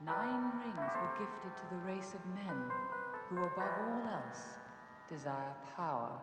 9 rings were gifted to the race of men who, above all else, desire power.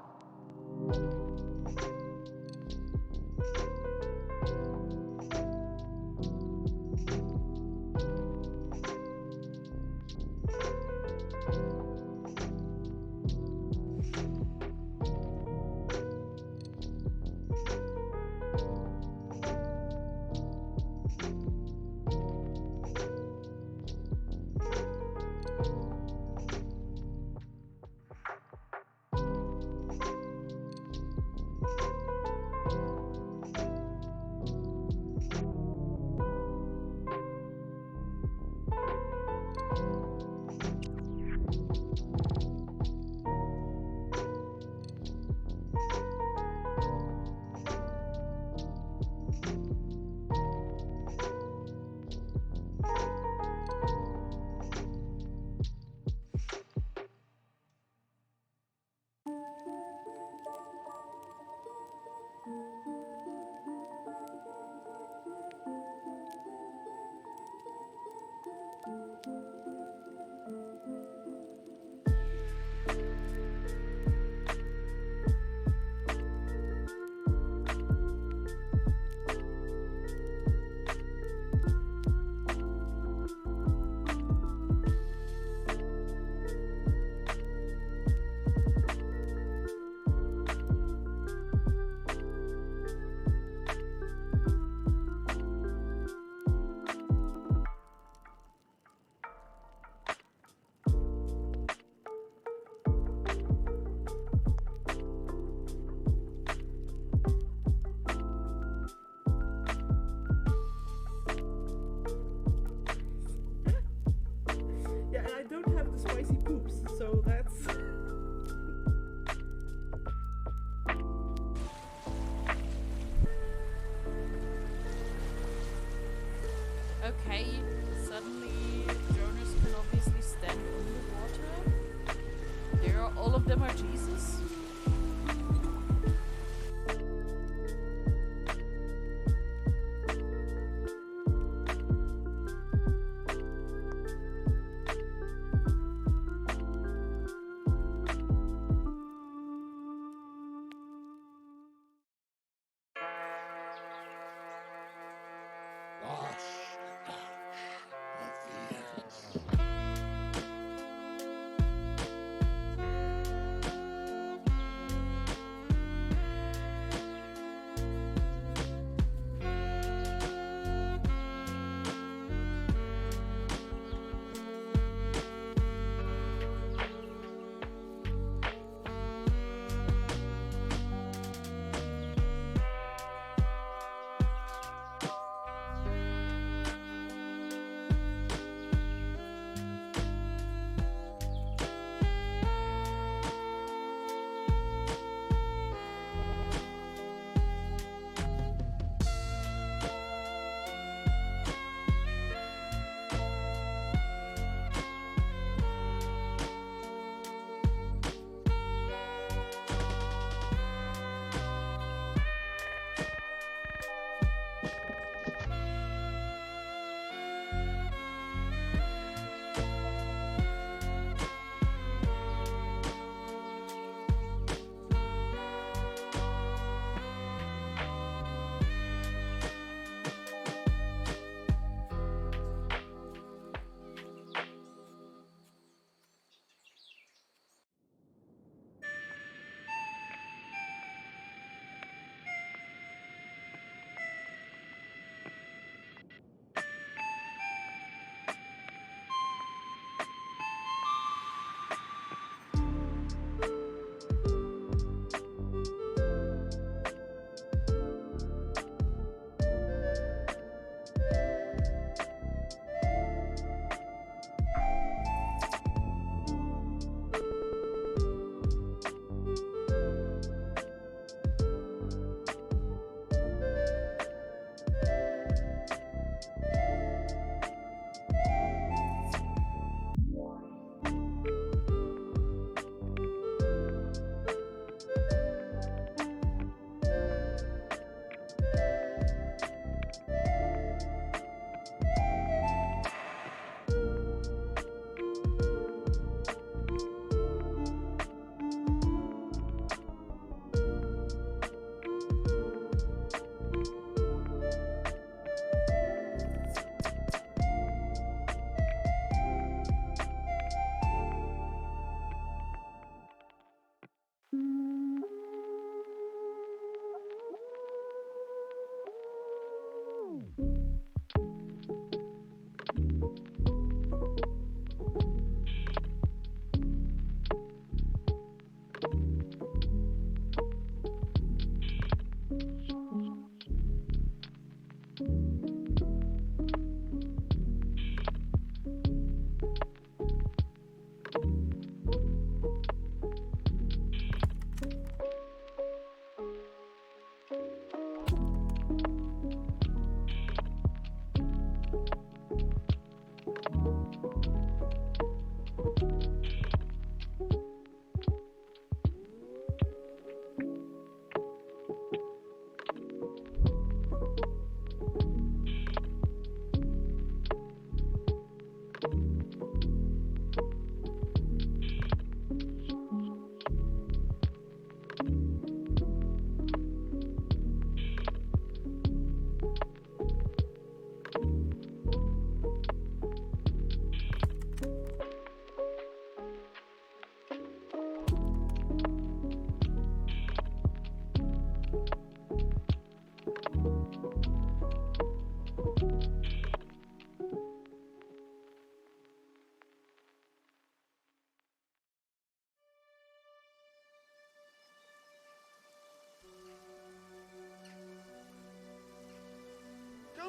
Okay, suddenly Jonas can obviously stand underwater. All of them are Jesus.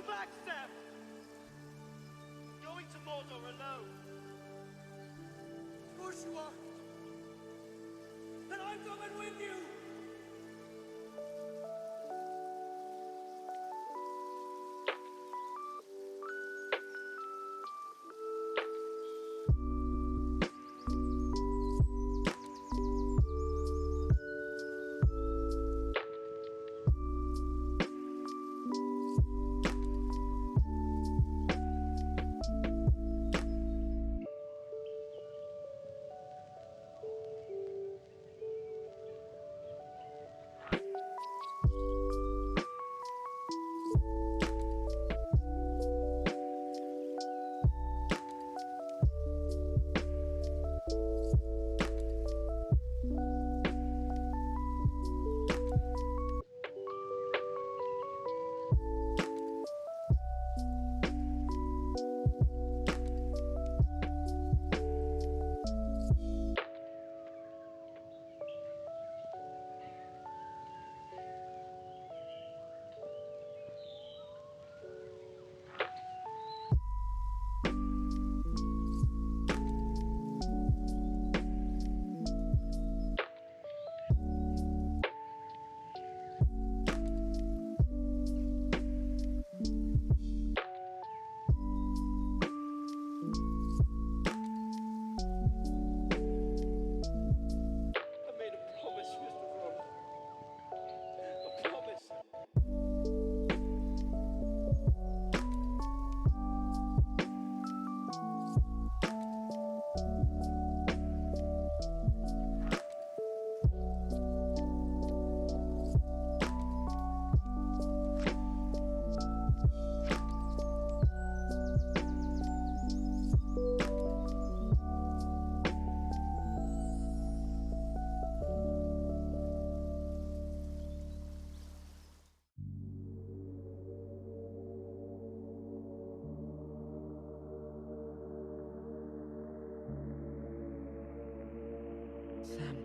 back, Sam! Going to Mordor alone. Of course you are. And I'm coming with you! Sam,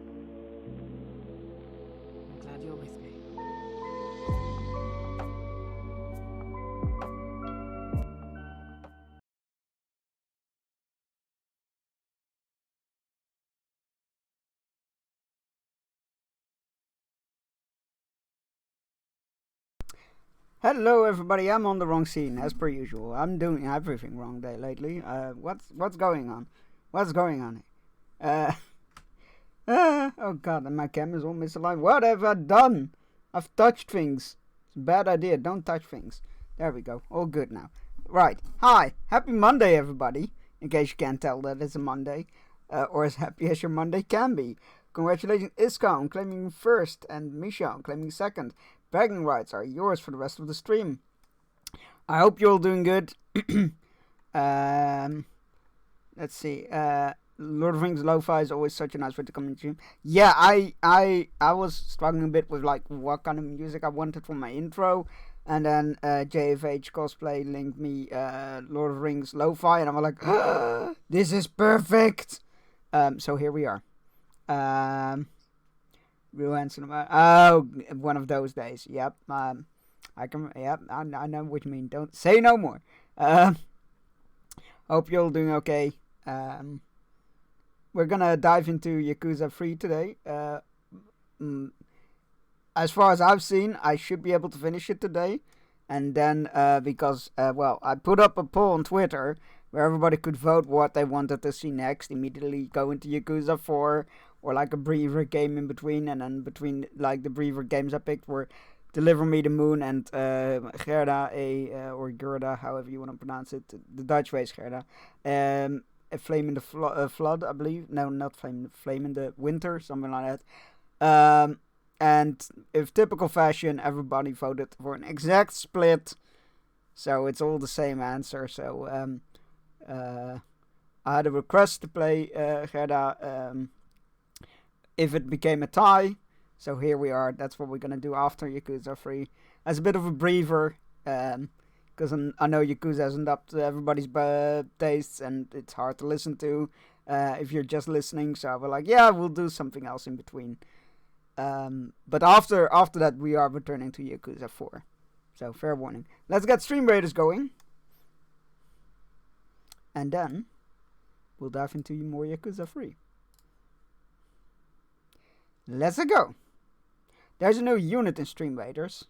I'm glad you're with me. Hello, everybody. I'm on the wrong scene as per usual. I'm doing everything wrong day lately. What's going on? What's going on? Oh god, and my camera's all misaligned. What have I done? I've touched things. It's a bad idea. Don't touch things. There we go. All good now. Right. Hi. Happy Monday, everybody. In case you can't tell that it's a Monday. Or as happy as your Monday can be. Congratulations, Iska, on claiming first, and Misha on claiming second. Bragging rights are yours for the rest of the stream. I hope you're all doing good. Let's see. Lord of the Rings Lo-Fi is always such a nice way to come into stream. Yeah, I was struggling a bit with like what kind of music I wanted for my intro. And then JFH Cosplay linked me Lord of the Rings Lo-Fi, and I was like, ah, this is perfect. So here we are. Real handsome. Oh, one of those days. Yep. I can. Yep. I know what you mean. Don't say no more. Hope you're all doing okay. We're gonna dive into Yakuza 3 today. As far as I've seen, I should be able to finish it today. And then, because, well, I put up a poll on Twitter where everybody could vote what they wanted to see next. Immediately go into Yakuza 4 or like a breather game in between. And then between, like, the breather games I picked were Deliver Me the Moon and Gerda, or Gerda, however you want to pronounce it. The Dutch way is Gerda. A Flame in the Flood, I believe. No, not Flame in the Winter, something like that. And if typical fashion, everybody voted for an exact split. So it's all the same answer. So I had a request to play Gerda if it became a tie. So here we are. That's what we're going to do after Yakuza 3. As a bit of a breather. Because I know Yakuza isn't up to everybody's tastes. And it's hard to listen to if you're just listening. So we're like, yeah, we'll do something else in between. But after that, we are returning to Yakuza 4. So, fair warning. Let's get Stream Raiders going. And then, we'll dive into more Yakuza 3. Let's go! There's a new unit in Stream Raiders.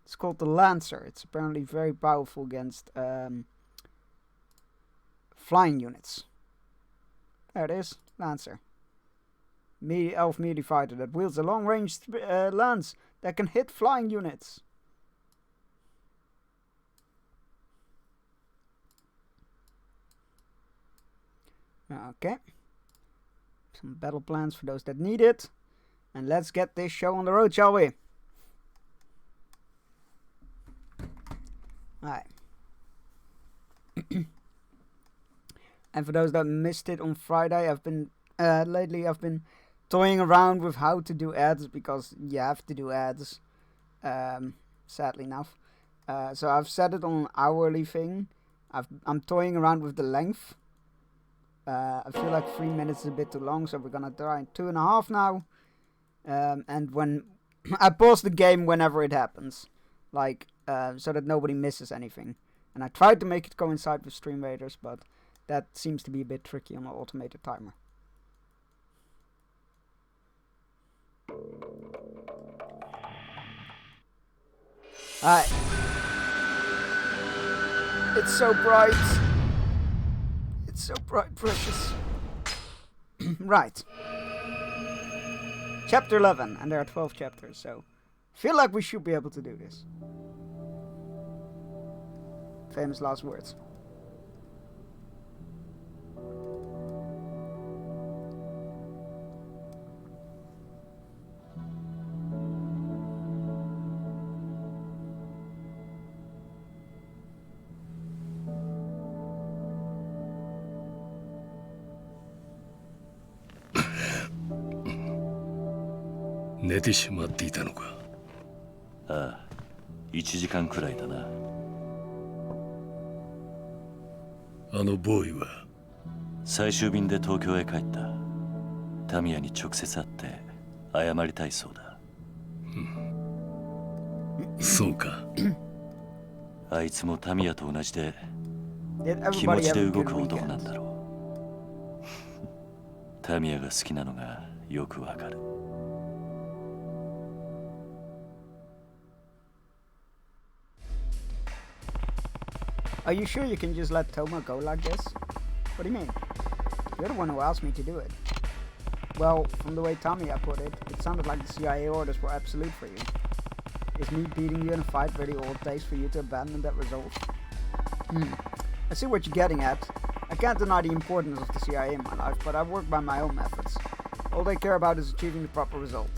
It's called the Lancer. It's apparently very powerful against flying units. There it is, Lancer. Elf melee fighter that wields a long-range lance that can hit flying units. Okay. Some battle plans for those that need it. And let's get this show on the road, shall we? Alright. And for those that missed it on Friday, lately I've been toying around with how to do ads, because you have to do ads, sadly enough. So I've set it on an hourly thing. I'm toying around with the length. I feel like 3 minutes is a bit too long, so we're gonna try 2.5 now. And when I pause the game whenever it happens, like so that nobody misses anything. And I tried to make it coincide with Stream Raiders, but that seems to be a bit tricky on an automated timer. Alright. It's so bright. It's so bright, precious. Right. Chapter 11, and there are 12 chapters, so feel like we should be able to do this. Famous last words.寝てしまっていたのか。ああ、1時間くらいだな。あのボーイは最終便で東京へ帰った。タミヤに直接会って謝りたいそうだ。そうか。あいつもタミヤと同じで気持ちで動く男なんだろう。タミヤが好きなのがよくわかる。Are you sure you can just let Toma go like this? What do you mean? You're the one who asked me to do it. Well, from the way Tamiya put it, it sounded like the CIA orders were absolute for you. Is me beating you in a fight really all it takes for you to abandon that resolve? I see what you're getting at. I can't deny the importance of the CIA in my life, but I work by my own methods. All they care about is achieving the proper result.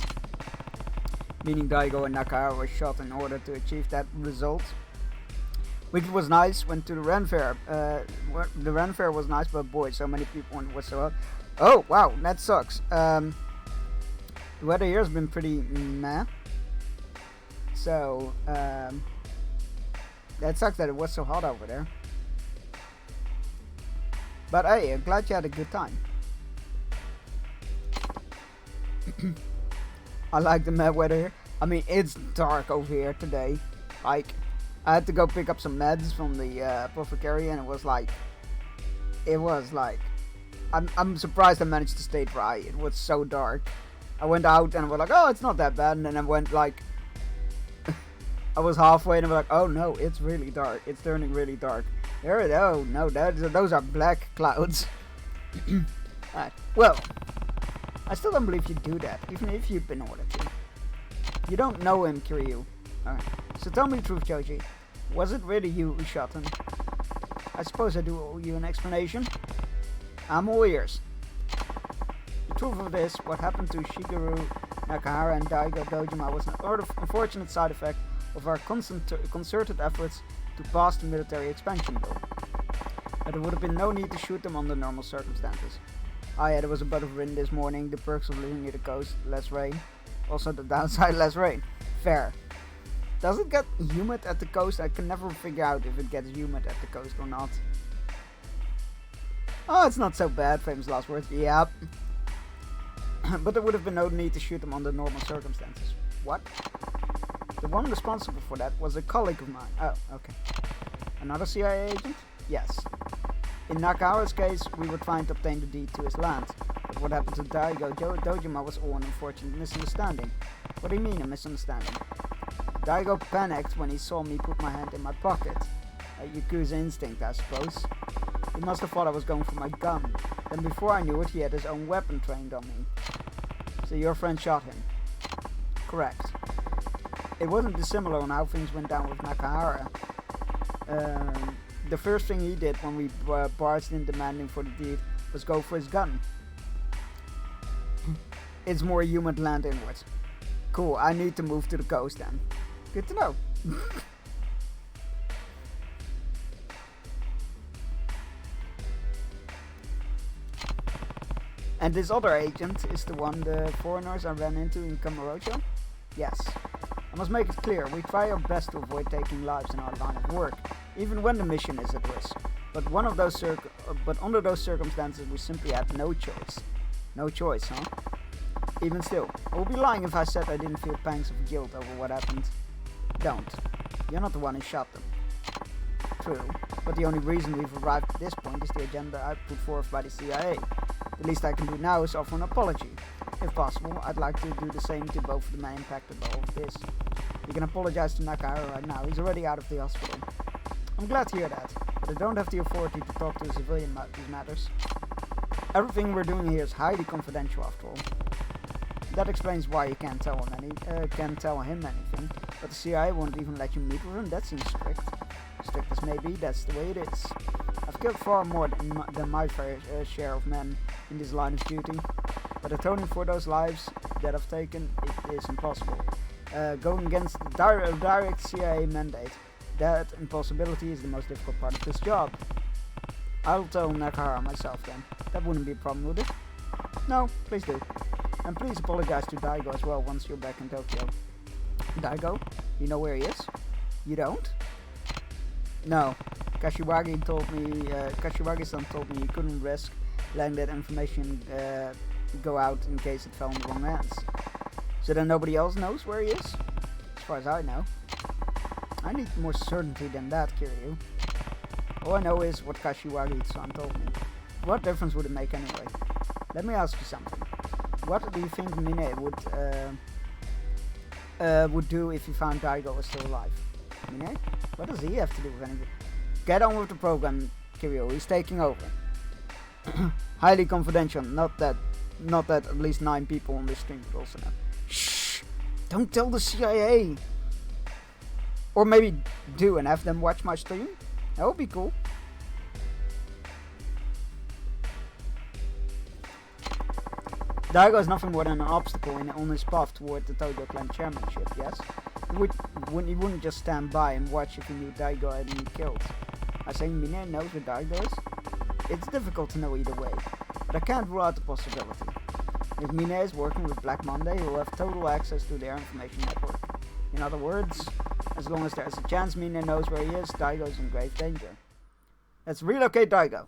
Meaning Daigo and Nakahara were shot in order to achieve that result. Wicked was nice, went to the Ren Fair. The Ren Fair was nice, but boy, so many people and it was so hot. Oh, wow, that sucks. The weather here has been pretty meh. So, that sucks that it was so hot over there. But hey, I'm glad you had a good time. I like the meh weather here. I mean, it's dark over here today. Like, I had to go pick up some meds from the apothecary, and it was like, I'm surprised I managed to stay dry. It was so dark. I went out and I was like, oh, it's not that bad, and then I went like, I was halfway and I was like, oh no, it's really dark. It's turning really dark. Oh no, those are black clouds. Alright, well, I still don't believe you'd do that, even if you've been ordered to. You don't know him, Kiryu. Alright, so tell me the truth, Joji. Was it really you who shot him? I suppose I do owe you an explanation. I'm all ears. The truth of this, what happened to Shigeru Nakahara and Daigo Dojima was an unfortunate side effect of our concerted efforts to pass the military expansion bill. But there would have been no need to shoot them under normal circumstances. Ah yeah, there was a bit of wind this morning, the perks of living near the coast, less rain. Also the downside, less rain. Fair. Does it get humid at the coast? I can never figure out if it gets humid at the coast or not. Oh, it's not so bad, famous last words. Yep. But there would have been no need to shoot them under normal circumstances. What? The one responsible for that was a colleague of mine. Oh, okay. Another CIA agent? Yes. In Nakahara's case, we were trying to obtain the deed to his land. But what happened to Daigo Dojima was all an unfortunate misunderstanding. What do you mean, a misunderstanding? Daigo panicked when he saw me put my hand in my pocket. A Yakuza instinct, I suppose. He must have thought I was going for my gun. Then before I knew it, he had his own weapon trained on me. So your friend shot him? Correct. It wasn't dissimilar on how things went down with Nakahara. The first thing he did when we barged in demanding for the deed was go for his gun. It's more human to land inwards. Cool, I need to move to the coast then. Good to know. And this other agent is the one the foreigners I ran into in Kamurocho? Yes. I must make it clear, we try our best to avoid taking lives in our line of work, even when the mission is at risk. But under those circumstances we simply had no choice. No choice, huh? Even still, I would be lying if I said I didn't feel pangs of guilt over what happened. Don't. You're not the one who shot them. True, but the only reason we've arrived at this point is the agenda I put forth by the CIA. The least I can do now is offer an apology. If possible, I'd like to do the same to both of the men impacted by all of this. You can apologize to Nakahara right now, he's already out of the hospital. I'm glad to hear that, but I don't have the authority to talk to a civilian about these matters. Everything we're doing here is highly confidential after all. That explains why you can't tell him anything, but the CIA won't even let you meet with him. That seems strict. Strict as may be, that's the way it is. I've killed far more than my fair share of men in this line of duty, but atoning for those lives that I've taken, it is impossible. Going against the direct CIA mandate, that impossibility is the most difficult part of this job. I'll tell Nakahara myself then. That wouldn't be a problem, would it? No, please do. And please apologize to Daigo as well once you're back in Tokyo. Daigo? You know where he is? You don't? No. Kashiwagi-san told me you couldn't risk letting that information go out in case it fell in the wrong hands. So then nobody else knows where he is? As far as I know. I need more certainty than that, Kiryu. All I know is what Kashiwagi-san told me. What difference would it make anyway? Let me ask you something. What do you think Mine would do if he found Daigo was still alive? Mine? What does he have to do with anything? Get on with the program, Kiryu. He's taking over. Highly confidential. Not that at least 9 people on this stream would also know. Shh! Don't tell the CIA! Or maybe do and have them watch my stream? That would be cool. Daigo is nothing more than an obstacle on his path toward the Tojo Clan Chairmanship, yes? He wouldn't just stand by and watch if he knew Daigo had been killed. I say Mine knows where Daigo is? It's difficult to know either way, but I can't rule out the possibility. If Mine is working with Black Monday, he will have total access to their information network. In other words, as long as there's a chance Mine knows where he is, Daigo is in grave danger. Let's relocate Daigo.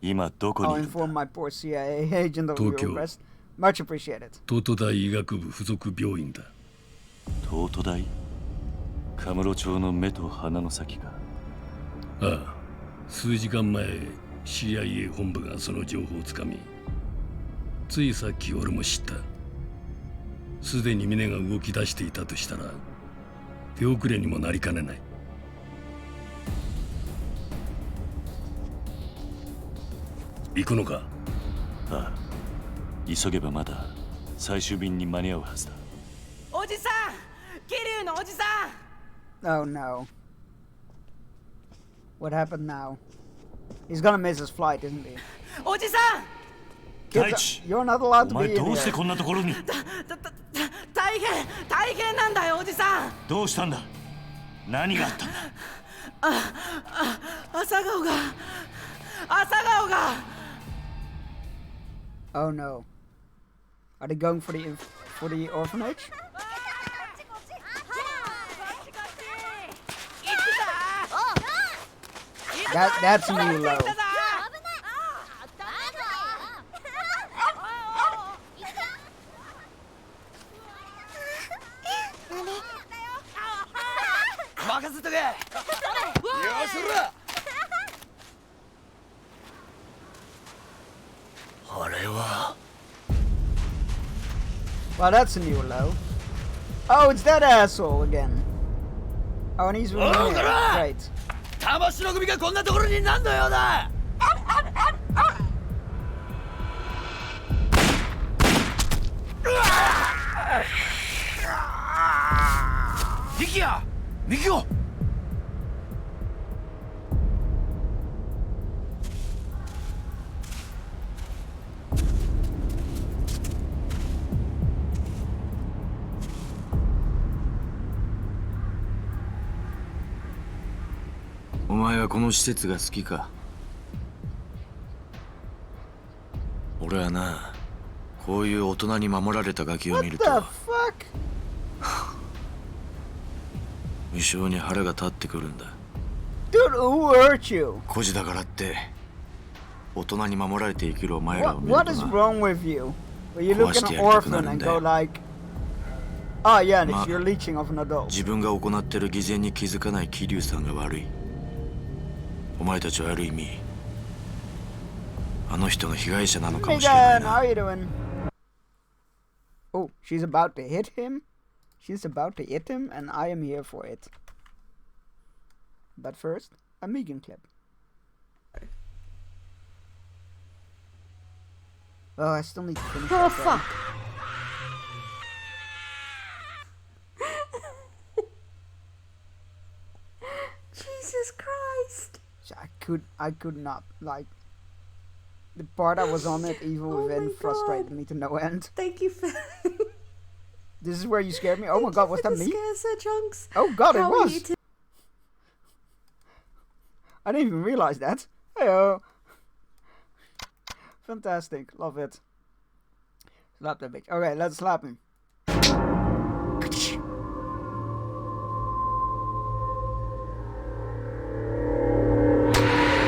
I'll inform my poor CIA agent of your arrest. Much appreciated. 東都大医学部附属病院だ。東都大？カムロ町の目と鼻の先か。ああ、数時間前 CIA 本部がその情報をつかみ、ついさっき俺も知った。すでに峰が動き出していたとしたら手遅れにもなりかねない。行くのか？ああ、急げばまだ最終便に間に合うはずだ。おじさん、桐生のおじさん。Oh no. What happened now? He's gonna miss his flight, isn't he? おじさん。Kids, you're not allowed to お be 前 in どうして here. こんなところに？大変なんだよ、おじさん。どうしたんだ？何があったんだ？朝顔が。Oh no. Are they going for the orphanage? That's a new low. 任せとけ。よしら。あれは。Well, that's a new low. Oh, it's that asshole again. Oh, and he's renewed. Great. 魂の首がこんなところになんのようだ。ミキヤ、ミキオ。お前はこの施設が好きか？俺はな、こういう大人に守られたガキを見ると What the fuck? 無性に腹が立ってくるんだ。 Dude, who hurt you? 孤児だからって大人に守られて生きるお前らを見ると What is な。 wrong with you? Well, you look at an orphan and go like, oh yeah, this you're leeching of an adult. 自分が行ってる偽善に気づかない桐生さんが悪い。お前たちはある意味あの人の被害者なのかもしれない Megan, な。 how are you doing? Oh, she's about to hit him? She's about to hit him and I am here for it. But first, a Megan clip. Oh, I still need to finish Oh, that one. fuck. Jesus Christ. So I could not, like, the part I was on it, Evil Oh Within, my frustrated God. me to no end. Thank you for. This is where you scared me? Oh my god, was that me? Scare, Sir Chunks. Oh god, it How are you was! to- I didn't even realize that. Heyo! Fantastic, love it. Slap that bitch. Okay, let's slap him.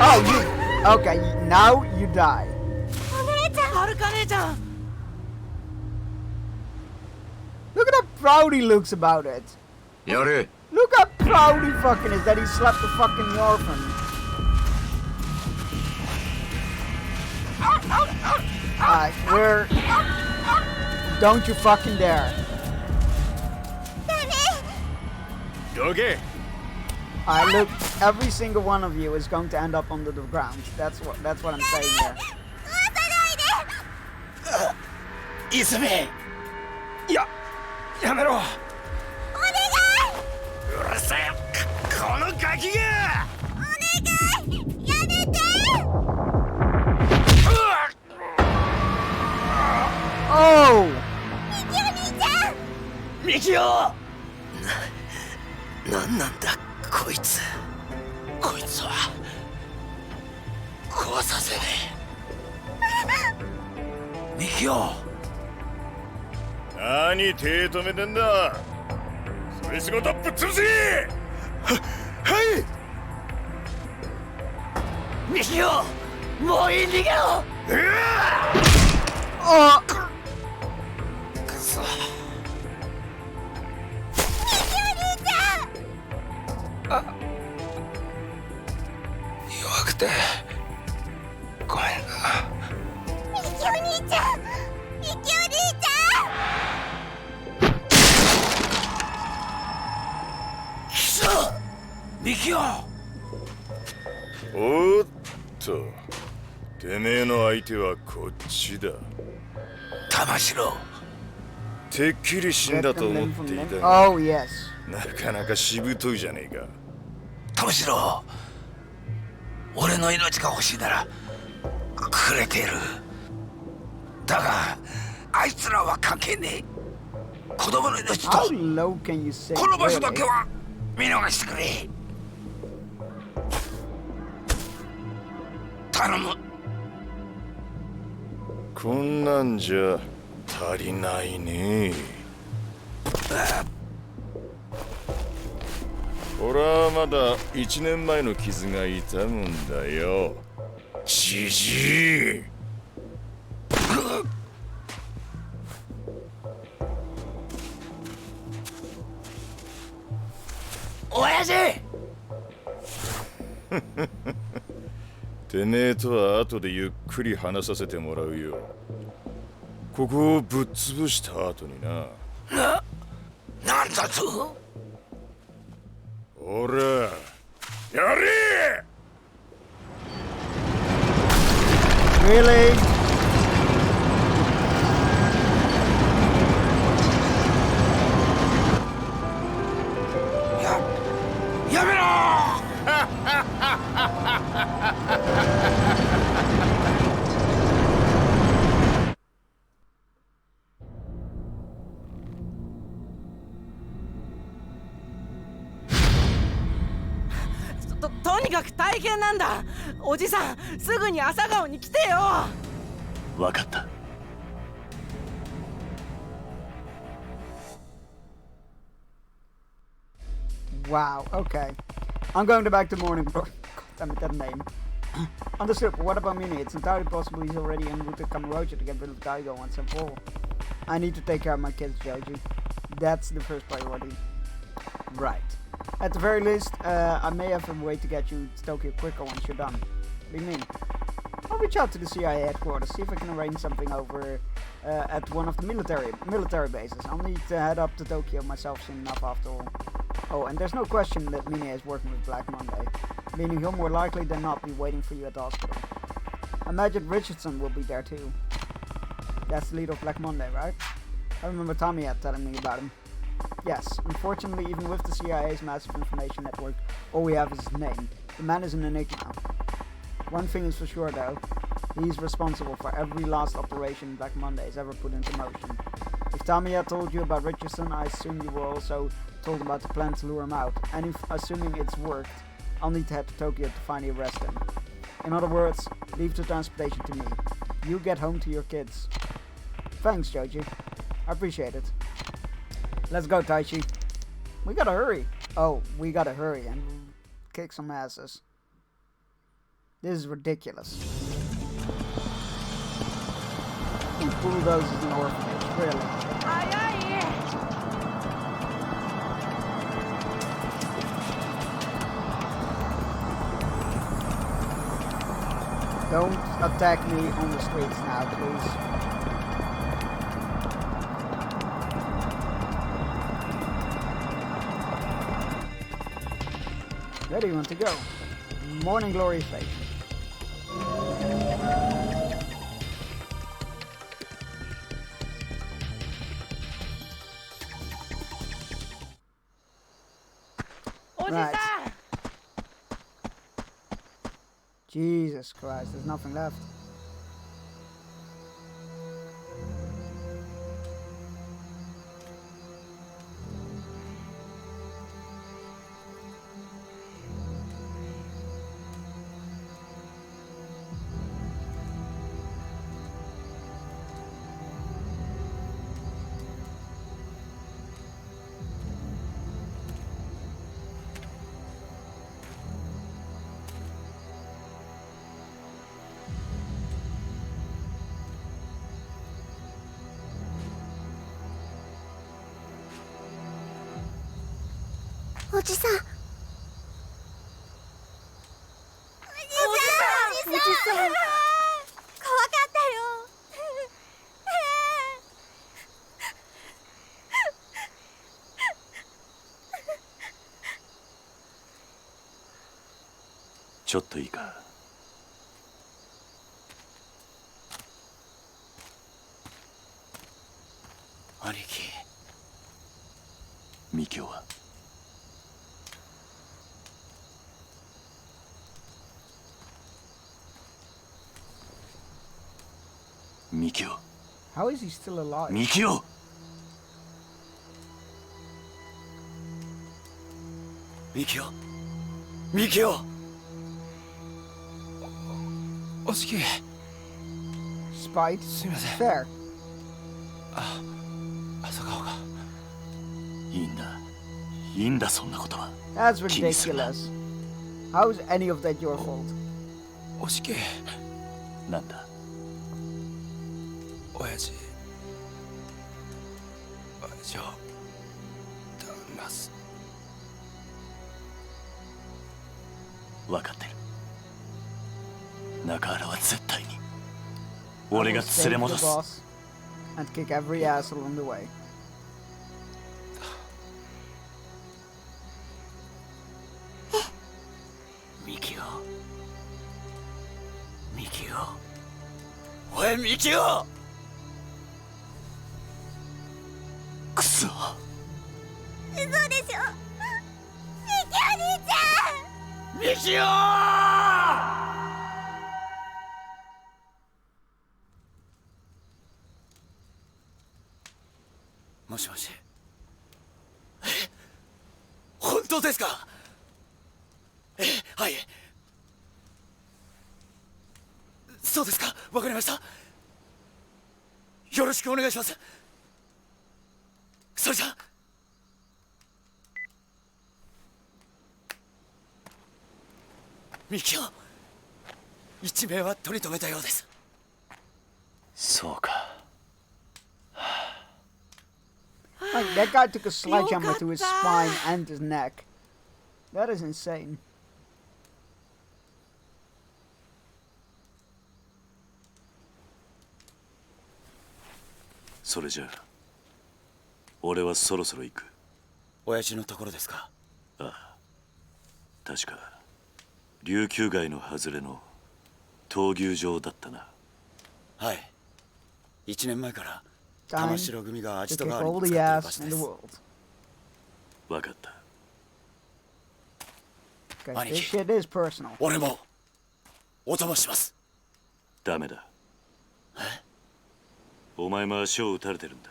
Oh, you. Okay, now you die. はるか姉ちゃん。 Look at how proud he looks about it. やれ。 Look how proud he fucking is that he slapped the fucking orphan. Alright, we're... Don't you fucking dare. Okay. Alright, look, every single one of you is going to end up under the ground. That's what I'm saying here. 泉。やめろ。お願い。うるせえ。このガキが。お願い。やめて。Oh! ミキオ。なんなんだこいつ。こいつは壊させねえ。ミキオ。何手止めてんだ。それ仕事ぶっ潰せ。はいミキオ、もういい逃げろ。Oh! くそ。弱くてごめんな。ミキお兄ちゃん、ミキお兄ちゃん。くそ、ミキオ。おっと、てめえの相手はこっちだ。玉城。てっきり死んだと思っていたが、 Oh, yes. なかなかしぶといじゃねえか。玉城、俺の命が欲しいならくれてる。だがあいつらは関係ねえ。子供の命 How と low can you say? この場所だけ Really? は見逃してくれ。頼む。こんなんじゃ足りないね。俺はまだ1年前の傷が痛むんだよ。じじい。親父。てめえとは後でゆっくり話させてもらうよ。ここをぶっ潰した後にな。なんだと。ほらやれ。 Really?やめろ。とにかく大変なんだ。おじさん、すぐに朝顔に来てよ。わかった。Wow, okay. I'm going to back to morning. God damn it, that name. Understood, but what about Mini? It's entirely possible he's already en route to Kamarocha to get rid of Daigo once and for all. I need to take care of my kids, Joji. That's the first priority. Right. At the very least, I may have a way to get you to Tokyo quicker once you're done. What do you mean? I'll reach out to the CIA headquarters, see if I can arrange something over at one of the military bases. I'll need to head up to Tokyo myself soon enough after all. Oh, and there's no question that Mine is working with Black Monday, meaning he'll more likely than not be waiting for you at the hospital. I imagine Richardson will be there too. That's the leader of Black Monday, right? I remember Tamiya telling me about him. Yes, unfortunately, even with the CIA's massive information network, all we have is his name. The man is an enigma. One thing is for sure though, he's responsible for every last operation Black Monday has ever put into motion. If Tamiya told you about Richardson, I assume you were also told about the plan to lure him out, and if assuming it's worked, I'll need to head to Tokyo to finally arrest him. In other words, leave the transportation to me. You get home to your kids. Thanks, Joji. I appreciate it. Let's go, Taichi. We gotta hurry. Oh, we gotta hurry and kick some asses. This is ridiculous. These bulldozers in orphanage, really. Don't attack me on the streets now, please. Where do you want to go? Morning Glory Station. Right. Jesus Christ, there's nothing left.ちょっといいか。兄貴。ミキオはミキオ。How is he still alive? ミキオ。ミキオ。ミキオ。おしき。Spite? すみません。Fair. 朝顔が。いいんだ。いいんだ、そんなことは。That's ridiculous. How is any of that your fault? おしき。なんだ。親父。親父を頼みます。分かってる。中原は絶対に俺が連れ戻す。 and kick every ass along the way. Mikio. Mikio. Oi, Mikio! くそ。嘘でしょ。ミキお兄ちゃん。ミキオ！もしもし。本当ですか？はい。そうですか。わかりました。よろしくお願いします。それじゃ。ミキオ、一命は取り留めたようです。そうか。Like, that guy took a sledgehammer to his spine and his neck. That is insane. それじゃあ俺はそろそろ行く。親父のところですか？ああ、確か琉球街の外れの闘牛場だったな。はい。1年前からTime 玉城組がア to ジト kick 代わり all に the 使っている場 ass 所 in で the す。 world. わかった。 Okay, 兄 this 貴、 shit is personal. 俺もお供します。ダメだ。お前も足を打たれてるんだ。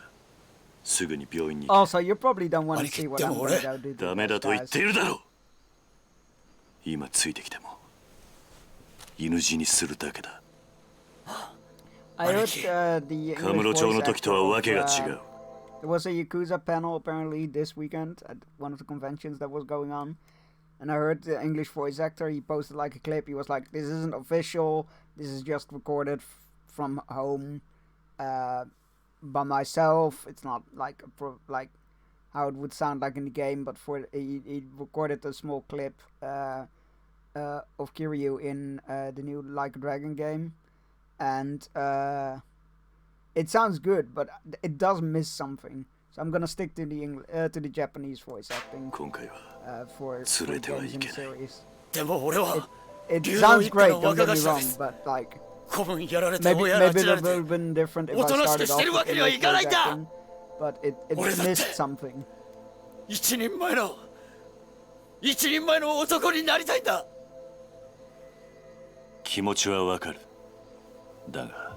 すぐに病院に行け。 Also, you probably don't want to see what I'm going to do to ダメ those だと言っ guys. ているだろう。今ついてきても犬死にするだけだ。 I heard the カム English ロ町 voice の時と actor は of, わけが違う。 there was a Yakuza panel apparently this weekend at one of the conventions that was going on. And I heard the English voice actor, he posted like a clip. He was like, this isn't official. This is just recorded from home by myself. It's not like like how it would sound like in the game. But he recorded a small clip of Kiryu in the new Like a Dragon game. And it sounds good, but it does miss something. So I'm gonna stick to the Japanese voice acting for the games in the series. It sounds great, don't get me wrong, but like maybe it would have been different if I started off with English voice acting, but it missed something. 一人前の男になりたいんだ。気持ちはわかる。だが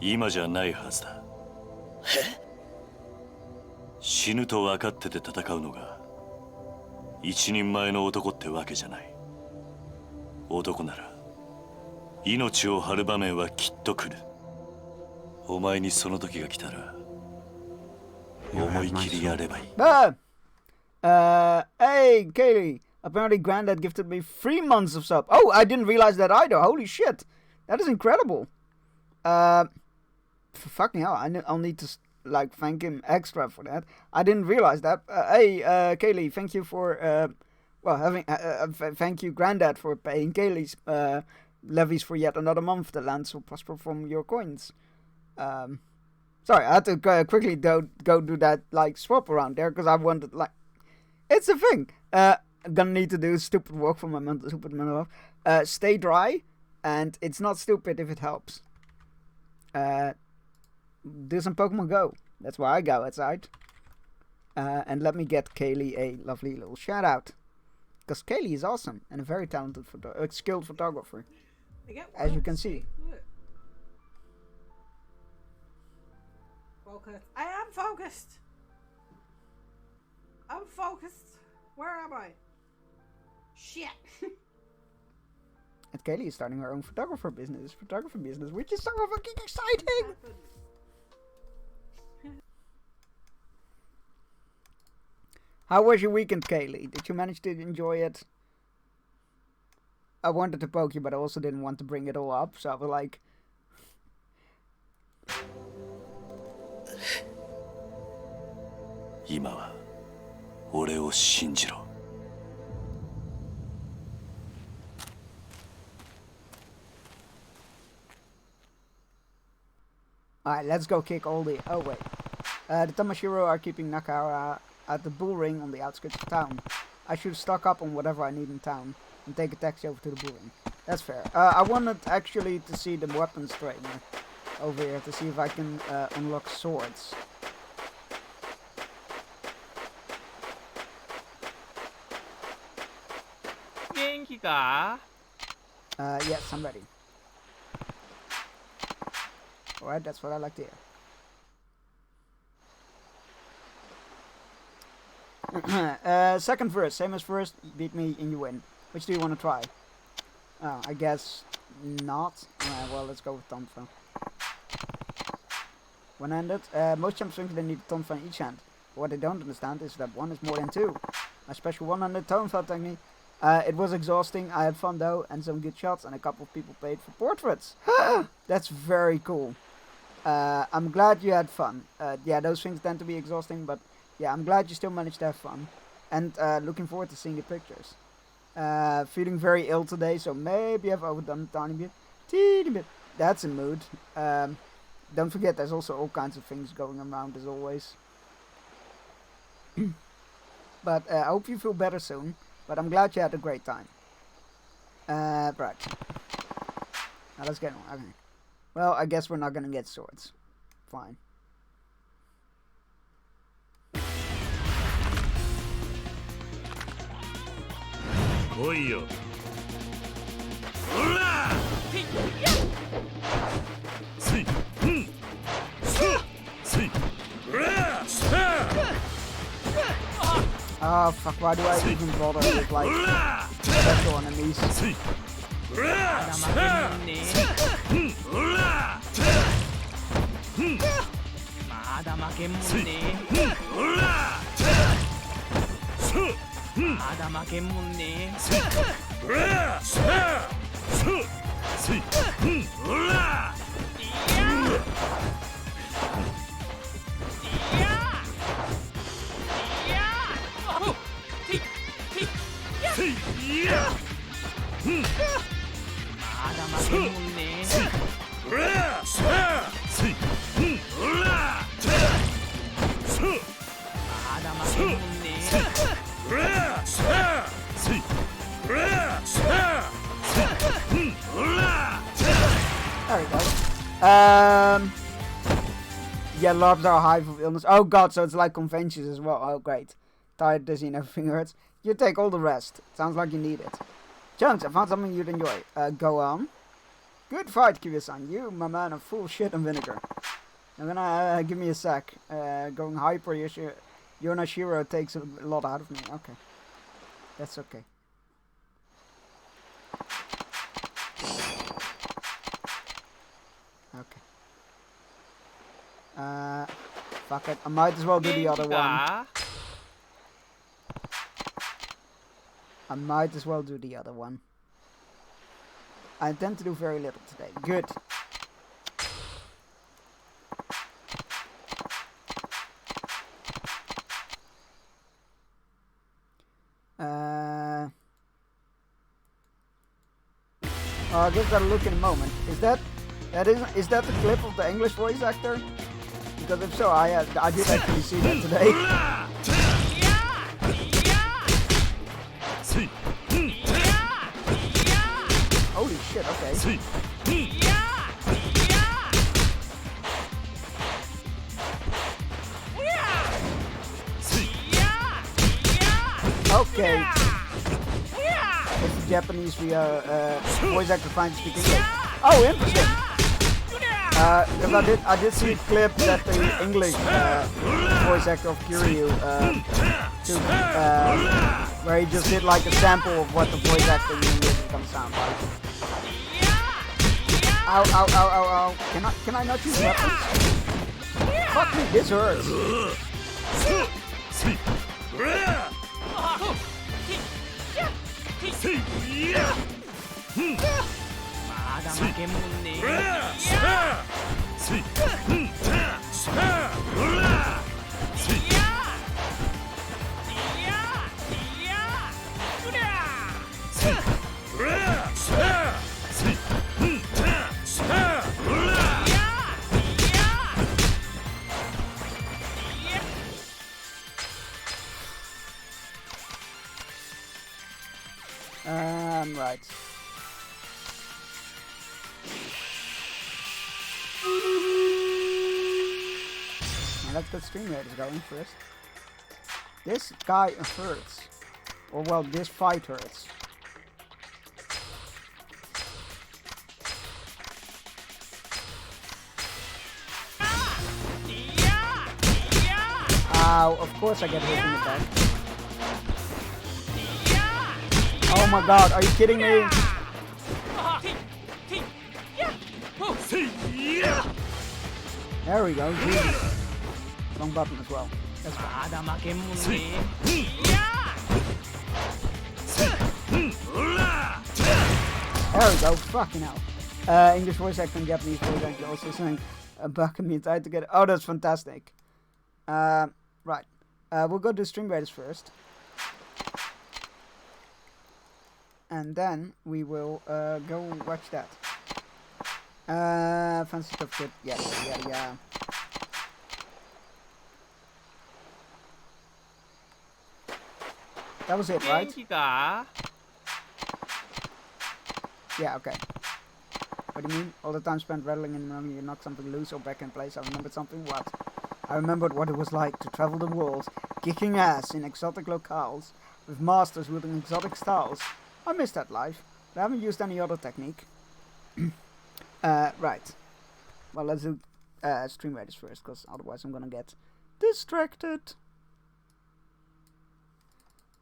今じゃないはずだ。死ぬと分かってて戦うのが一人前の男ってわけじゃない。男なら命を張る場面はきっと来る。お前にその時が来たら思い切りやればいい。Hey, Kaylee. Apparently Granddad gifted me 3 months of sub. Oh, I didn't realize that either. Holy shit. That is incredible. Fucking hell. I'll need to like thank him extra for that. I didn't realize that. Hey, Kaylee, thank you for thank you, Granddad, for paying Kaylee's levies for yet another month. The lands will prosper from your coins. Sorry, I had to quickly go do that like swap around there because I wanted like it's a thing. I'm gonna need to do stupid work for my stupid mental health. Stay dry, and it's not stupid if it helps. Do some Pokemon Go. That's why I go outside. And let me get Kaylee a lovely little shout out. Because Kaylee is awesome and a very talented, skilled photographer. As you can see. Focus. I am focused. I'm focused. Where am I? Shit. And Kaylee is starting her own photography business, which is so fucking exciting. How was your weekend, Kaylee? Did you manage to enjoy it? I wanted to poke you, but I also didn't want to bring it all up, so I was like... Alright, let's go kick all the... Oh, wait. The Tamashiro are keeping Nakahara at the bull ring on the outskirts of town. I should stock up on whatever I need in town and take a taxi over to the bull ring. That's fair. I wanted actually to see the weapons trainer over here to see if I can unlock swords. Yes, I'm ready. Alright, that's what I like to hear. Second verse, same as first, beat me and you win. Which do you want to try? I guess not. Well, let's go with Tonfa. One-handed. Most champs think they need a Tonfa in each hand. What they don't understand is that one is more than two. My special one-handed Tonfa technique. It was exhausting. I had fun though, and some good shots, and a couple of people paid for portraits. That's very cool. I'm glad you had fun. Yeah, those things tend to be exhausting, but yeah, I'm glad you still managed to have fun. And looking forward to seeing the pictures. Feeling very ill today, so maybe I've overdone a tiny bit. Teeny bit. That's a mood. Don't forget, there's also all kinds of things going around as always. But I hope you feel better soon. But I'm glad you had a great time. Right. Now let's get on. Okay. Well, I guess we're not gonna get swords. Fine. Oyo. Oh fuck, why do I even bother with like special enemies? There we go. Yeah, lobs are a hive of illness. Oh god, so it's like conventions as well. Oh great. Tired, dizzy, and everything hurts. You take all the rest. Sounds like you need it. Chunks, I found something you'd enjoy. Go on. Good fight, Kiryu-san. You, my man, are full shit and vinegar. I'm gonna give me a sec. Going hyper, Yonashiro takes a lot out of me. Okay. That's okay. Okay. Fuck it. I might as well do the other one. I might as well do the other one. I intend to do very little today. Good. I'll give that a look in a moment. Is that the clip of the English voice actor? Because if so, I did actually see that today. Holy shit, okay. Okay. It's the Japanese voice actor trying to speak English. Oh, interesting. Because I did see a clip that the English voice actor of Kiryu took, where he just did like a sample of what the voice acting in English is gonna sound like. Ow, ow, ow, ow, ow. Can I not use weapons? Fuck me, this hurts. Right. Now let's get stream raiders going first. This guy hurts. Or well, this fight hurts. Ow, of course I get hit in the back. Oh my god, are you kidding me? There we go. Jesus. Wrong button as well. That's fine. There we go. Fucking hell. English voice actor and Japanese voice actor also saying Buck and me tied together. Oh, that's fantastic. Right. We'll go to Stream Raiders first. And then we will go watch that. Fancy stuff good. Yeah. That was it, right? Yeah, okay. What do you mean? All the time spent rattling in memory, you knock something loose or back in place. I remembered something. What? I remembered what it was like to travel the world, kicking ass in exotic locales, with masters wielding exotic styles. I miss that life, but I haven't used any other technique. Right. Well, let's do Stream Raiders first, because otherwise I'm gonna get distracted.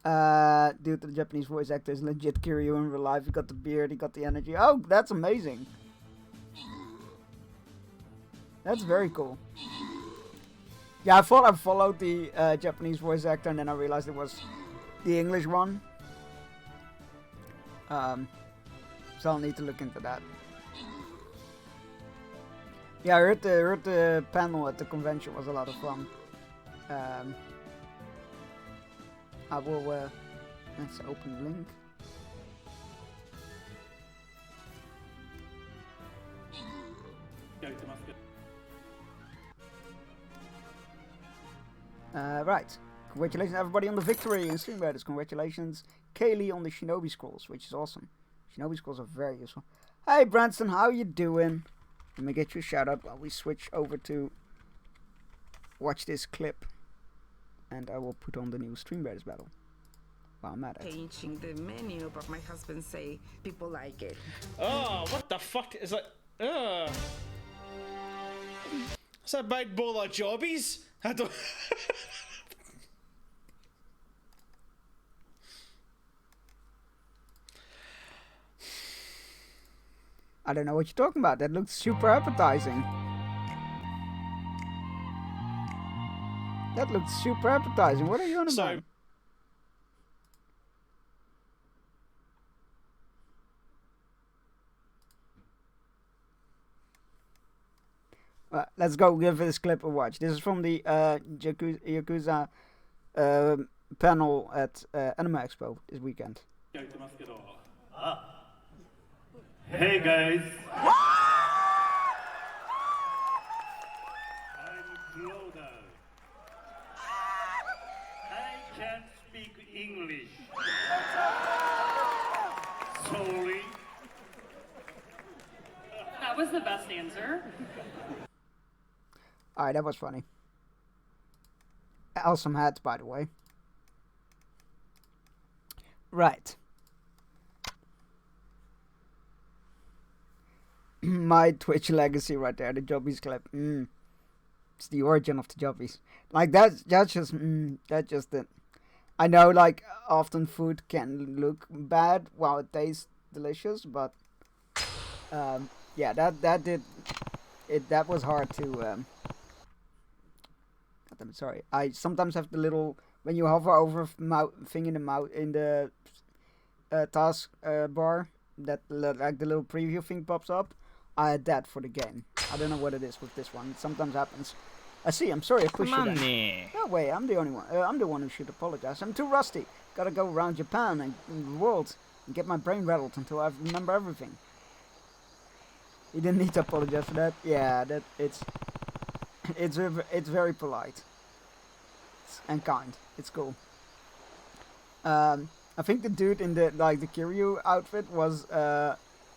Due to the Japanese voice actor is legit Kiryu in real life. He got the beard, he got the energy. Oh, that's amazing. That's very cool. Yeah, I thought I followed the Japanese voice actor and then I realized it was the English one. So I'll need to look into that. Yeah, I heard the panel at the convention was a lot of fun. I will, let's open the link. Right. Congratulations everybody on the victory in Stream Raiders. Congratulations Kaylee on the Shinobi Scrolls, which is awesome. Shinobi Scrolls are very useful. Hey Branston, how you doing? Let me get you a shout out while we switch over to watch this clip. And I will put on the new Stream Raiders battle while I'm at it. Changing the menu, but my husband say people like it. Oh, what the fuck is that? Is that big bowl of jobbies? I don't. I don't know what you're talking about. That looks super appetizing. That looks super appetizing. What are you on about? Let's go give this clip a watch. This is from the Yakuza panel at Anime Expo this weekend. Hey guys! I can't speak English. Sorry. That was the best answer. Alright, that was funny. Awesome hats, by the way. Right. My Twitch legacy right there, the Jobbies clip. It's the origin of the Jobbies. Like that's just it. I know like often food can look bad while it tastes delicious, but yeah, that was hard to I'm sorry. I sometimes have the little when you hover over thing in the task bar, that like the little preview thing pops up. I had that for the game. I don't know what it is with this one. It sometimes happens. I see. I'm sorry. I pushed you down. No way. I'm the only one. I'm the one who should apologize. I'm too rusty. Gotta go around Japan and the world and get my brain rattled until I remember everything. You didn't need to apologize for that. Yeah, that it's very polite and kind. It's cool. I think the dude in the Kiryu outfit was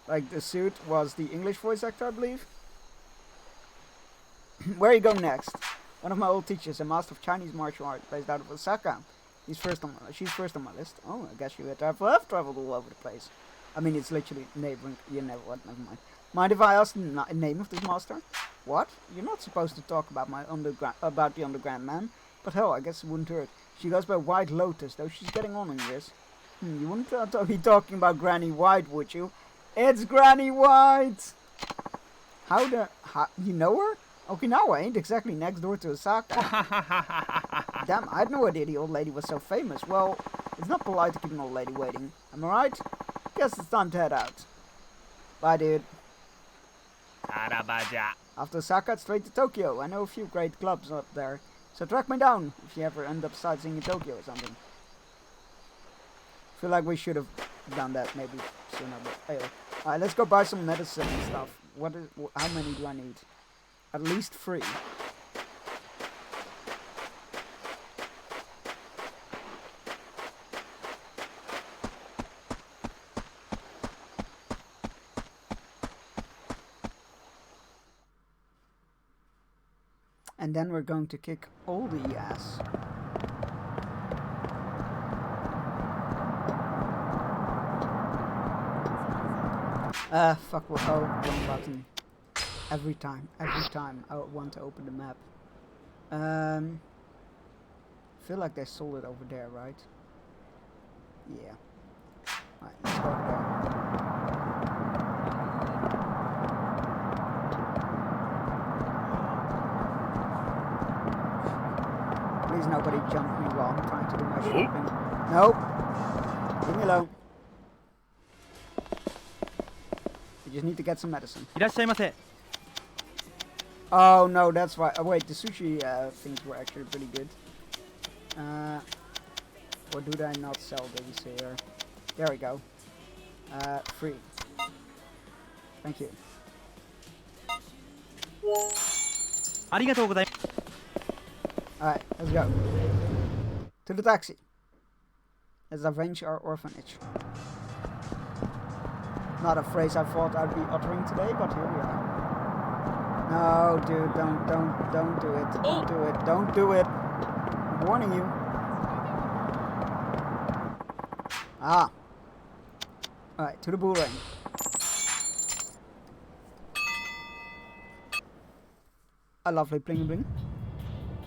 like the suit was the English voice actor, I believe. Where are you going next? One of my old teachers, a master of Chinese martial arts based out of Osaka. She's first on my list. Oh, I guess you have traveled all over the place. I mean, it's literally neighboring. You never mind. Mind if I ask the name of this master? What? You're not supposed to talk about the underground man. But hell, I guess it wouldn't hurt. She goes by White Lotus, though she's getting on in years. You wouldn't be talking about Granny White, would you? It's Granny White! How you know her? Okinawa ain't exactly next door to Osaka. Damn, I had no idea the old lady was so famous. Well, it's not polite to keep an old lady waiting. Am I right? Guess it's time to head out. Bye, dude. After Osaka, it's straight to Tokyo. I know a few great clubs up there. So track me down if you ever end up sightseeing in Tokyo or something. Feel like we should have done that maybe sooner, but hey. Alright, let's go buy some medicine and stuff. How many do I need? At least 3. And then we're going to kick all the ass. Fuck, wrong button. Every time I want to open the map. Feel like they sold it over there, right? Yeah. Alright, let's go over there. Please nobody jump me while I'm trying to do my shopping. Nope. Leave me alone. You just need to get some medicine. Oh no, that's why. Oh wait, the sushi things were actually pretty good. Or do they not sell these here? There we go. Free. Thank you. Alright, let's go. To the taxi. Let's avenge our orphanage. Not a phrase I thought I'd be uttering today, but here we are. No, dude, don't do it. Don't do it. Don't do it. I'm warning you. Ah. Alright, to the bull ring. A lovely bling bling.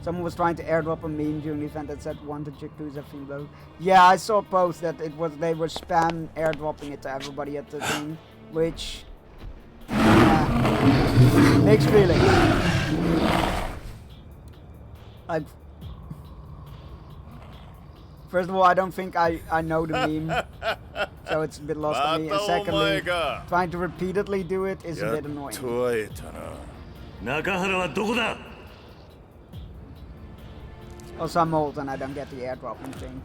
Someone was trying to airdrop a meme during the event that said wanted Yakuza theme though. Yeah, I saw a post that they were spam airdropping it to everybody at the thing, which mixed feelings. Like, first of all, I don't think I know the meme, so it's a bit lost on me. And secondly, trying to repeatedly do it is a bit annoying. Also, I'm old and I don't get the airdropping thing.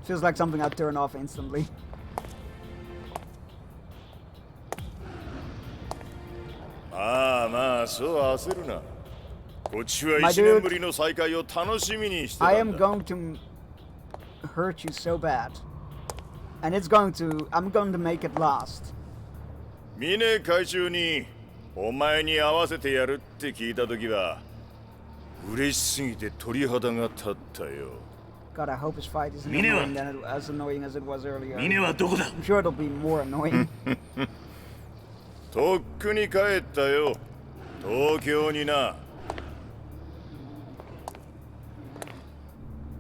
Feels like something I'd turn off instantly. My dude, I am going to hurt you so bad. And I'm going to make it last. God, I hope his fight isn't as annoying as it was earlier. I'm sure it'll be more annoying. とっくに帰ったよ。東京にな。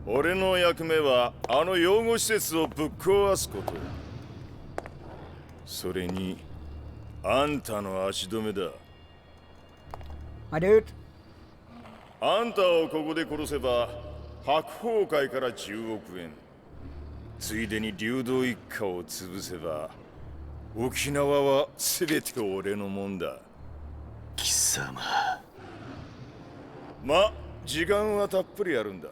俺の役目はあの養護施設をぶっ壊すこと。それにあんたの足止めだ。My dude. あんたをここで殺せば白鵬会から10億円。ついでに流動一家を潰せば。沖縄は全て俺のもんだ。貴様。ま、時間はたっぷりあるんだ。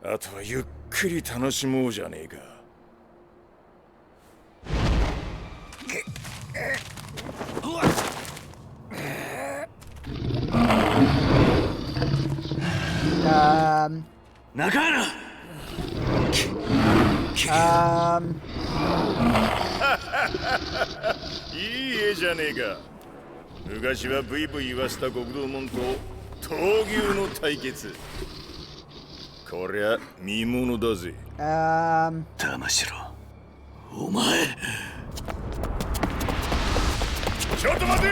あとはゆっくり楽しもうじゃねえか。中原、いい絵じゃねえか。昔はブイブイ言わせた極道門と闘牛の対決。こりゃ見物だぜ。玉城、お前。ちょっと待て。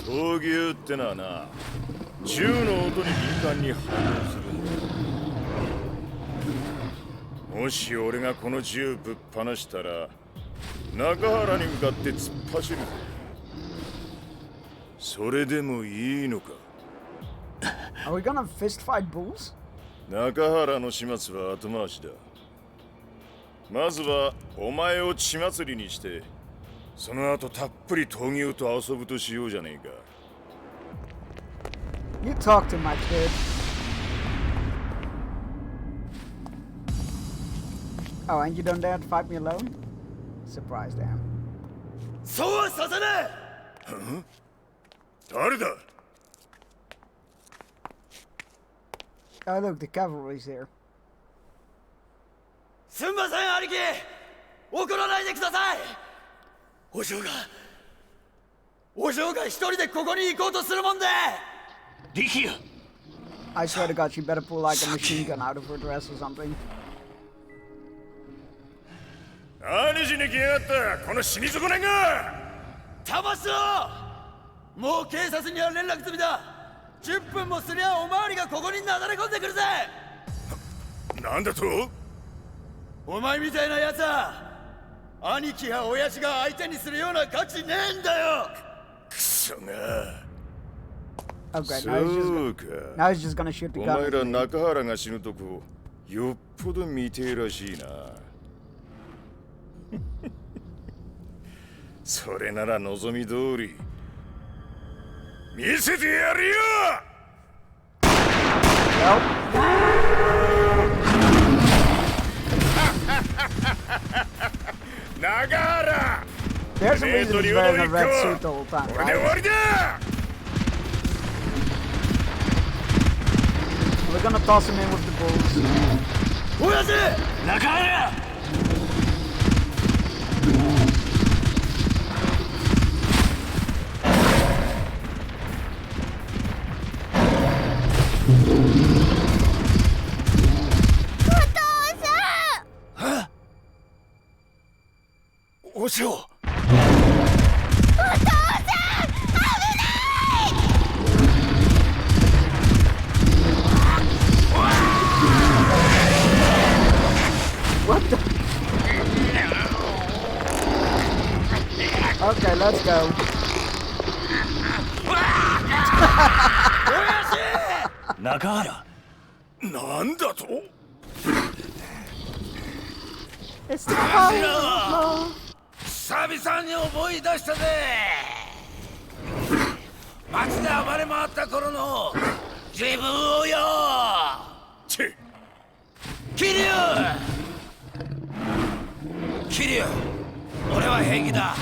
闘牛ってのはな、銃の音に敏感に反応するんだ。もし俺がこの銃ぶっ放したら中原に向かって突っ走るぜ。それでもいいのか。 Are we gonna fist fight bulls? 中原の始末は後回しだ。まずはお前を血祭りにして、その後たっぷり闘牛と遊ぶとしようじゃねえか。 You talk too much, dude. Oh, and you don't dare to fight me alone? Surprise them. そうはさせねえ。誰だ。 Oh, look, the cavalry's here. すんません、兄貴。怒らないでください。お嬢が一人でここに行こうとするもんで。力也。 I swear to God, she better pull like a machine gun out of her dress or something. 何しに来やがったこの死に損ねが。玉城、もう警察には連絡済みだ。10分もすりゃおまわりがここになだれ込んでくるぜ。なんだと。お前みたいなやつは兄貴や親父が相手にするような価値ねえんだよ。くそが。 Okay, そうか。 now he's just gonna shoot the お gun. 前ら中原が死ぬとこよっぽど見てえらしいな。それなら望み通り見せてやるよ。中原。 There's a reason he's wearing a red suit the whole time, これで終わりだ。 We're gonna toss him in with the bulls. 親父、中原。 お嬢。お父さん、危ない。 What the? Okay, let's go. Nakahara. なんだと。 It's the power of love. 久々に思い出したぜ。街で暴れ回った頃の自分をよ。チ桐生、俺は平気だ。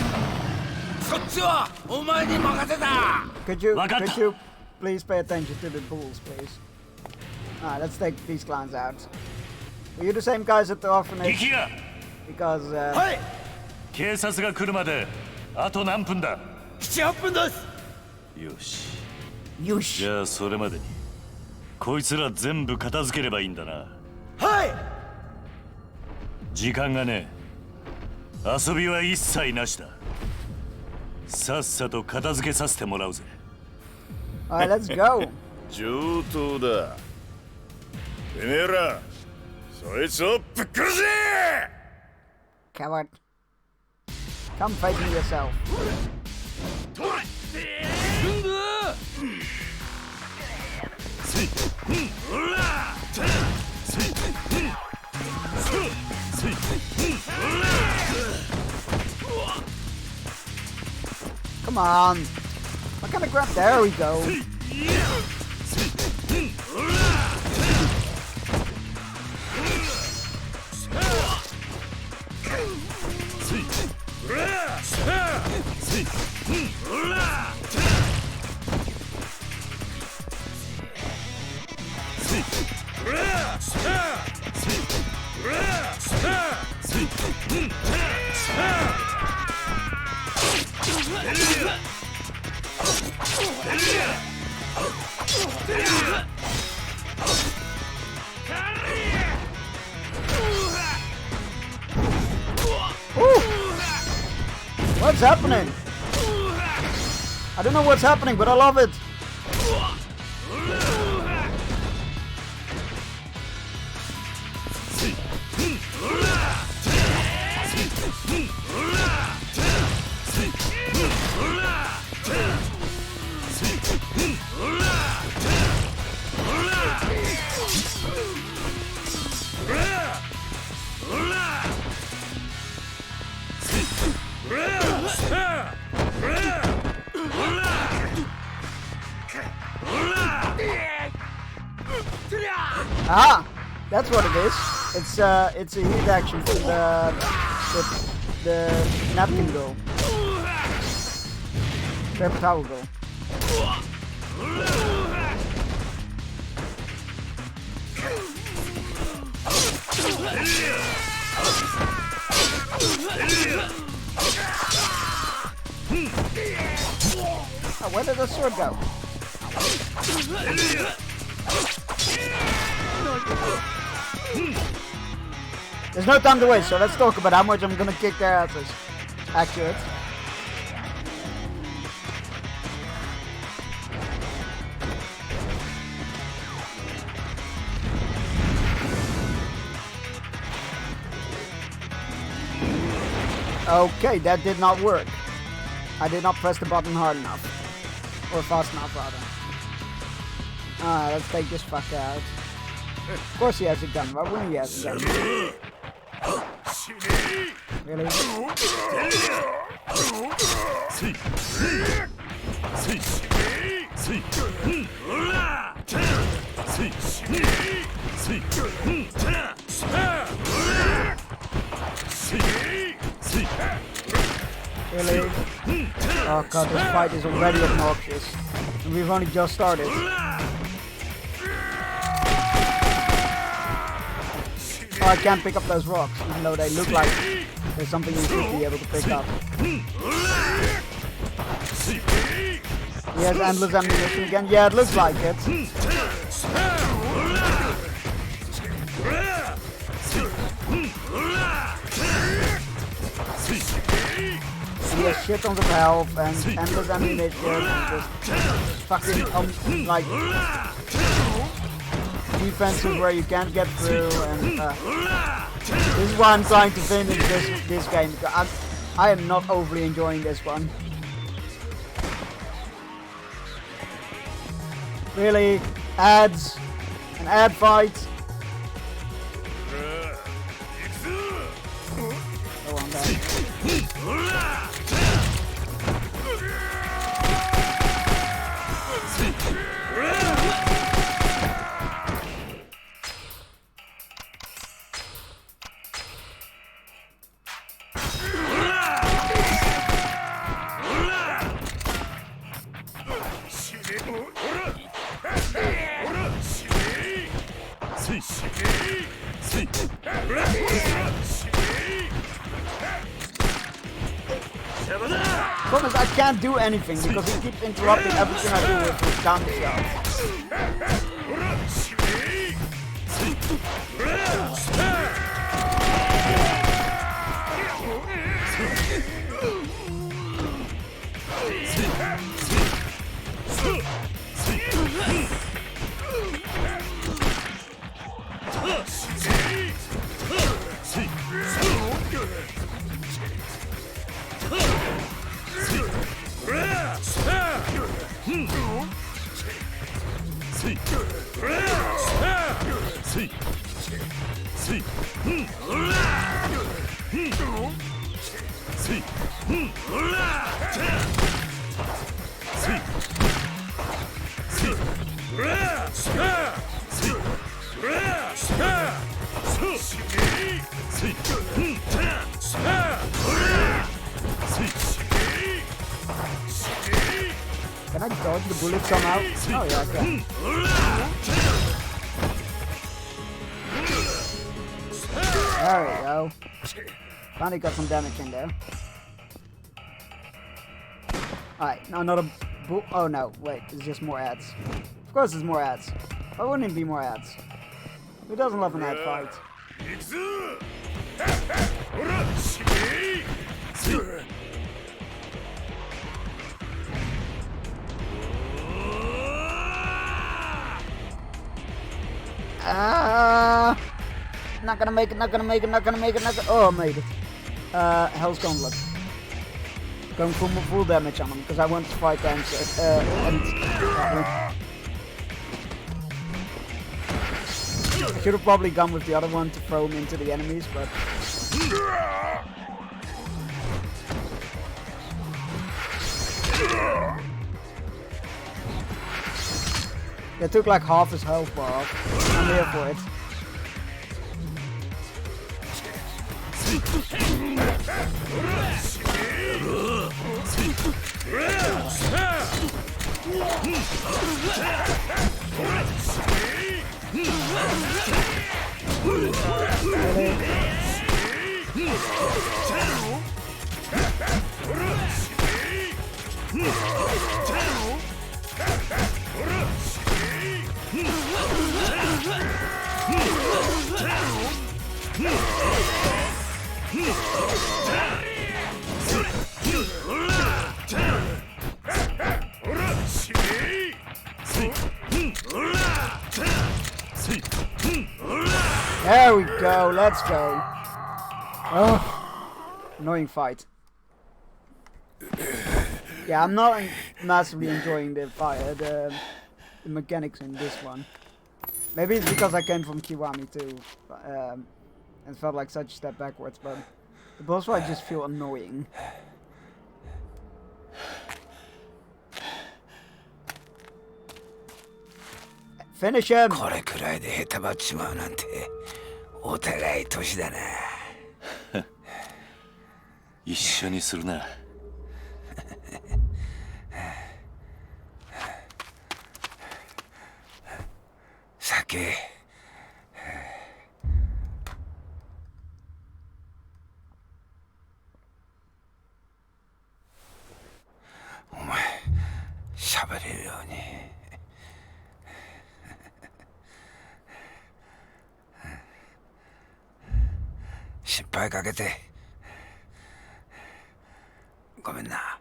そっちはお前に任せた。 Could you please pay attention to the bulls, please? Alright, let's take these clowns out. Were you the same guys at the orphanage? Because, はい。 警察が来るまであと何分だ。 7、8分です。よし。よし。じゃあそれまでにこいつら全部片付ければいいんだな。はい。時間がねえ。遊びは一切なしだ。さっさと片付けさせてもらうぜ。Alright, let's go. 上等だ。てめえら、そいつをぶっ殺せ。 Coward. Come fight me yourself. Come on. What kind of crap? There we go. What's happening? I don't know what's happening, but I love it. Ah, that's what it is. It's a heat action from the napkin girl, paper towel girl. Oh, where did the sword go? There's no time to waste, so let's talk about how much I'm gonna kick their asses. Accurate. Okay, that did not work. I did not press the button hard enough. Or fast enough, rather. Alright, let's take this fucker out. Of course he has a gun. Why wouldn't he have a gun? Really? Really? Oh god, this fight is already obnoxious. And we've only just started. Oh, I can't pick up those rocks, even though they look like there's something you should be able to pick up. He has endless ammunition again? Yeah, it looks like it. He has shit tons of health and endless ammunition and just fucking, like, defenses where you can't get through, and this is why I'm trying to finish this game, because I am not overly enjoying this one. Really, ads, an ad fight. Go on then. Problem is, I can't do anything because he keeps interrupting everything I do with his down shot. Can I dodge the bullet somehow? Oh yeah, I can. There we go. Finally got some damage in there. Alright, now another oh no, wait, it's just more ads. Of course it's more ads. Why wouldn't it be more ads? Who doesn't love an ad fight? Not gonna make it, not gonna make it, not gonna make it, not gonna... Oh, I made it. Hell's Gauntlet. Going for full damage on him, because I want to fight the answer. I should have probably gone with the other one to throw him into the enemies, but... They took like half his health bar off. I'm here for it. There we go, let's go. Oh, annoying fight. Yeah, I'm not massively enjoying the fight, the mechanics in this one. Maybe it's because I came from Kiwami too, and felt like such a step backwards, but the boss fight just feel annoying. Finish him! これくらいでへたばっちまうなんてお互い年だな。一緒にするな。酒。お前喋れるように。心配かけてごめんな。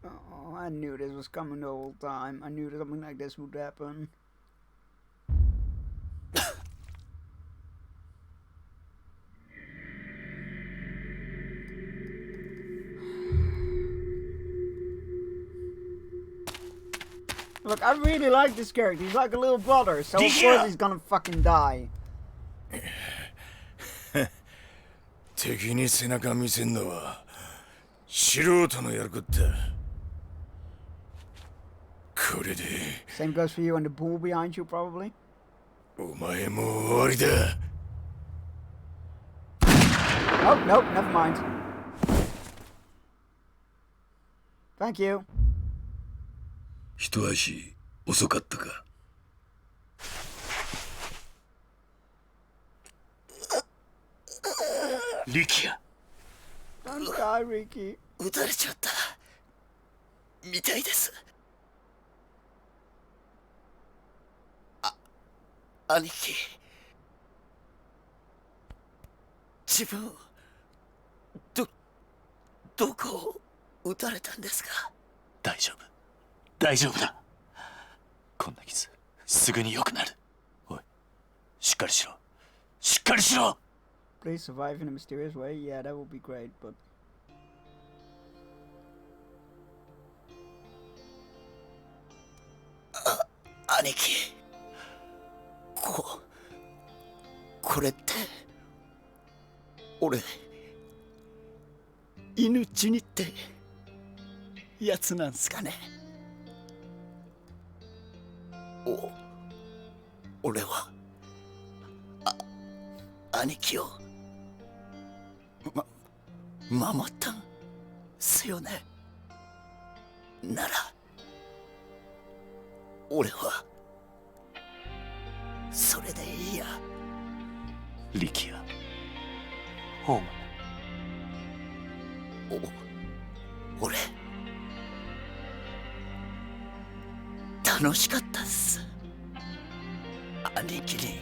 Oh, I knew this was coming the whole time. I knew that something like this would happen. Look, I really like this character. He's like a little brother, so of course he's gonna fucking die. 敵に背中見せんのは素人のやることだ。これで Same goes for you and the bull behind you, probably. お前も終わりだ。Oh, nope, never mind. Thank you. 一足遅かったか。リキヤ。Don't die, Ricky. 撃たれちゃった。みたいです。兄貴。自分どこを撃たれたんですか。大丈夫。大丈夫だ。こんな傷すぐに良くなる。おい、しっかりしろ。しっかりしろ。Please survive in a mysterious way. Yeah, that would be great, but...兄貴。これって。俺。犬死にってやつなんすかね。俺は兄貴を守ったんすよね。なら俺はそれでいいや。力也、お前俺楽しかったっす。兄貴に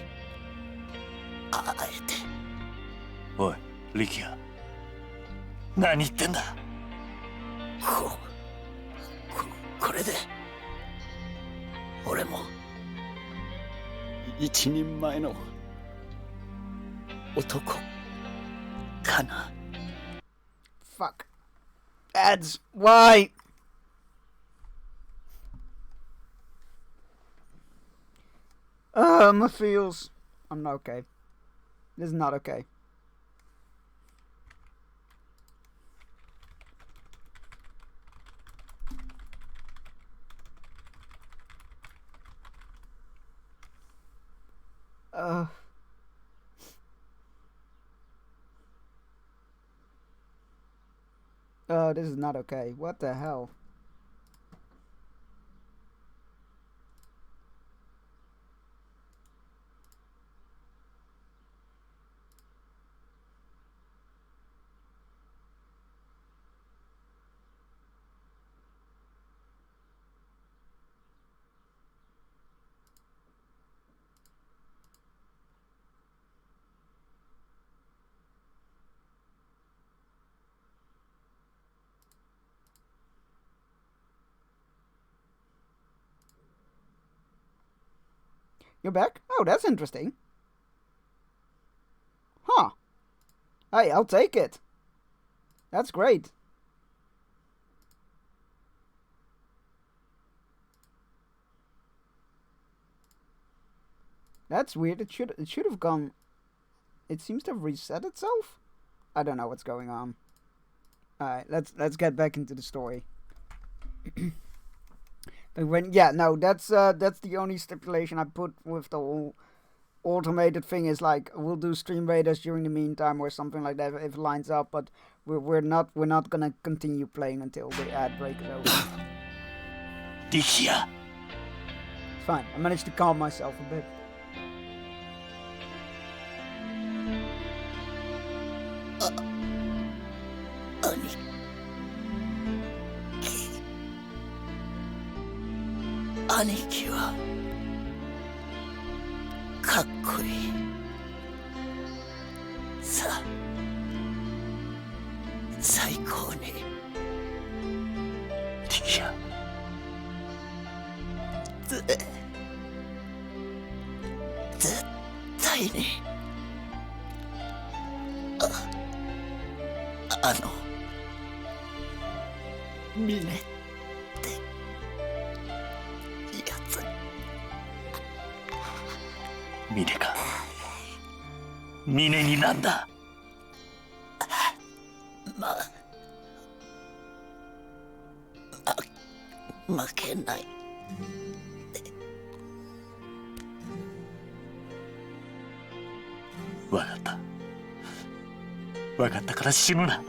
会えて。おい力也、何言ってんだ。これで俺も一人前の男かな。 Fuck. Ads. Why? My feels. I'm not okay. This is not okay. This is not okay. What the hell? You're back? Oh, that's interesting. Huh. Hey, I'll take it. That's great. That's weird. It should have gone. It seems to have reset itself. I don't know what's going on. Alright, let's get back into the story. That's the only stipulation I put with the whole automated thing is like we'll do stream raiders during the meantime or something like that if it lines up, but we're not gonna continue playing until the ad break is over. It's fine. I managed to calm myself a bit.兄貴はかっこいい。さあ最高に。力也、絶対にあのミネってやつ。ミネか。ミネになんだ。負けない。わかった。わかったから死ぬな。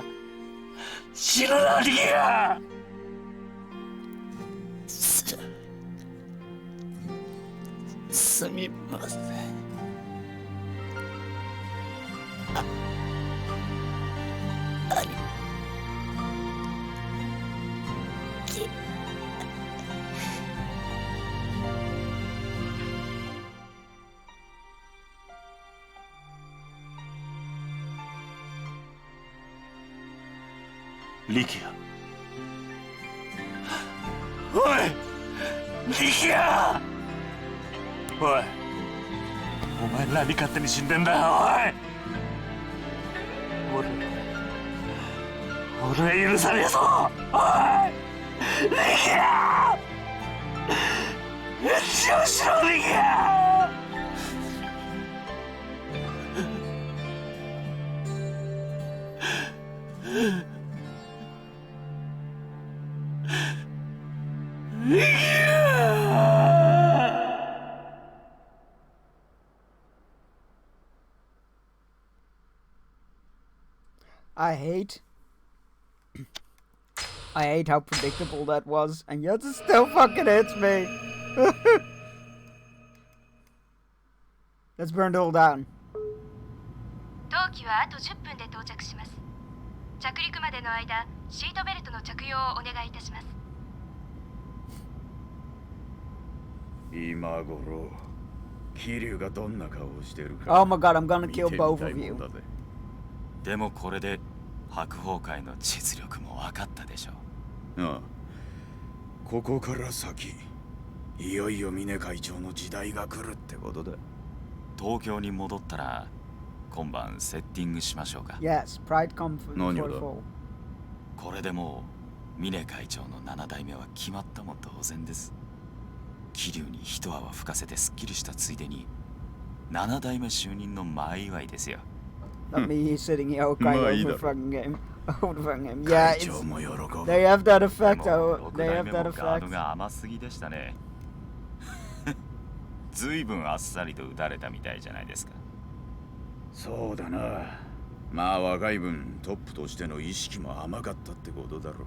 死ぬな、リア。すみません。力也、おい、力也、おい、お前何勝手に死んでんだよ、おい。俺は許さねえぞ、おい、力也、一応しろ、力也。I hate how predictable that was, and yet it still fucking hits me. Let's burn it all down. 当機はあと10分で到着します。着陸までの間、シートベルトの着用をお願いいたします。今頃桐生がどんな顔をしてるか Oh my god, I'm gonna kill both of you. でもこれで白鵬会の実力も分かったでしょう。ああ、ここから先いよいよ峰会長の時代が来るってことだ。東京に戻ったら今晩セッティングしましょうか。 Yes, pride comes before the fall. これでもう峰会長の7代目は決まったも同然です。桐生に一泡吹かせてスッキリしたついでに7代目就任の前祝いですよ。Not me sitting here crying over the fucking game. Over the fucking game. Yeah, it's, they have that effect. Oh, they have that ガード effect. が甘すぎでしたね。ずいぶんあっさりと打たれたみたいじゃないですか。そうだな。まあ若い分トップとしての意識も甘かったってことだろ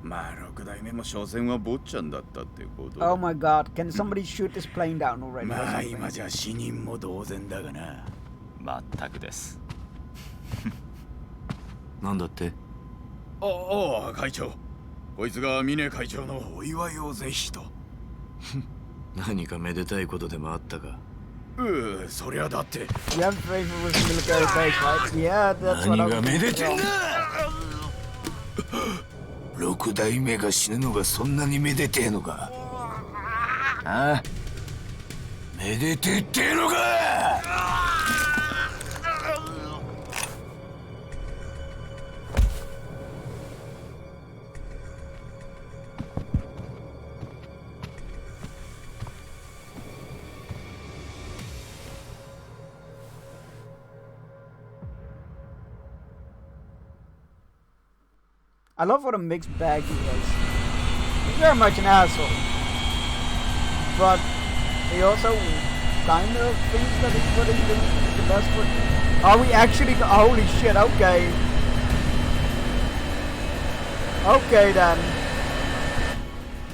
う。まあ6代目も所詮は坊ちゃんだったってことだ。 Oh my god, can somebody shoot this plane down already? まあ今じゃ死人も同然だがな。全くです。なんだって？ああ、会長。こいつが峰会長のお祝いをぜひと。何かめでたいことでもあったか？そりゃだって。You have a favor with military base, right? Yeah, that's what I was 何がめでてんだ。thinking. 6代目が死ぬのがそんなにめでてえのか。ああ、めでてってえのか。I love what a mixed bag he is. He's very much an asshole. But he also kind of thinks that he's what he's doing is the best for... Are we actually... Holy shit, okay. Okay then.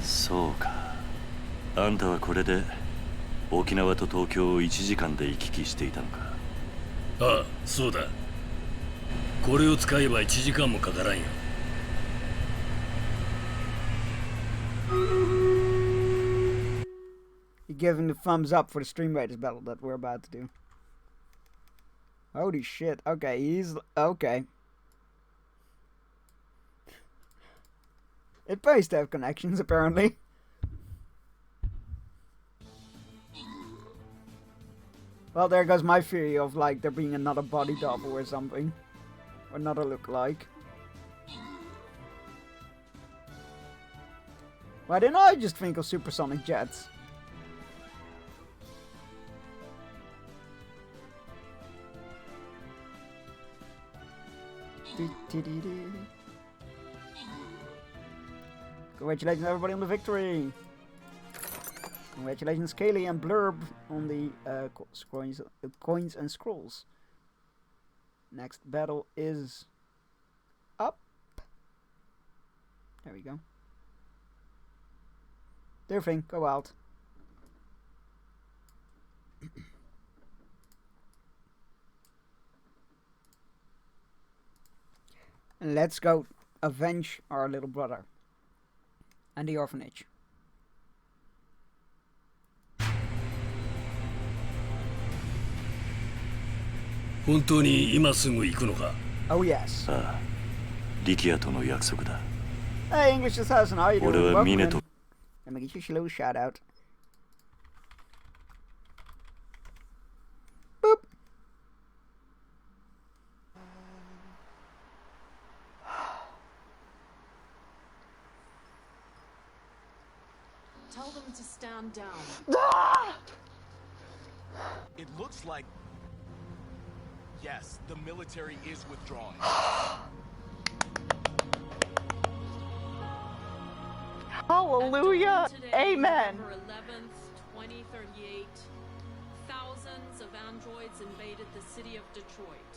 そうか。あんたはこれで沖縄と東京を1時間で行き来していたのか。ああ、そうだ。これを使えば1時間もかからんよ。He giving the thumbs up for the Stream Raiders battle that we're about to do. Holy shit. Okay, he's... Okay. It pays to have connections, apparently. Well, there goes my theory of, like, there being another body double or something. Or another look-alike. Why didn't I just think of supersonic jets? Congratulations everybody on the victory! Congratulations Kaylee and Blurb on the coins and scrolls. Next battle is up. There we go. Dear thing, go out. And let's go avenge our little brother and the orphanage. Oh yes. ああ、力也との約束だ。 Hey English assassin, how you doing? 俺は Welcome 峰 in. と Let me get you a little shout out. Boop. Tell them to stand down. It looks like... Yes, the military is withdrawing. Hallelujah. Amen. November 11th, 2038, thousands of androids invaded the city of Detroit.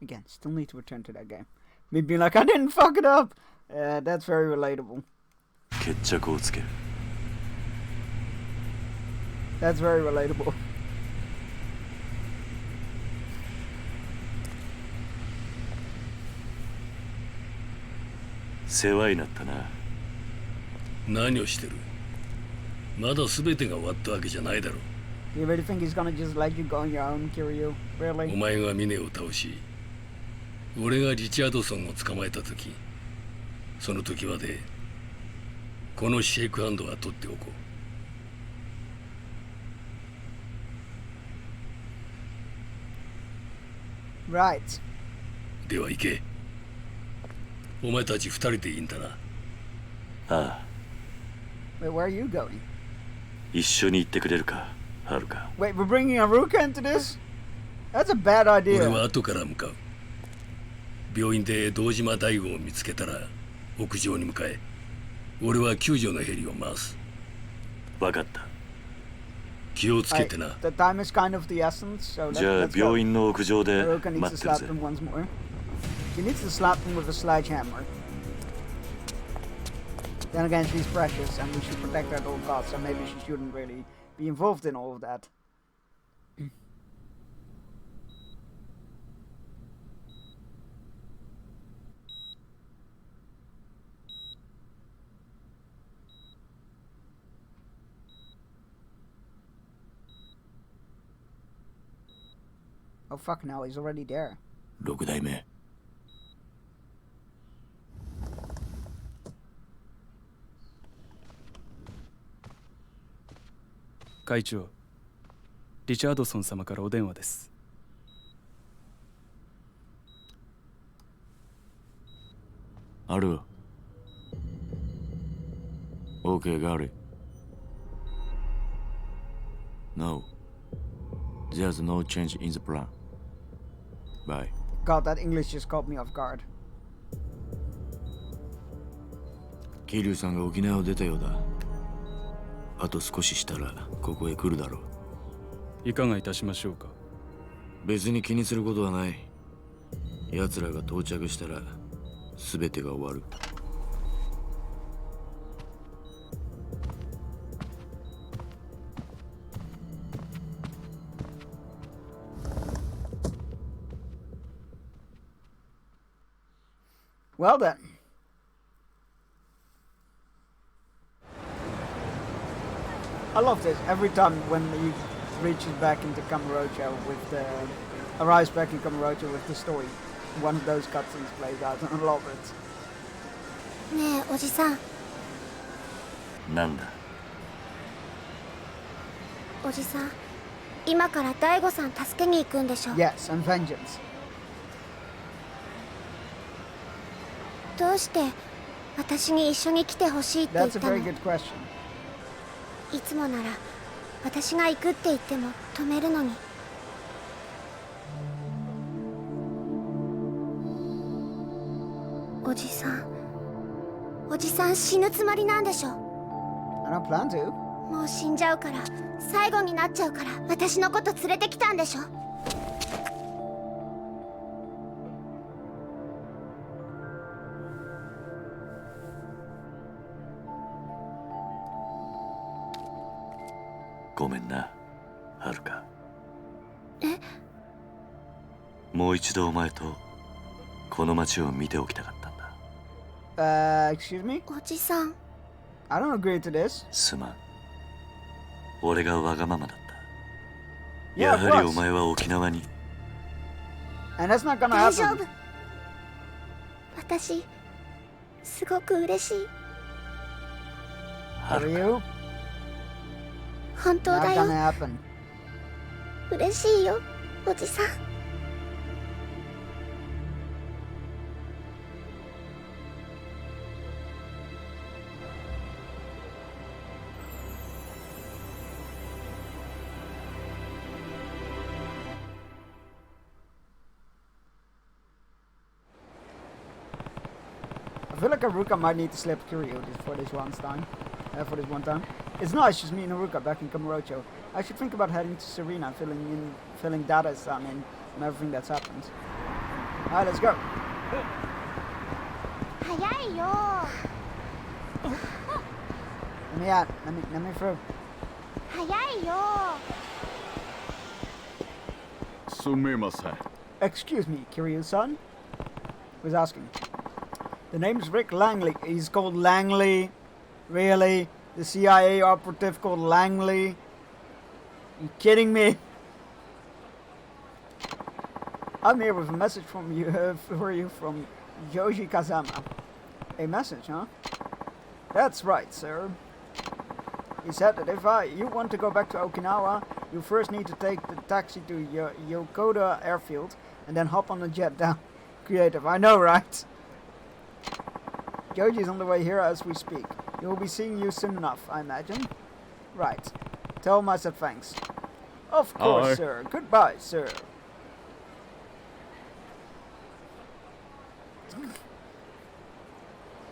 Again, still need to return to that game. Me being like, I didn't fuck it up. That's very relatable. 決着をつける。 That's very relatable. 世話になったな。何をしてる？まだ全てが終わったわけじゃないだろう。 Do you really think he's gonna just let you go on your own, Kiryu? お Really? 前がミネを倒し、俺がリチャードソンを捕まえた時、その時までこのシェイクハンドは取っておこう。Right. では行け。お前たち二人でいいんだな。ああ。 Wait, where are you going? 一緒に行ってくれるか、はるか。 Wait, we're bringing Haruka into this? That's a bad idea. 俺は後から向かう。病院で堂島大吾を見つけたら屋上に向かえ。俺は救助のヘリを回す。分かった。気をつけてな。The time is kind of the essence, so じゃあ病院の屋上で Haruka needs 待 to ってる slap ぜ。 him once more. She needs to slap him with a sledgehammer. Then again, she's precious, and we should protect her at all costs, so maybe she shouldn't really be involved in all of that. Oh fuck, now he's already there. 6代目。会長、リチャードソン様からお電話です。ある。OK, got it. No. There's no change in the plan. Bye. God, that English just caught me off guard. 桐生さんが沖縄を出たようだ。あと少ししたらここへ来るだろう。いかがいたしましょうか。別に気にすることはない。奴らが到着したら全てが終わる。Well then. I love this. Every time when he reaches back into Kamurocho with the... arrives back in Kamurocho with the story, one of those cutscenes plays out, and I love it. ねえおじさん。なんだ。おじさん、今から大悟さん助けに行くんでしょ。 Yes, and vengeance. どうして私に一緒に来てほしいって言っ That's a たの？ very good question. いつもなら私が行くって言っても止めるのに。おじさん、おじさん死ぬつもりなんでしょ。 I don't plan to. もう死んじゃうから、最後になっちゃうから私のこと連れてきたんでしょ。ごめんな、はるか。え？もう一度お前とこの街を見ておきたかったんだ。Excuse me? おじさん。I don't agree to this. すまん。俺がわがままだった。 Yeah, や of はり course. お前は沖縄に。 And that's not gonna 大丈 happen. 夫。私、すごく嬉しい。は For るか。 you? 本当 Not だよ。 gonna happen. 嬉しいよ、おじさん。I feel like Haruka might need to slap Kiryu for this one time. For this one time. It's nice just me and Haruka back in Kamurocho. I should think about heading to Serena, filling Dada's son in on everything that's happened. Alright, let's go. 早いよ Let me out. Let me through. 早いよ Excuse me, Kiryu-san? Who's asking? The name's Rick Langley. He's called Langley. Really? The CIA operative called Langley? You kidding me? I'm here with a message from you, for you from Yoji Kazama. A message, huh? That's right, sir. He said that if you want to go back to Okinawa, you first need to take the taxi to Yokoda airfield and then hop on the jet down. Creative, I know, right? Yoji's on the way here as we speak. He will be seeing you soon enough, I imagine. Right. Tell him I said thanks. Of course, Hi. sir. Goodbye, sir.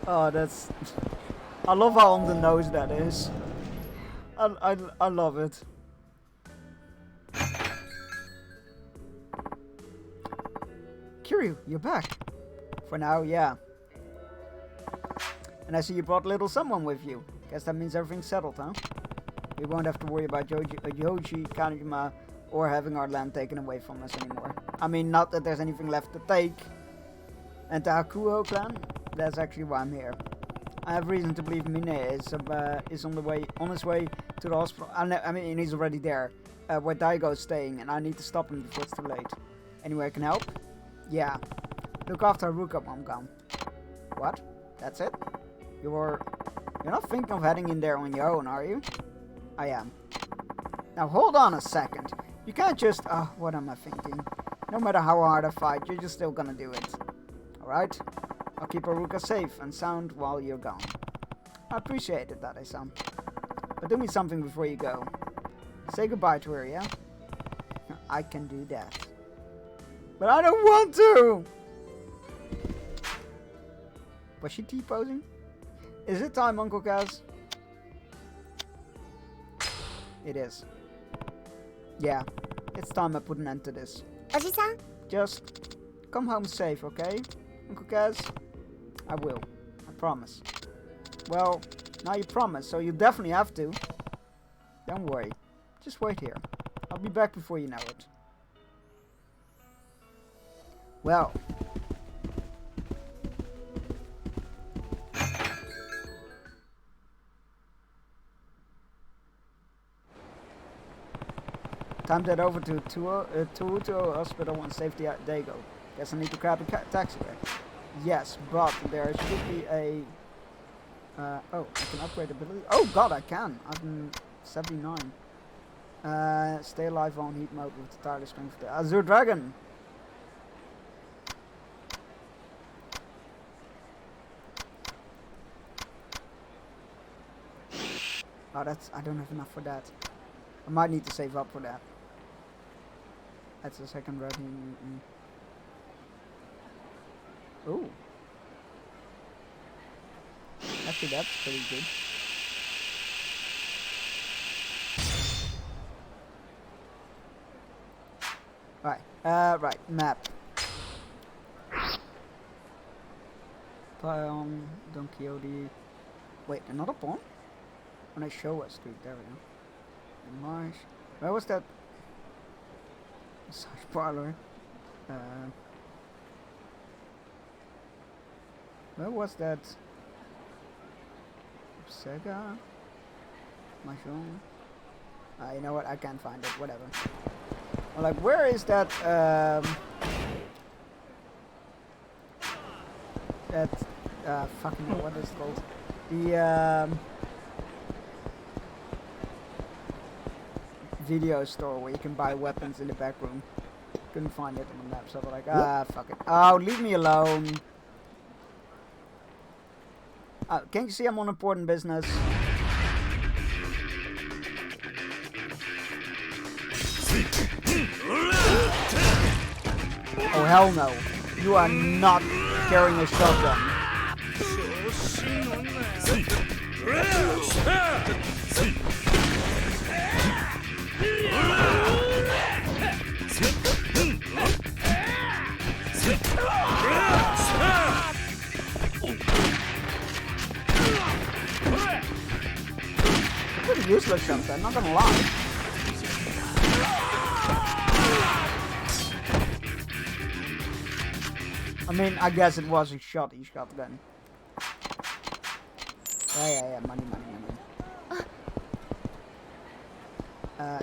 Oh, that's... I love how on the nose that is. I love it. Kiryu, you're back. For now, yeah. And I see you brought little someone with you. Guess that means everything's settled, huh? We won't have to worry about Yoji Kanjima or having our land taken away from us anymore. I mean, not that there's anything left to take. And the Hakuho clan? That's actually why I'm here. I have reason to believe Mine is on his way to the hospital. I mean, he's already there, where Daigo's staying, and I need to stop him before it's too late. Anyway, I can help? Yeah. Look after Haruka while I'm gone. What? That's it? You're not thinking of heading in there on your own, are you? I am. Now hold on a second. You can't just... what am I thinking? No matter how hard I fight, you're just still gonna do it. Alright? I'll keep Haruka safe and sound while you're gone. I appreciate it, Dade-san. But do me something before you go. Say goodbye to her, yeah? I can do that. But I don't want to! Was she T-posing? Is it time, Uncle Kaz? It is. Yeah, it's time I put an end to this. Oji-san? Just come home safe, okay? Uncle Kaz? I will. I promise. Well, now you promise, so you definitely have to. Don't worry. Just wait here. I'll be back before you know it. Well. Time to head over to Tuuto Hospital and save Daigo. Guess I need to grab a taxi there. Yes, but there should be a... oh, I can upgrade ability. Oh god, I can! I'm 79. Stay alive on heat mode with the tireless strength of the Azure Dragon! Oh, I don't have enough for that. I might need to save up for that. That's the second rating. Ooh. Actually, that's pretty good. Right. Right. Map. Pawn, Don Quixote. Wait, another pawn? When I show us, dude, there we go. Marsh. Where was that? Massage parlor. Where was that? Sega? Mahjong? You know what? I can't find it. Whatever. Well, like, where is that? Fucking what is it called? The video store where you can buy weapons in the back room. Couldn't find it on the map, so I was like, fuck it. Oh, leave me alone. Can't you see I'm on important business? Oh, hell no. You are not carrying a shotgun. useless shotgun, not gonna lie. I mean, I guess it was a shotty shotgun. Yeah, money.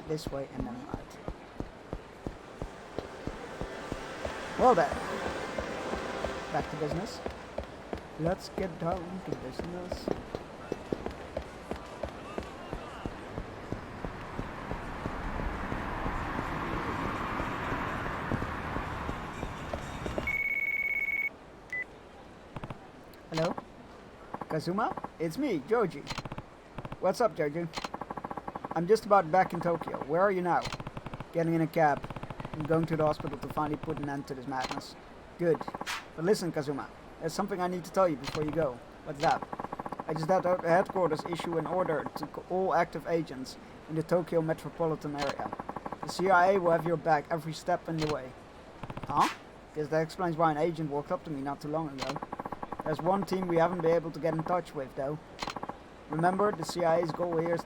This way and then right. Well then, back to business. Let's get down to business. Hello? Kazuma? It's me, Joji. What's up, Joji? I'm just about back in Tokyo. Where are you now? Getting in a cab. I'm going to the hospital to finally put an end to this madness. Good. But listen, Kazuma. There's something I need to tell you before you go. What's that? I just had the headquarters issue an order to all active agents in the Tokyo metropolitan area. The CIA will have your back every step in the way. Huh? Guess that explains why an agent walked up to me not too long ago. There's one team we haven't been able to get in touch with, though. Remember, the CIA's goal here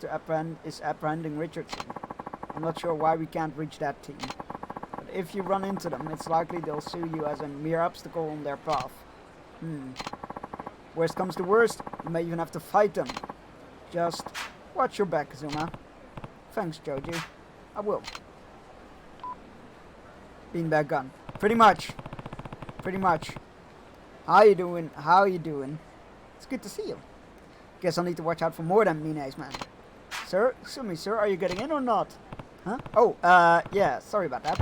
is apprehending Richardson. I'm not sure why we can't reach that team. But if you run into them, it's likely they'll sue you as a mere obstacle on their path. Worst comes to worst, you may even have to fight them. Just watch your back, Kazuma. Thanks, Joji. I will. Beanbag gun. Pretty much. How you doing? It's good to see you. Guess I'll need to watch out for more than Mine's man. Sir? Excuse me, sir, are you getting in or not? Huh? Oh, yeah, sorry about that.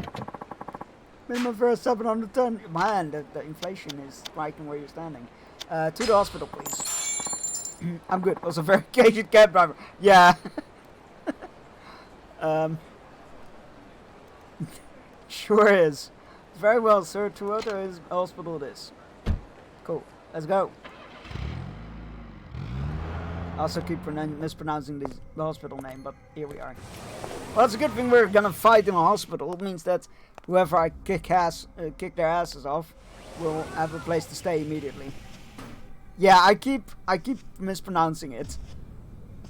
Minimum fare 710. Man, the inflation is striking where you're standing. To the hospital, please. I'm good. Was a very caged cab driver. Yeah. Sure is. Very well, sir. To his hospital it is. Cool. Let's go. I also keep mispronouncing the hospital name, but here we are. Well, it's a good thing we're gonna fight in a hospital. It means that whoever I kick their asses off will have a place to stay immediately. Yeah, I keep mispronouncing it.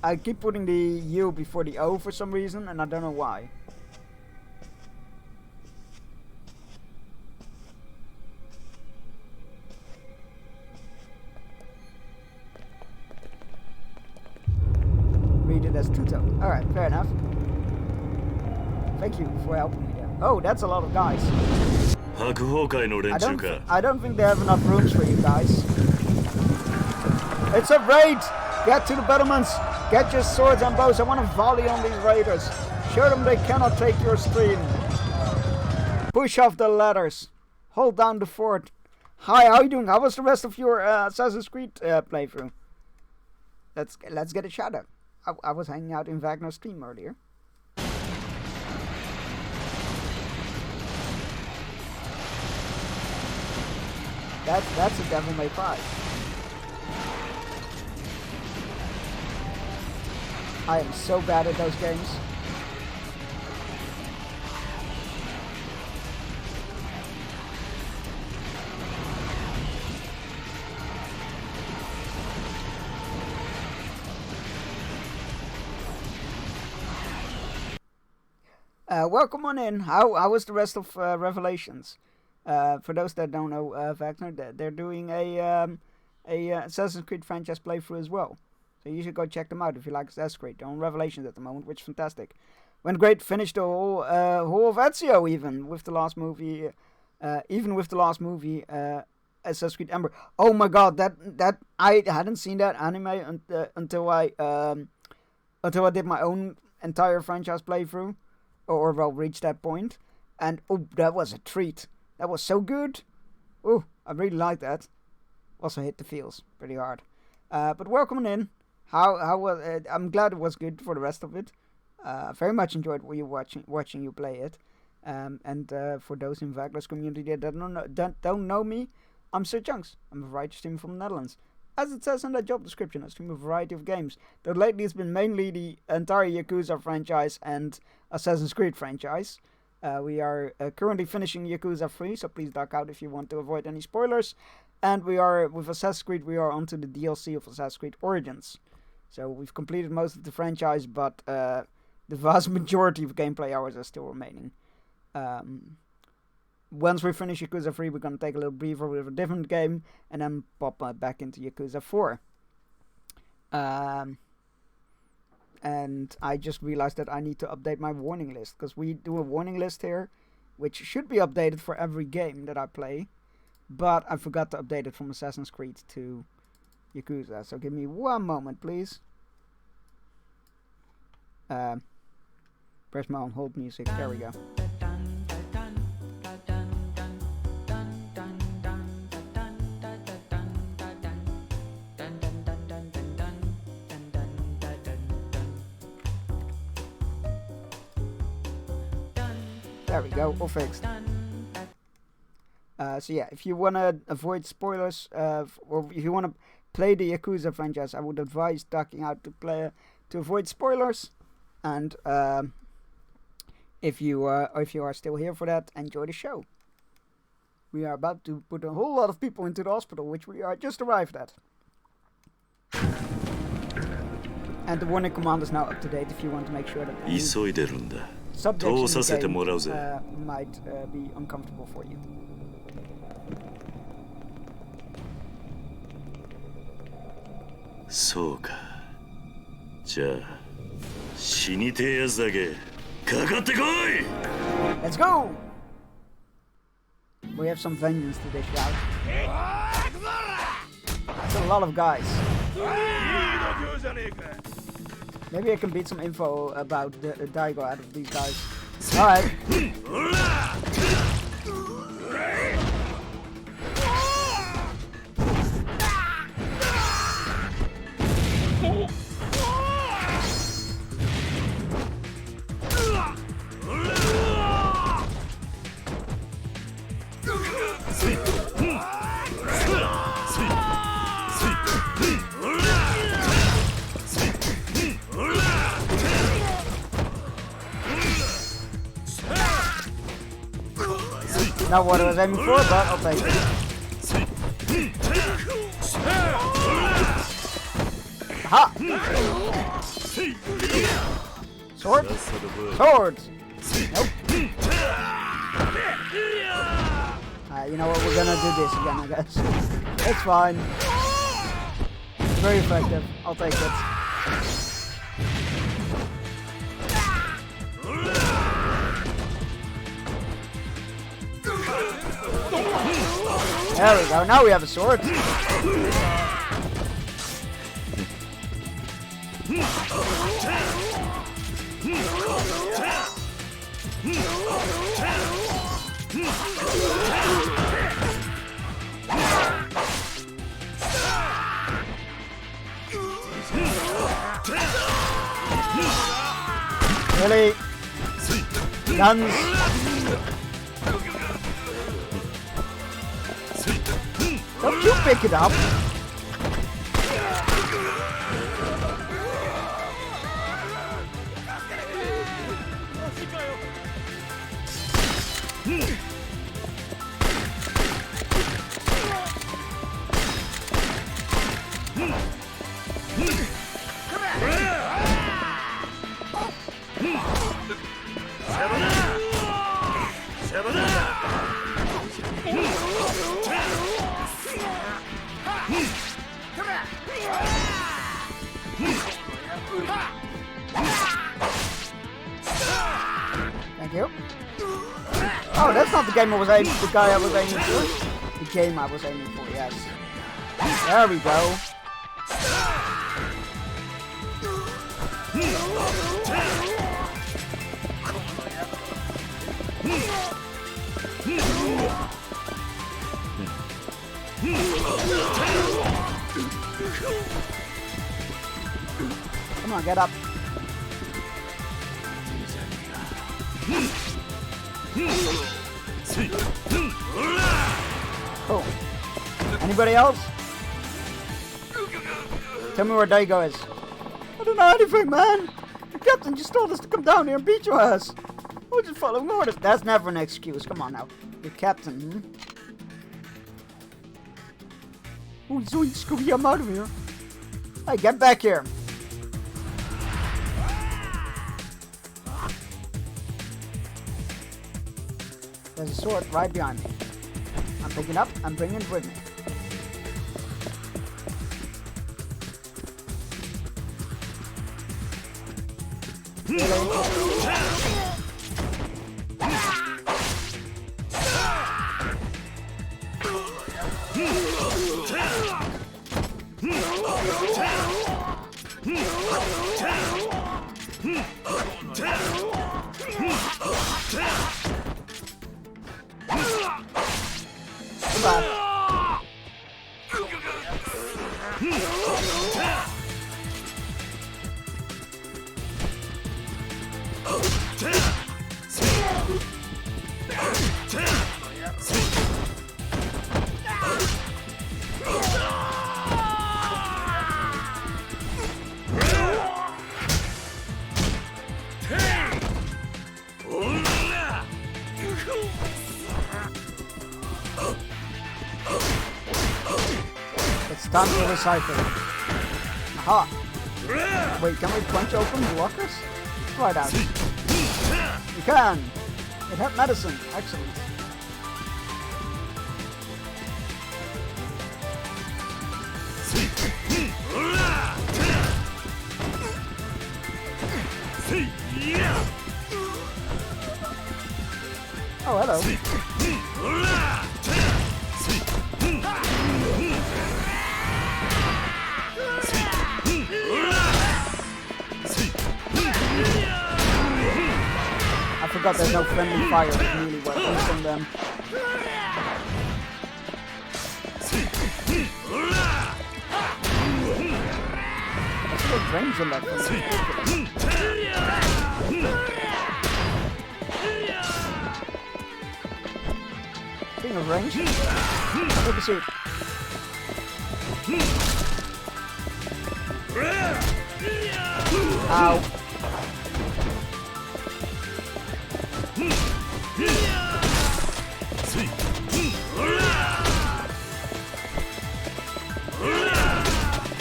I keep putting the U before the O for some reason, and I don't know why. Read it as Tuto. Alright, fair enough. Thank you for helping me there. Oh, that's a lot of guys. I don't think they have enough rooms for you guys. It's a raid! Get to the battlements! Get your swords and bows. I want to volley on these raiders. Show them they cannot take your stream. Push off the ladders. Hold down the fort. Hi, how are you doing? How was the rest of your Assassin's Creed playthrough? Let's get a shout out. I was hanging out in Wagner's stream earlier. That's a Devil May Cry. I am so bad at those games. Welcome on in. How was the rest of Revelations? For those that don't know, Wagner, they're doing a Assassin's Creed franchise playthrough as well. So you should go check them out if you like Assassin's Creed. They're on Revelations at the moment, which is fantastic. Went great. Finished the whole of Ezio even with the last movie. Assassin's Creed Ember. Oh my god, that I hadn't seen that anime until I did my own entire franchise playthrough, or well, reached that point, and oh, that was a treat. That was so good. Oh, I really liked that. Also hit the feels pretty hard. But welcome in. How was I'm glad it was good for the rest of it. Very much enjoyed watching you play it. And for those in Wagner's community that don't know me, I'm Sir Chunks. I'm a variety streamer from the Netherlands. As it says in the job description, I stream a variety of games. Though lately it's been mainly the entire Yakuza franchise and Assassin's Creed franchise. We are currently finishing Yakuza 3, so please duck out if you want to avoid any spoilers. And we are, with Assassin's Creed, we are onto the DLC of Assassin's Creed Origins. So we've completed most of the franchise, but the vast majority of gameplay hours are still remaining. Once we finish Yakuza 3, we're going to take a little breather with a different game, and then pop back into Yakuza 4. And I just realized that I need to update my warning list, because we do a warning list here, which should be updated for every game that I play, but I forgot to update it from Assassin's Creed to Yakuza. So give me one moment, please. Press my on hold music. There we go. There we go, all fixed. So yeah, if you want to avoid spoilers, or if you want to play the Yakuza franchise, I would advise ducking out to avoid spoilers. And if you are still here for that, enjoy the show. We are about to put a whole lot of people into the hospital, which we are just arrived at. And the warning command is now up to date if you want to make sure that any subjects in the game might be uncomfortable for you. Soか。じゃあ死にてえやつだけかかってこい。Let's go! We have some vengeance to dish out. That's a lot of guys. Maybe I can beat some info about the Daigo out of these guys. Alright. Not what I was aiming for, but I'll take it. Aha! Sword? Swords! Nope. You know what, we're gonna do this again, I guess. It's fine. Very effective. I'll take it. There we go, now we have a sword. Really? Guns? Don't you pick it up? Thank you. Oh, that's not the game I was aiming. The guy I was aiming for. The game I was aiming for. Yes. There we go. Come on, get up. Cool. Anybody else? Tell me where Daigo is. I don't know anything, man. The captain just told us to come down here and beat your ass. We're just following orders. That's never an excuse. Come on now. The captain, Oh, zoink, Scooby, I'm out of here. Hey, get back here. There's a sword right behind me. I'm picking it up, I'm bringing it with me. It's time to recycle. Aha! Wait, can we punch open blockers? Try that. You can! It had medicine. Excellent. Oh, hello. I forgot there's no friendly fire with melee weapons from them. There's still range in that thing. Speaking of range, take a suit. Ow.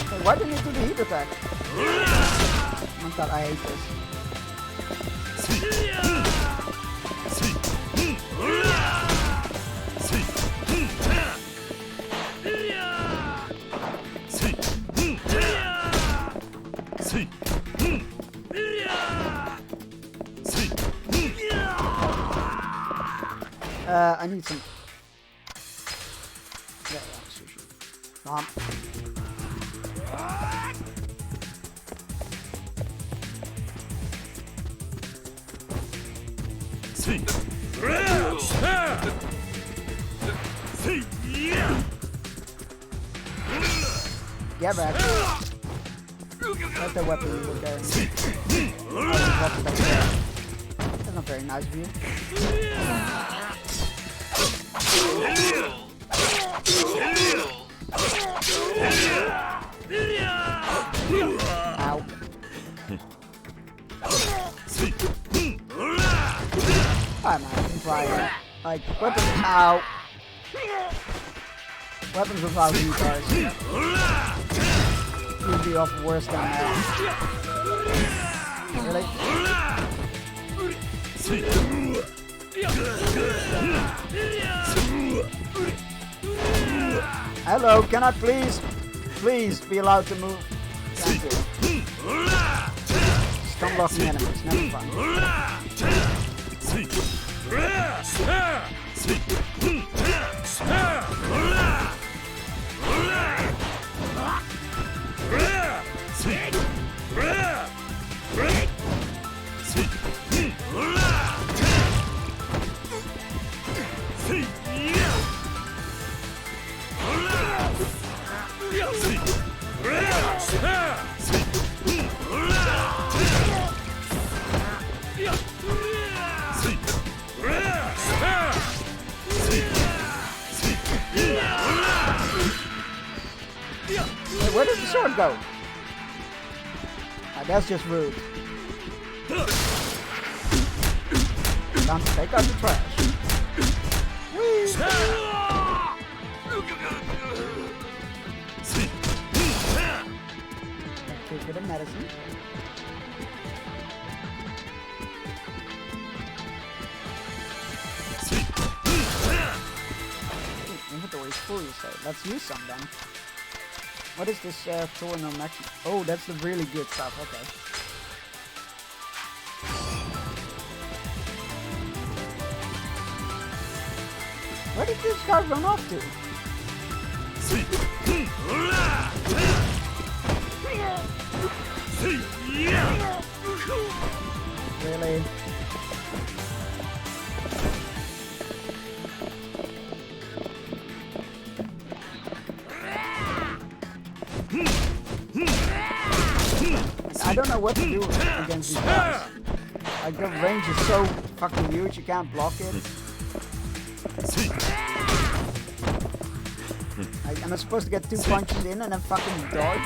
Hey, why didn't you do the heat attack? Oh my god, I hate this. I need some. Yeah, sushi. Bomb. Get back. That's the weapon you were carrying. That's not very nice of you. Ow. I'm not trying. Like, weapons. Ow. Weapons without retars usually offer worse than that. Really? Hello, can I please be allowed to move? Thank you. Stun blocking enemies, never fun. Where does the sword go? That's just rude. Time to take out the trash. Whee! Take a bit of medicine. inventory is full, you say. Let's use some then. What is this Thor no Maxi? Oh, that's the really good stuff, okay. Where did this guy run off to? Really? I don't know what to do against these guys. Like, the range is so fucking huge, you can't block it. Like, am I supposed to get 2 punches in and then fucking dodge?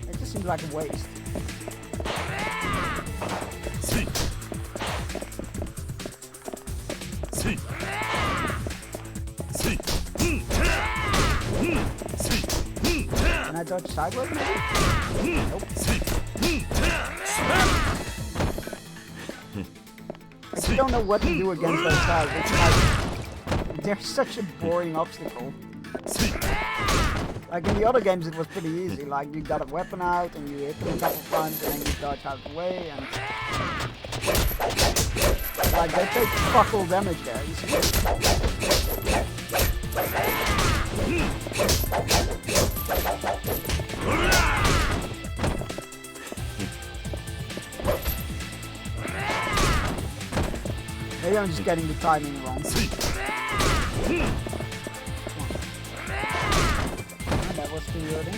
It just seems like a waste. Can I dodge sideways maybe? Nope. I just don't know what to do against those guys. It's like, they're such a boring obstacle. Like in the other games it was pretty easy, like you got a weapon out and you hit them a couple times and then you dodge out of the way and... Like they take fuck all damage there, you see? Maybe I'm just getting the timing wrong. That was too early.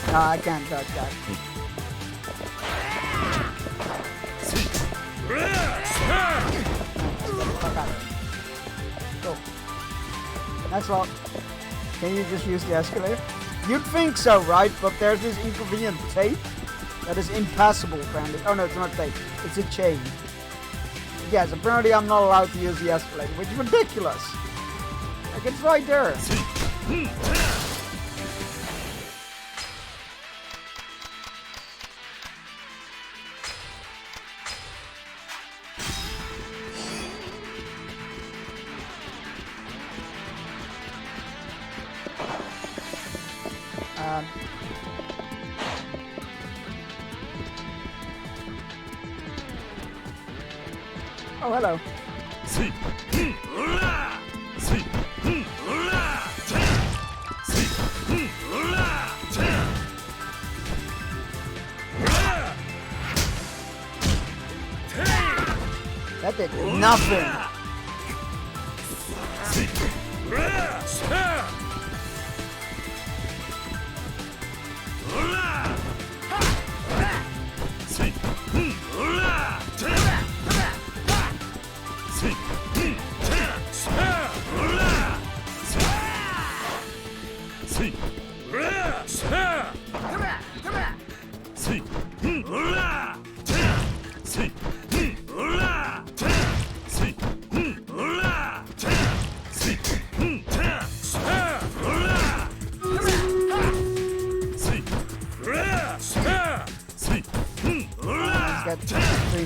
No, I can't dodge that. Cool. That's all. Can you just use the escalator? You'd think so, right? But there's this inconvenient tape that is impassable, apparently. Oh no, it's not tape. It's a chain. Yes, apparently I'm not allowed to use the escalator, which is ridiculous. Like, it's right there. Oh, hello. That did nothing.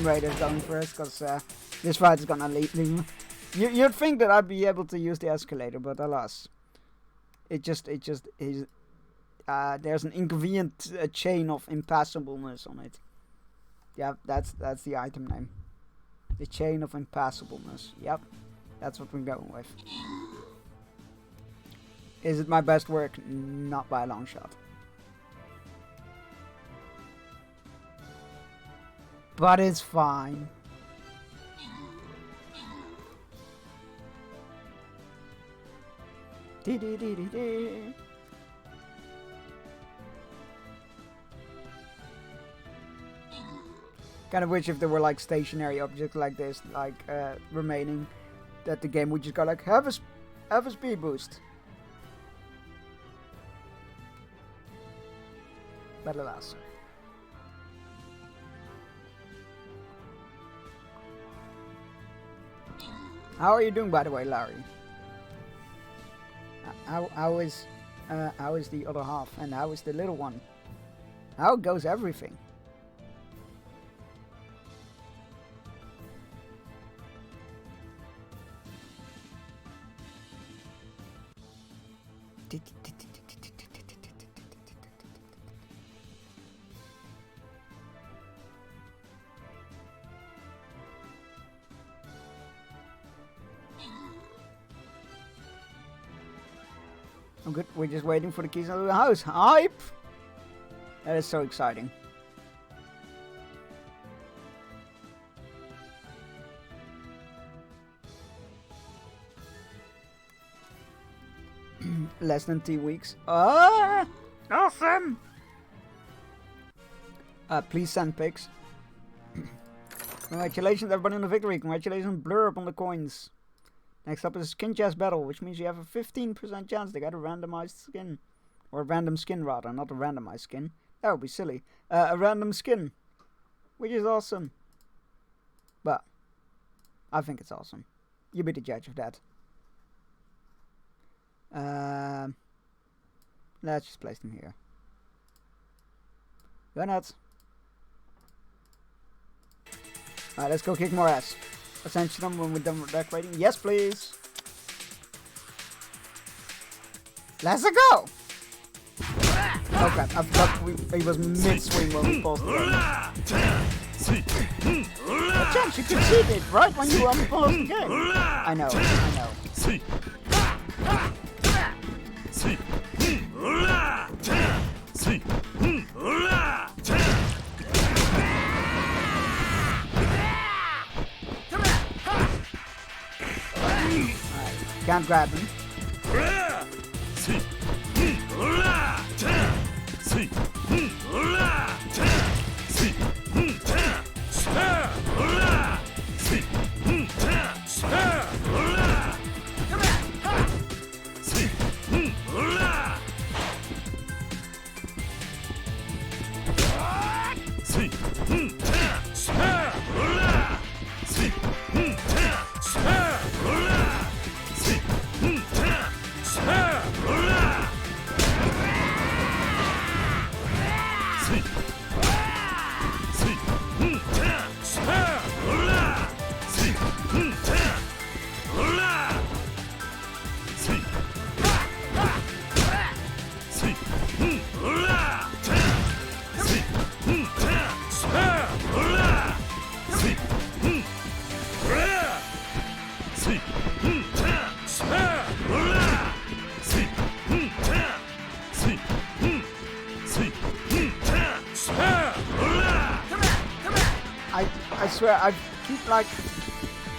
Raiders going for us because this fight is gonna leave me. You'd think that I'd be able to use the escalator, but alas, it just is. There's an inconvenient chain of impassableness on it. Yeah, that's the item name. The chain of impassableness. Yep, that's what we're going with. Is it my best work? Not by a long shot. But it's fine. Dee dee dee dee dee. Kind of wish if there were like stationary objects like this, like remaining, that the game would just go like, have a speed boost. But alas. How are you doing, by the way, Larry? How is the other half, and how is the little one? How goes everything? I'm good. We're just waiting for the keys out of the house. Hype! That is so exciting. Less than 2 weeks. Ah! Awesome! Please send pics. Congratulations everybody on the victory. Congratulations Blurb on the coins. Next up is a skin chest battle, which means you have a 15% chance to get a randomized skin. Or a random skin rather, not a randomized skin. That would be silly. A random skin. Which is awesome. But I think it's awesome. You be the judge of that. Let's just place them here. Go nuts. Alright, let's go kick more ass. Ascension them when we're done with decorating. Yes, please. Let's go! Oh crap, I forgot he was mid-swing when we paused the game. A chance you could see it right when you unpaused the game. I know. Can't grab him. I swear, I keep like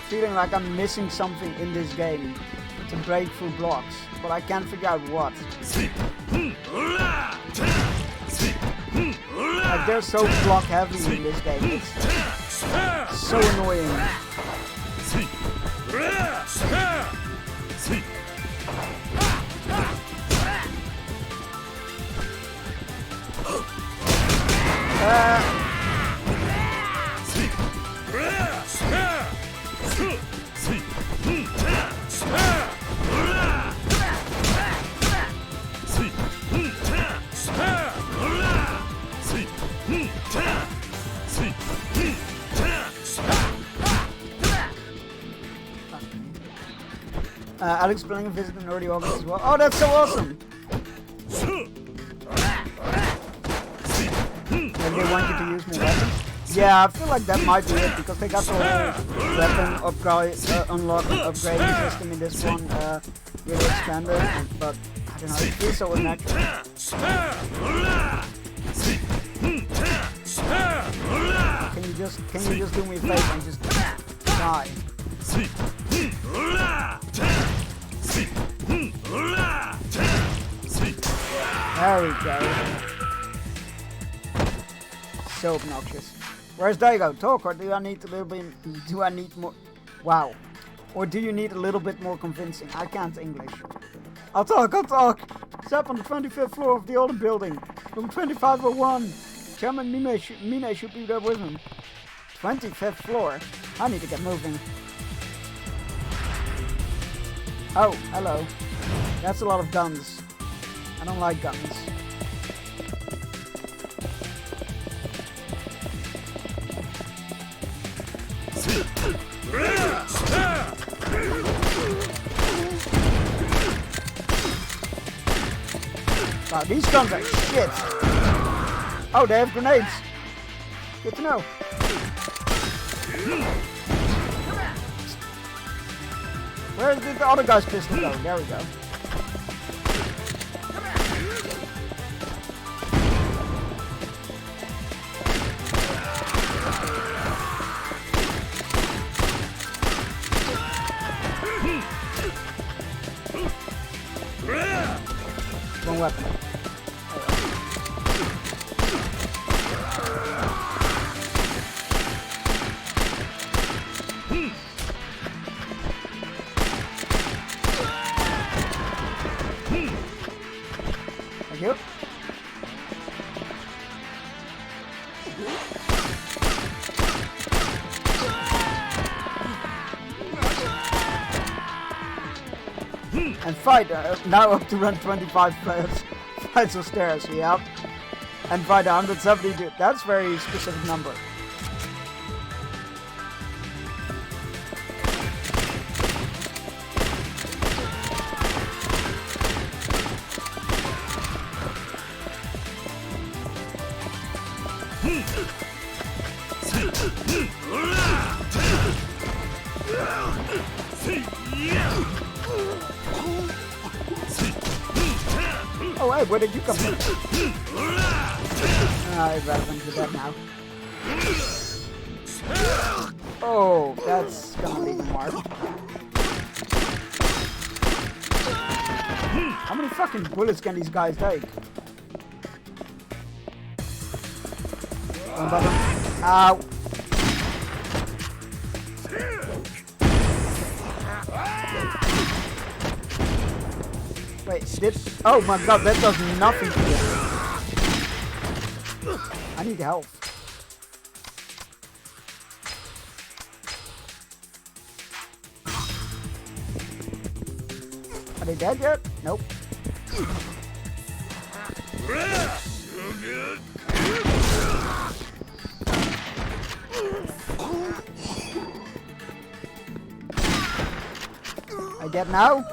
feeling like I'm missing something in this game to break through blocks, but I can't figure out what. Like they're so block heavy in this game, it's so annoying. Alex planning a visit in early August as well. Oh, that's so awesome! Maybe they want you to use more weapons? Yeah, I feel like that might be it, because they got the whole weapon upgrade, upgrading system in this one really expanded, but I don't know, it feels so unnatural. Can you just do me a favor and just die? There we go. So obnoxious. Where's Daigo? Talk, or do I need a little bit? Do I need more? Wow. Or do you need a little bit more convincing? I can't English. I'll talk. It's up on the 25th floor of the older building. Room 2501. Chairman Mine should be there with him. 25th floor? I need to get moving. Oh, hello. That's a lot of guns. I don't like guns. Wow, these guns are shit. Oh, they have grenades. Good to know. Where did the other guy's pistol go? There we go. Wrong weapon. Thank you. And fight, now up to run 25 flights of stairs, yep. And fight 170, that's very specific number. Oh, hey, where did you come from? Irrelevant to that now. Oh, that's gonna leave a mark. How many fucking bullets can these guys take? One button. Ow. Wait, oh my god, that does nothing to you. I need help. Are they dead yet? Nope. I get now?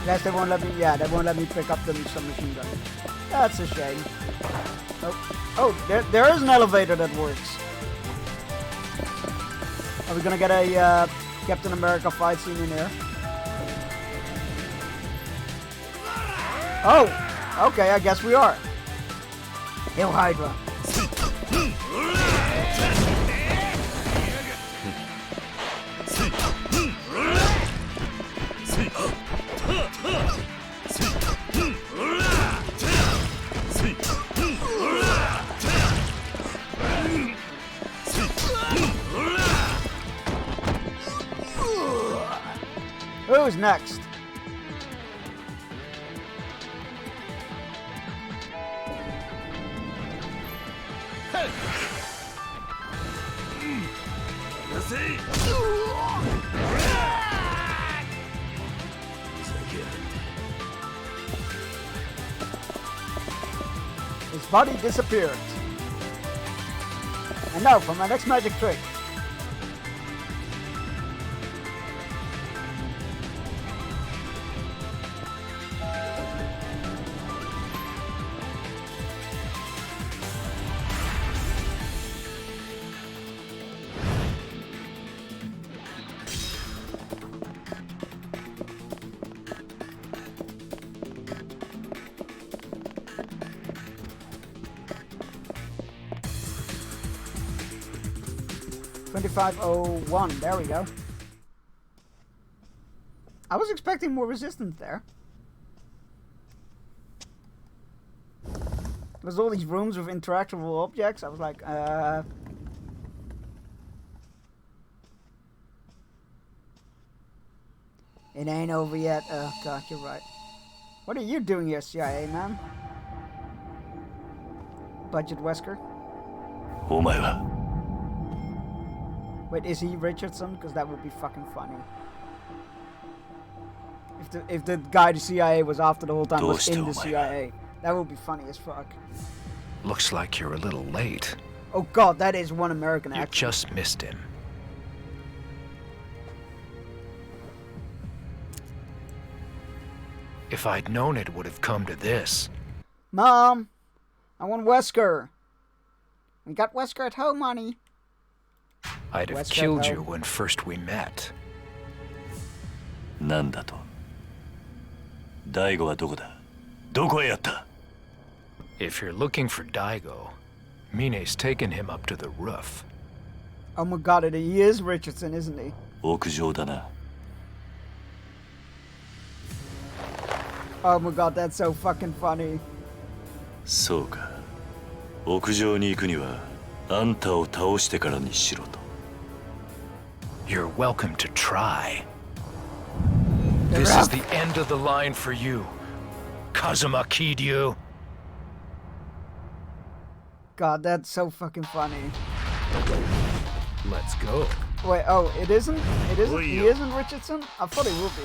Guess they won't let me, yeah, they won't let me pick up the submachine gun. That's a shame. Oh, there is an elevator that works. Are we gonna get a Captain America fight scene in here? Oh, okay, I guess we are. Hail Hydra. Who's next? His body disappeared. And now for my next magic trick. $25.01, there we go. I was expecting more resistance there. was all these rooms with interactable objects. I was like, it ain't over yet. Oh god, you're right. What are you doing here, CIA man? Budget Wesker. お前は Wait, is he Richardson? Because that would be fucking funny. If the guy the CIA was after the whole time was in the CIA, that would be funny as fuck. Looks like you're a little late. Oh god, that is one American You accent. just missed him. If I'd known it would have come to this. Mom, I want Wesker. We got Wesker at home, honey. I'd have Wesker killed at you home. when first we met. なんだと大悟はどこだどこへやった If you're looking for Daigo, Mine's taken him up to the roof. Oh my god, he is Richardson, isn't he? 屋上だな Oh my god, that's so fucking funny. そうか屋上に行くにはあんたを倒してからにしろと You're welcome to try. This is the end of the line for you, Kazuma Kiryu. God, that's so fucking funny. Let's go. Wait, oh, it isn't? It isn't? He isn't Richardson? I thought he would be.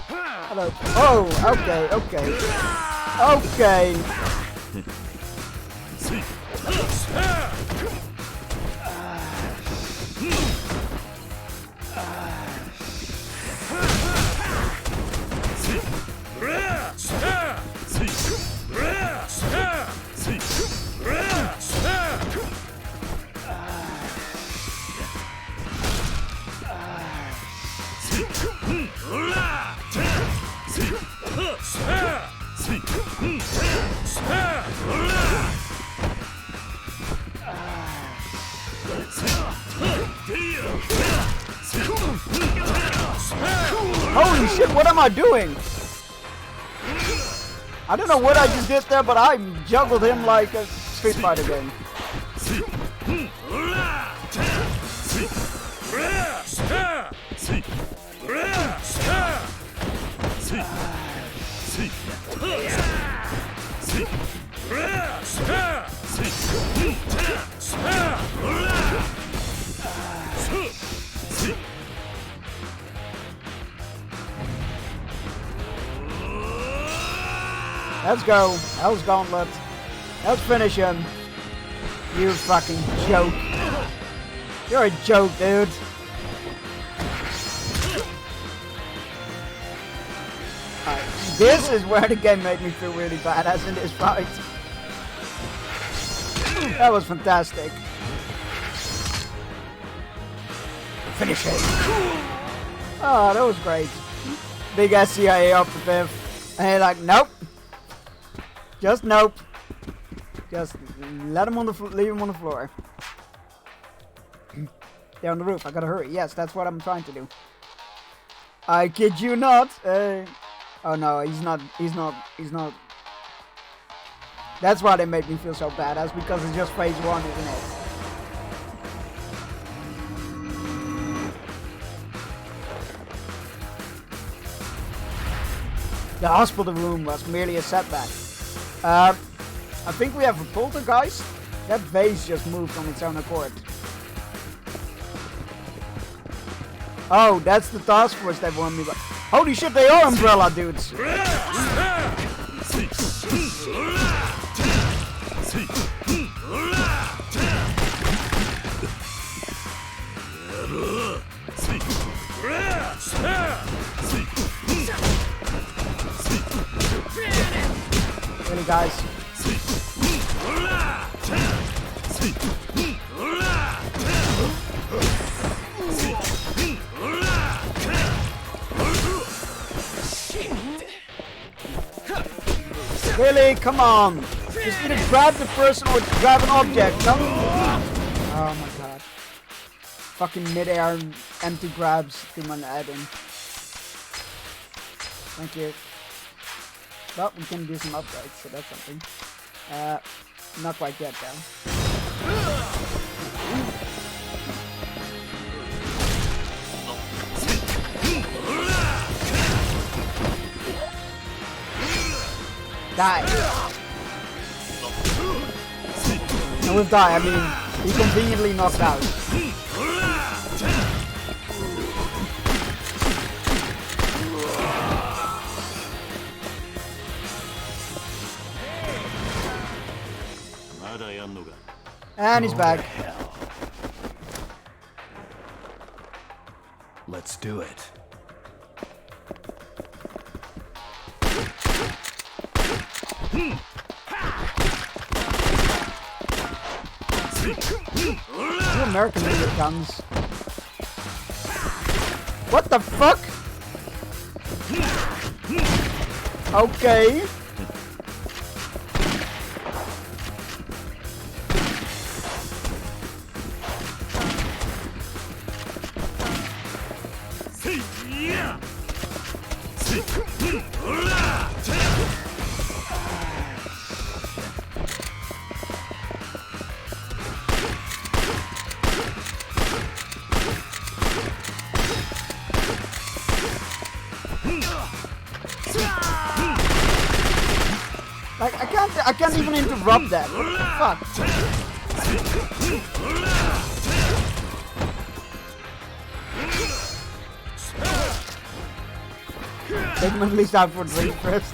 Hello. Oh, okay, okay. Okay. Holy shit, what am I doing? I don't know what I just did there, but I juggled him like a Street Fighter game. Let's go. Hell's Gauntlet. Let's finish him. You fucking joke. You're a joke, dude. Alright, this is where the game made me feel really bad, as in this fight. That was fantastic. Finish it. Oh, that was great. Big ass CIA up the fifth. And they're like, nope. Just nope. Just let him on the leave him on the floor. They're on the roof. I gotta hurry. Yes, that's what I'm trying to do. I kid you not. Oh no, he's not. He's not. He's not. That's why they made me feel so bad. That's because it's just phase 1, isn't it? The hospital room was merely a setback. I think we have a poltergeist. That vase just moved on its own accord. Oh, that's the task force that won me. Holy shit, they are umbrella dudes. Really, guys? Really? Come on. Just either grab the person or grab an object. Come. Oh my god. Fucking mid-air empty grabs to my add-in. Thank you. But we can do some upgrades, so that's something. Not quite yet, though. Die. And with die, I mean, he conveniently knocked out. And he's back. Let's do it. You American idiot guns. What the fuck? Okay. Like, I can't even interrupt that. What the fuck? Take him at least out for drink first.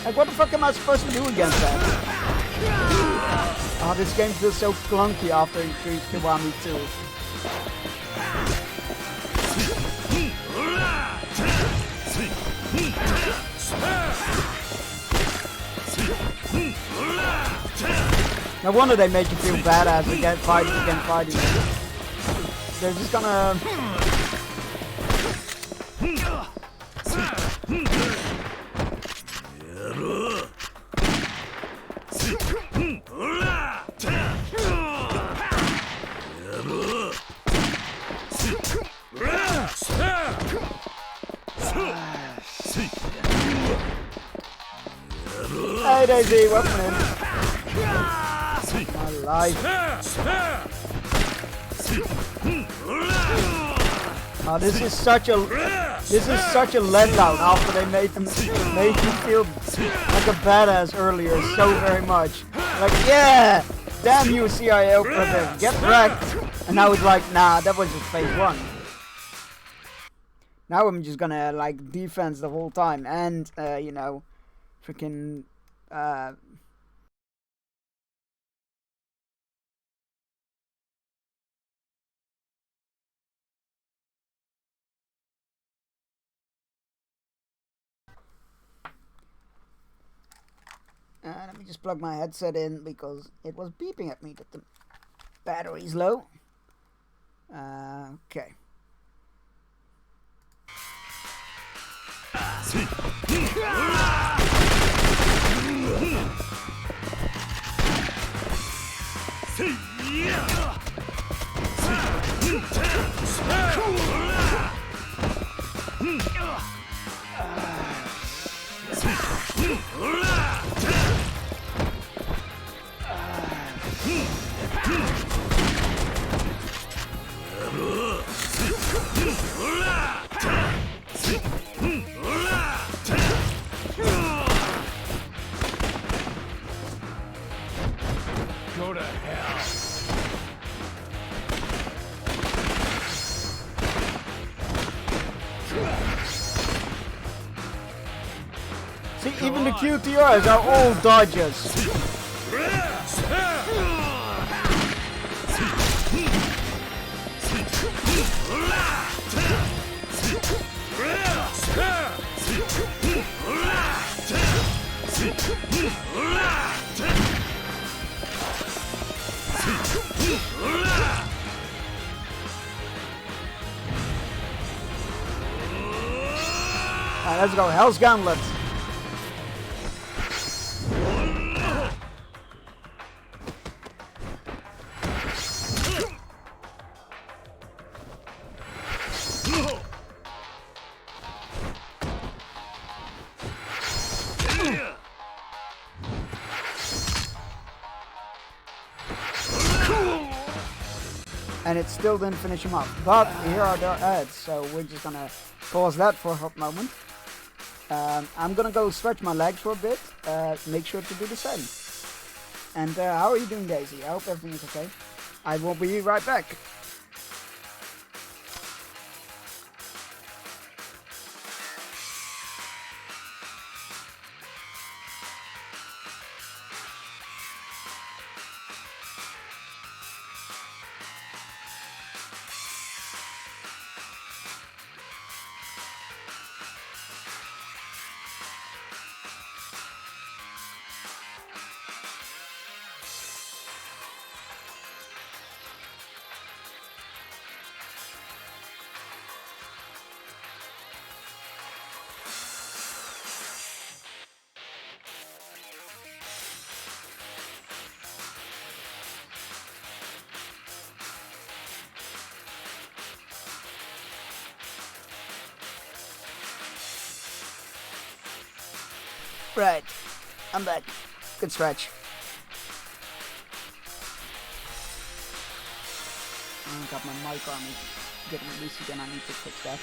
Like, what the fuck am I supposed to do against that? Oh, this game feels so clunky after Kiwami 2. No wonder they make you feel badass against fighting. They're just gonna... Hey Daisy, welcome in. My life. Oh, this is such a letdown after they made you feel like a badass earlier so very much. Like, yeah, damn you CIA operative, get wrecked. And now it's like, nah, that was just phase 1. Now I'm just gonna like defense the whole time and you know, freaking let me just plug my headset in because it was beeping at me that the battery's low. Okay. Go to hell. See, even the QTRs are all dodges. let's go. Hell's Gauntlet. And it still didn't finish him off. But here are their ads, so we're just gonna pause that for a hot moment. I'm gonna go stretch my legs for a bit. Make sure to do the same. And how are you doing, Daisy? I hope everything is okay. I will be right back. Right, I'm back. Good stretch. I got my mic on me getting loose again. I need to fix that.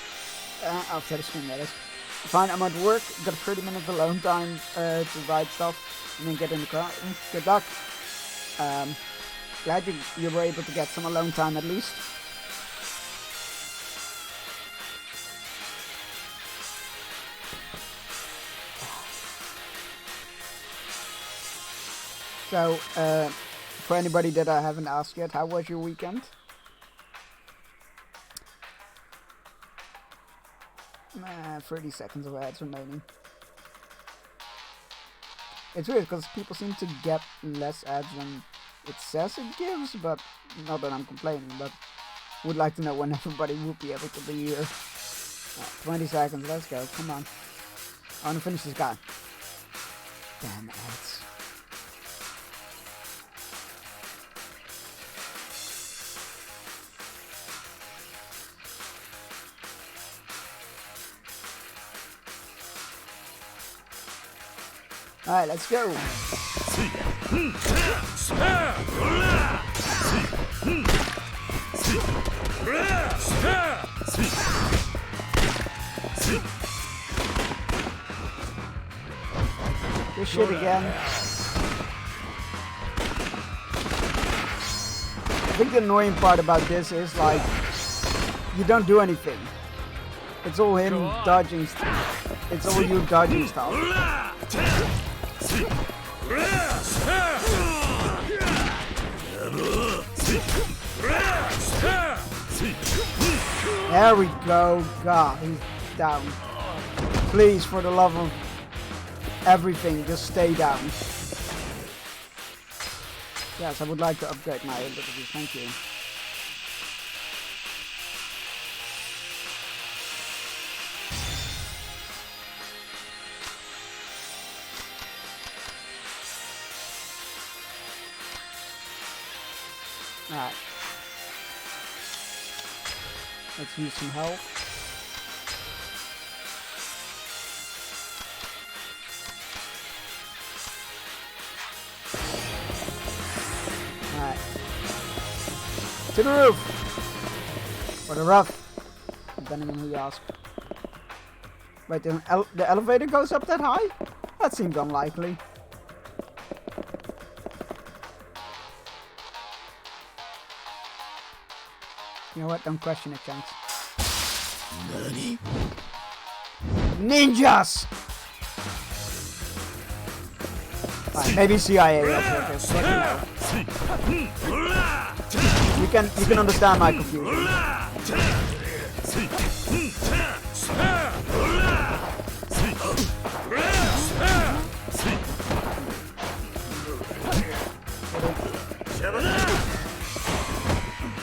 After the stream, that is. Fine, I'm at work. Got a 30-minute alone time to write stuff and then get in the car. Good luck. Glad you were able to get some alone time at least. So, for anybody that I haven't asked yet, how was your weekend? 30 seconds of ads remaining. It's weird because people seem to get less ads than it says it gives, but not that I'm complaining, but would like to know when everybody would be able to be here. 20 seconds, let's go, come on. I want to finish this guy. Damn ads. Alright, let's go. This shit again. I think the annoying part about this is like you don't do anything. It's all him dodging stuff. It's all you dodging stuff. There we go. God, he's down. Please, for the love of everything, just stay down. Yes, I would like to upgrade my abilities. Thank you. Alright. Let's use some help. Alright. To the roof! Or the roof, depending on who you ask. Wait, the elevator goes up that high? That seems unlikely. You know what? Don't question it, Chunks. Nani? Ninjas! Right, maybe CIA operators. You can understand my confusion.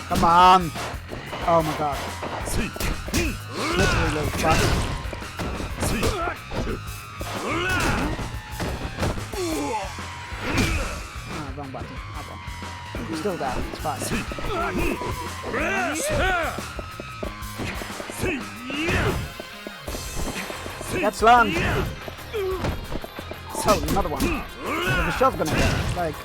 Come on! Oh my god. Literally little fuck. wrong button. Oh well. You're still down, it's fine. Get slammed! Oh, another one. The shotgun again. Like...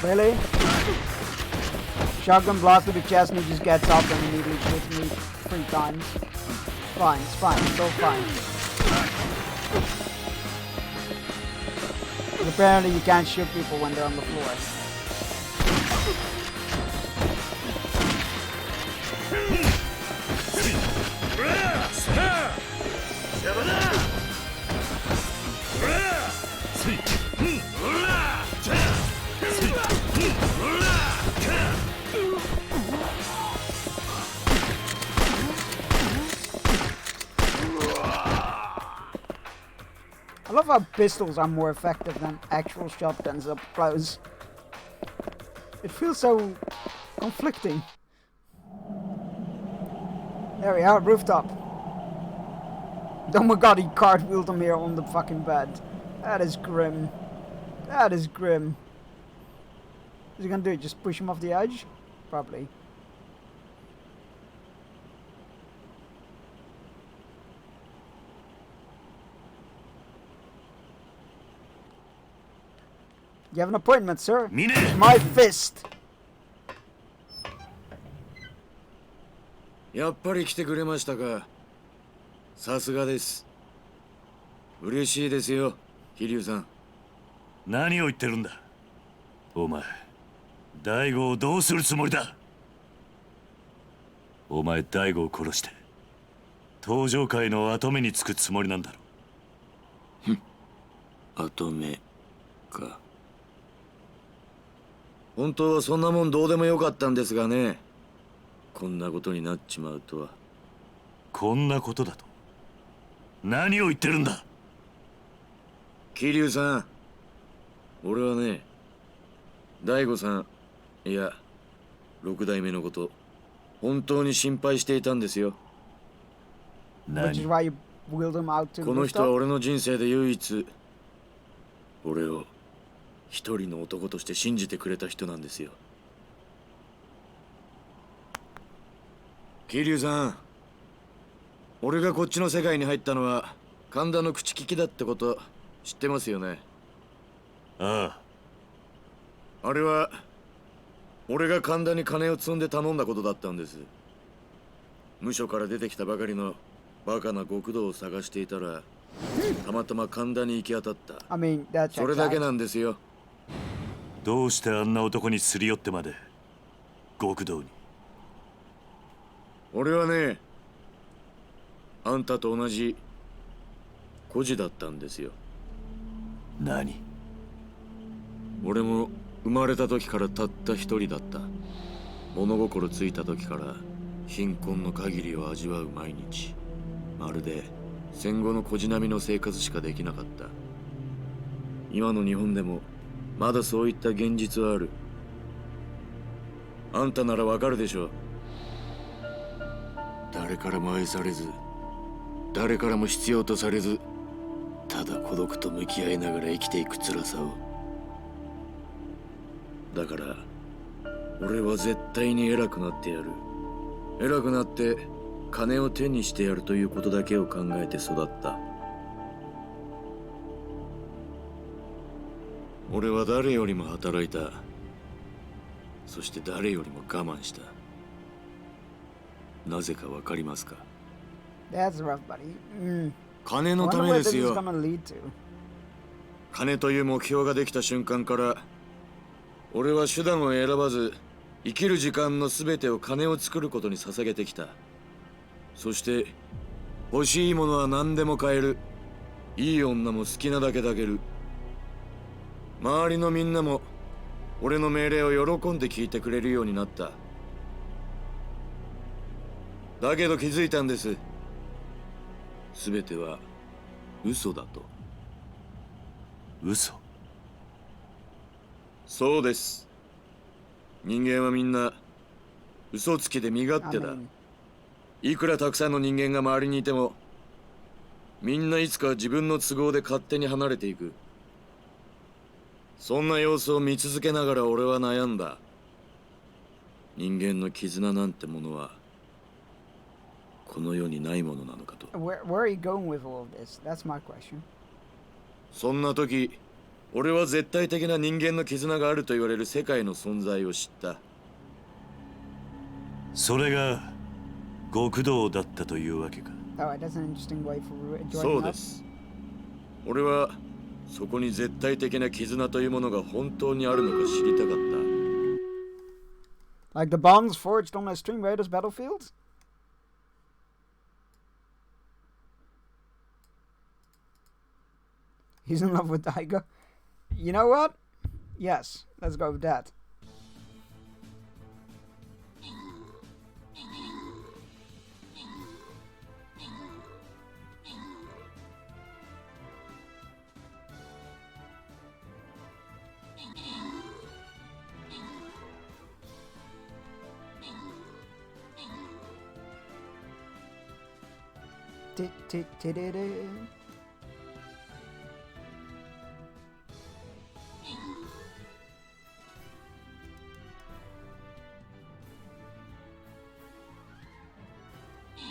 Really? Shotgun blast to the chest and he just gets up and immediately shoots me 3 times. Fine, it's fine, it's all fine. But apparently you can't shoot people when they're on the floor. I love how pistols are more effective than actual shotguns up close. It feels so conflicting. There we are, rooftop. Oh my god, he cartwheeled him here on the fucking bed. That is grim. That is grim. What's he gonna do? Just push him off the edge? Probably. You have an appointment, sir. My fist. やっぱり来てくれましたか。さすがです。嬉しいですよ、桐生さん。何を言ってるんだ。お前、大悟をどうするつもりだ。お前、大悟を殺して、登場界の跡目につくつもりなんだろ。ふん、跡目か。本当はそんなもんどうでもよかったんですがね。こんなことになっちまうとは。こんなことだと。何を言ってるんだ。桐生さん、俺はね、大悟さん、いや、六代目のこと、本当に心配していたんですよ。この人は俺の人生で唯一、俺を一人の男として信じてくれた人なんですよ。桐生さん、俺がこっちの世界に入ったのは神田の口利きだってこと知ってますよね。ああ。あれは俺が神田に金を積んで頼んだことだったんです。無所から出てきたばかりのバカな極道を探していたらたまたま神田に行き当たった。それだけなんですよ。どうしてあんな男にすり寄ってまで極道に。俺はね、あんたと同じ孤児だったんですよ。何？俺も生まれた時からたった一人だった。物心ついた時から貧困の限りを味わう毎日。まるで戦後の孤児並みの生活しかできなかった。今の日本でもまだそういった現実はある。あんたならわかるでしょ。誰からも愛されず、誰からも必要とされず、ただ孤独と向き合いながら生きていく辛さを。だから俺は絶対に偉くなってやる。偉くなって金を手にしてやるということだけを考えて育った。俺は誰よりも働いた。そして誰よりも我慢した。なぜかわかりますか？ That's rough, buddy. 金のためですよ。金という目標ができた瞬間から俺は手段を選ばず生きる時間の全てを金を作ることに捧げてきた。そして欲しいものは何でも買える。いい女も好きなだけ抱ける。周りのみんなも俺の命令を喜んで聞いてくれるようになった。だけど気づいたんです。全ては嘘だと。嘘？そうです。人間はみんな嘘つきで身勝手だ。いくらたくさんの人間が周りにいても、みんないつか自分の都合で勝手に離れていく。そんな様子を見続けながら俺は悩んだ。人間の絆なんてものはこの世にないものなのかと。Where are you going with all of this? That's my question. そんな時、俺は絶対的な人間の絆があると言われる世界の存在を知った。それが極道だったというわけか。Alright, that's an interesting way for joining そうです。俺はそこに絶対的な絆というものが本当にあるのか知りたかった。Like the bonds forged on the Stream Raiders battlefields? He's in love with Daigo. You know what? Yes, let's go with that.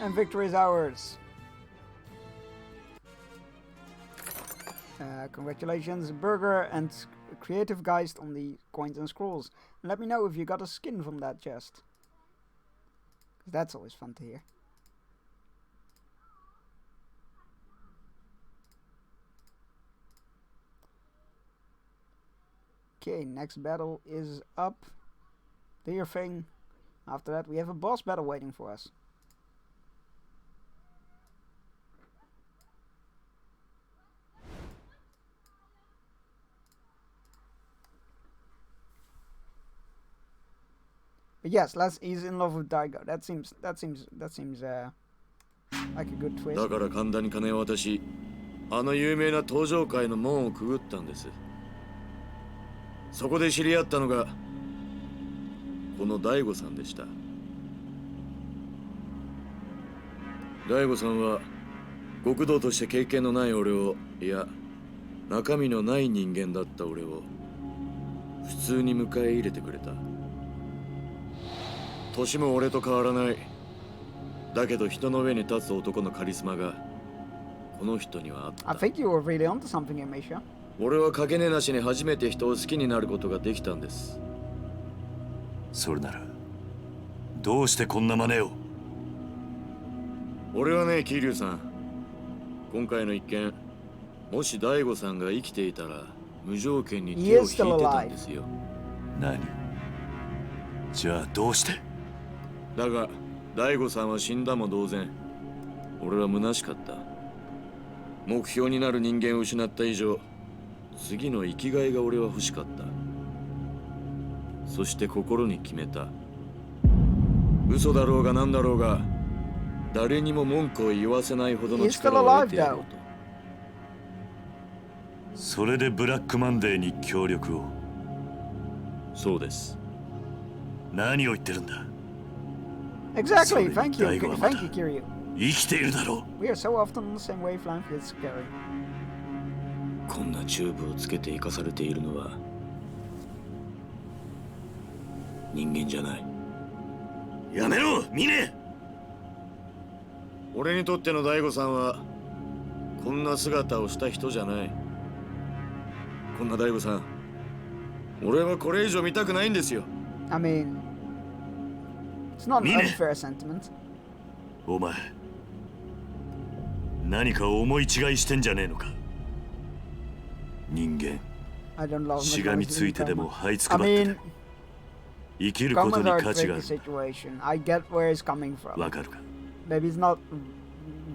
And victory is ours. Congratulations, Burger and Creative Geist, on the coins and scrolls. And let me know if you got a skin from that chest. 'Cause that's always fun to hear. Okay, next battle is up. Do your thing. After that, we have a boss battle waiting for us. But yes, he's in love with Daigo. That seems like a good twist. だから神田に金を渡し、あの有名な登場界の門をくぐったんです。そこで知り合ったのがこの大悟さんでした。大悟さんは極道として経験のない俺を、いや中身のない人間だった俺を普通に迎え入れてくれた。年も俺と変わらない。だけど人の上に立つ男のカリスマがこの人にはあった。 I think you were really onto something here, Misha. 俺はかけねなしに初めて人を好きになることができたんです。それならどうしてこんな真似を。俺はね、桐生さん、今回の一件、もし大悟さんが生きていたら無条件に手を引いてたんですよ。何？じゃあどうして？だが大悟さんは死んだも同然。俺は虚しかった。目標になる人間を失った以上、次の生きがいが俺は欲しかった。そして心に決めた。嘘だろうが何だろうが、誰にも文句を言わせないほどの力を得てやろうと。それでブラックマンデーに協力を。そうです。何を言ってるんだ。 Exactly. Thank you. Thank you, Kiryu. 生きているだろう。 We are so often on the same wavelength. It's scary. こんなチューブをつけて生かされているのは人間じゃない。やめろ、ミネ。俺にとっての大悟さんはこんな姿をした人じゃない。こんな大悟さん、俺はこれ以上見たくないんですよ。I mean, it's not an unfair sentiment. お前、何か思い違いしてんじゃねえのか。人間、しがみついてでも這いつくばってで生きることに価値がある。I get where it's coming from. わかるか。Maybe it's not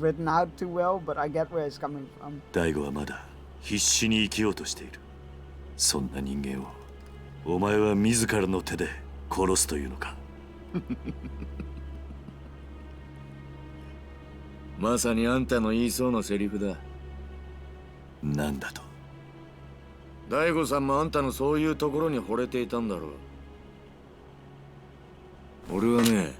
written out too well, but I get where it's coming from. 大悟はまだ必死に生きようとしている。そんな人間をお前は自らの手で殺すというのか。まさにあんたの言いそうなセリフだ。なんだと。大悟さんもあんたのそういうところに惚れていたんだろう。俺はね、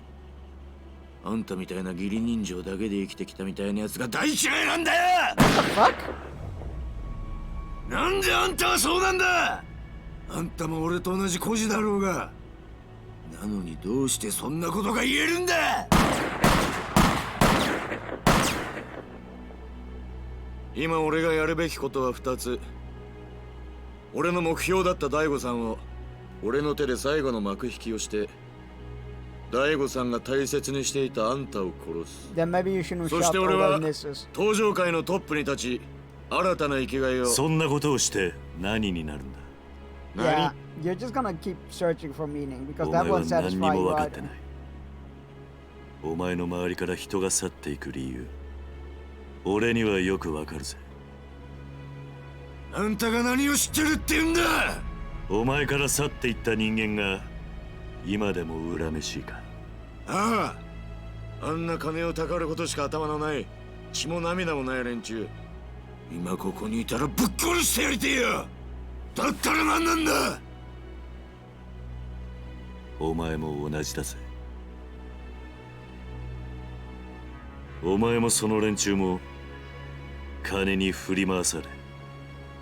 あんたみたいな義理人情だけで生きてきたみたいなやつが大嫌いなんだよ。なんであんたはそうなんだ。あんたも俺と同じ孤児だろうが。なのにどうしてそんなことが言えるんだ。今俺がやるべきことは2つ。俺の目標だった大悟さんを俺の手で最後の幕引きをして、大悟さんが大切にしていたあんたを殺す。そして俺は登場界のトップに立ち、新たな生きがいを。そんなことをして何になるんだ。Yeah, you're just gonna keep searching for meaning because お that 前は won't 何に satisfy も you 分かっ either. てない。お前の周りから人が去っていく理由、俺にはよくわかるぜ。あんたが何を知ってるって言うんだ。お前から去っていった人間が今でも恨めしいか。ああ、あんな金をたかることしか頭のない、血も涙もない連中、今ここにいたらぶっ殺してやりてえよ。だったら何なんだ。お前も同じだぜ。お前もその連中も金に振り回され、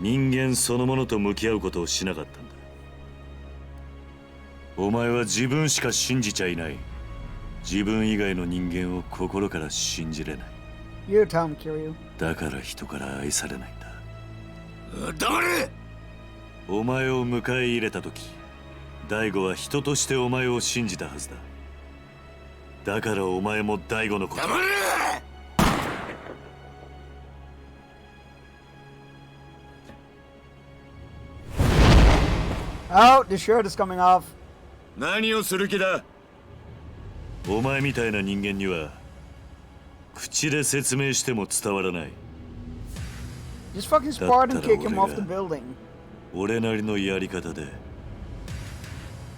人間そのものと向き合うことをしなかったんだ。お前は自分しか信じちゃいない。自分以外の人間を心から信じれない。You, Tom, Kiryu. だから人から愛されないんだ。黙れ！お前を迎え入れた時、大悟は人としてお前を信じたはずだ。だからお前も大悟のこと。黙れ！Oh, the shirt is coming off. 何をする気だ。お前みたいな人間には口で説明しても伝わらない。 Just fucking Spartan kick him off the building. 俺なりのやり方で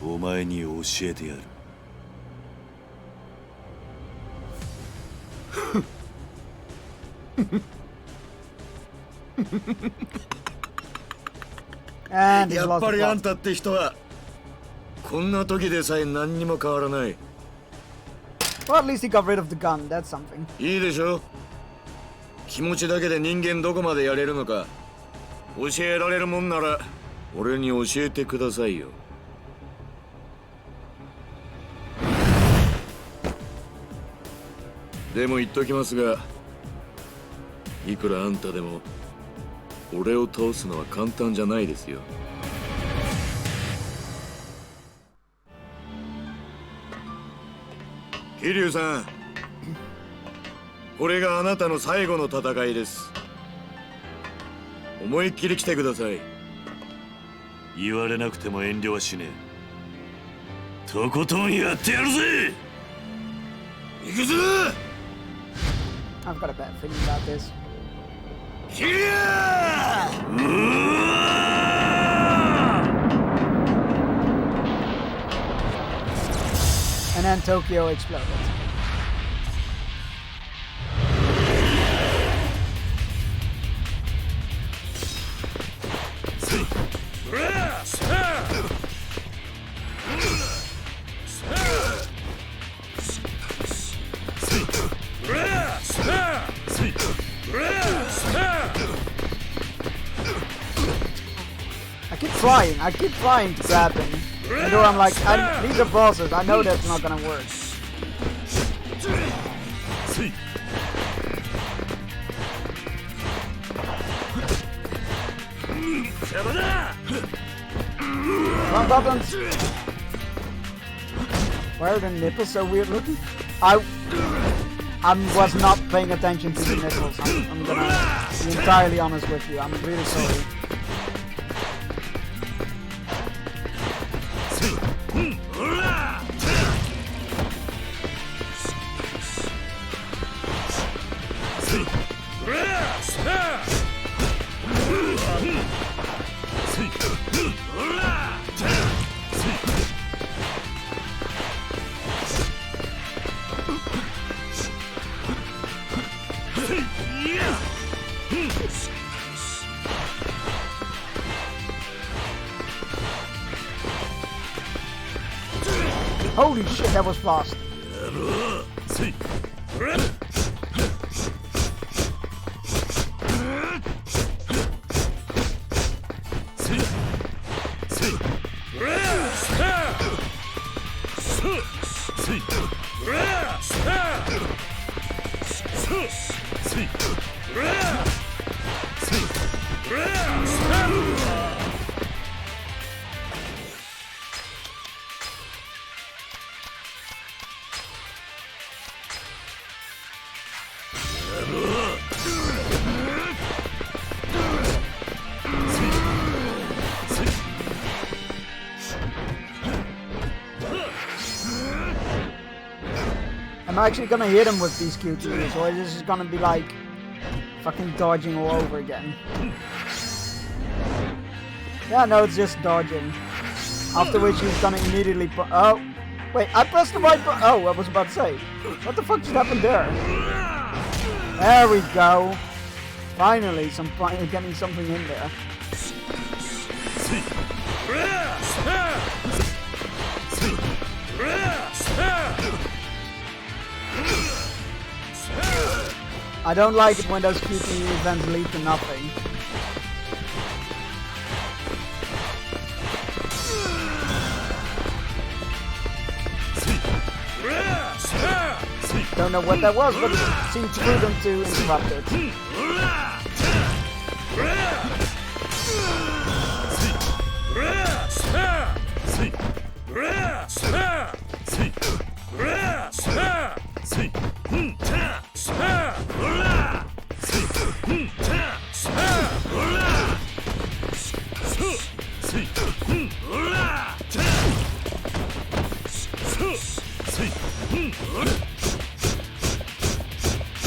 お前に教えてやる。And やっぱりあんたって人はこんな時でさえ何にも変わらない。 Well, at least he got rid of the gun. That's something. いいでしょ。気持ちだけで人間どこまでやれるのか教えられるもんなら俺に教えてくださいよ。でも言っときますが、いくらあんたでも俺を倒すのは簡単じゃないですよ。桐生さん、これがあなたの最後の戦いです。思いっきり来てください。言われなくても遠慮はしねえ。とことんやってやるぜ。行くぞ。 I've got a bad feeling about this. And then Tokyo exploded. I keep trying to grab him. Although I'm like, these are bosses, I know that's not gonna work. Wrong buttons! Why are the nipples so weird looking? I was not paying attention to the nipples. I'm gonna be entirely honest with you. I'm really sorry. Holy shit, that was fast. Am I actually gonna hit him with these QTEs, or is this just gonna be like fucking dodging all over again? Yeah, no, it's just dodging. After which he's gonna immediately oh, wait, I pressed the right button. Oh, I was about to say, what the fuck just happened there? There we go. Finally, getting something in there. I don't like it when those QTE events lead to nothing. Don't know what that was, but it seemed prudent to interrupt it.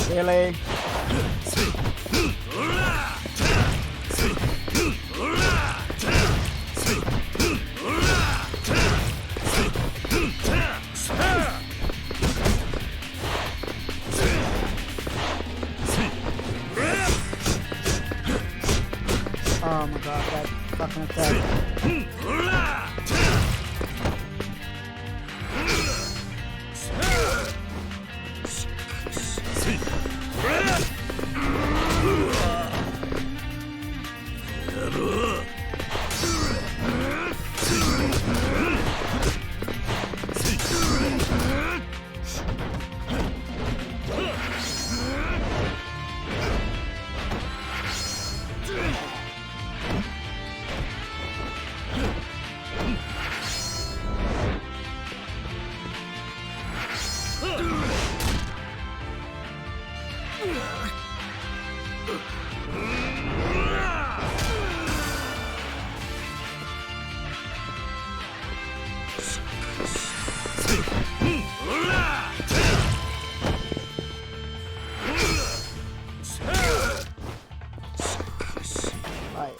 Really? Oh my god, that fucking attack.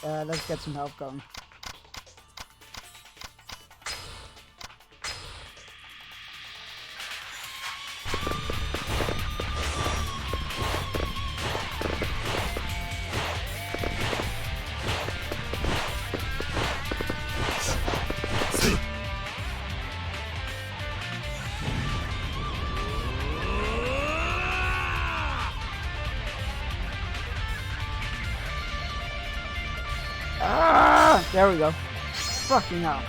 Alright, let's get some health going. There we go. Fucking hell.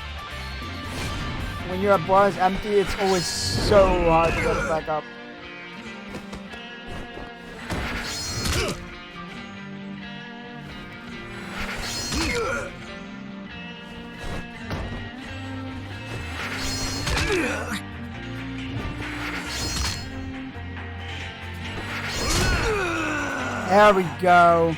When your bar is empty, it's always so hard to get it back up. There we go.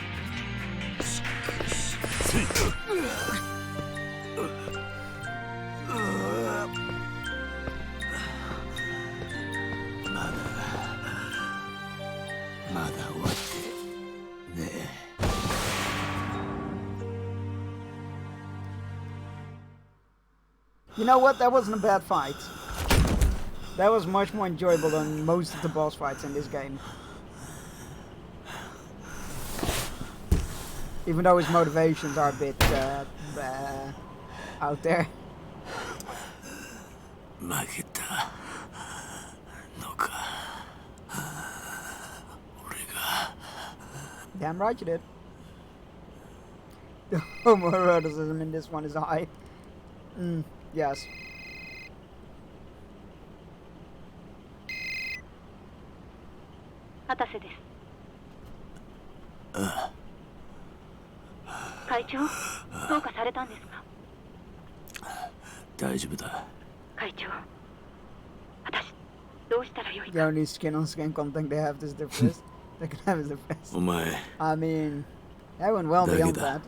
You know what? That wasn't a bad fight. That was much more enjoyable than most of the boss fights in this game. Even though his motivations are a bit out there. 負けた。のか。俺が。 Damn right you did. The homoeroticism in this one is high. Yes. 畑瀬です。ああ。会長、どうかされたんですか？大丈夫だ。会長、私どうしたらよいか。 The only skin-on-skin contact they have is their fist. They can have is their fist. お前。I mean, that went well beyond that.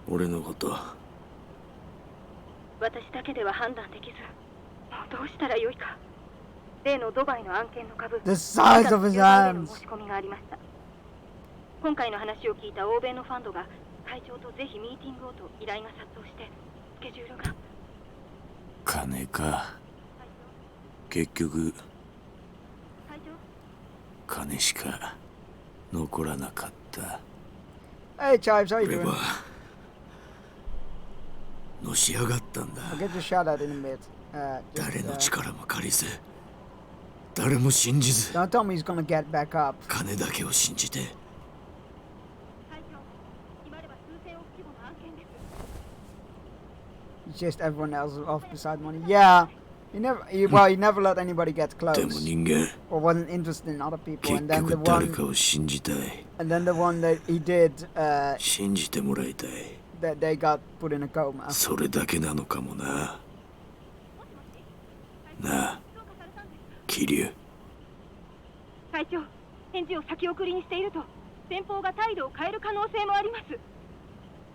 俺のこと。私だけでは判断できず、もうどうしたらよいか。例のドバイの案件の株。The size of his hands. 申し込みがありました。今回の話を聞いた欧米のファンドが会長とぜひミーティングをと依頼が殺到してスケジュールが。金か。結局金しか残らなかった。Hey Chives, how you doing? 俺はのし上がったんだ。I'll get your shout out in a bit. 誰の力も借りず、誰も信じず。 Don't tell me he's gonna get back up. 金だけを信じて。He chased everyone else off beside money. Yeah, he never let anybody get close. でも人間。 Or wasn't interested in other people. 結局誰かを信じたい。 And then the one that he did, 信じてもらいたい。 that they got put in a coma. それだけなのかもな。なあ、桐生。会長、返事を先送りにしていると先方が態度を変える可能性もあります。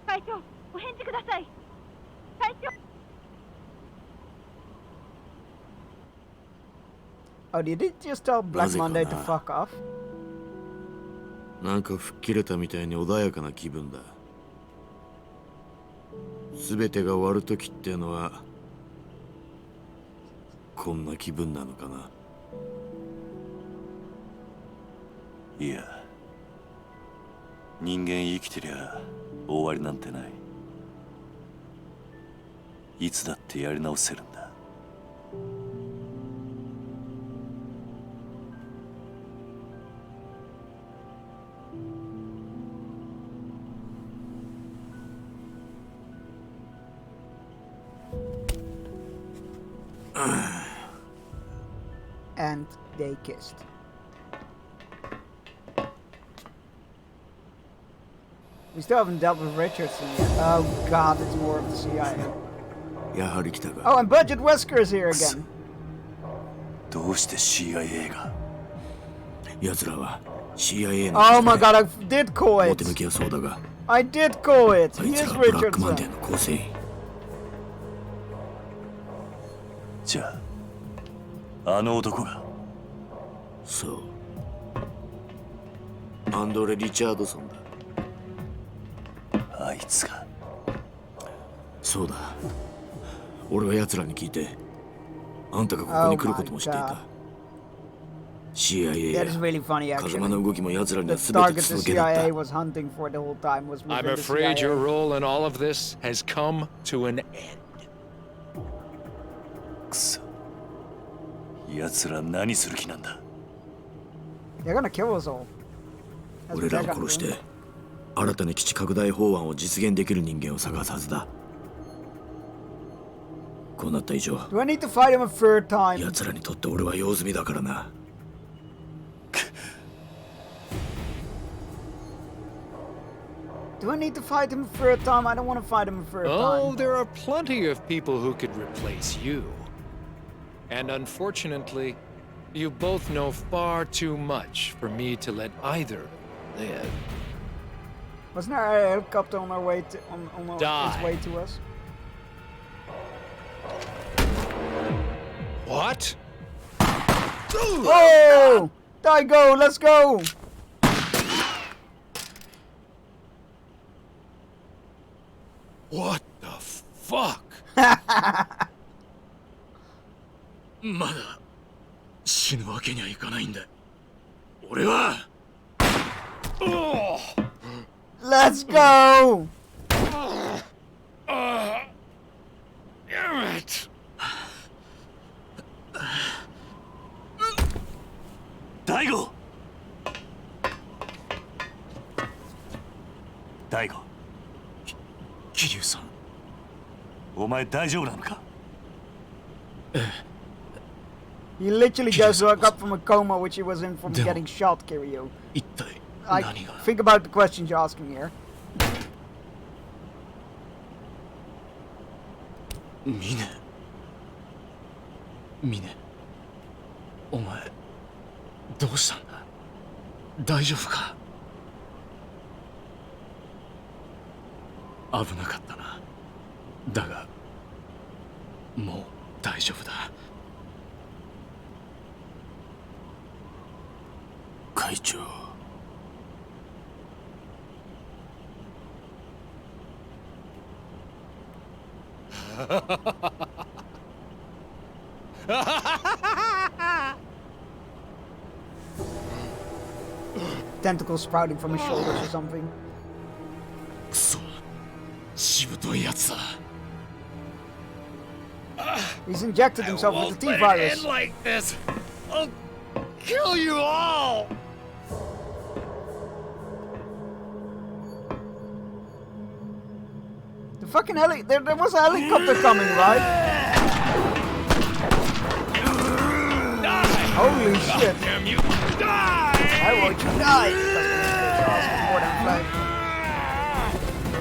会長、お返事ください。会長。Oh, did he just tell Black Monday to fuck off? なんか吹っ切れたみたいに穏やかな気分だ。全てが終わる時ってのはこんな気分なのかな。いや、人間生きてりゃ終わりなんてない。いつだってやり直せるんだ。And they kissed. We still haven't dealt with Richardson yet. Oh god, it's more of the CIA. やはり来たか。 Oh, and Budget Wesker is here again. どうして CIA が。奴らは CIA の。 Oh my god, I did call it. 表向きはそうだが。I did call it. あい He つ is らブラックマンデ Richardson. ーの構成員。じゃあ、あの男が。そう。アンドレ・リチャードソンだ。あいつが。そうだ。俺は奴らに聞いて、あんたがここに来ることも知っていた。CIA や That is really funny, 風間の actually. 動きも奴らに The は全て target the 続けだった。 CIA was hunting for the whole time was I'm within the afraid CIA. your role in all of this has come to an end. くそ。奴ら何する気なんだ。 They're gonna kill us all. That's 俺 what ら they're を gonna 殺し do. て、新たに基地拡大法案を実現できる人間を探すはずだ。こうなった以上、 Do I need to fight him a third time? 奴らにとって俺は用済みだからな。Do I need to fight him a third time? I don't want to fight him a third Oh, time. there are plenty of people who could replace you. And unfortunately, you both know far too much for me to let either live. Wasn't there a helicopter on our way to its Die. way to us? What? Oh! Daigo, let's go! What the fuck? まだ死ぬわけにはいかないんだ。俺は。Let's go! Damn it! 桐生さん。お前大丈夫なのか？ He literally just woke up from a coma which he was in from getting shot, Kiryu. Think about the questions you're asking here. ミネ、お前どうしたんだ？大丈夫か？危なかったな。だがもう大丈夫だ。会長。Tentacles sprouting from his shoulders or something. くそ、しぶといやつだ。He's injected himself with the T virus. Like this. I'll kill you all. The fucking there was a helicopter coming, right? Holy shit! Damn you! Die! I want you to die!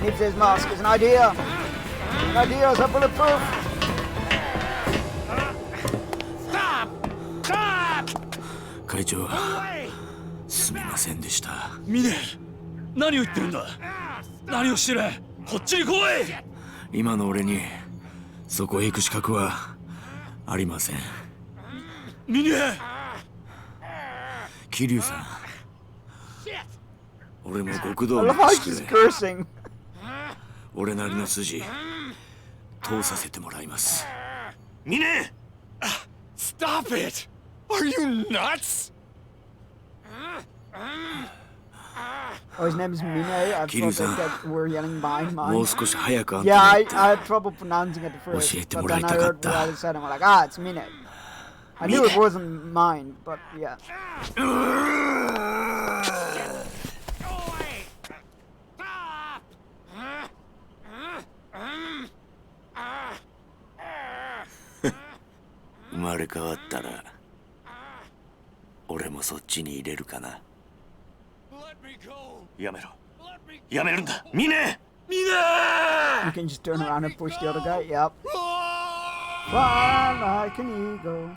Needs his mask is an idea. An idea is a bulletproof. Stop! Stop! 会長、すみませんでした。ミネ、何を言ってるんだ？何をしてる？こっちに来い！今の俺にそこへ行く資格はありません。ミネ！桐生さん、俺も極道 I に love how して he's cursing. 俺なりの筋通させてもらいます。ミネ！ Stop it! Are you nuts? Oh, his name is Mine. I thought that we're yelling mine. もう少し早くあん Yeah, た I に had trouble pronouncing it at 教 first. えて But もら then い I たかっ heard what た。 I said and I'm like, ah, it's Mine. I knew it wasn't mine, but yeah. Stop! 生まれ変わったら俺もそっちに入れるかな。やめろ。やめるんだ。ミネ！ You can just turn around and push the other guy. Yep. Fly like an eagle.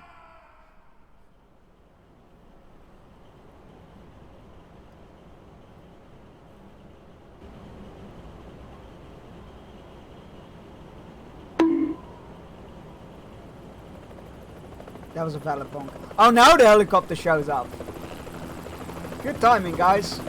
That was a valid bonk. Oh, now the helicopter shows up. Good timing, guys.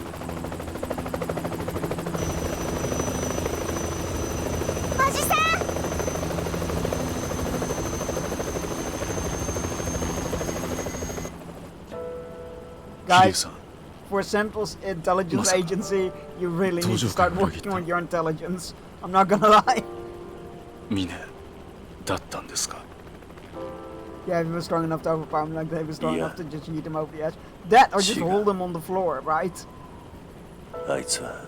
Guys, for Central Intelligence Agency, you really need to start working on your intelligence. I'm not gonna lie. ミネ、だったんですか？ Yeah, if he was strong enough to overpower him, like they were strong enough to just yeet him over the edge. That, or just hold him on the floor, right? あいつは、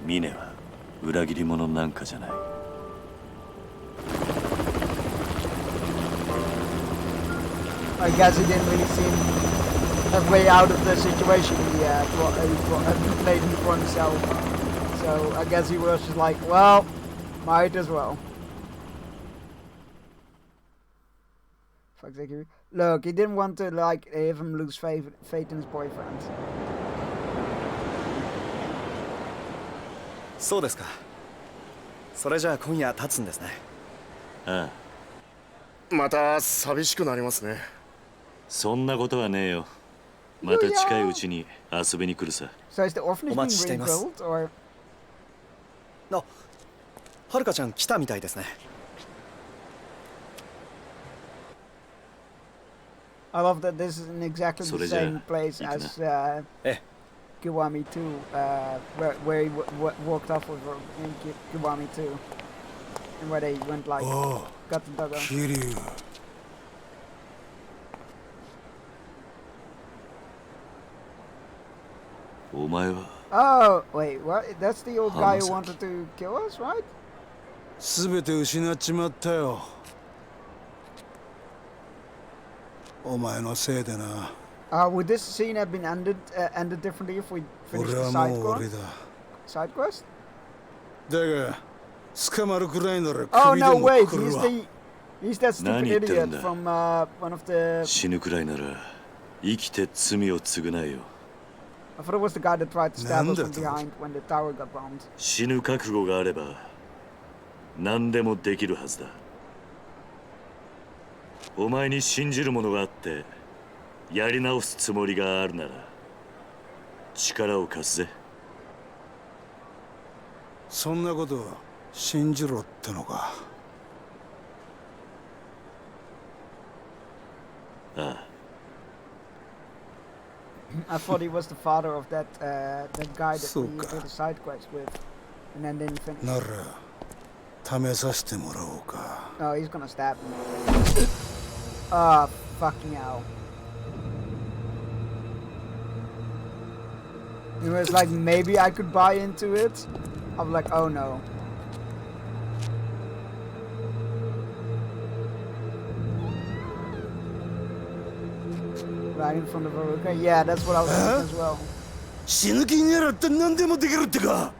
ミネは裏切り者なんかじゃない。I guess he didn't really seem a way out of the situation he played in for himself. So I guess he was just like, well, might as well. Fuck's sake. Look, he didn't want to like have him lose faith in his boyfriend. そうですか。それじゃあ今夜立つんですね。ああ。また寂しくなりますね。そんなことはねえよ。また近いうちに遊びに来るさ。So is the orphanage being rebuilt, or? あ、はるかちゃん来たみたいですね。I love that this is in exactly the same place as Kiwami 2, where he walked off with her in Kiwami 2, and where they went like, got the dog on. お前は Oh, wait, what? That's the old guy who wanted to kill us, right? 全て失っちまったよ。お前のせいでな。Would this scene have been ended differently if we finished the side quest? だが、捕まるくらいなら Oh 首で no, も wait, くるわ。 he's that stupid idiot from one of the... 死ぬくらいなら生きて罪を償えよ。 I thought it was the guy that tried to stab us from behind when the tower got bombed. 死ぬ覚悟があれば何でもできるはずだ。お前に信じるものがあってやり直すつもりがあるなら力を貸すぜ。そんなこと信じろってのか。ああ。I thought he was the father of that guy that we did the side quest with, and then didn't finish. なら試させてもらおうか。Oh, he's gonna stab me. Ah, fucking hell. It was like maybe I could buy into it. I'm like, oh no. Right in front of her. Okay, yeah, that's what I was thinking as well. 死ぬ気にならって何でもできるってか。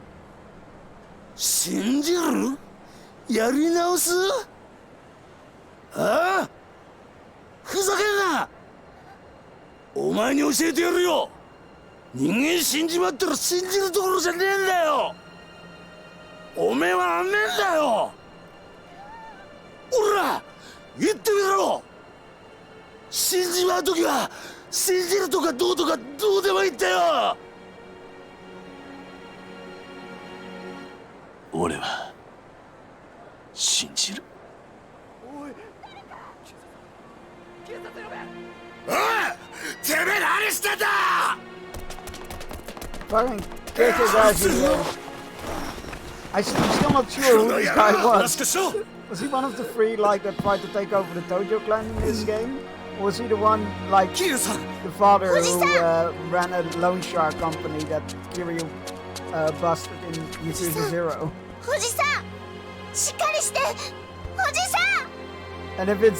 信じる？やり直す？ああ？ふざけんな！お前に教えてやるよ。人間死んじまったら信じるところじゃねえんだよ。おめえはあんねえんだよ。おら、言ってみろ。死んじまうときは信じるとかどうとかどうでもいいんだよ。俺は信じる。おい、てめえ何してんだ。 Fucking kick his ass, I'm still not sure who this guy was. Was he one of the three like that tried to take over the Dojo clan in this game? Or was he the one like the father who ran a loan shark company that Kiryu busted in Yakuza 0? And if it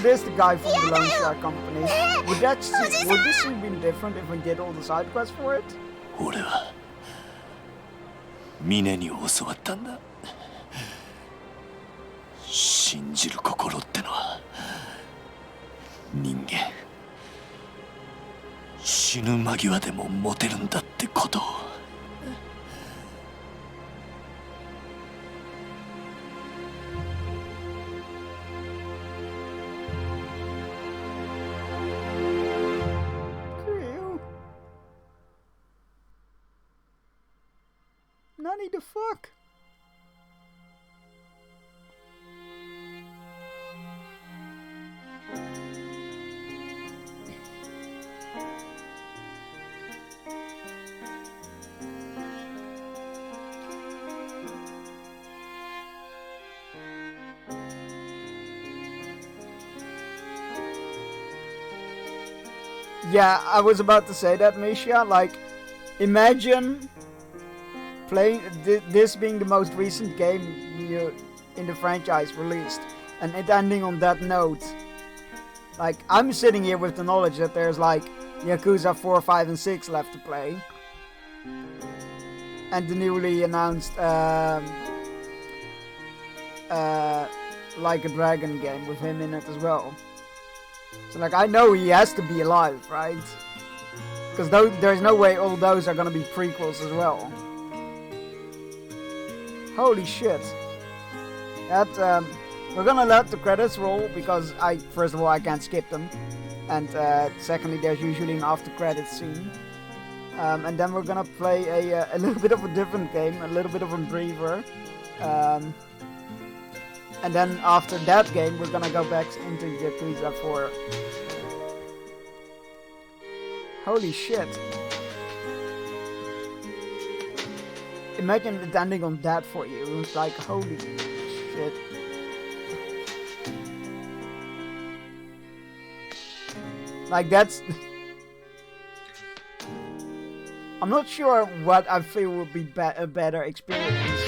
is the guy from the loan shark company, would this scene been different if we did all the side quests for it? 俺は峰に教わったんだ。信じる心ってのは人間死ぬ間際でも持てるんだってことを。Nani the fuck? Yeah, I was about to say that, Misha. Like, imagine playing this being the most recent game in the franchise released, and it ending on that note. Like, I'm sitting here with the knowledge that there's like Yakuza 4, 5, and 6 left to play, and the newly announced Like a Dragon game with him in it as well. So like, I know he has to be alive, right? Because there's no way all those are gonna be prequels as well. Holy shit. That, we're gonna let the credits roll because first of all, I can't skip them. And secondly, there's usually an after credits scene. And then we're gonna play a little bit of a different game, a little bit of a breather. And then after that game, we're gonna go back into Yakuza 4. Holy shit. Imagine it ending on that for you. It's like, holy shit. Like, that's... I'm not sure what I feel would be a better experience.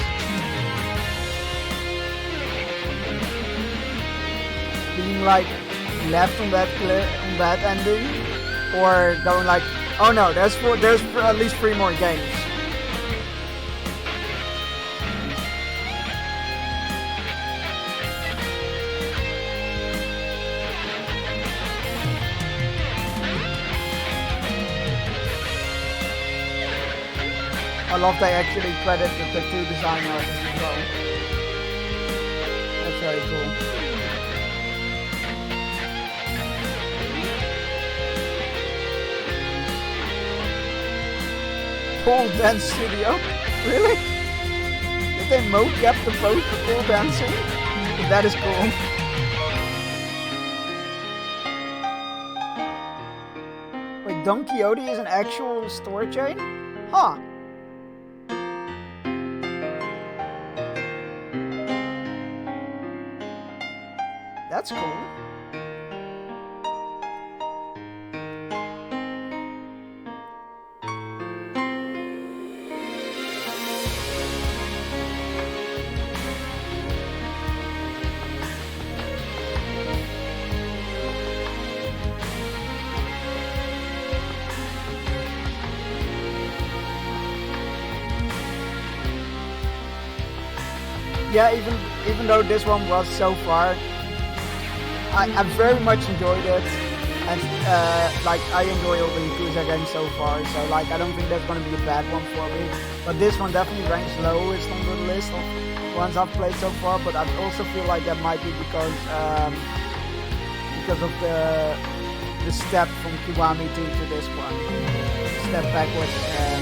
Being like left on that ending, or going like, oh no, there's at least 3 more games. I love they actually credit the 2 design artists as well. That's very cool. Pole dance studio? Really? Did they mocap the pole dancing? That is cool. Wait, Don Quixote is an actual store chain? Huh. That's cool. Yeah, even though this one was so far, I very much enjoyed it, and like I enjoy all the Yakuza games so far, so like I don't think that's gonna be a bad one for me. But this one definitely ranks lowest on the list of ones I've played so far. But I also feel like that might be because of the step from Kiwami 2 to this one, step backwards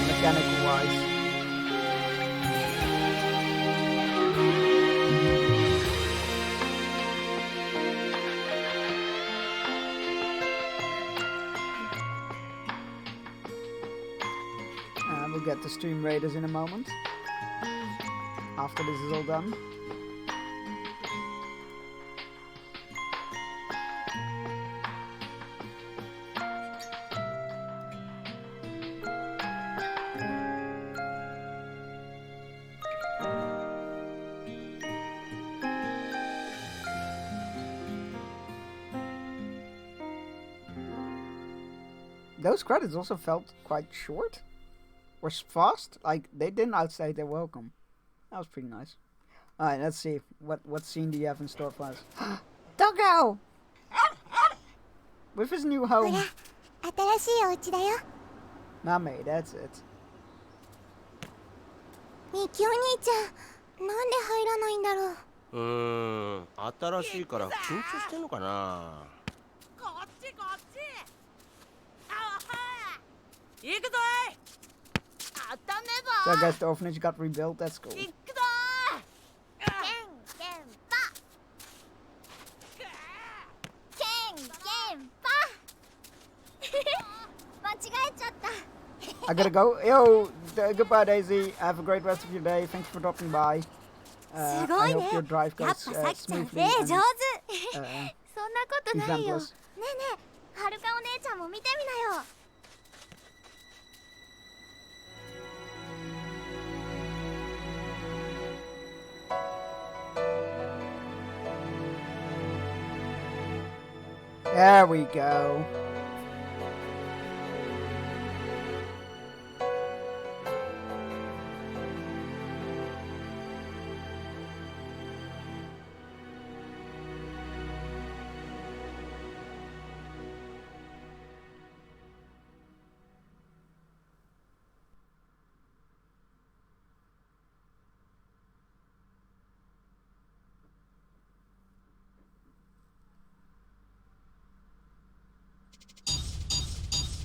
mechanical wise. We'll get the stream raiders in a moment, after this is all done. Those credits also felt quite short. Or fast, like they didn't outstay their welcome. That was pretty nice. Alright, let's see. What scene do you have in store for us? Doggo! With his new home. Mame, that's it. ミキお兄ちゃん、なんで入らないんだろう。新しいから緊張してんのかな。こっちこっち。あは。行くぞい。 So I guess the orphanage got rebuilt, that's cool. I gotta go. Yo, goodbye Daisy. Have a great rest of your day. Thank you for dropping by. I hope your drive goes smoothly and eventless. There we go.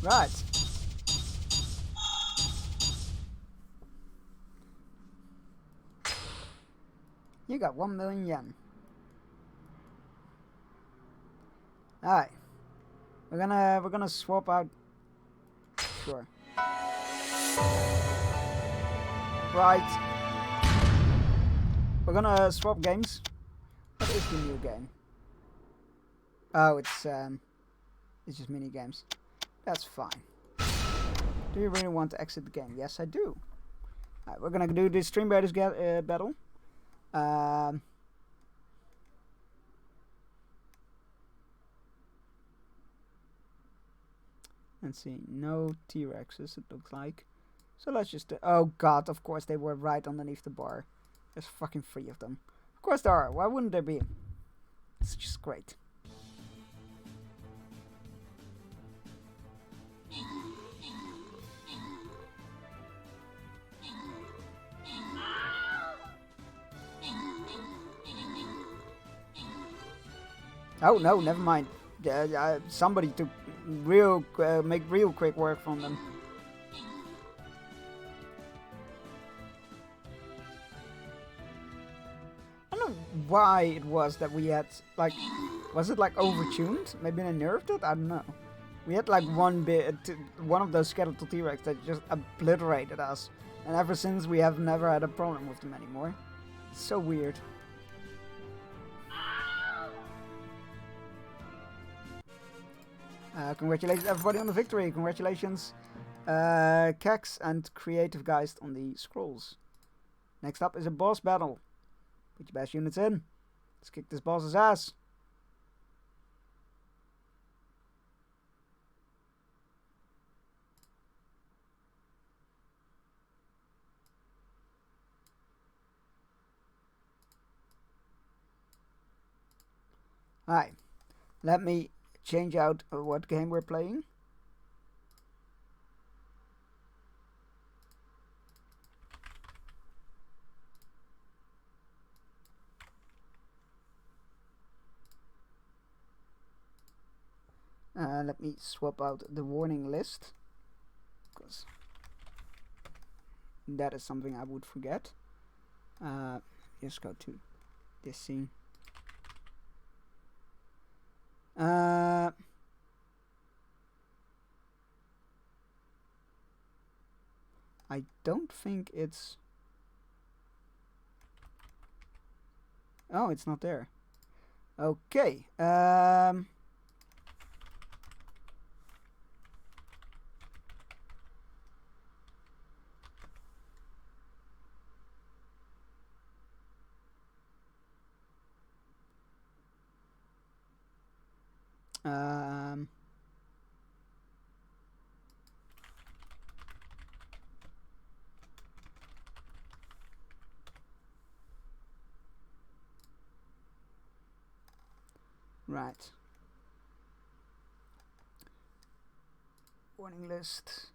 Right. You got 1 million yen. Alright. We're gonna swap out. Sure. Right. We're gonna swap games. What is the new game? Oh, it's just mini games. That's fine. Do you really want to exit the game? Yes, I do. Alright, we're gonna do this Stream Raiders battle. Let's see, no T-Rexes, it looks like. So let's just do, oh god, of course they were right underneath the bar. There's fucking 3 of them. Of course there are, why wouldn't there be? It's just great. Oh no, never mind. Somebody to make real quick work from them. I don't know why it was that we had, like, was it like overtuned? Maybe they nerfed it? I don't know. We had like one of those skeletal T-Rex that just obliterated us. And ever since we have never had a problem with them anymore. It's so weird. Congratulations everybody on the victory. Congratulations Kex and Creative Geist on the scrolls. Next up is a boss battle. Put your best units in. Let's kick this boss's ass. Hi. Let me change out what game we're playing. Let me swap out the warning list, because that is something I would forget. Just go to this scene. I don't think it's... Oh, it's not there. Okay. Right. Warning list.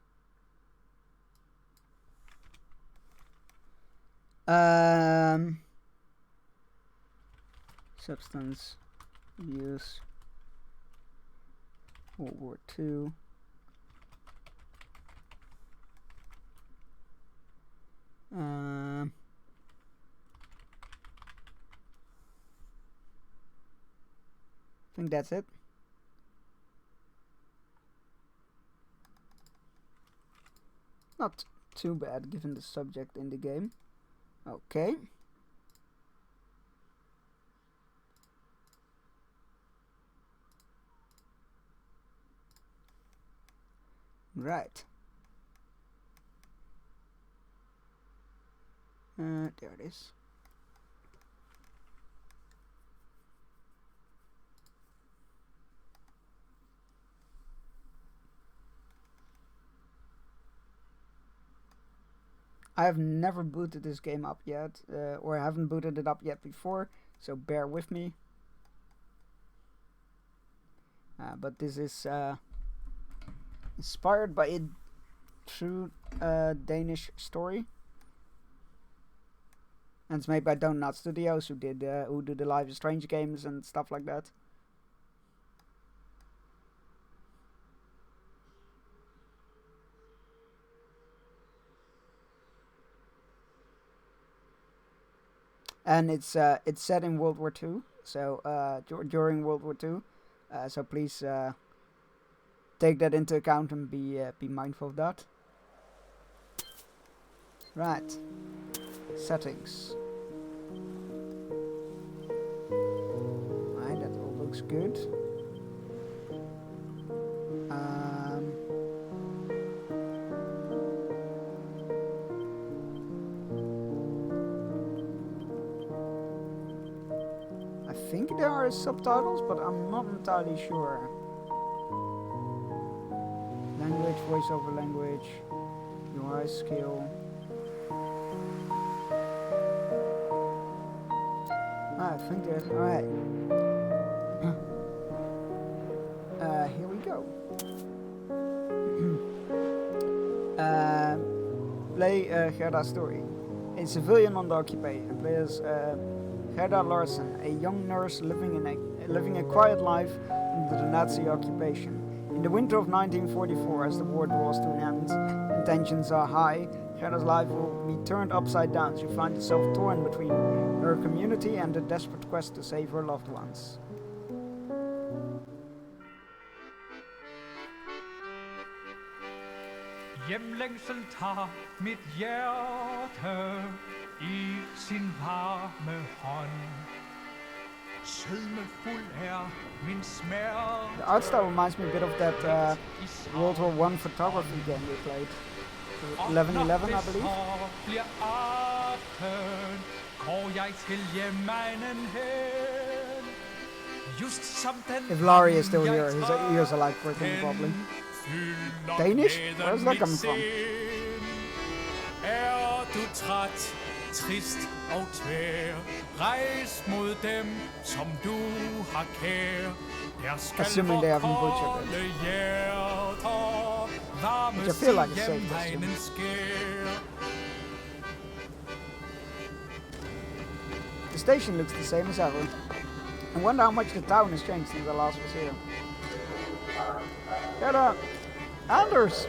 Substance use. World War II. I think that's it. Not too bad given the subject in the game. Okay. Right. There it is. I have never booted this game up yet, or haven't booted it up yet before, so bear with me. But this is inspired by a true Danish story, and it's made by Donut Studios, who do the Life is Strange games and stuff like that. And it's set in World War II, so during World War II. So please take that into account and be mindful of that. Right. Settings. Right, that all looks good. think there are subtitles, but I'm not entirely sure. Language, voiceover language, UI skill. I think there's... Alright. Here we go. Play Gerda's story. A civilian on the occupation. Play as Gerda Larsen, a young nurse living a quiet life under the Nazi occupation. In the winter of 1944, as the war draws to an end and tensions are high, Gerda's life will be turned upside down. She finds herself torn between her community and the desperate quest to save her loved ones. Hjemlængsel tager mit hjerte i sin varme hånd. Sødmefuld min smerte. The art style reminds me a bit of that World War I photography game we played. 1111, I believe. If Laurie is still here, his ears are like working probably. Danish? Where's that coming from? Du træt, trist og tvær. Rejs mod dem, som du har kær. Der skal Assuming they haven't butchered it. Which I feel like it's safe to assume. The station looks the same as ever. I wonder how much the town has changed since I last was here. Gerda! Anders!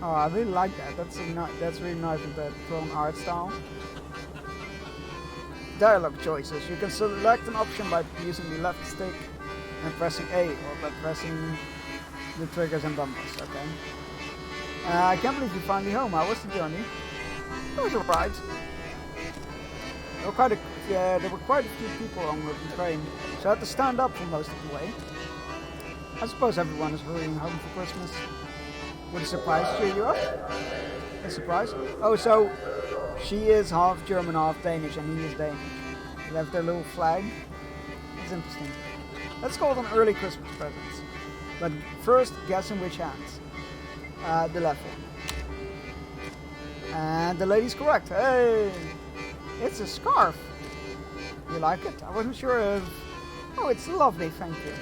Oh, I really like that. That's really nice with that prone art style. Dialogue choices. You can select an option by using the left stick and pressing A, or by pressing the triggers and bumpers. Okay. I can't believe you finally home. How was the journey? It was alright. There were quite a few people on the train, so I had to stand up for most of the way. I suppose everyone is hurrying home for Christmas. Would a surprise cheer you up? A surprise? Oh, so she is half German, half Danish, and he is Danish. They have their little flag. It's interesting. Let's call them early Christmas presents. But first, guess in which hands? The left one. And the lady's correct. Hey! It's a scarf. You like it? I wasn't sure if... Oh, it's lovely, thank you.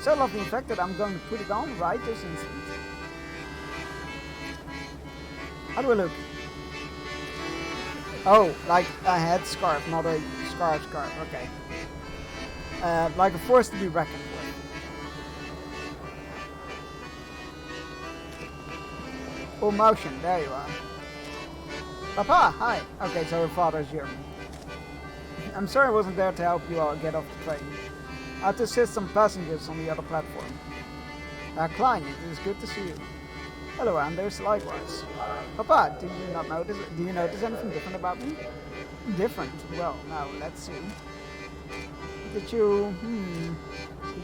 So lovely, in fact, that I'm going to put it on right this instant. How do I look? Oh, like a head scarf, not a scarf, okay. Like a force to be reckoned with. Oh, motion, there you are. Papa, hi. Okay, so her father is German. I'm sorry I wasn't there to help you all get off the train. I had to assist some passengers on the other platform. Klein, it is good to see you. Hello, Anders, likewise. Papa, do you notice anything different about me? Different? Well, now, let's see. Did you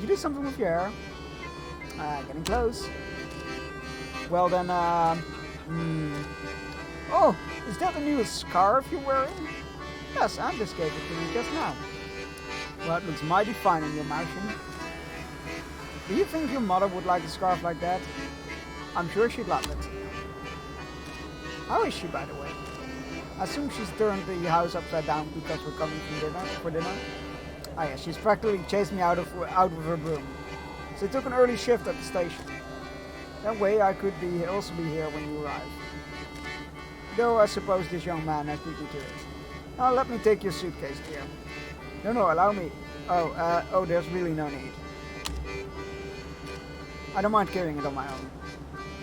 do something with your hair? Getting close. Well then, Oh, is that the new scarf you're wearing? Yes, Anders gave it to me just now. Well, it looks mighty fine on your motion. Do you think your mother would like a scarf like that? I'm sure she'd love it. How is she, by the way? I assume she's turned the house upside down because we're coming for dinner. Ah yeah, she's practically chased me out with her broom. So I took an early shift at the station. That way I could also be here when you arrive. Though I suppose this young man has beat me to it. Now let me take your suitcase, dear. No, allow me. Oh, there's really no need. I don't mind carrying it on my own.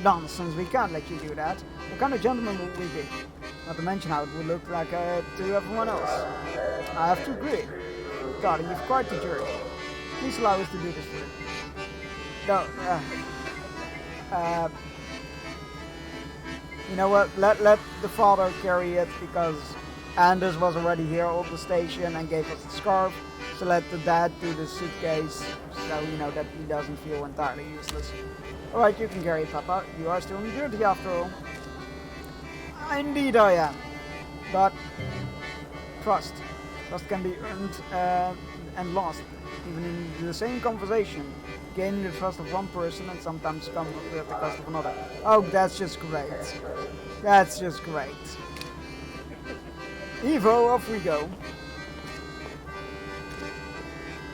Nonsense, we can't let you do that. What kind of gentleman would we be? Not to mention how it would look like to everyone else. I have to agree. Darling, you've quite the jerk. Please allow us to do this for you. No, you know what? Let the father carry it because Anders was already here at the station and gave us the scarf. So let the dad do the suitcase, so you know that he doesn't feel entirely useless. Alright, you can carry it, Papa. You are still in duty after all. Indeed I am. But trust can be earned and lost, even in the same conversation. Gaining the trust of one person and sometimes come at the cost of another. Oh, that's just great. That's just great. Evo, off we go.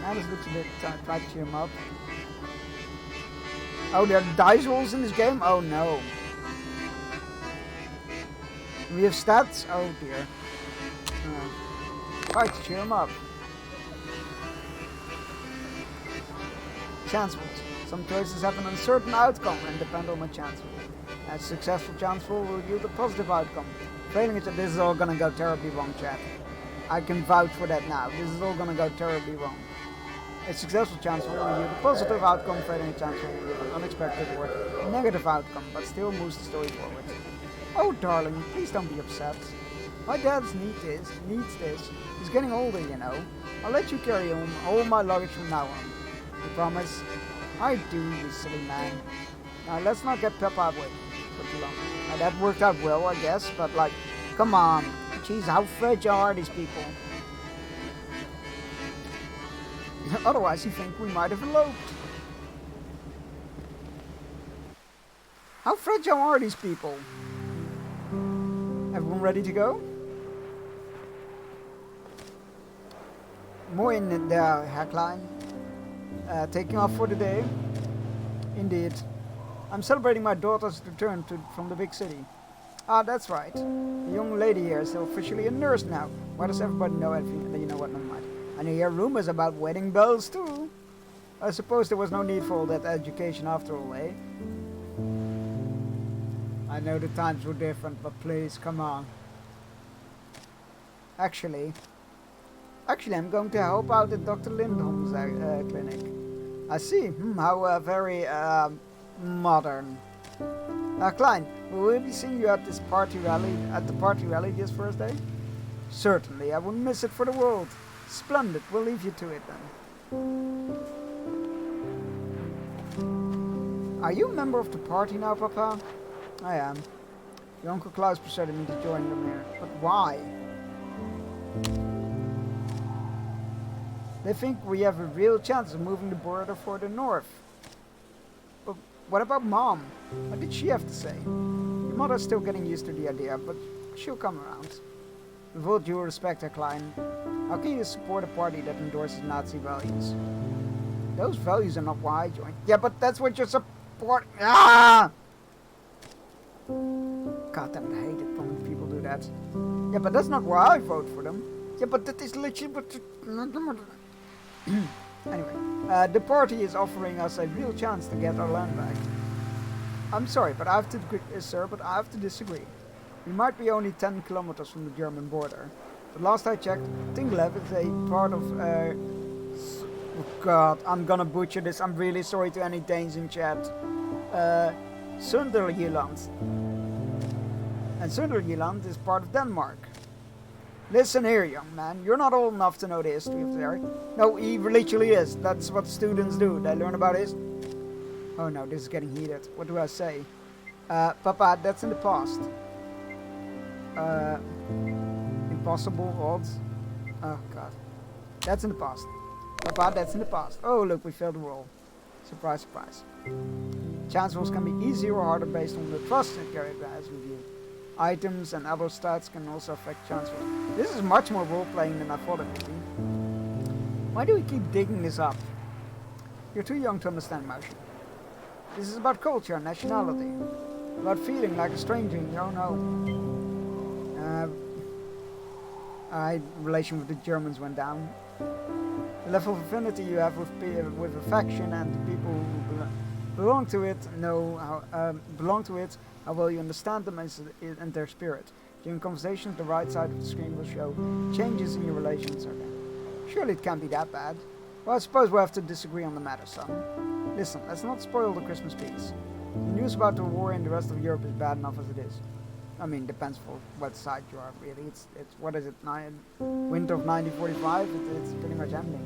Now this looks a bit, try to cheer him up. Oh, there are dice rolls in this game? Oh no. We have stats? Oh dear. Try to cheer him up. Chance rolls. Some choices have an uncertain outcome and depend on the chance roll. A successful chance roll will yield a positive outcome. Failing it, this is all gonna go terribly wrong, chat. I can vouch for that now. This is all gonna go terribly wrong. A successful chance roll will yield a positive outcome, failing a chance roll will yield an unexpected or negative outcome, but still moves the story forward. Oh darling, please don't be upset. My dad needs this. He's getting older, you know. I'll let you carry on all my luggage from now on. You promise? I do, you silly man. Now let's not get Peppa waiting for too long. Now that worked out well, I guess, but like, come on. Jeez, how fragile are these people? Otherwise you think we might have eloped. How fragile are these people? Everyone ready to go? More in the hairline. Taking off for the day. Indeed. I'm celebrating my daughter's return from the big city. Ah, that's right. The young lady here is officially a nurse now. Why does everybody know everything? You know what, never mind. And I hear rumors about wedding bells too. I suppose there was no need for all that education after all, eh? I know the times were different, but please, come on. Actually, I'm going to help out at Dr. Lindholm's clinic. I see. How very modern. Klein, will we be seeing you at this party rally this Thursday? Certainly, I wouldn't miss it for the world. Splendid. We'll leave you to it then. Are you a member of the party now, Papa? I am. Your Uncle Klaus persuaded me to join them here. But why? They think we have a real chance of moving the border for the north. But what about Mom? What did she have to say? Your mother's still getting used to the idea, but she'll come around. With all due respect, Klein, how can you support a party that endorses Nazi values? Those values are not why I joined. Yeah, but that's what you're supporting. Ah! God damn it, I hate it when people do that. Yeah, but that's not why I vote for them. Yeah, but that is literally what... Anyway, the party is offering us a real chance to get our land back. I'm sorry, but I have to, sir, but I have to disagree. We might be only 10 kilometers from the German border. But last I checked, Tinglev is a part of, oh god, I'm gonna butcher this. I'm really sorry to any Danes in chat. Sunderjylland. And Sunderjylland is part of Denmark. Listen here, young man. You're not old enough to know the history of the area. No, he literally is. That's what students do. They learn about his... Oh no, this is getting heated. What do I say? Papa, that's in the past. Impossible odds. Oh god. That's in the past. Papa, that's in the past. Oh look, we failed the roll. Surprise, surprise. Chance rolls can be easier or harder based on the trust the character has with you. Items and other stats can also affect chance rolls. This is much more role-playing than I thought it would be. Why do we keep digging this up? You're too young to understand emotion. This is about culture and nationality. About feeling like a stranger in your own home. Relation with the Germans went down. The level of affinity you have with affection and the people who belong to it how well you understand them and their spirit. During conversations, the right side of the screen will show changes in your relations. Okay. Surely it can't be that bad. Well, I suppose we'll have to disagree on the matter, son. Listen, let's not spoil the Christmas peace. The news about the war in the rest of Europe is bad enough as it is. I mean, depends for what side you are, really. It's what is it, winter of 1945? It's pretty much ending.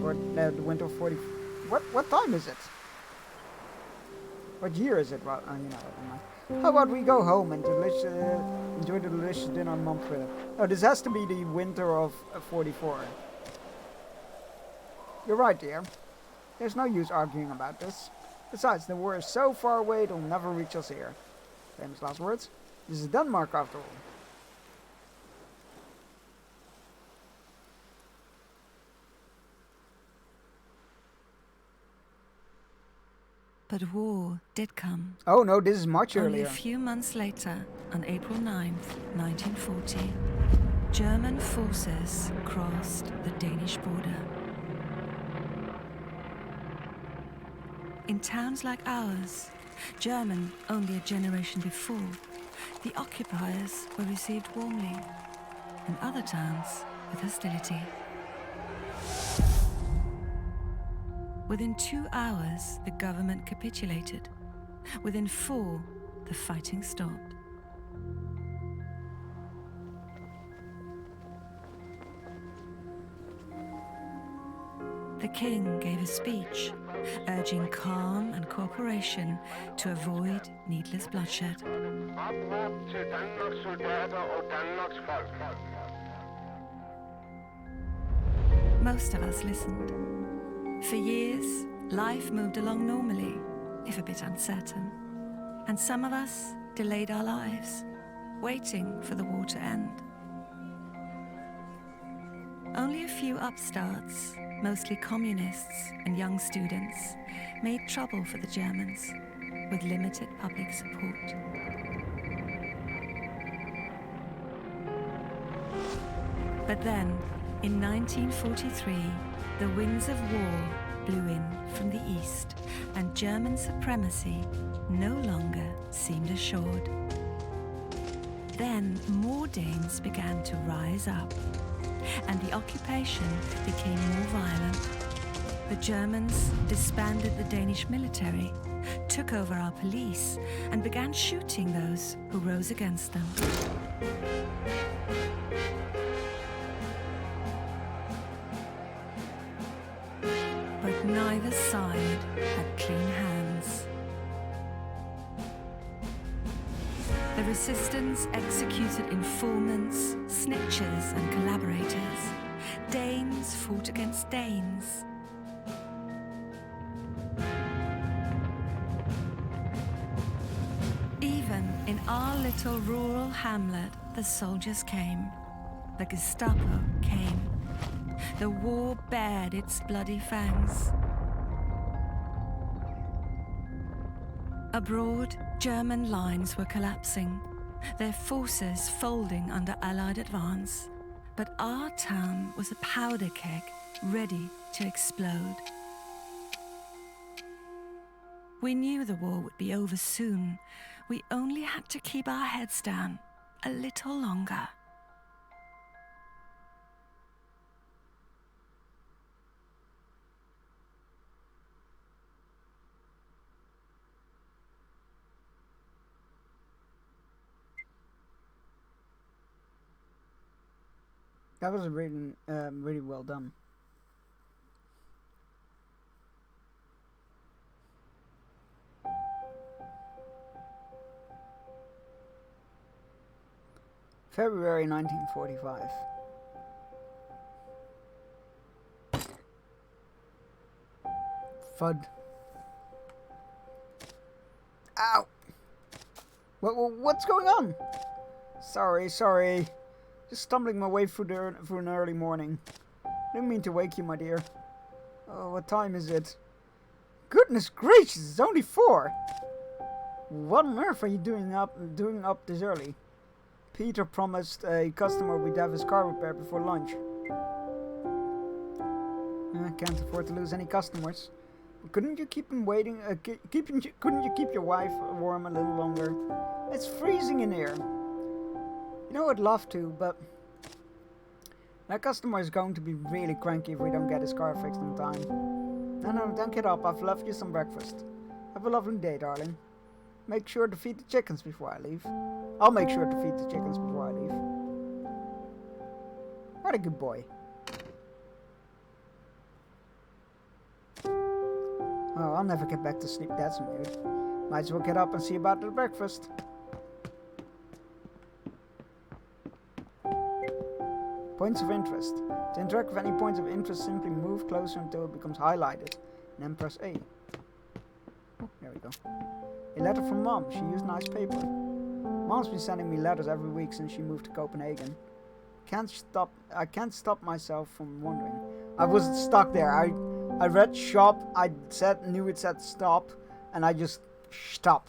Or the winter of 40... What time is it? What year is it? Well, you know, How about we go home and enjoy the delicious dinner on Mom Twitter? Oh, this has to be the winter of 44. You're right, dear. There's no use arguing about this. Besides, the war is so far away it'll never reach us here. Famous last words. This is Denmark after all. But war did come. Oh no, this is much Only earlier. a few months later, on April 9th, 1940, German forces crossed the Danish border. In towns like ours, German only a generation before, the occupiers were received warmly. In other towns, with hostility. Within 2 hours, the government capitulated. Within 4, the fighting stopped. The king gave a speech, urging calm and cooperation to avoid needless bloodshed. Most of us listened. For years, life moved along normally, if a bit uncertain. And some of us delayed our lives, waiting for the war to end. Only a few upstarts, mostly communists and young students, made trouble for the Germans, with limited public support. But then, in 1943, the winds of war blew in from the east, and German supremacy no longer seemed assured. Then more Danes began to rise up, and the occupation became more violent. The Germans disbanded the Danish military, took over our police, and began shooting those who rose against them. But neither side had clean hands. The resistance executed informants, snitchers, and collaborators. Danes fought against Danes. Even in our little rural hamlet, the soldiers came. The Gestapo came. The war bared its bloody fangs. Abroad, German lines were collapsing, their forces folding under Allied advance. But our town was a powder keg, ready to explode. We knew the war would be over soon. We only had to keep our heads down a little longer. That was really well done. February 1945. Fud. Ow! What's going on? Sorry. Just stumbling my way through an early morning. Didn't mean to wake you, my dear. Oh, what time is it? Goodness gracious, it's only 4. What on earth are you doing up this early? Peter promised a customer we'd have his car repaired before lunch. I can't afford to lose any customers. But couldn't you keep him waiting? Couldn't you keep your wife warm a little longer? It's freezing in here. You know, I'd love to, but that customer is going to be really cranky if we don't get his car fixed in time. No, don't get up. I've left you some breakfast. Have a lovely day, darling. Make sure to feed the chickens before I leave. I'll make sure to feed the chickens before I leave. What a good boy. Oh, I'll never get back to sleep. That's weird. Might as well get up and see about the breakfast. Points of interest. To interact with any points of interest, simply move closer until it becomes highlighted, and then press A. Oh, there we go. A letter from Mom. She used nice paper. Mom's been sending me letters every week since she moved to Copenhagen. I can't stop myself from wondering. I was stuck there. I read shop. Knew it said stop, and I just stop.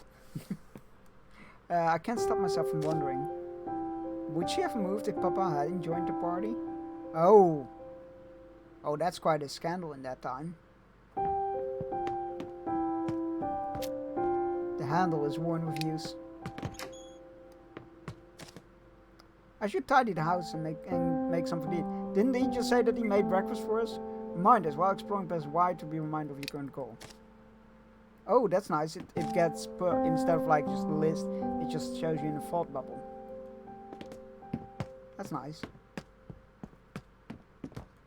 I can't stop myself from wondering. Would she have moved if Papa hadn't joined the party? Oh, that's quite a scandal in that time. The handle is worn with use. I should tidy the house and make something to eat. Didn't he just say that he made breakfast for us? Remind us while exploring press Y to be reminded of your current goal. Oh, that's nice. It gets put instead of like just a list, it just shows you in a thought bubble. That's nice.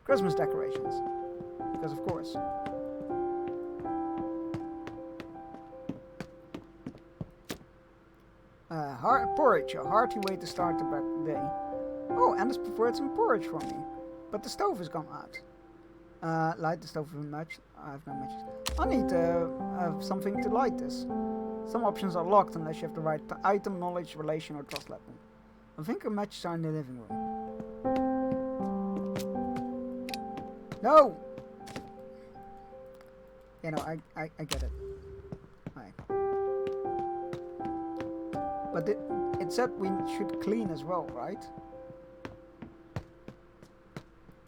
Christmas decorations. Because of course. Porridge, a hearty way to start the day. Oh, Anders preferred some porridge for me. But the stove has gone out. Light the stove with a match. I have no matches. I need something to light this. Some options are locked unless you have the right item, knowledge, relation, or trust level. I think a matches are in the living room. No! You know, I get it. Right. But it said we should clean as well, right?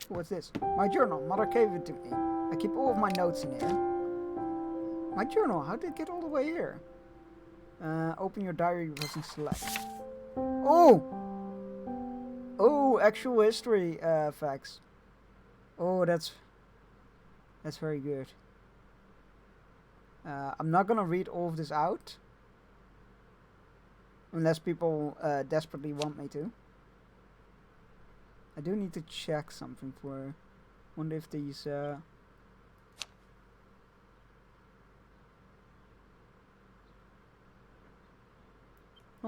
What's this? My journal. Mother gave it to me. I keep all of my notes in here. My journal. How did it get all the way here? Open your diary pressing select. Oh! Oh, actual history facts. Oh, that's very good. I'm not gonna read all of this out. Unless people desperately want me to. I do need to check something for... wonder if these... Well,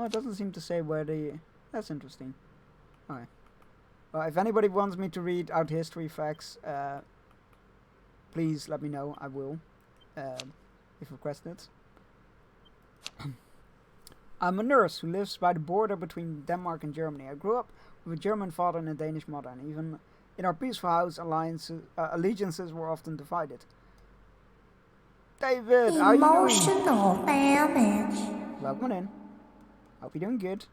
it doesn't seem to say where they... That's interesting. Alright. Well, if anybody wants me to read out history facts, please let me know. I will. If requested. I'm a nurse who lives by the border between Denmark and Germany. I grew up with a German father and a Danish mother, and even in our peaceful house, allegiances were often divided. David, how are you doing? Emotional damage. Welcome in. Hope you're doing good.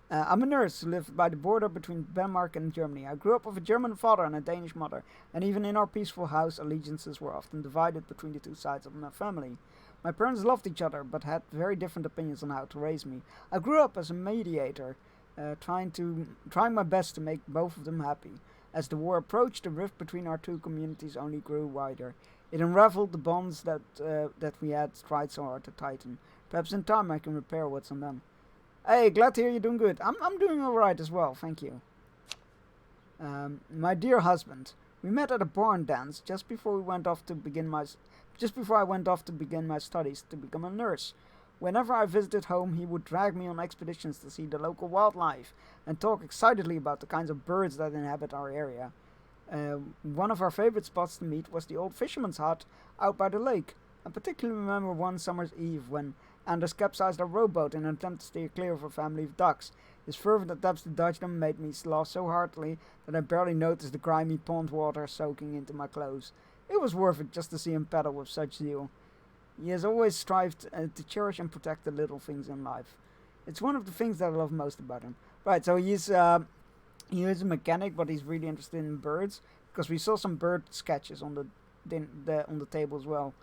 I'm a nurse who lived by the border between Denmark and Germany. I grew up with a German father and a Danish mother, and even in our peaceful house, allegiances were often divided between the two sides of my family. My parents loved each other, but had very different opinions on how to raise me. I grew up as a mediator, trying my best to make both of them happy. As the war approached, the rift between our two communities only grew wider. It unraveled the bonds that we had tried so hard to tighten. Perhaps in time I can repair what's on them. Hey, glad to hear you're doing good. I'm doing alright as well, thank you. My dear husband, we met at a barn dance just before I went off to begin my studies to become a nurse. Whenever I visited home, he would drag me on expeditions to see the local wildlife and talk excitedly about the kinds of birds that inhabit our area. One of our favorite spots to meet was the old fisherman's hut out by the lake. I particularly remember one summer's eve when Anders capsized our rowboat in an attempt to steer clear of a family of ducks. His fervent attempts to dodge them made me laugh so heartily that I barely noticed the grimy pond water soaking into my clothes. It was worth it just to see him paddle with such zeal. He has always strived to cherish and protect the little things in life. It's one of the things that I love most about him. Right, so he is a mechanic, but he's really interested in birds, because we saw some bird sketches on the table as well.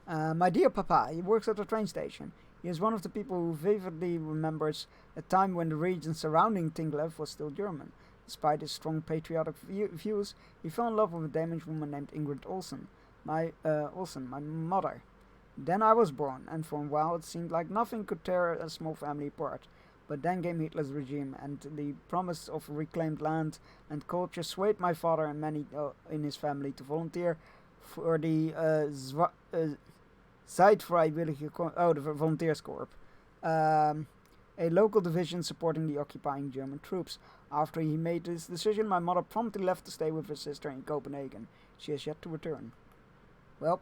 My dear Papa, he works at a train station. He is one of the people who vividly remembers a time when the region surrounding Tinglev was still German. Despite his strong patriotic views, he fell in love with a Danish woman named Ingrid Olsen, my mother. Then I was born, and for a while it seemed like nothing could tear a small family apart. But then came Hitler's regime, and the promise of reclaimed land and culture swayed my father and many in his family to volunteer for the Zeitfreiwillige the Volunteers Corps. A local division supporting the occupying German troops. After he made this decision, my mother promptly left to stay with her sister in Copenhagen. She has yet to return. Well.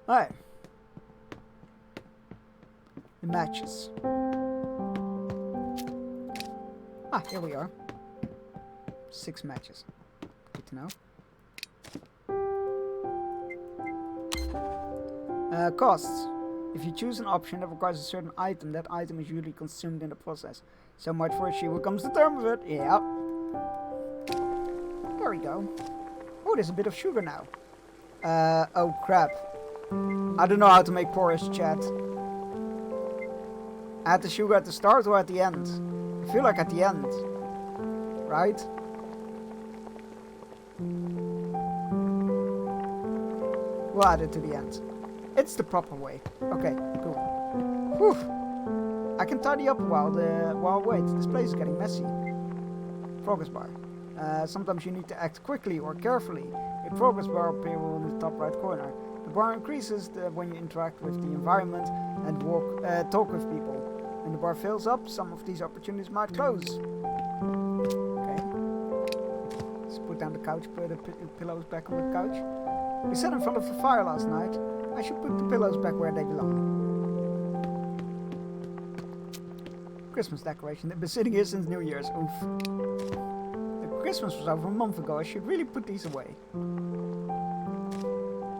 Alright. The matches. Ah, here we are. 6 matches. Good to know. Costs. If you choose an option that requires a certain item, that item is usually consumed in the process. So much for she comes to terms with it. Yeah. There we go. Oh, there's a bit of sugar now. Oh crap. I don't know how to make porridge, chat. Add the sugar at the start or at the end? I feel like at the end. Right? We'll add it to the end. It's the proper way. Okay, cool. Whew. I can tidy up while wait. This place is getting messy. Progress bar. Sometimes you need to act quickly or carefully. A progress bar appears in the top right corner. The bar increases when you interact with the environment and talk with people. When the bar fills up, some of these opportunities might close. Okay. Let's put down the couch, put the pillows back on the couch. We sat in front of the fire last night. I should put the pillows back where they belong. Christmas decoration. They've been sitting here since New Year's. Oof. The Christmas was over a month ago. I should really put these away.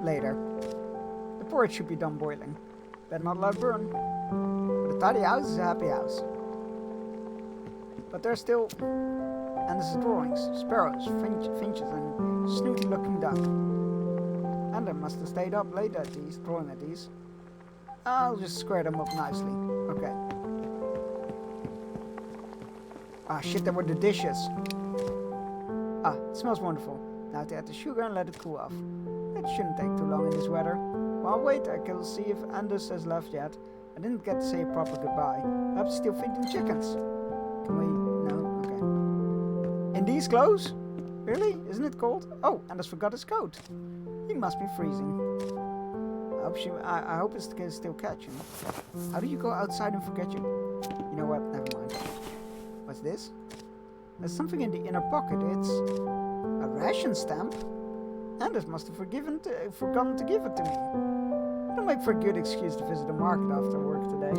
Later. The porridge should be done boiling. Better not let it burn. But a tidy house is a happy house. But there's still... And this is drawings. Sparrows, finches, and snooty looking duck. And I must have stayed up late at these, drawing at these. I'll just square them up nicely. Okay. Ah, shit, there were the dishes. Ah, it smells wonderful. Now to add the sugar and let it cool off. It shouldn't take too long in this weather. While wait, I can see if Anders has left yet. I didn't get to say a proper goodbye. Perhaps still feeding chickens. Can we? No? Okay. In these clothes? Really? Isn't it cold? Oh, Anders forgot his coat. He must be freezing. I hope it's still catching. How do you go outside and forget you? You know what? Never mind. What's this? There's something in the inner pocket. It's a ration stamp. Anders must have forgotten to give it to me. It'll make for a good excuse to visit the market after work today.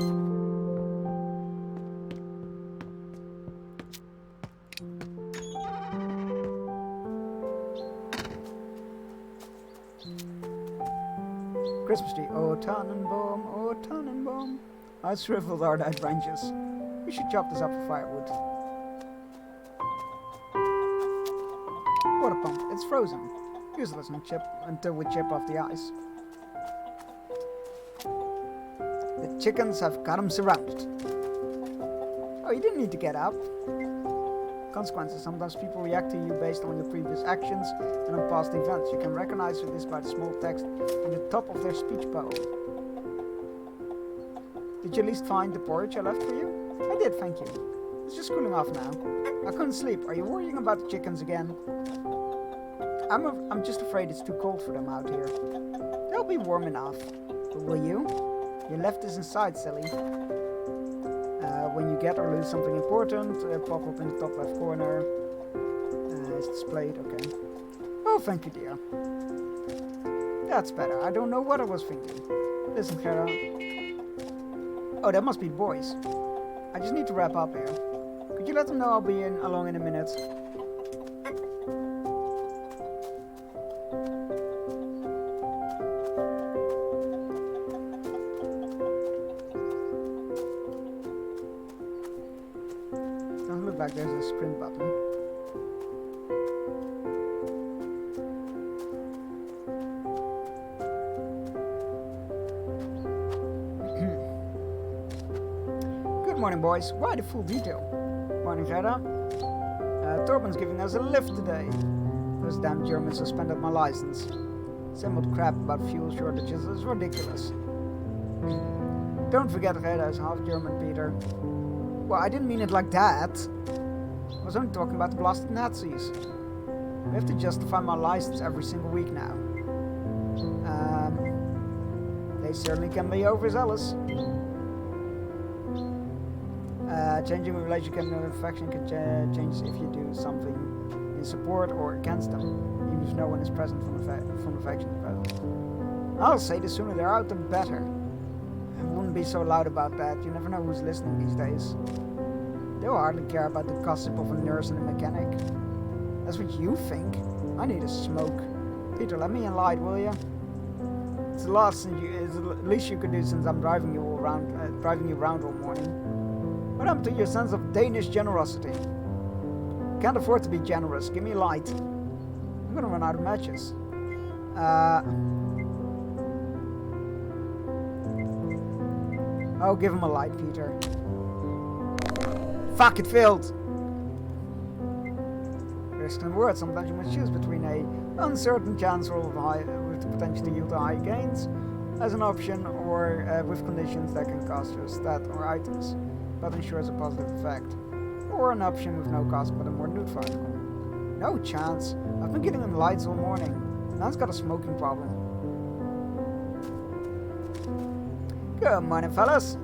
Christmas tree. Oh, Tannenbaum, oh, Tannenbaum. How shriveled are thy branches. We should chop this up for firewood. Water pump. It's frozen. Useless until we chip off the ice. The chickens have got him surrounded. Oh, you didn't need to get up. Consequences. Sometimes people react to you based on your previous actions and on past events. You can recognize this by the small text on the top of their speech bubble. Did you at least find the porridge I left for you? I did, thank you. It's just cooling off now. I couldn't sleep. Are you worrying about the chickens again? I'm just afraid it's too cold for them out here. They'll be warm enough. But will you? You left this inside, silly. When you get or lose something important, pop up in the top left corner. It's displayed, okay. Oh, thank you, dear. That's better. I don't know what I was thinking. Listen, Gerda. Oh, that must be the boys. I just need to wrap up here. Could you let them know I'll be along in a minute? Like there's a sprint button. Good morning, boys. Why the full detail? Morning, Gerda. Torben's giving us a lift today. Those damn Germans suspended my license. Same old crap about fuel shortages is ridiculous. Don't forget Gerda is half German, Peter. Well, I didn't mean it like that. I was only talking about the blasted Nazis. We have to justify my license every single week now. They certainly can be overzealous. Changing a relationship and affection can change if you do something in support or against them, even if no one is present from affection is present. I'll say the sooner they're out, the better. I wouldn't be so loud about that. You never know who's listening these days. They'll hardly care about the gossip of a nurse and a mechanic. That's what you think. I need a smoke. Peter, let me in light, will you? It's the least you can do since I'm driving you around all morning. What happened to your sense of Danish generosity? Can't afford to be generous. Give me light. I'm gonna run out of matches. Oh, give him a light, Peter. Fuck, it failed. Risk and reward. Sometimes you must choose between a uncertain chance roll with the potential to yield high gains as an option, or with conditions that can cost you a stat or items, but ensures a positive effect. Or an option with no cost but a more neutral outcome. No chance. I've been getting him lights all morning. Man's got a smoking problem. Good morning, fellas.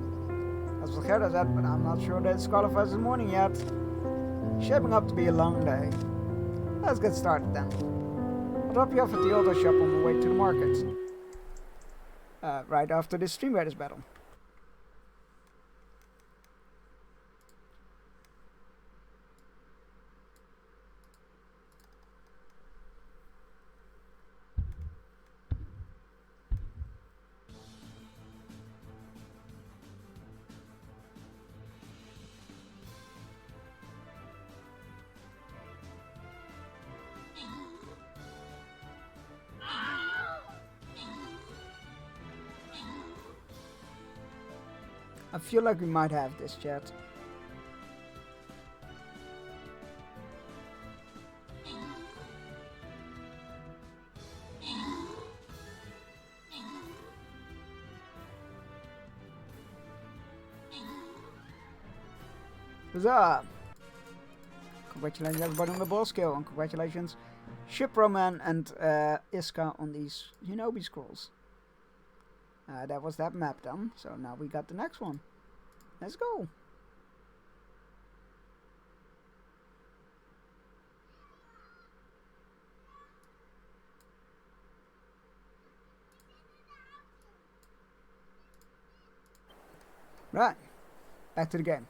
As Gerda said, but I'm not sure that it's qualified this morning yet. Shaping up to be a long day. Let's get started then. I'll drop you off at the auto shop on the way to the market. Right after this Stream Raiders battle. I feel like we might have this, chat. Huzzah! Congratulations everybody on the ball skill, and congratulations Shiproman and Iska on these Shinobi scrolls. That was that map done, so now we got the next one. Let's go! Right, back to the game.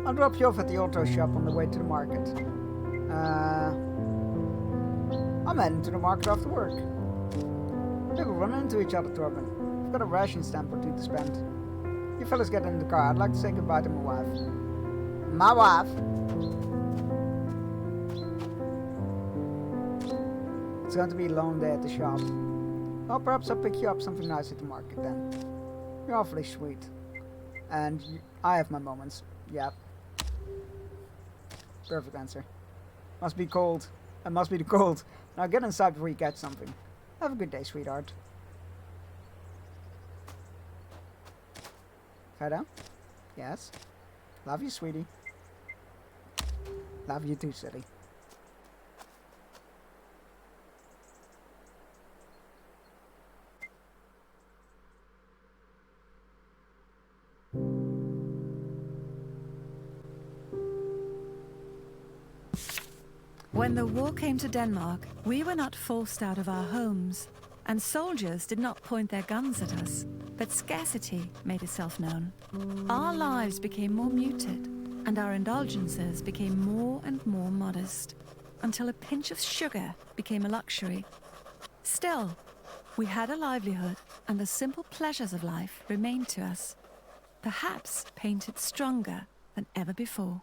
I'll drop you off at the auto shop on the way to the market. I'm heading to the market after work. Maybe we'll run into each other, Torben. I've got a ration stamp or two to spend. You fellas get in the car. I'd like to say goodbye to my wife. My wife? It's going to be a long day at the shop. Well, perhaps I'll pick you up something nice at the market then. You're awfully sweet. And I have my moments. Yep. Perfect answer. Must be cold. It must be the cold. Now get inside before you catch something. Have a good day, sweetheart. Feda? Yes? Love you, sweetie. Love you too, silly. When the war came to Denmark, we were not forced out of our homes, and soldiers did not point their guns at us, but scarcity made itself known. Our lives became more muted, and our indulgences became more and more modest, until a pinch of sugar became a luxury. Still, we had a livelihood, and the simple pleasures of life remained to us, perhaps painted stronger than ever before.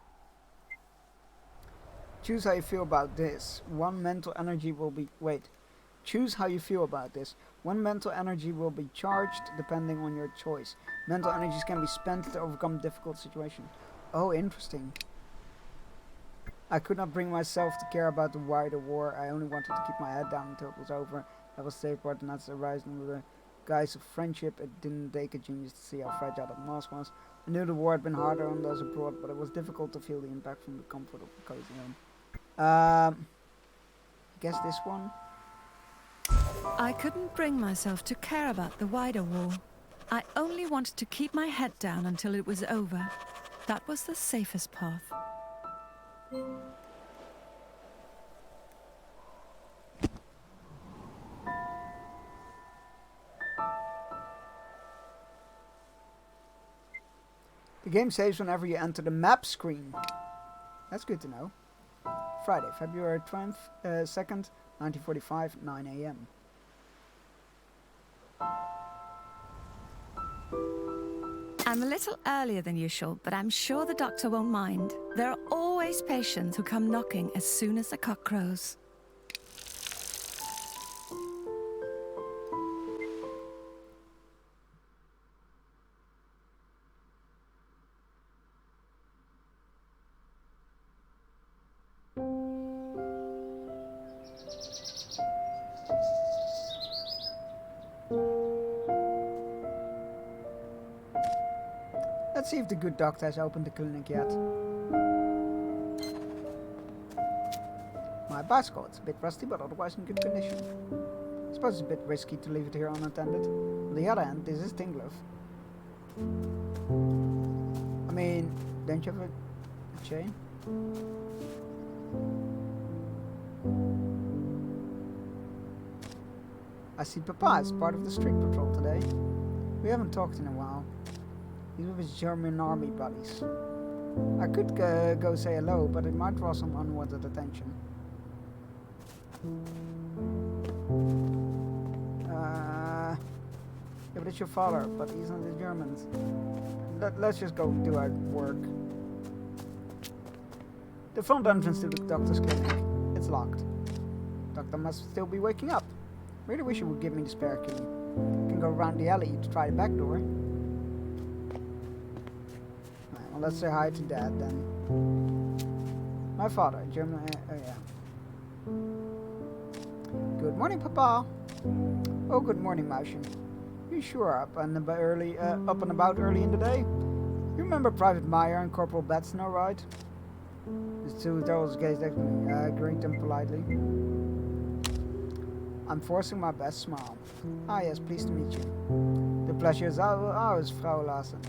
Choose how you feel about this. One mental energy will be... Wait. Choose how you feel about this. One mental energy will be charged depending on your choice. Mental energies can be spent to overcome difficult situations. Oh, interesting. I could not bring myself to care about the wider war. I only wanted to keep my head down until it was over. That was safe part, and that's the rise of the guise of friendship. It didn't take a genius to see how fragile that mask was. I knew the war had been harder on those abroad, but it was difficult to feel the impact from the comfort of the cozy home. I guess this one? I couldn't bring myself to care about the wider war. I only wanted to keep my head down until it was over. That was the safest path. The game saves whenever you enter the map screen. That's good to know. Friday, February 2nd, 1945, 9 a.m. I'm a little earlier than usual, but I'm sure the doctor won't mind. There are always patients who come knocking as soon as the cock crows. Let's see if the good doctor has opened the clinic yet. My bicycle, it's a bit rusty, but otherwise in good condition. I suppose it's a bit risky to leave it here unattended. On the other hand, this is Tinglove. I mean, don't you have a chain? I see Papa as part of the street patrol today. We haven't talked in a while. He's with his German army buddies. I could go say hello, but it might draw some unwanted attention. Yeah, but it's your father, but he's not the Germans. Let's just go do our work. The front entrance to the doctor's clinic. It's locked. Doctor must still be waking up. Really wish he would give me the spare key. I can go around the alley to try the back door. Well, let's say hi to Dad then. My father, German. Oh yeah. Good morning, Papa. Oh, good morning, Mauschen. You sure are up and about early in the day? You remember Private Meyer and Corporal Batsnow, right? The two girls gazed at me, greeted them politely. I'm forcing my best smile. Ah yes, pleased to meet you. The pleasure is ours, Frau Larsen.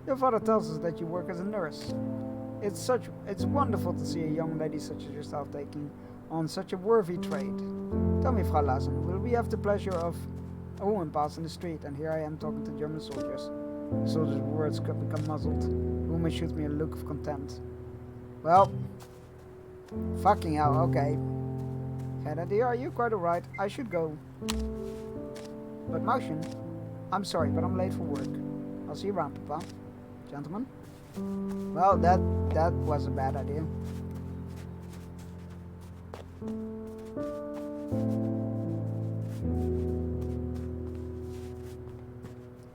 Your father tells us that you work as a nurse. It's wonderful to see a young lady such as yourself taking on such a worthy trade. Tell me, Frau Larsen, will we have the pleasure of a woman passing the street, and here I am talking to German soldiers. The soldiers' words could become muzzled. The woman shoots me a look of contempt. Well, fucking hell, okay. Dear, are you quite alright? I should go. But Mauschen, I'm sorry, but I'm late for work. I'll see you around, Papa. Gentlemen? Well, that was a bad idea.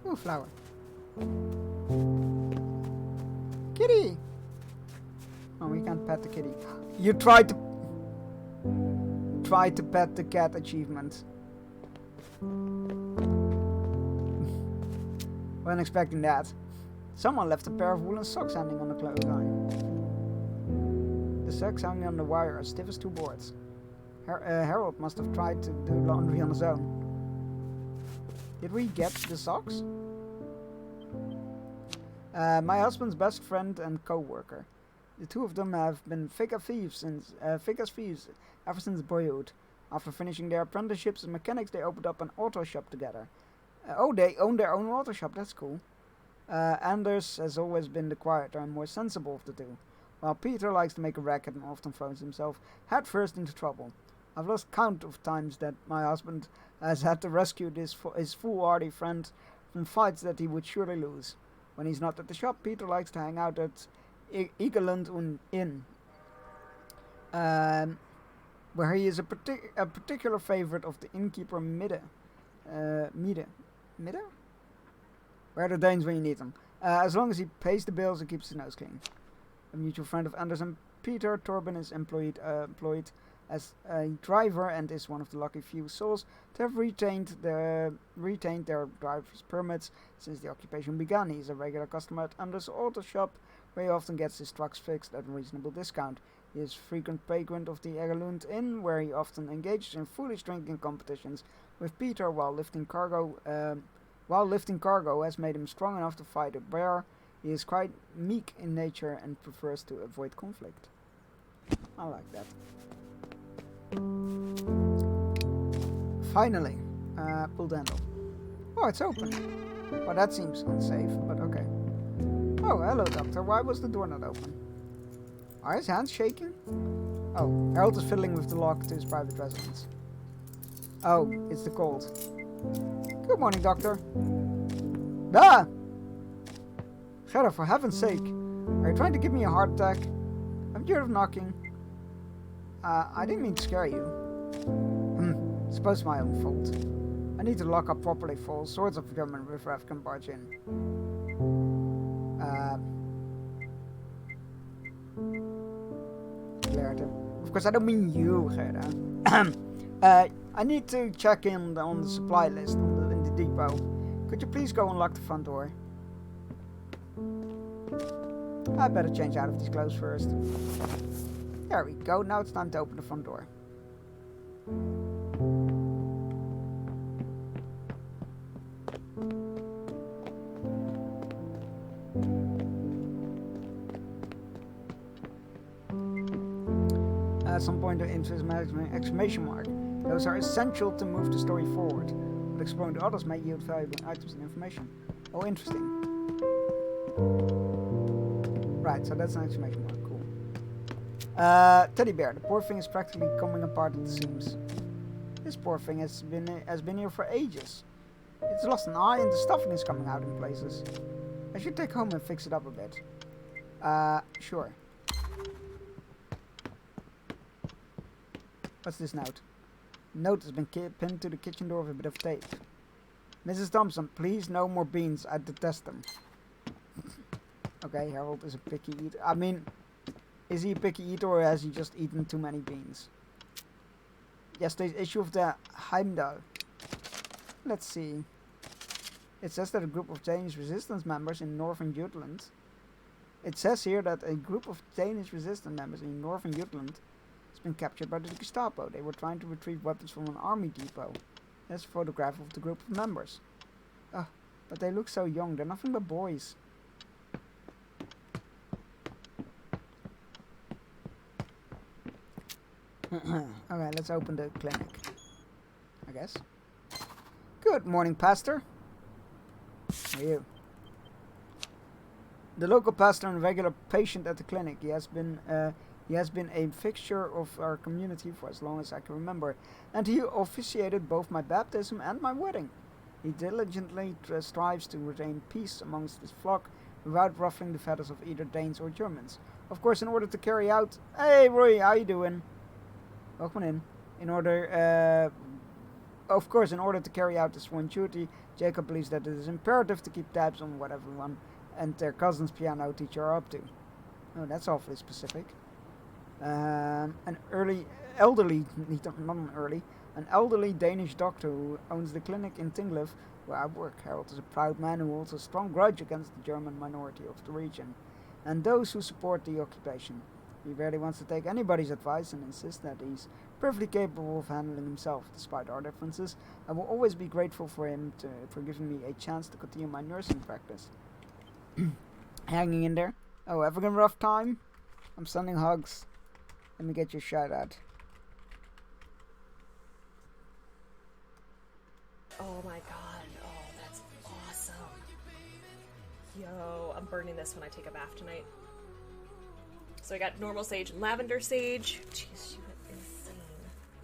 Ooh, flower. Kitty! Oh, we can't pet the kitty. You tried to pet the cat achievement. Wasn't expecting that. Someone left a pair of woolen socks hanging on the clothesline. The socks hanging on the wire are stiff as two boards. Harold must have tried to do laundry on his own. Did we get the socks? My husband's best friend and co-worker. The two of them have been thick as thieves ever since boyhood. After finishing their apprenticeships as mechanics, they opened up an auto shop together. Oh, they own their own auto shop. That's cool. Anders has always been the quieter and more sensible of the two, while Peter likes to make a racket and often throws himself headfirst into trouble. I've lost count of times that my husband has had to rescue his foolhardy friend from fights that he would surely lose. When he's not at the shop, Peter likes to hang out at Egeland Inn, where he is a particular favorite of the innkeeper Midde? Where are the Danes when you need them? As long as he pays the bills and keeps his nose clean. A mutual friend of Anders and Peter, Torben is employed as a driver and is one of the lucky few souls to have retained their driver's permits since the occupation began. He is a regular customer at Anders' auto shop, where he often gets his trucks fixed at a reasonable discount. He is frequent patron of the Egerlund Inn, where he often engages in foolish drinking competitions with Peter while lifting cargo. Has made him strong enough to fight a bear. He is quite meek in nature and prefers to avoid conflict. I like that. Finally, pulled handle. Oh, it's open. Well, that seems unsafe, but okay. Oh, hello, Doctor. Why was the door not open? Are his hands shaking? Oh, Harold is fiddling with the lock to his private residence. Oh, it's the cold. Good morning, Doctor. Ah! Gerda, for heaven's sake. Are you trying to give me a heart attack? Haven't you heard of knocking? I didn't mean to scare you. Suppose my own fault. I need to lock up properly for all sorts of German riffraff can barge in. Of course, I don't mean you, Gerda. I need to check in on the supply list in the depot. Could you please go unlock the front door? I better change out of these clothes first. There we go. Now it's time to open the front door. Some pointer interest management exclamation mark. Those are essential to move the story forward, but exploring the others may yield valuable items and information. Oh, interesting. Right, so that's an exclamation mark. Cool. Teddy bear. The poor thing is practically coming apart at the seams. This poor thing has been here for ages. It's lost an eye and the stuffing is coming out in places. I should take home and fix it up a bit. Sure. What's this note? Note has been pinned to the kitchen door with a bit of tape. Mrs. Thompson, please no more beans. I detest them. Okay, Harold is a picky eater. I mean, is he a picky eater or has he just eaten too many beans? Yesterday's issue of the Heimdall. Let's see. It says that a group of Danish resistance members in northern Jutland. It says here that a group of Danish resistance members in northern Jutland has been captured by the Gestapo. They were trying to retrieve weapons from an army depot. There's a photograph of the group of members. But they look so young. They're nothing but boys. Okay, let's open the clinic, I guess. Good morning, Pastor. How are you? The local pastor and regular patient at the clinic. He has been a fixture of our community for as long as I can remember, and he officiated both my baptism and my wedding. He diligently strives to retain peace amongst his flock without ruffling the feathers of either Danes or Germans. Of course, in order to carry out... Hey, Roy, how you doing? Welcome in. In order to carry out this one duty, Jacob believes that it is imperative to keep tabs on what everyone and their cousin's piano teacher are up to. Oh, that's awfully specific. An elderly Danish doctor who owns the clinic in Tinglev, where I work. Harold is a proud man who holds a strong grudge against the German minority of the region, and those who support the occupation. He rarely wants to take anybody's advice and insists that he's perfectly capable of handling himself. Despite our differences, I will always be grateful for him for giving me a chance to continue my nursing practice. Hanging in there? Oh, having a rough time? I'm sending hugs. Let me get your shout out. Oh my god, oh that's awesome. Yo, I'm burning this when I take a bath tonight. So I got normal sage and lavender sage. Jeez, you went insane.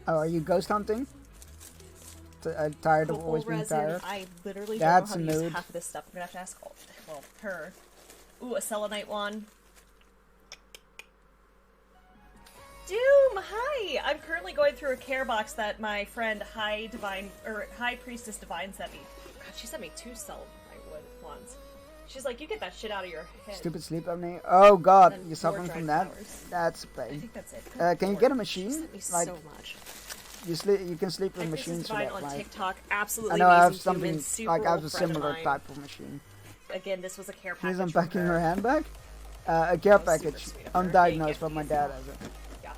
Oh, are you ghost hunting? I'm tired of always being resin. tired. I literally That's don't know how to a use mood. half of this stuff. I'm gonna have to ask, her. Ooh, a selenite one. Doom, hi! I'm currently going through a care box that my friend High Priestess Divine sent me. God, she sent me 2 selenite wands. She's like, you get that shit out of your head. Stupid sleep apnea. Oh god, And you're suffering more from dry that? flowers. That's a I pain. think that's it. Can you get a machine? She sent me Like, so much. you can sleep with Like, this machines is for fine that, on right? TikTok. Absolutely I know I have amazing something, human, super like I have a old friend of similar mine. type of machine. Again, this was a care package. She's from unpacking her her. handbag. A care That was super package, sweet of her. undiagnosed, but my dad has it.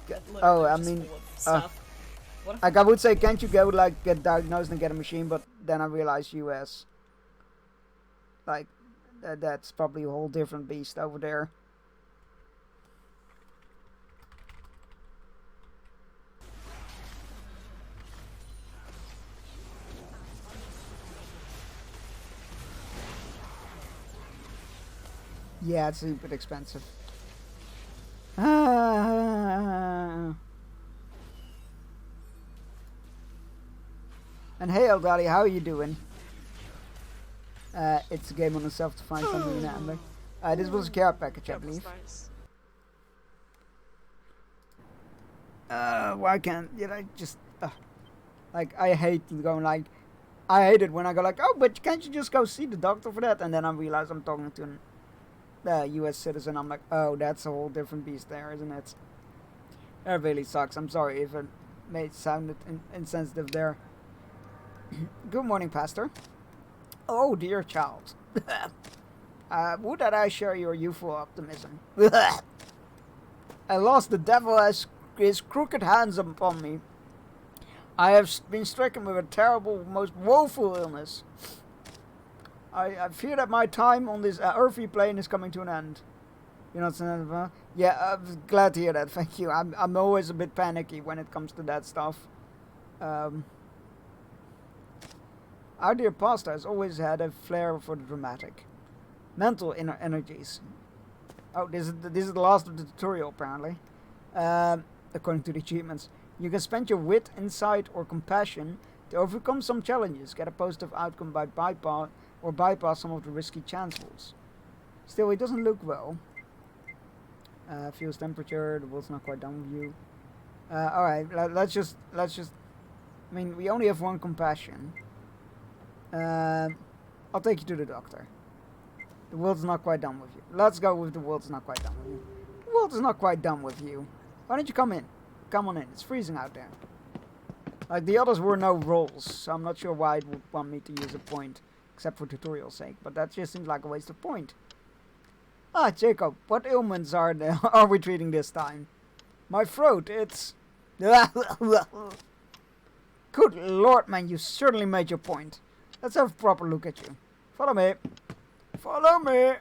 Yeah, Oh, I just mean, full of stuff. What a like I would say, can't you go like get diagnosed and get a machine? But then I realized US, like, that's probably a whole different beast over there. Yeah, it's a bit expensive. And hey, Eldali, how are you doing? It's a game on itself to find something in Amber. This was a care package, I believe. Why can't I just like I hate going like I hate it when I go like, oh, but can't you just go see the doctor for that? And then I realize I'm talking to a U.S. citizen. I'm like, oh, that's a whole different beast there, isn't it? That really sucks. I'm sorry if it made sounded insensitive there. Good morning, Pastor. Oh, dear child. Would that I share your youthful optimism? I lost the devil as his crooked hands upon me. I have been stricken with a terrible, most woeful illness. I fear that my time on this earthly plane is coming to an end. You know what I'm saying? Yeah, I'm glad to hear that. Thank you. I'm always a bit panicky when it comes to that stuff. Our dear pastor has always had a flair for the dramatic. Mental inner energies. Oh, this is the last of the tutorial, apparently. According to the achievements. You can spend your wit, insight, or compassion to overcome some challenges, get a positive outcome by bypass some of the risky chance rules. Still, it doesn't look well. Feels temperature, the world's not quite done with you. Alright, let's just... I mean, we only have one compassion. I'll take you to the doctor. The world's not quite done with you. Let's go with the world's not quite done with you. The world is not quite done with you. Why don't you come in? Come on in. It's freezing out there. Like, the others were no rolls, so I'm not sure why it would want me to use a point, except for tutorial's sake, but that just seems like a waste of point. Ah, Jacob, what ailments are we treating this time? My throat, it's... Good lord, man, you certainly made your point. Let's have a proper look at you. Follow me. Follow me.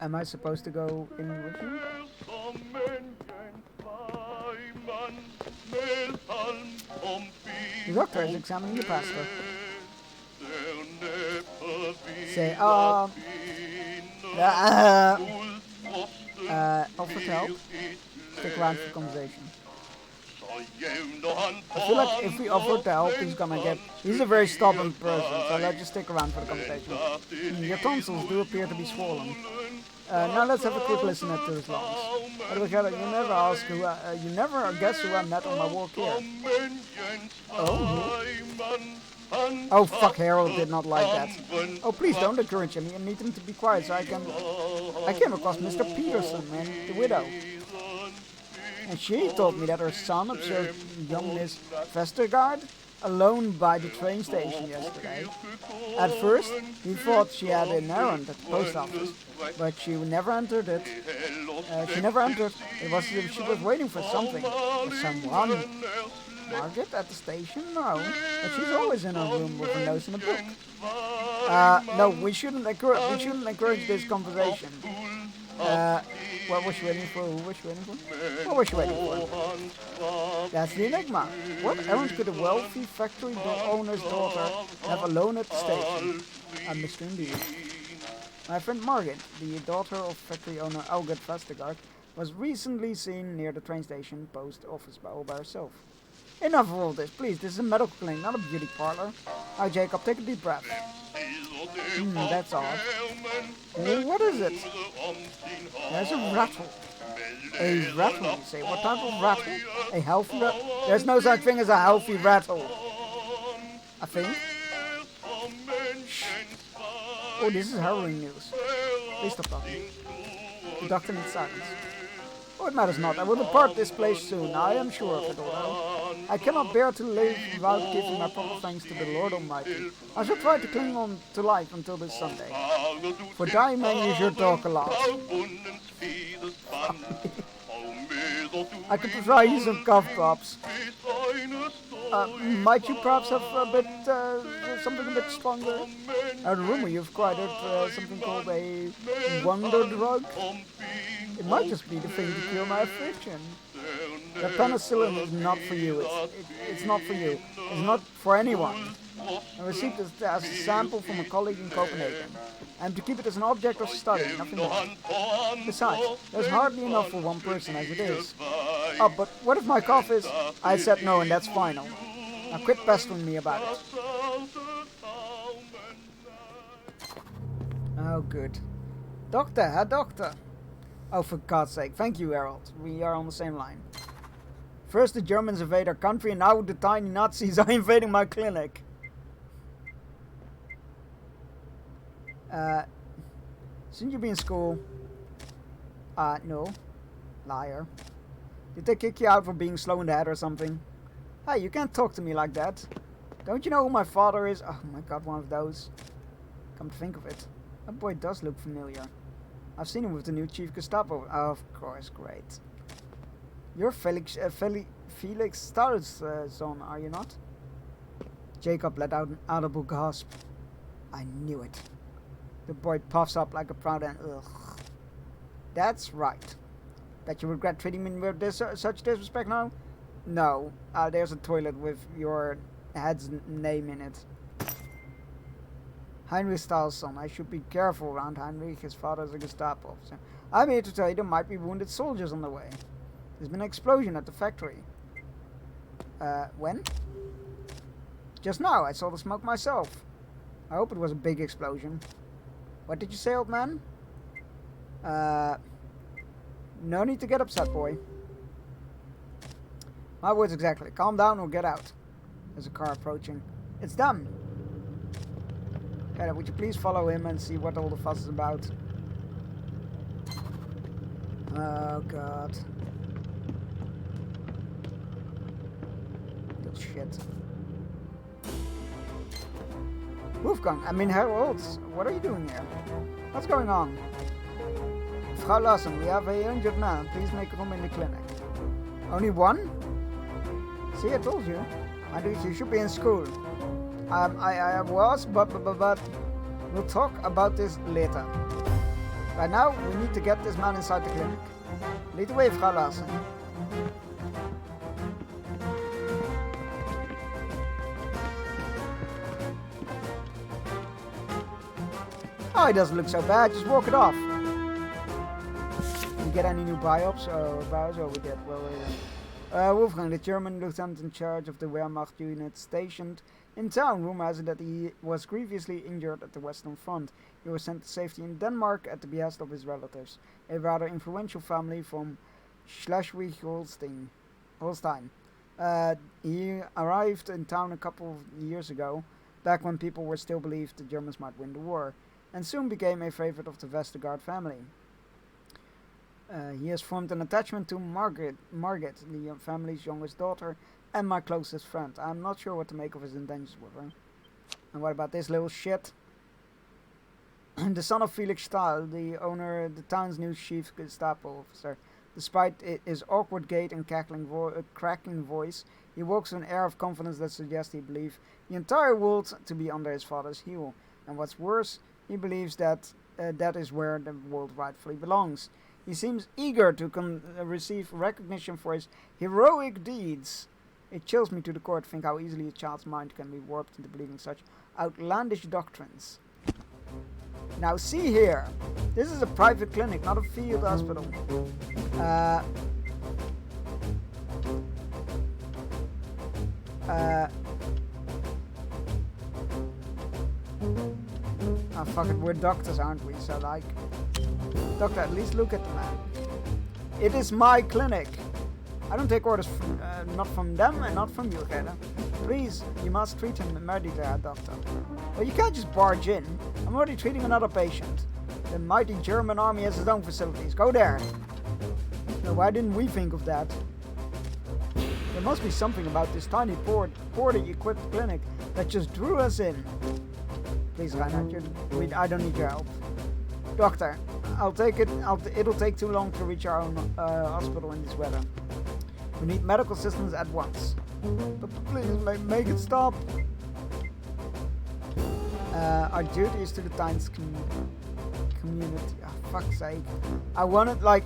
Am I supposed to go in with you? The doctor is examining the pastor. Say, offer to help. Stick around for conversation. I feel like if we offer to help, he's a very stubborn person, so let's just stick around for the conversation. Your tonsils do appear to be swollen. Now let's have a quick listen to his lungs. You never guess who I met on my walk here. Oh, oh fuck, Harold did not like that. Oh, please don't encourage him. You need him to be quiet so I came across Mr. Peterson and the widow. And she told me that her son observed young Miss Vestergaard alone by the train station yesterday. At first, he thought she had an errand at the post office, but she never entered it. She was waiting for something. For someone. Margaret at the station? No. But she's always in her room with her nose in a book. No, we shouldn't encourage this conversation. What was she waiting for? Who was she waiting for? What was she waiting for? That's the enigma. What errand could a wealthy factory owner's daughter have alone at the station? A mystery indeed. My friend Margaret, the daughter of factory owner Algert Vestergaard, was recently seen near the train station post office all by herself. Enough of all this, please. This is a medical clinic, not a beauty parlor. Hi, Jacob. Take a deep breath. That's odd. What is it? There's a rattle. A rattle, you say? What type of rattle? A healthy rattle? There's no such thing as a healthy rattle. I think. Oh, this is harrowing news. Please stop talking. The doctor needs silence. Oh, it matters not. I will depart this place soon. I am sure of it, although I cannot bear to live without giving my proper thanks to the Lord Almighty. I shall try to cling on to life until this Sunday. For dying men, you should talk a lot. I could provide you some cough drops. Might you perhaps have a bit, something a bit stronger? I heard a rumor you've acquired something called a wonder drug. It might just be the thing to cure my affliction. The penicillin is not for you. It's not for you. It's not for anyone. I received this as a sample from a colleague in Copenhagen. I am to keep it as an object of study, nothing more. Besides, there's hardly enough for one person as it is. Oh, but what if my cough is... I said no, and that's final. Now quit pestering me about it. Oh, good. Doctor, Herr Doctor. Oh, for God's sake. Thank you, Harold. We are on the same line. First the Germans invade our country, and now the tiny Nazis are invading my clinic. Shouldn't you be in school? No. Liar. Did they kick you out for being slow in the head or something? Hey, you can't talk to me like that. Don't you know who my father is? Oh my god, one of those. Come to think of it. That boy does look familiar. I've seen him with the new Chief Gestapo. Oh, of course, great. You're Felix Starr's son, are you not? Jacob let out an audible gasp. I knew it. The boy puffs up like a proud and ugh. That's right. Bet you regret treating me with such disrespect now? No. There's a toilet with your head's name in it. Heinrich Stahl's son. I should be careful around Heinrich. His father is a Gestapo officer. I'm here to tell you there might be wounded soldiers on the way. There's been an explosion at the factory. When? Just now. I saw the smoke myself. I hope it was a big explosion. What did you say, old man? No need to get upset, boy. My words exactly. Calm down or get out. There's a car approaching. It's them. Okay, would you please follow him and see what all the fuss is about? Oh, God. Good shit. Wolfgang, I mean Harold, what are you doing here? What's going on? Frau Larsen, we have a injured man. Please make room in the clinic. Only one? See, I told you. You should be in school. I was, but we'll talk about this later. Right now, we need to get this man inside the clinic. Lead the way, Frau Larsen. Oh, he doesn't look so bad. Just walk it off. Did you get any new biops or bios? Oh, we did. Well, Wolfgang, the German lieutenant in charge of the Wehrmacht unit stationed in town. Rumor has it that he was grievously injured at the Western Front. He was sent to safety in Denmark at the behest of his relatives, a rather influential family from Schleswig-Holstein. He arrived in town a couple of years ago, back when people were still believed the Germans might win the war, and soon became a favorite of the Vestergaard family. He has formed an attachment to Margaret, the family's youngest daughter, and my closest friend. I'm not sure what to make of his intentions with her. And what about this little shit? The son of Felix Stahl, the owner, the town's new chief Gestapo officer. Despite his awkward gait and cracking voice, he walks with an air of confidence that suggests he believes the entire world to be under his father's heel. And what's worse, he believes that that is where the world rightfully belongs. He seems eager to receive recognition for his heroic deeds. It chills me to the core to think how easily a child's mind can be warped into believing such outlandish doctrines. Now see here, this is a private clinic, not a field hospital. Oh fuck it, we're doctors, aren't we? So like, doctor, at least look at the man. It is my clinic. I don't take orders from, not from them and not from you, Gerda. Please, you must treat him immediately, Doctor. But you can't just barge in. I'm already treating another patient. The mighty German army has its own facilities. Go there. Now, why didn't we think of that? There must be something about this tiny, poorly equipped clinic that just drew us in. Please, Reinhard, I don't need your help. Doctor, I'll take it. It'll take too long to reach our own hospital in this weather. We need medical assistance at once. But please make it stop. Our duty is to the Times community. Oh, fuck's sake. I wanted, like...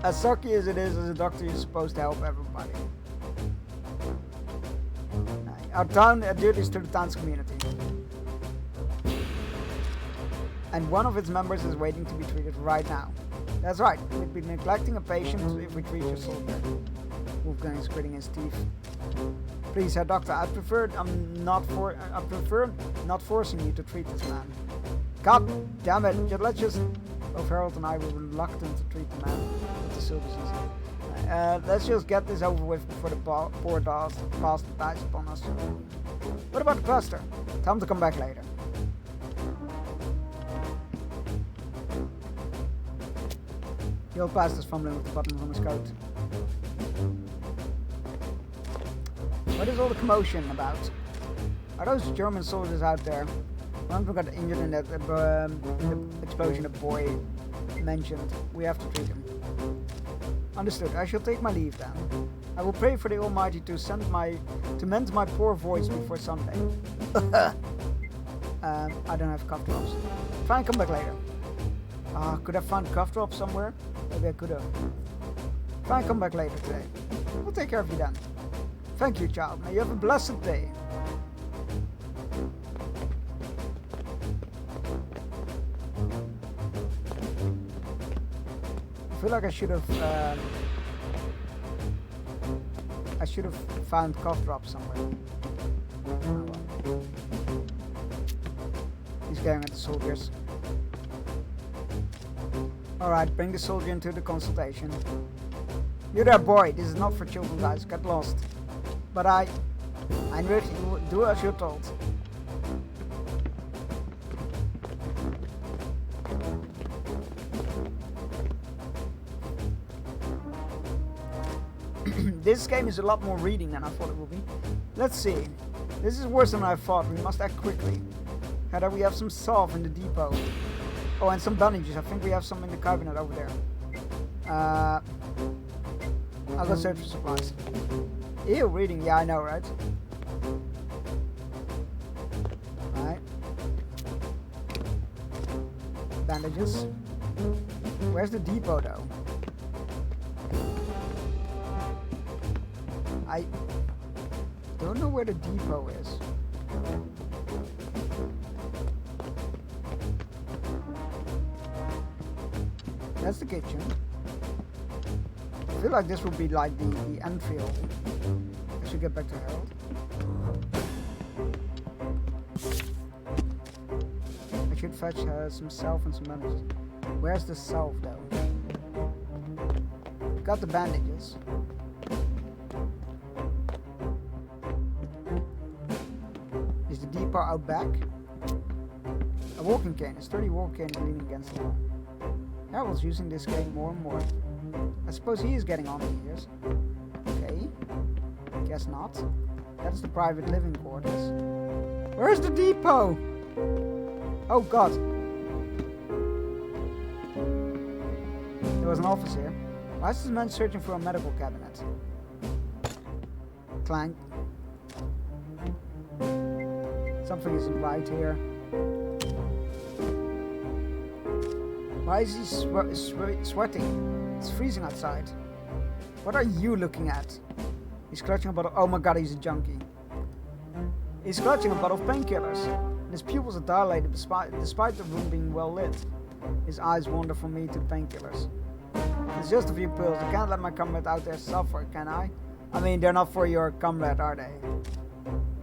As sucky as it is, as a doctor, you're supposed to help everybody. Our duty is to the town's community. And one of its members is waiting to be treated right now. That's right, we'd be neglecting a patient if we treat your soldier. Wolfgang is gritting his teeth. Please, Herr Doctor, I prefer not forcing you to treat this man. God damn it, let's just... Both Harold and I were reluctant to treat the man with the silver season. Let's just get this over with before the poor bastard dies upon us. What about the pastor? Tell him to come back later. The old pastor's fumbling with the buttons on his coat. What is all the commotion about? Are those German soldiers out there? One of them got injured in that explosion the boy mentioned. We have to treat him. Understood. I shall take my leave then. I will pray for the Almighty to mend my poor voice before Sunday. I don't have cough drops. Try and come back later. Could I find cough drops somewhere? Maybe I could have. Try and come back later today. We'll take care of you then. Thank you, child. May you have a blessed day. I feel like I should have found cough drops somewhere. Oh, well. He's going at the soldiers. Alright, bring the soldier into the consultation. You there, boy. This is not for children, guys. Get lost. But Heinrich, you do as you're told. This game is a lot more reading than I thought it would be. Let's see. This is worse than I thought. We must act quickly. Heather, we have some salve in the depot. Oh, and some bandages. I think we have some in the cabinet over there. I'll go search for supplies. Ew, reading. Yeah, I know, right? Alright. Bandages. Where's the depot, though? I don't know where the depot is. That's the kitchen. I feel like this would be like the entry hole. I should get back to Harold. I should fetch some salve and some bandages. Where's the salve though? Got the bandages. Is the depot out back? A walking cane. A sturdy walking cane leaning against the wall. Harold's using this game more and more. I suppose he is getting on in years. Okay. Guess not. That's the private living quarters. Where's the depot? Oh god. There was an office here. Why is this man searching for a medical cabinet? Clank. Something isn't right here. Why is he sweating? It's freezing outside. What are you looking at? He's clutching a bottle. Oh my god, he's a junkie. He's clutching a bottle of painkillers. His pupils are dilated despite the room being well lit. His eyes wander from me to painkillers. It's just a few pills. I can't let my comrade out there suffer, can I? I mean, they're not for your comrade, are they?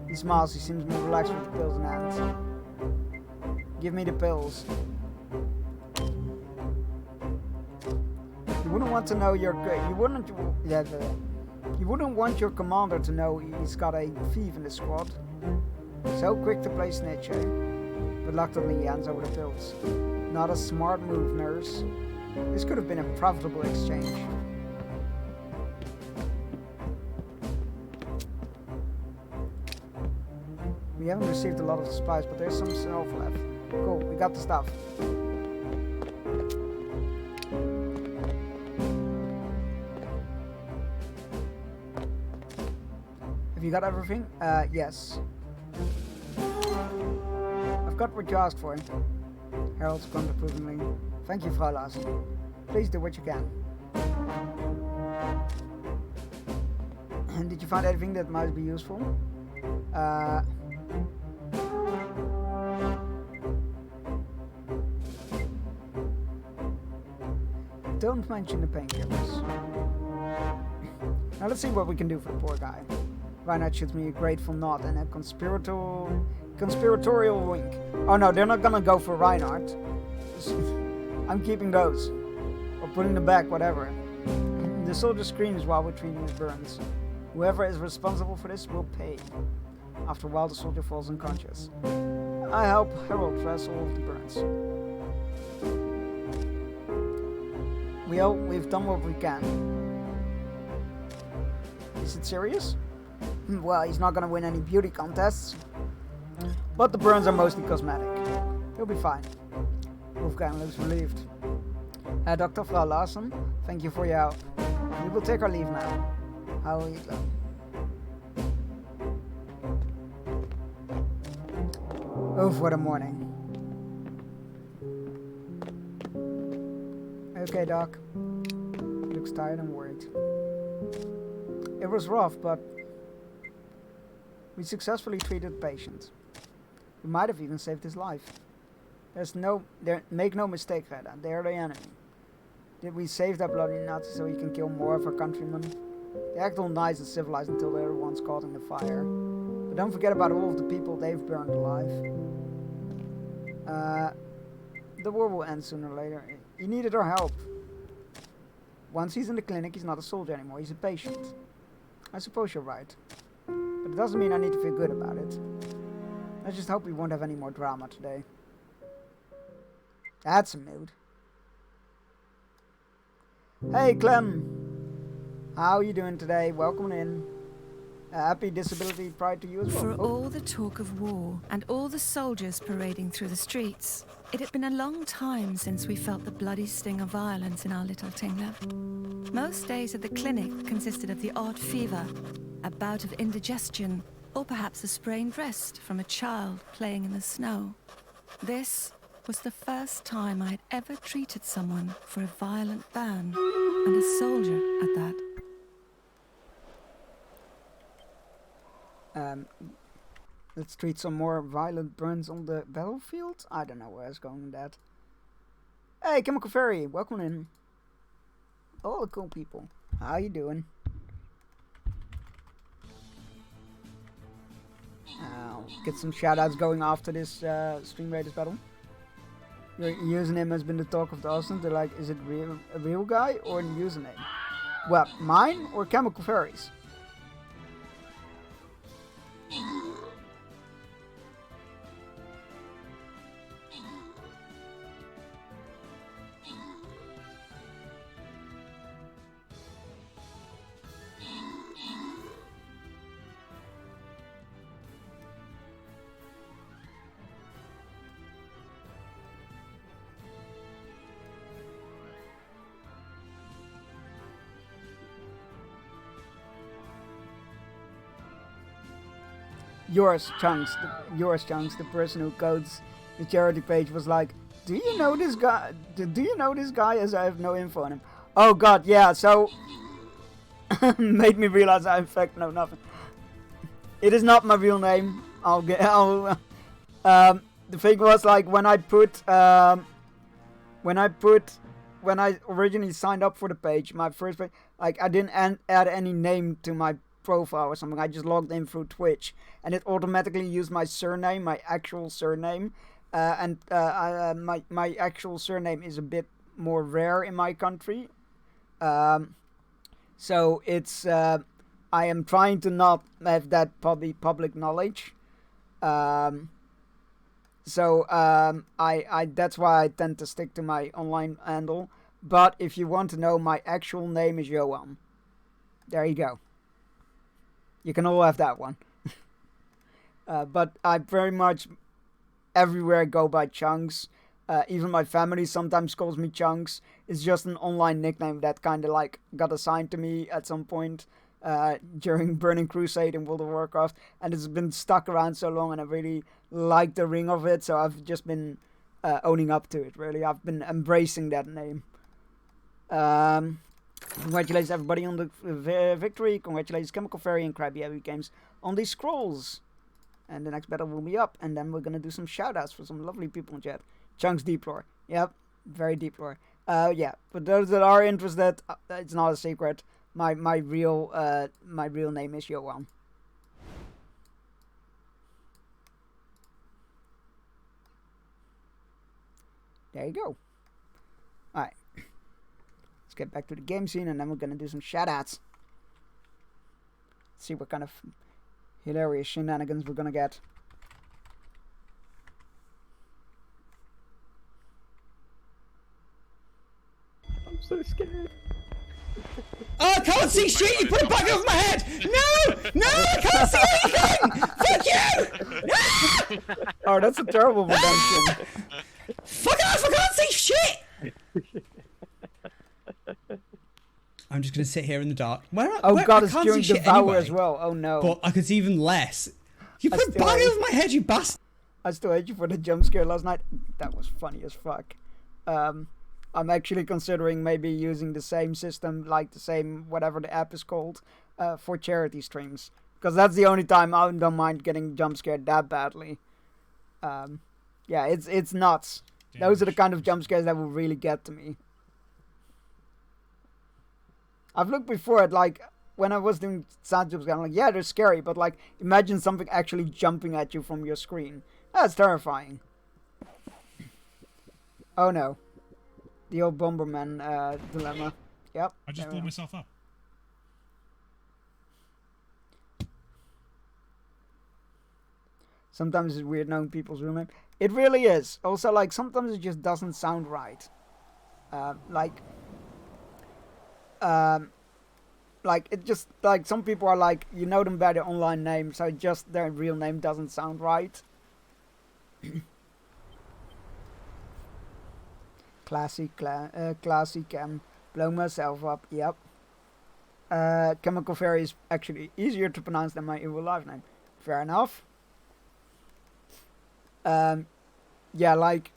He smiles. He seems more relaxed with the pills in hand. Give me the pills. The wouldn't want to know your you wouldn't you wouldn't want your commander to know he's got a thief in the squad. So quick to play snitch, eh? Reluctantly he hands over the pills. Not a smart move, nurse. This could have been a profitable exchange. We haven't received a lot of supplies, but there's some stuff left. Cool, we got the stuff. Have you got everything? Yes. I've got what you asked for. Harold grunted approvingly. Thank you, Frau Larsen. Please do what you can. And did you find anything that might be useful? Don't mention the painkillers. Now let's see what we can do for the poor guy. Reinhardt shoots me a grateful nod and a conspiratorial wink. Oh no, they're not gonna go for Reinhardt. I'm keeping those. Or putting them back, whatever. The soldier screams while we're treating his burns. Whoever is responsible for this will pay. After a while, the soldier falls unconscious. I help Harold dress all of the burns. We've done what we can. Is it serious? Well, he's not gonna win any beauty contests. But the burns are mostly cosmetic. He'll be fine. Wolfgang looks relieved. Dr. Frau Larsen, thank you for your help. We will take our leave now. How will you go? Oh, for the morning. Okay, Doc. He looks tired and worried. It was rough, but we successfully treated the patient. We might have even saved his life. Make no mistake, Reda, they're the enemy. Did we save that bloody Nazi so he can kill more of our countrymen? They act all nice and civilized until they're the ones caught in the fire. But don't forget about all of the people they've burned alive. The war will end sooner or later. He needed our help. Once he's in the clinic, he's not a soldier anymore, he's a patient. I suppose you're right. But it doesn't mean I need to feel good about it. I just hope we won't have any more drama today. That's a mood. Hey Clem! How are you doing today? Welcome in. Happy Disability Pride to you as well. For all the talk of war and all the soldiers parading through the streets, it had been a long time since we felt the bloody sting of violence in our little Tingler. Most days at the clinic consisted of the odd fever, a bout of indigestion, or perhaps a sprained wrist from a child playing in the snow. This was the first time I had ever treated someone for a violent burn, and a soldier at that. Let's treat some more violent burns on the battlefield? I don't know where I was going with that. Hey, Chemical Fairy, welcome in. All the cool people. How you doing? Get some shoutouts going after this Stream Raiders battle. Your username has been the talk of the Austin. They're like, is it a real guy or a username? Well, mine or Chemical Fairies? Yours Chunks, the person who codes the charity page was like, do you know this guy? Do you know this guy? As I have no info on him. Oh god, yeah. So made me realize I in fact know nothing. It is not my real name. The thing was like when I originally signed up for the page, my first page, like I didn't add any name to my profile or something. I just logged in through Twitch and it automatically used my surname, my actual surname, my actual surname is a bit more rare in my country, So it's I am trying to not have that public knowledge. So I that's why I tend to stick to my online handle. But if you want to know, my actual name is Johan. There you go. You can all have that one. But I very much everywhere go by Chunks. Even my family sometimes calls me Chunks. It's just an online nickname that kind of like got assigned to me at some point during Burning Crusade in World of Warcraft, and it's been stuck around so long, and I really like the ring of it, so I've just been owning up to it, really. I've been embracing that name. Congratulations everybody on the victory. Congratulations Chemical Fairy and Krabby Heavy Games on these scrolls. And the next battle will be up, and then we're gonna do some shoutouts for some lovely people in chat. Chunks deep lore. Yep, very deep lore. Yeah, but those that are interested, it's not a secret. My real name is Johan. There you go. Alright. Let's get back to the game scene, and then we're gonna do some shoutouts. See what kind of hilarious shenanigans we're gonna get. I'm so scared. Oh, I can't see shit! You put it back over my head! No! No! I can't see anything! Fuck you! No! Oh, that's a terrible redemption. Fuck off! I can't see shit! I'm just gonna sit here in the dark. Where God, I it's can't during see shit Devour anyway, as well. Oh no. But I could see even less. You put it back over my head, you bastard! I still hate you for the jump scare last night. That was funny as fuck. I'm actually considering maybe using the same system, like the same, whatever the app is called, for charity streams. Because that's the only time I don't mind getting jump scared that badly. Yeah, it's nuts. Those are the kind of jump scares that will really get to me. I've looked before at, like, when I was doing sound jump scares, I'm like, yeah, they're scary, but, like, imagine something actually jumping at you from your screen. That's terrifying. Oh no. The old Bomberman dilemma. Yep. I just blew myself up. Sometimes it's weird knowing people's real name. It really is. Also, like, sometimes it just doesn't sound right. Like, it just, like, some people are like, you know them by their online name, so just their real name doesn't sound right. Classy can blow myself up. Yep. Chemical Fairy is actually easier to pronounce than my real life name. Fair enough. Yeah, like,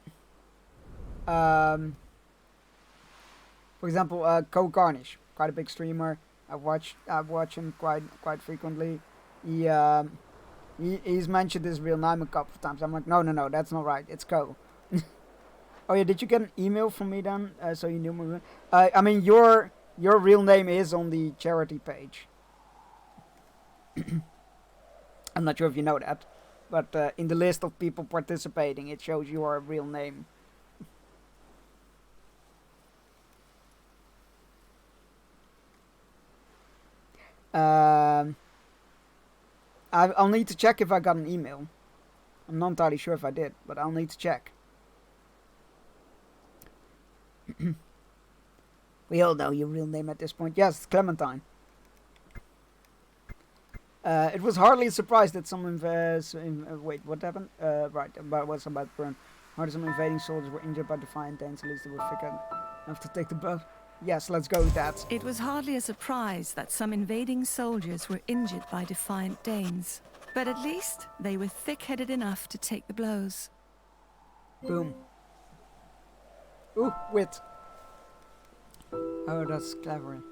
for example, Co Garnish, quite a big streamer. I watch him quite frequently. He's mentioned his real name a couple of times. I'm like, no, that's not right. It's Co. Oh yeah, did you get an email from me then? So you knew me. I mean, your real name is on the charity page. I'm not sure if you know that, but in the list of people participating, it shows your real name. I'll need to check if I got an email. I'm not entirely sure if I did, but I'll need to check. We all know your real name at this point. Yes, it's Clementine. It was hardly a surprise that some wait, what happened? Right, what's about burn? Hardly some invading soldiers were injured by defiant Danes. At least they were thick enough to take the boat. Yes, let's go with that. It was hardly a surprise that some invading soldiers were injured by defiant Danes, but at least they were thick-headed enough to take the blows. Boom. Ooh, wit. Oh, that's clever.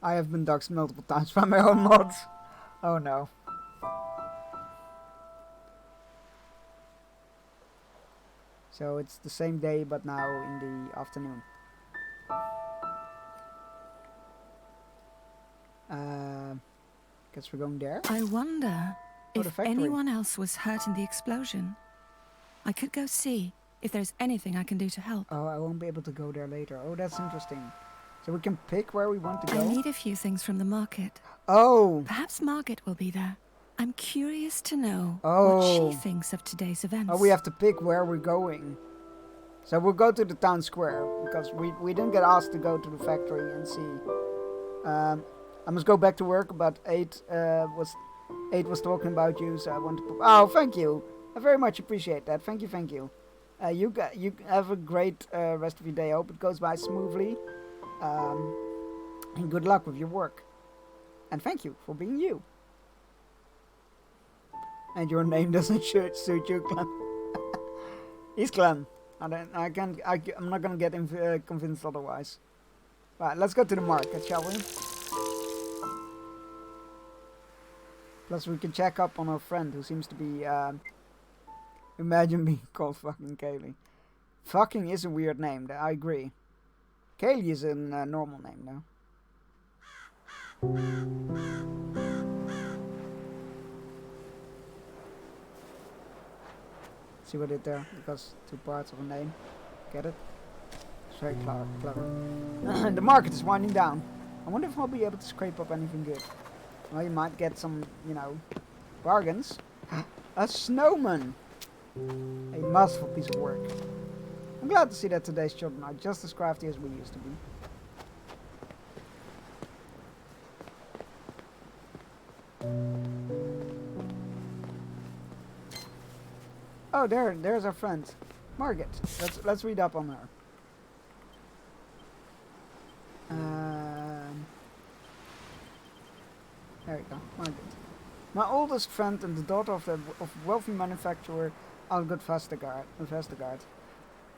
I have been doxed multiple times by my own mods. Oh no. So it's the same day, but now in the afternoon. Guess we're going there. I wonder if anyone else was hurt in the explosion. I could go see. if there's anything I can do to help. Oh, I won't be able to go there later. Oh, that's interesting. So we can pick where we want to go? I need a few things from the market. Oh! Perhaps Margaret will be there. I'm curious to know Oh. what she thinks of today's events. Oh, we have to pick where we're going. So we'll go to the town square, because we didn't get asked to go to the factory and see. I must go back to work, but 8 was talking about you, so I want to... Oh, thank you! I very much appreciate that. Thank you. You have a great rest of your day. I hope it goes by smoothly. And good luck with your work. And thank you for being you. And your name doesn't suit you, Clem. He's Clem. I'm not gonna get convinced otherwise. Right, let's go to the market, shall we? Plus we can check up on our friend who seems to be, imagine being called fucking Kaylee. Fucking is a weird name, I agree. Kaylee is a normal name, though. See what I did there? Because 2 parts of a name. Get it? It's very clever. The market is winding down. I wonder if I'll be able to scrape up anything good. Well, you might get some, you know, bargains. A snowman! A masterful piece of work. I'm glad to see that today's children are just as crafty as we used to be. Oh, there's our friend, Margaret. Let's read up on her. There we go, Margaret. My oldest friend and the daughter of wealthy manufacturer Algot Vestergaard.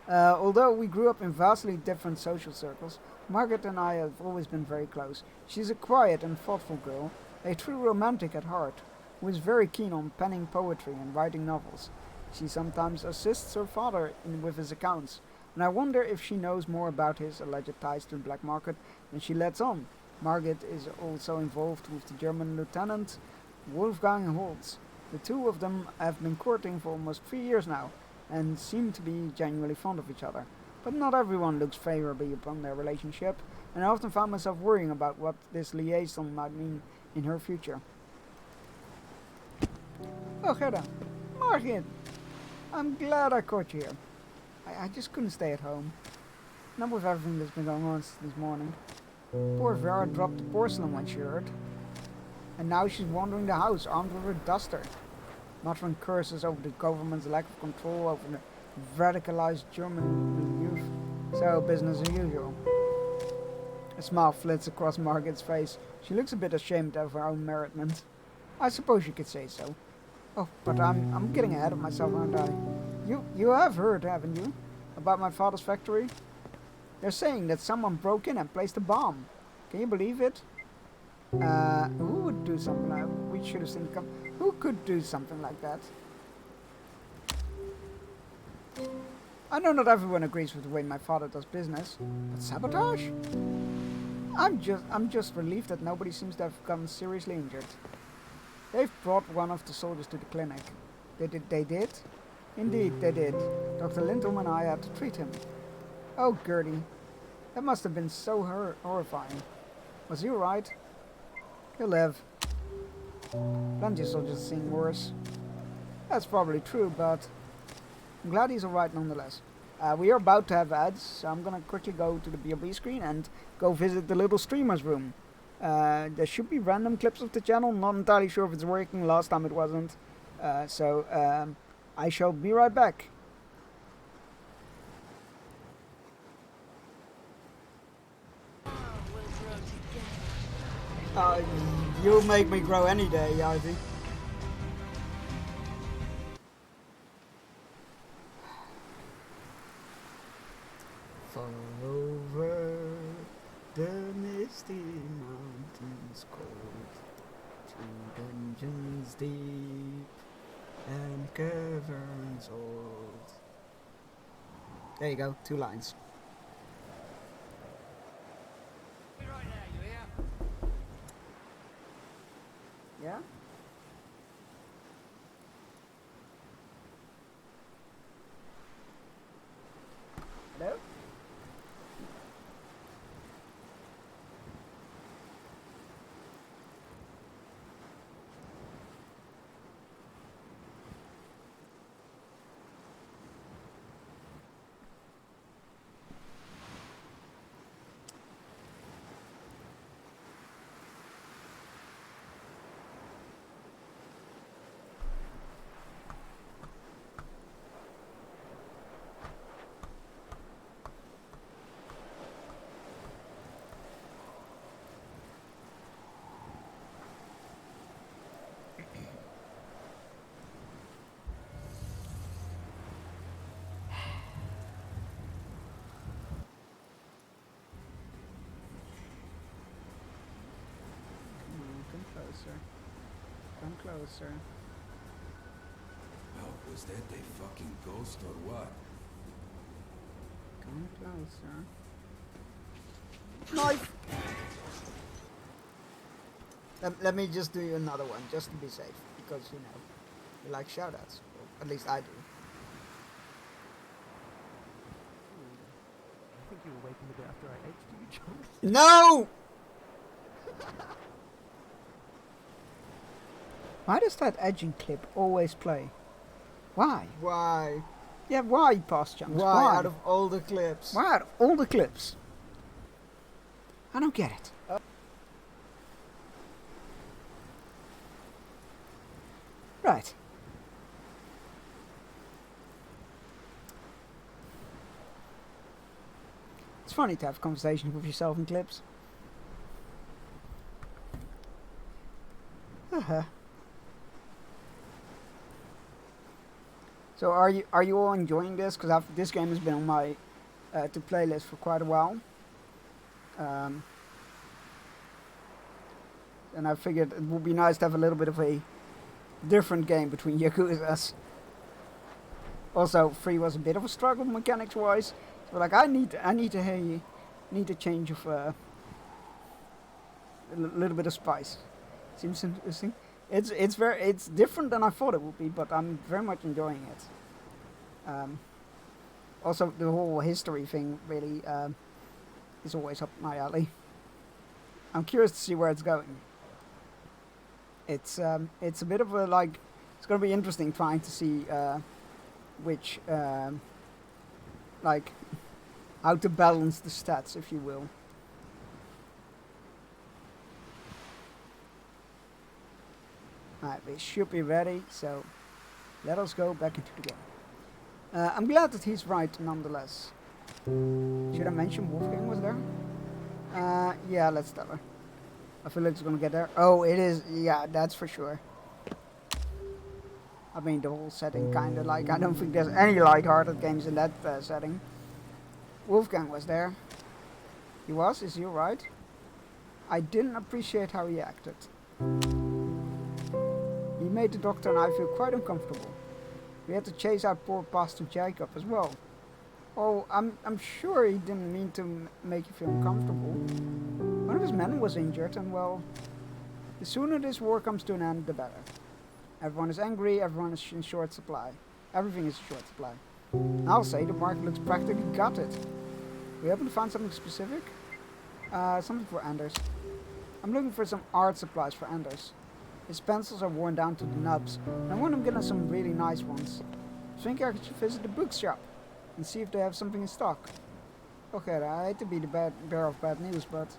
Although we grew up in vastly different social circles, Margaret and I have always been very close. She's a quiet and thoughtful girl, a true romantic at heart, who is very keen on penning poetry and writing novels. She sometimes assists her father with his accounts, and I wonder if she knows more about his alleged ties to the black market than she lets on. Margaret is also involved with the German lieutenant Wolfgang Holtz. The two of them have been courting for almost 3 years now, and seem to be genuinely fond of each other. But not everyone looks favorably upon their relationship, and I often found myself worrying about what this liaison might mean in her future. Oh, Gerda. Margaret! I'm glad I caught you here. I just couldn't stay at home. Not with everything that's been going on this morning. Poor Vera dropped the porcelain when she heard. And now she's wandering the house armed with her duster, muttering curses over the government's lack of control over the radicalized German youth. So business as usual. A smile flits across Margaret's face. She looks a bit ashamed of her own merriment. I suppose you could say so. Oh, but I'm getting ahead of myself, aren't I? You have heard, haven't you, about my father's factory? They're saying that someone broke in and placed a bomb. Can you believe it? Who would do something like that? We should have seen it come. Who could do something like that? I know not everyone agrees with the way my father does business, but sabotage? I'm just relieved that nobody seems to have gotten seriously injured. They've brought one of the soldiers to the clinic. They did? Indeed, they did. Dr. Lindholm and I had to treat him. Oh, Gertie. That must have been so horrifying. Was he alright? He'll live. Plenty of soldiers have seen worse. That's probably true, but I'm glad he's alright nonetheless. We are about to have ads, so I'm gonna quickly go to the BRB screen and go visit the little streamer's room. There should be random clips of the channel, not entirely sure if it's working, last time it wasn't. So I shall be right back. You'll make me grow any day, Ivy. Far over the misty mountains cold, to dungeons deep and caverns old. There you go, 2 lines. Yeah? closer. Oh, was that a fucking ghost or what? Come closer. Knife! Let me just do you another one, just to be safe. Because, you know, you like shoutouts. Well, at least I do. I think you were waiting a bit after I edged you, John. No! Why does that edging clip always play? Why? Why? Yeah, why, Past Chunks? Why? Out of all the clips? Why out of all the clips? I don't get it. Right. It's funny to have conversations with yourself in clips. So are you all enjoying this? Because this game has been on my to playlist for quite a while, and I figured it would be nice to have a little bit of a different game between Yakuzas. Also, 3 was a bit of a struggle mechanics wise, so like I need a change of a little bit of spice. Seems interesting. It's different than I thought it would be, but I'm very much enjoying it. Also, the whole history thing really is always up my alley. I'm curious to see where it's going. It's a bit of a like. It's gonna be interesting trying to see which like how to balance the stats, if you will. Alright, we should be ready, so let us go back into the game. I'm glad that he's right, nonetheless. Should I mention Wolfgang was there? Yeah, let's tell her. I feel like it's gonna get there. Oh, it is. Yeah, that's for sure. I mean, the whole setting kinda like... I don't think there's any light-hearted games in that setting. Wolfgang was there. He was? Is he alright? I didn't appreciate how he acted. He made the doctor and I feel quite uncomfortable. We had to chase out poor Pastor Jacob as well. Oh, I'm sure he didn't mean to make you feel uncomfortable. One of his men was injured, and well, the sooner this war comes to an end, the better. Everyone is angry, everyone is in short supply. Everything is in short supply. I'll say the market looks practically gutted. We happen to find something specific? Something for Anders. I'm looking for some art supplies for Anders. His pencils are worn down to the nubs, and I want him getting some really nice ones. I think I should visit the bookshop and see if they have something in stock. Okay, I hate to be the bearer of bad news, but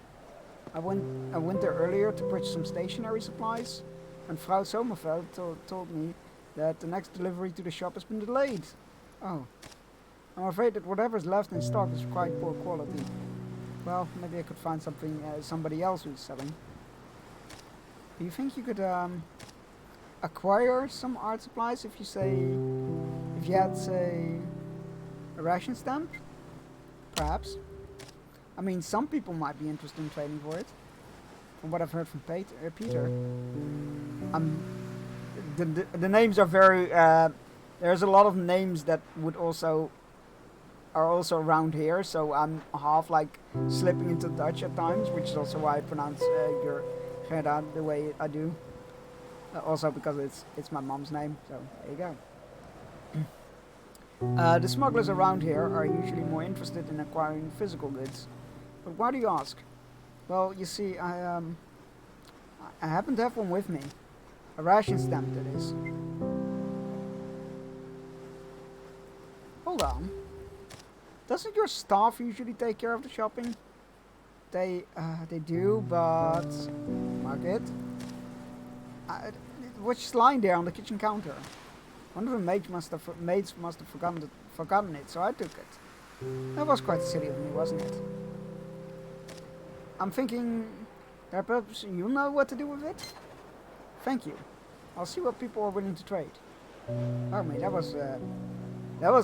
I went there earlier to purchase some stationery supplies, and Frau Sommerfeld told me that the next delivery to the shop has been delayed. Oh. I'm afraid that whatever's left in stock is quite poor quality. Well, maybe I could find something somebody else who's selling. Do you think you could acquire some art supplies if you had, say, a ration stamp? Perhaps. I mean, some people might be interested in trading for it. From what I've heard from Peter. The names are very... there's a lot of names that are also around here, so I'm half like slipping into Dutch at times, which is also why I pronounce your Gerda the way I do. Also because it's my mom's name, so there you go. The smugglers around here are usually more interested in acquiring physical goods. But why do you ask? Well, you see, I happen to have one with me. A ration stamp, that is. Hold on. Doesn't your staff usually take care of the shopping? They do, but... Market? What's just lying there on the kitchen counter? One of the maids must have forgotten it, so I took it. That was quite silly of me, wasn't it? I'm thinking... perhaps you know what to do with it? Thank you. I'll see what people are willing to trade. Oh, mate, that was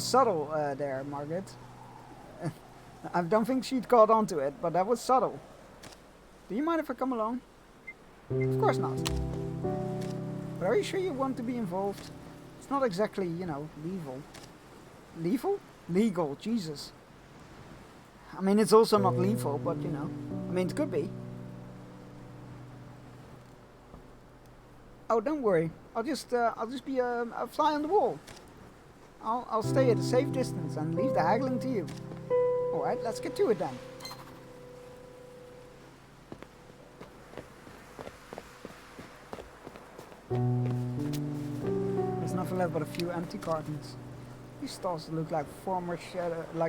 subtle there, Margaret. I don't think she'd caught on to it, but that was subtle. Do you mind if I come along? Of course not. But are you sure you want to be involved? It's not exactly, you know, legal. Lethal? Legal, Jesus. I mean, it's also not lethal, but you know. I mean, it could be. Oh, don't worry. I'll just be a fly on the wall. I'll stay at a safe distance and leave the haggling to you. Alright, let's get to it then. There's nothing left but a few empty cartons. These stalls look like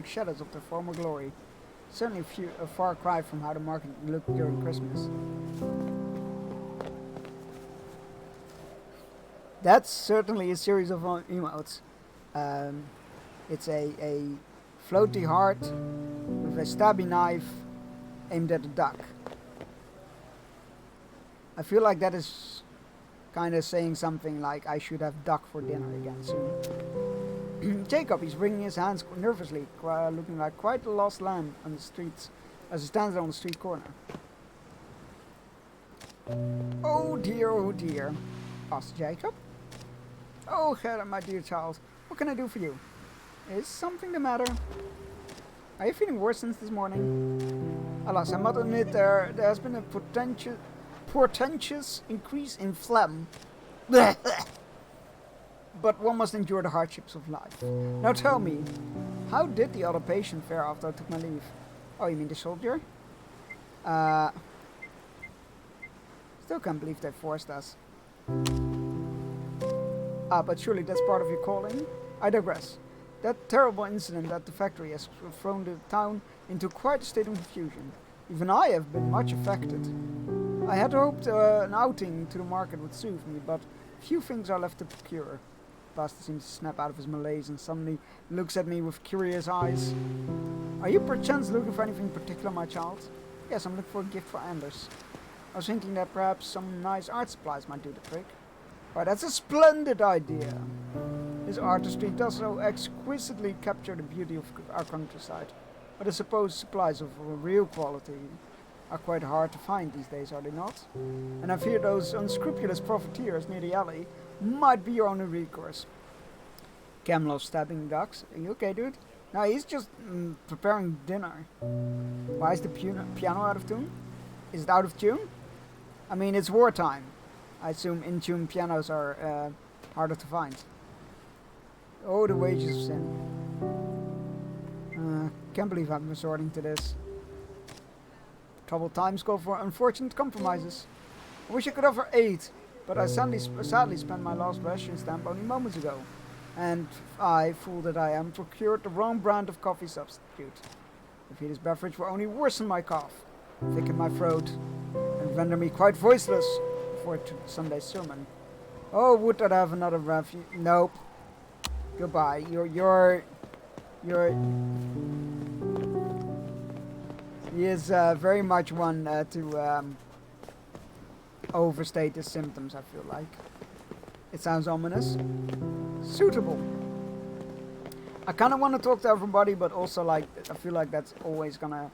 shadows of their former glory. Certainly a far cry from how the market looked during Christmas. That's certainly a series of emotes. It's a floaty heart with a stabby knife aimed at a duck. I feel like that is kind of saying something like I should have duck for dinner again soon. Jacob, he's wringing his hands nervously, looking like quite a lost lamb on the streets as he stands there on the street corner. Oh dear, asked Jacob. Oh, Gerda, my dear child, what can I do for you? Is something the matter? Are you feeling worse since this morning? Alas, I must admit there has been a portentous increase in phlegm. But one must endure the hardships of life. Now tell me, how did the other patient fare after I took my leave? Oh, you mean the soldier? Still can't believe they forced us. But surely that's part of your calling? I digress. That terrible incident at the factory has thrown the town into quite a state of confusion. Even I have been much affected. I had hoped an outing to the market would soothe me, but few things are left to procure. Pastor seems to snap out of his malaise and suddenly looks at me with curious eyes. Are you perchance looking for anything particular, my child? Yes, I'm looking for a gift for Anders. I was thinking that perhaps some nice art supplies might do the trick. Why, that's a splendid idea. His artistry does so exquisitely capture the beauty of our countryside. But I suppose supplies of real quality are quite hard to find these days, are they not? And I fear those unscrupulous profiteers near the alley might be your only recourse. Cam loves stabbing ducks. Are you okay, dude? No, he's just preparing dinner. Why is the piano out of tune? Is it out of tune? I mean, it's wartime. I assume in-tune pianos are harder to find. Oh, the wages of sin. Can't believe I'm resorting to this. Troubled times call for unfortunate compromises. I wish I could offer aid, but I sadly spent my last ration stamp only moments ago. And I, fool that I am, procured the wrong brand of coffee substitute. If this beverage will only worsen my cough, thicken my throat, and render me quite voiceless before Sunday's sermon. Oh, would that I have another refuge? Nope. Goodbye. You're. He is very much one to overstate his symptoms, I feel like. It sounds ominous. Suitable. I kind of want to talk to everybody, but also like I feel like that's always gonna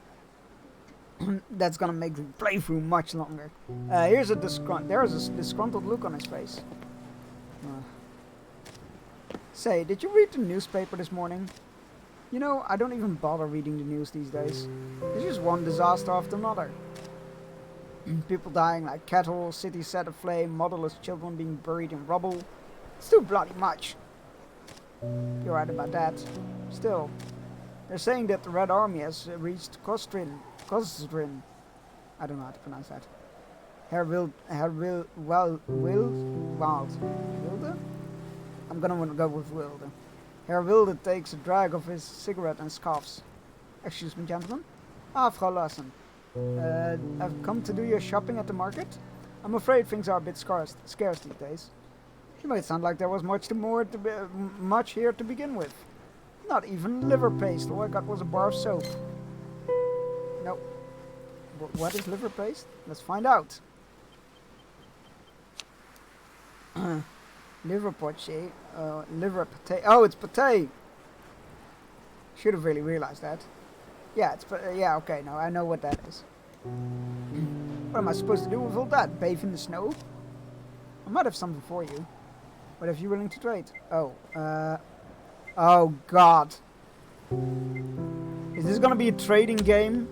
that's gonna make the playthrough much longer. There's a disgruntled look on his face. Say, did you read the newspaper this morning? You know, I don't even bother reading the news these days. There's just one disaster after another. People dying like cattle, cities set aflame, motherless children being buried in rubble. It's too bloody much. You're right about that. Still, they're saying that the Red Army has reached Kostrin. I don't know how to pronounce that. Wilde? I'm gonna go with Wilde. Herr Wilde takes a drag of his cigarette and scoffs. Excuse me, gentlemen. Ah, Frau Larsen. I've come to do your shopping at the market? I'm afraid things are a bit scarce these days. You made it sound like there was much here to begin with. Not even liver paste. All I got was a bar of soap. No. What is liver paste? Let's find out. Liver poche. Liver pate. Oh, it's pate. Should have really realized that. Yeah, yeah, okay, no, I know what that is. What am I supposed to do with all that? Bathe in the snow? I might have something for you. But if you're willing to trade. Oh, oh god. Is this gonna be a trading game?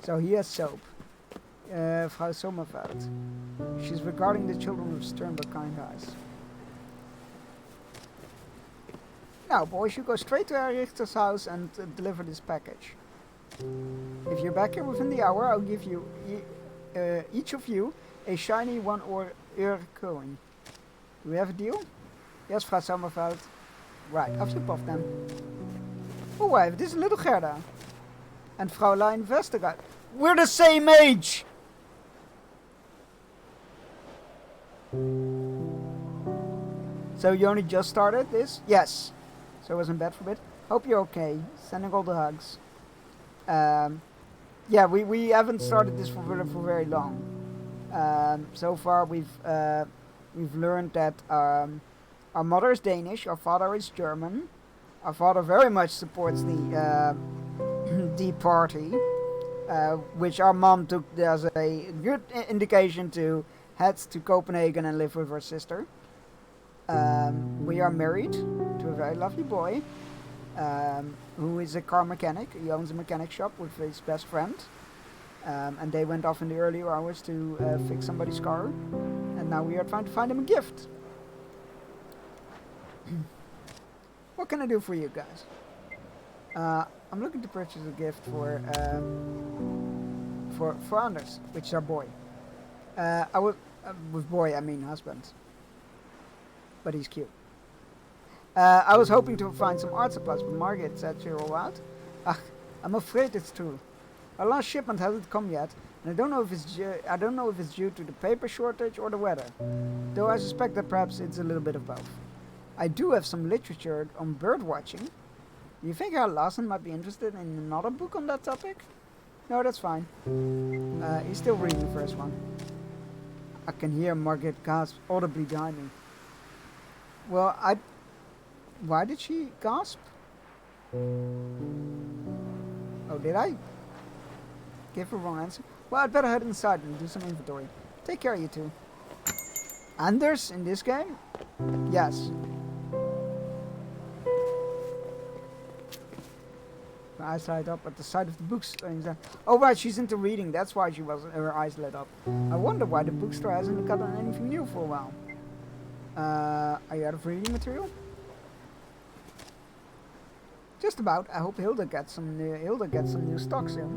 So he has soap. Frau Sommerveld. She's regarding the children with stern but kind eyes. Now, boys, you go straight to Herr Richter's house and deliver this package. If you're back here within the hour, I'll give you each of you a shiny 1 euro coin. Do we have a deal? Yes, Frau Sommerveld. Right, I'll flip off them. Oh, wife, this is little Gerda. And Fraulein Westergaard. We're the same age! So you only just started this? Yes. So I was in bed for a bit. Hope you're okay. Sending all the hugs. Yeah, we haven't started this for very long. So far we've learned that our mother is Danish, our father is German. Our father very much supports the the party, which our mom took as a good indication to head to Copenhagen and live with her sister. We are married to a very lovely boy, who is a car mechanic. He owns a mechanic shop with his best friend. And they went off in the early hours to fix somebody's car. And now we are trying to find him a gift. What can I do for you guys? I'm looking to purchase a gift for Anders, which is our boy. I was with boy I mean husband. But he's cute. I was hoping to find some art supplies, but Margaret said you're all out. I'm afraid it's true. Our last shipment hasn't come yet, and I don't know if it's due to the paper shortage or the weather. Though I suspect that perhaps it's a little bit of both. I do have some literature on bird watching. Do you think Herr Larsen might be interested in another book on that topic? No, that's fine. He's still reading the first one. I can hear Margaret gasp audibly behind me. Well, why did she gasp? Oh, did I give her wrong answer? Well, I'd better head inside and do some inventory. Take care, you two. Anders in this game? Yes. Her eyes light up at the sight of the books. Oh, right, she's into reading. That's why her eyes lit up. I wonder why the bookstore hasn't gotten anything new for a while. Are you out of reading material? Just about. I hope Hilda gets some new stock soon.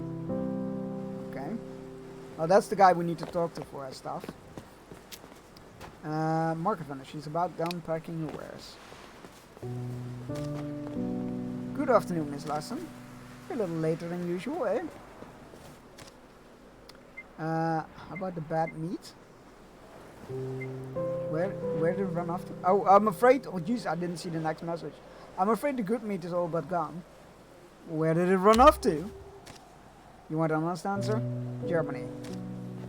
Okay. Oh, that's the guy we need to talk to for our stuff. Market vendor. She's about done packing her wares. Good afternoon, Miss Larsen. You're a little later than usual, eh? How about the bad meat? Where did it run off to? Oh, I'm afraid. Oh, jeez, I didn't see the next message. I'm afraid the good meat is all but gone. Where did it run off to? You want an honest answer? Germany.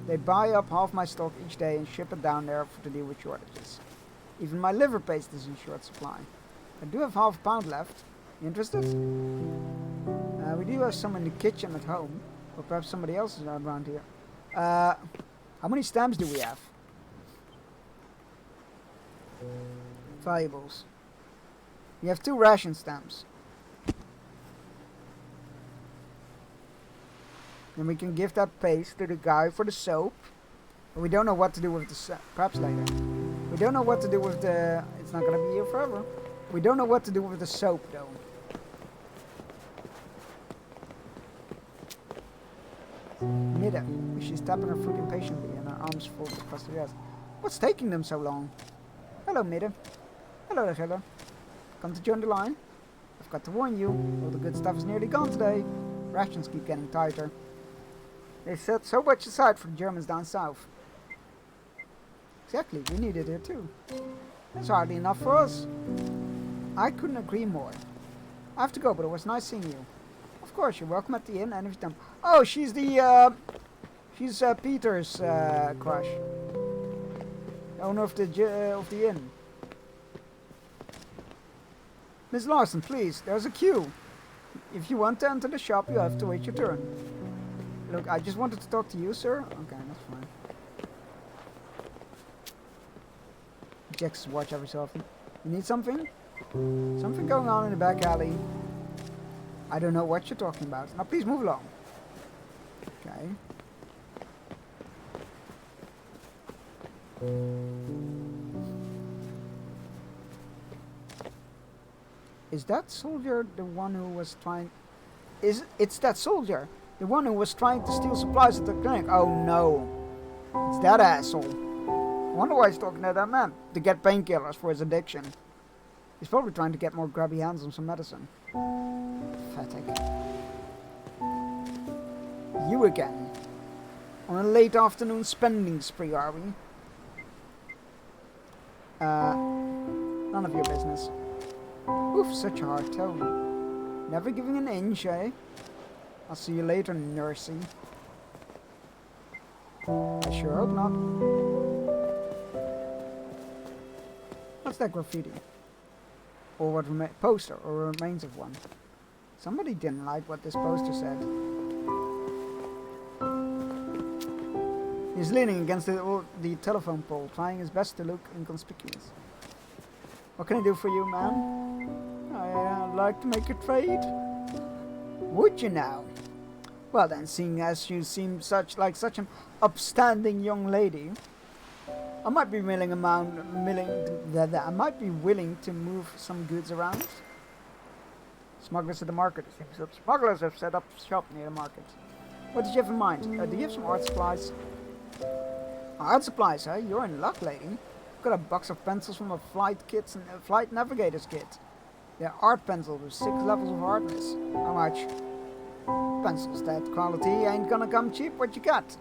They buy up half my stock each day and ship it down there to deal with shortages. Even my liver paste is in short supply. I do have half a pound left. You interested? We do have some in the kitchen at home. Or perhaps somebody else is around here. How many stamps do we have? Valuables. We have 2 ration stamps. Then we can give that paste to the guy for the soap. But we don't know what to do with the perhaps later. We don't know what to do with the... It's not gonna be here forever. We don't know what to do with the soap though. Mida. She's tapping her foot impatiently and her arms folded across the desk. What's taking them so long? Hello, Mida. Hello, Heather. Come to join the line? I've got to warn you, all the good stuff is nearly gone today. Rations keep getting tighter. They set so much aside for the Germans down south. Exactly, we need it here too. That's hardly enough for us. I couldn't agree more. I have to go, but it was nice seeing you. Of course, you're welcome at the inn and every time. Oh, she's the, she's Peter's crush. The owner of the inn. Miss Larsen, please, there's a queue. If you want to enter the shop, you have to wait your turn. Look, I just wanted to talk to you, sir. Okay, that's fine. Checks his watch every so often. You need something? Something going on in the back alley. I don't know what you're talking about. Now please move along. Okay. Is that soldier the one who was trying... It's that soldier. The one who was trying to steal supplies at the clinic. Oh no. It's that asshole. I wonder why he's talking to that man. To get painkillers for his addiction. He's probably trying to get more grubby hands on some medicine. Pathetic. You again. On a late afternoon spending spree, are we? None of your business. Oof, such a hard tone. Never giving an inch, eh? I'll see you later, nursey. I sure hope not. What's that graffiti? Or what poster, or remains of one? Somebody didn't like what this poster said. He's leaning against the telephone pole, trying his best to look inconspicuous. What can I do for you, man? I'd like to make a trade. Would you now? Well then, seeing as you seem such an upstanding young lady, I might be willing to move some goods around. Smugglers at the market. Smugglers have set up shop near the market. What did you have in mind? Do you have some art supplies? Art supplies, huh? You're in luck, lady. Got a box of pencils from a flight navigator's kit. They're art pencils with 6 levels of hardness. How much? Pencils that quality ain't gonna come cheap. What you got?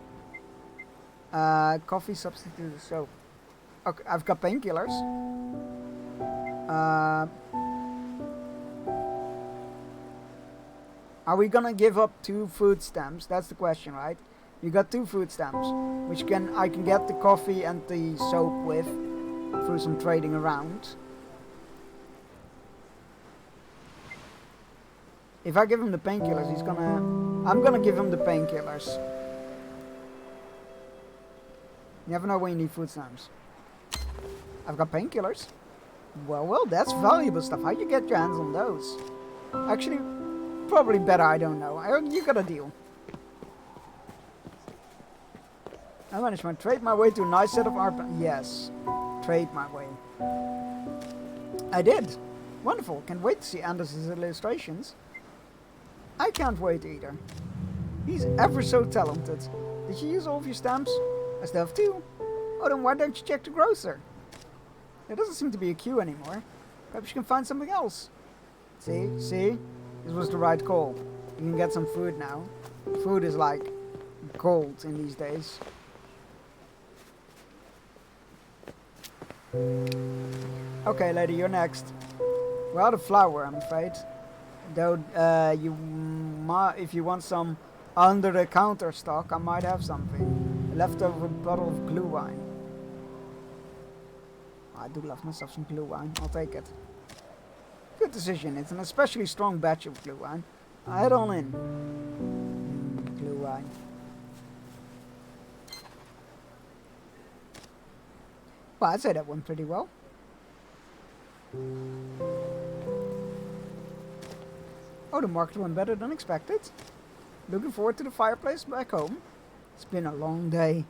Coffee substituted soap. Okay, I've got painkillers. Are we gonna give up 2 food stamps? That's the question, right? You got 2 food stamps, which I can get the coffee and the soap with through some trading around. If I give him the painkillers, I'm gonna give him the painkillers. You never know when you need food stamps. I've got painkillers. Well, that's valuable stuff. How'd you get your hands on those? Actually, probably better, I don't know. You got a deal. I managed to trade my way to a nice set of art. Yes, trade my way. I did. Wonderful. Can't wait to see Anders's illustrations. I can't wait either. He's ever so talented. Did you use all of your stamps? I still have 2. Oh, then why don't you check the grocer? There doesn't seem to be a queue anymore. Perhaps you can find something else. See? This was the right call. You can get some food now. Food is like gold in these days. Okay, lady, you're next. We're out of flour, I'm afraid. Though, if you want some under-the-counter stock, I might have something. A leftover bottle of glue wine. I do love myself some glue wine. I'll take it. Good decision. It's an especially strong batch of glue wine. Head on in. Glue wine. Well, I'd say that went pretty well. Oh, the market went better than expected. Looking forward to the fireplace back home. It's been a long day.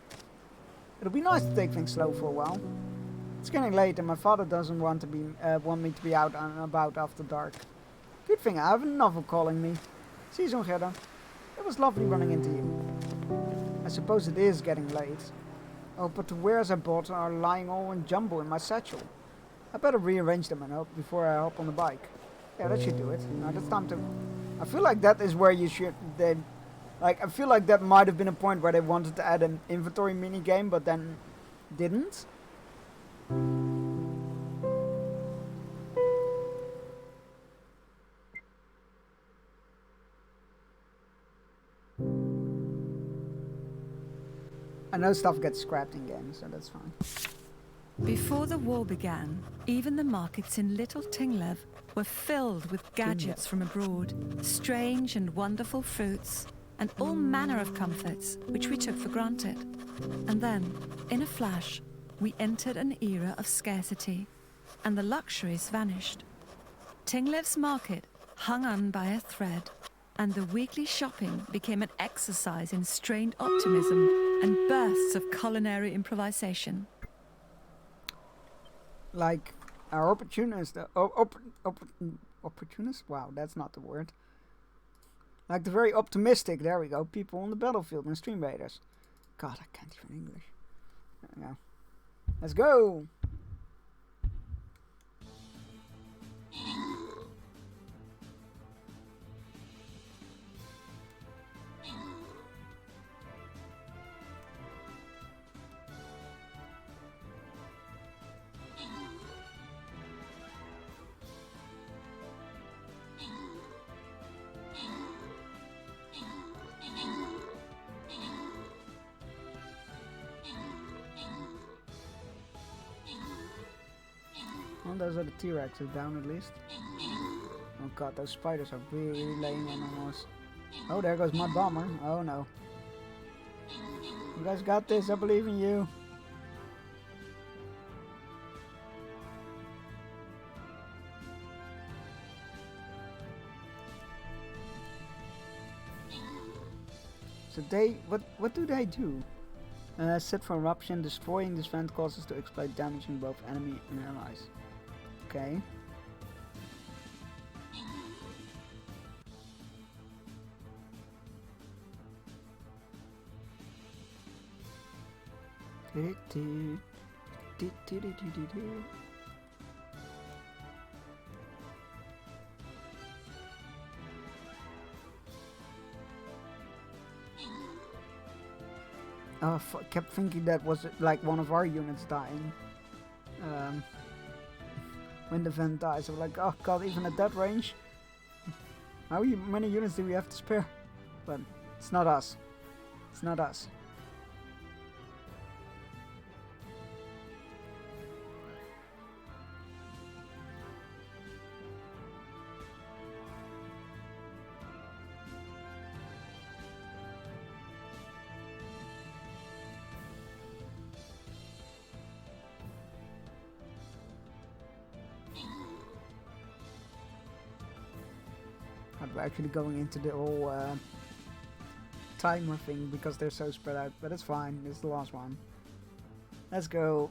It'll be nice to take things slow for a while. It's getting late and my father doesn't want me to be out and about after dark. Good thing I have a novel calling me. See you soon, Gerda. It was lovely running into you. I suppose it is getting late. Oh, but the wares I bought are lying all in jumble in my satchel. I better rearrange them before I hop on the bike. Yeah, that should do it. Now it's time to... I feel like that is where you should... I feel like that might have been a point where they wanted to add an inventory mini game, but then didn't. I know stuff gets scrapped in games, so that's fine. Before the war began, even the markets in Little Tinglev were filled with gadgets from abroad, strange and wonderful fruits, and all manner of comforts which we took for granted. And then, in a flash, we entered an era of scarcity, and the luxuries vanished. Tinglev's market hung on by a thread, and the weekly shopping became an exercise in strained optimism and bursts of culinary improvisation. Like our opportunist, opportunist? Wow, that's not the word. Like the very optimistic, there we go, people on the battlefield in Stream Raiders. God, I can't even English. There we go. Let's go! Well, those are the T-Rexes down at least. Oh god, those spiders are really laying in on us. Oh, there goes my bomber. Oh no. You guys got this, I believe in you. So they, what do they do? Set for eruption, destroying this vent causes to explode, damaging both enemy and allies. Okay. Oh, kept thinking that was like one of our units dying. When the vent dies, I'm like, oh god, even at that range? How many units do we have to spare? But it's not us. It's not us. We're actually going into the whole timer thing because they're so spread out, but it's fine. It's the last one. Let's go.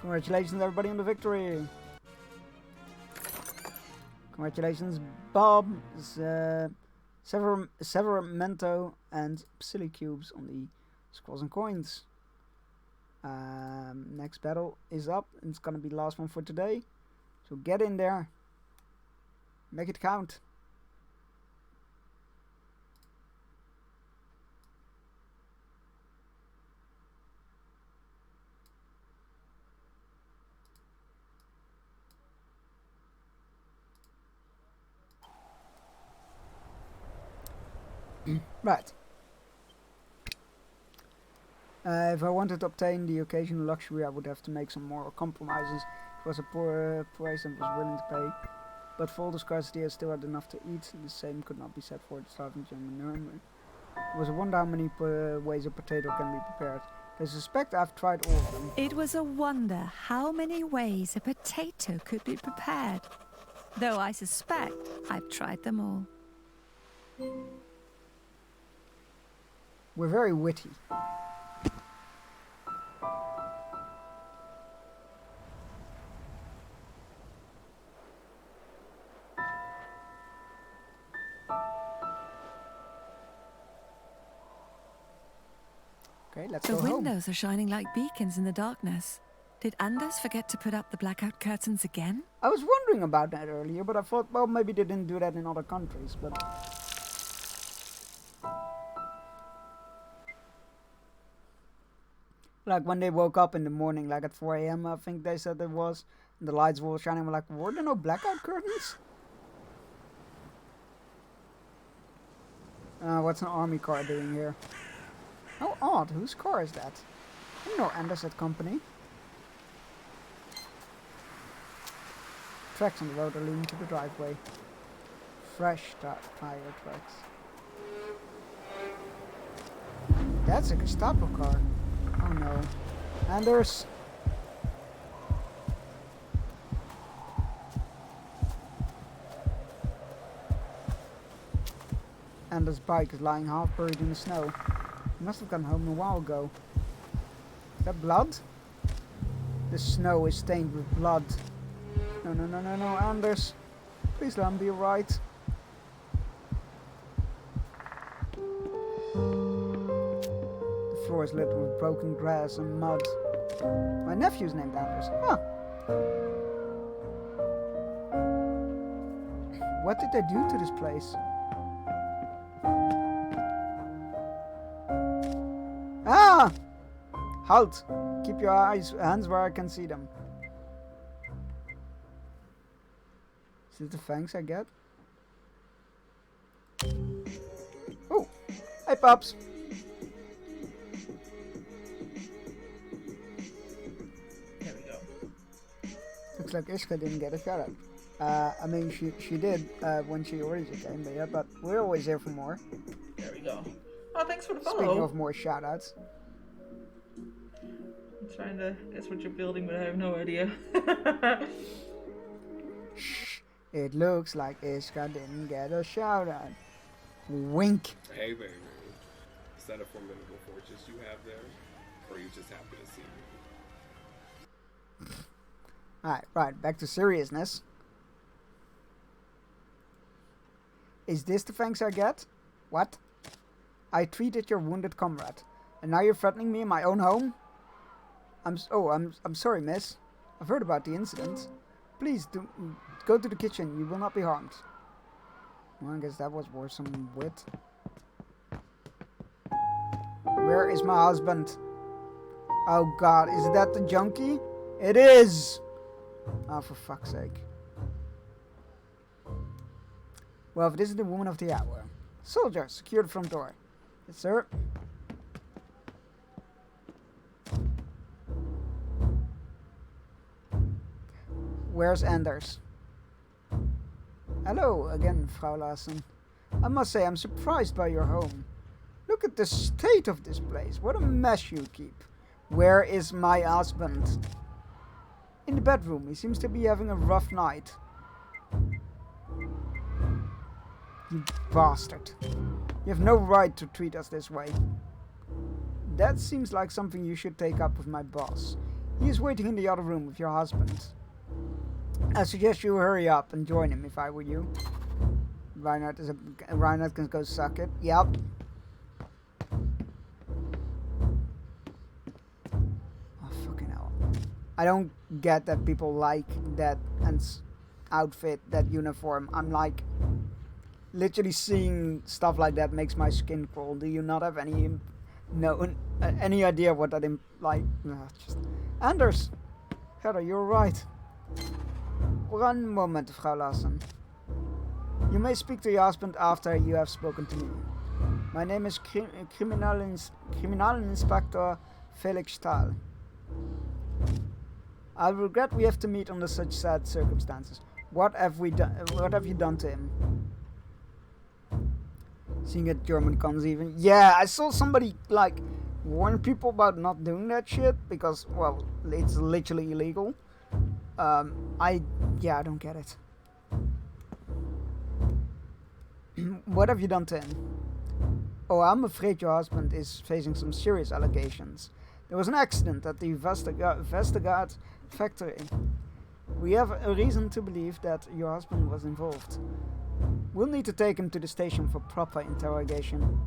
Congratulations everybody on the victory. Congratulations Bob, Severamento and Silly Cubes on the Squaws and Coins. Next battle is up, and it's gonna be the last one for today. So get in there, make it count. Right. If I wanted to obtain the occasional luxury, I would have to make some more compromises. It was a poor price and was willing to pay. But for all the scarcity, I still had enough to eat. The same could not be said for the starving German. It was a wonder how many ways a potato can be prepared. I suspect I've tried all of them. It was a wonder how many ways a potato could be prepared. Though I suspect I've tried them all. We're very witty. Okay, let's the go home. windows are shining like beacons in the darkness. Did Anders forget to put up the blackout curtains again? I was wondering about that earlier, but I thought, well, maybe they didn't do that in other countries, but... Like when they woke up in the morning, like at 4 AM, I think they said it was, and the lights were shining, we're like, were there no blackout curtains? What's an army car doing here? How odd, whose car is that? I know Anders at company. tracks on the road are leading to the driveway. Fresh tire tracks. That's a Gestapo car. Oh no. Anders! Anders' bike is lying half buried in the snow. He must have gone home a while ago. Is that blood? The snow is stained with blood. No, no, no, no, no, Anders. Please let him be alright. The floor is littered with broken grass and mud. My nephew's named Anders. Huh. What did they do to this place? Ah! Halt! Keep your hands where I can see them. Is it the fangs I get? Oh! Hey, pups! There we go. Looks like Iska didn't get a shout out. I mean, she did when she originally came, but yeah, but we're always here for more. There we go. Oh, thanks for the follow. Speaking of more shout outs. I'm trying to guess what you're building, but I have no idea. Shh. It looks like Iska didn't get a shout out. Wink. Hey, baby. Is that a formidable fortress you have there? Or are you just happy to see me? Alright, right, back to seriousness. Is this the thanks I get? What? I treated your wounded comrade, and now you're threatening me in my own home? I'm sorry, miss. I've heard about the incident. Please do go to the kitchen. You will not be harmed. Well, I guess that was worth some wit. Where is my husband? Oh God, is that the junkie? It is. Oh, for fuck's sake. Well, this is the woman of the hour. Soldier, secure the front door. Yes, sir. Where's Anders? Hello again, Frau Larsen. I must say, I'm surprised by your home. Look at the state of this place. What a mess you keep. Where is my husband? In the bedroom. He seems to be having a rough night. You bastard. You have no right to treat us this way. That seems like something you should take up with my boss. He is waiting in the other room with your husband. I suggest you hurry up and join him if I were you. Reinhardt can go suck it. Yep. Oh, fucking hell. I don't get that people like that outfit, that uniform. I'm like, literally seeing stuff like that makes my skin crawl. Do you not have any idea what that like? Just Anders, Heather, you're right. One moment, Frau Larsen. You may speak to your husband after you have spoken to me. My name is Kriminalinspektor Felix Stahl. I regret we have to meet under such sad circumstances. What have you done to him? Seeing at German cons even. Yeah, I saw somebody like warn people about not doing that shit because, well, it's literally illegal. I don't get it. What have you done to him? Oh, I'm afraid your husband is facing some serious allegations. There was an accident at the Vestergaard factory. We have a reason to believe that your husband was involved. We'll need to take him to the station for proper interrogation.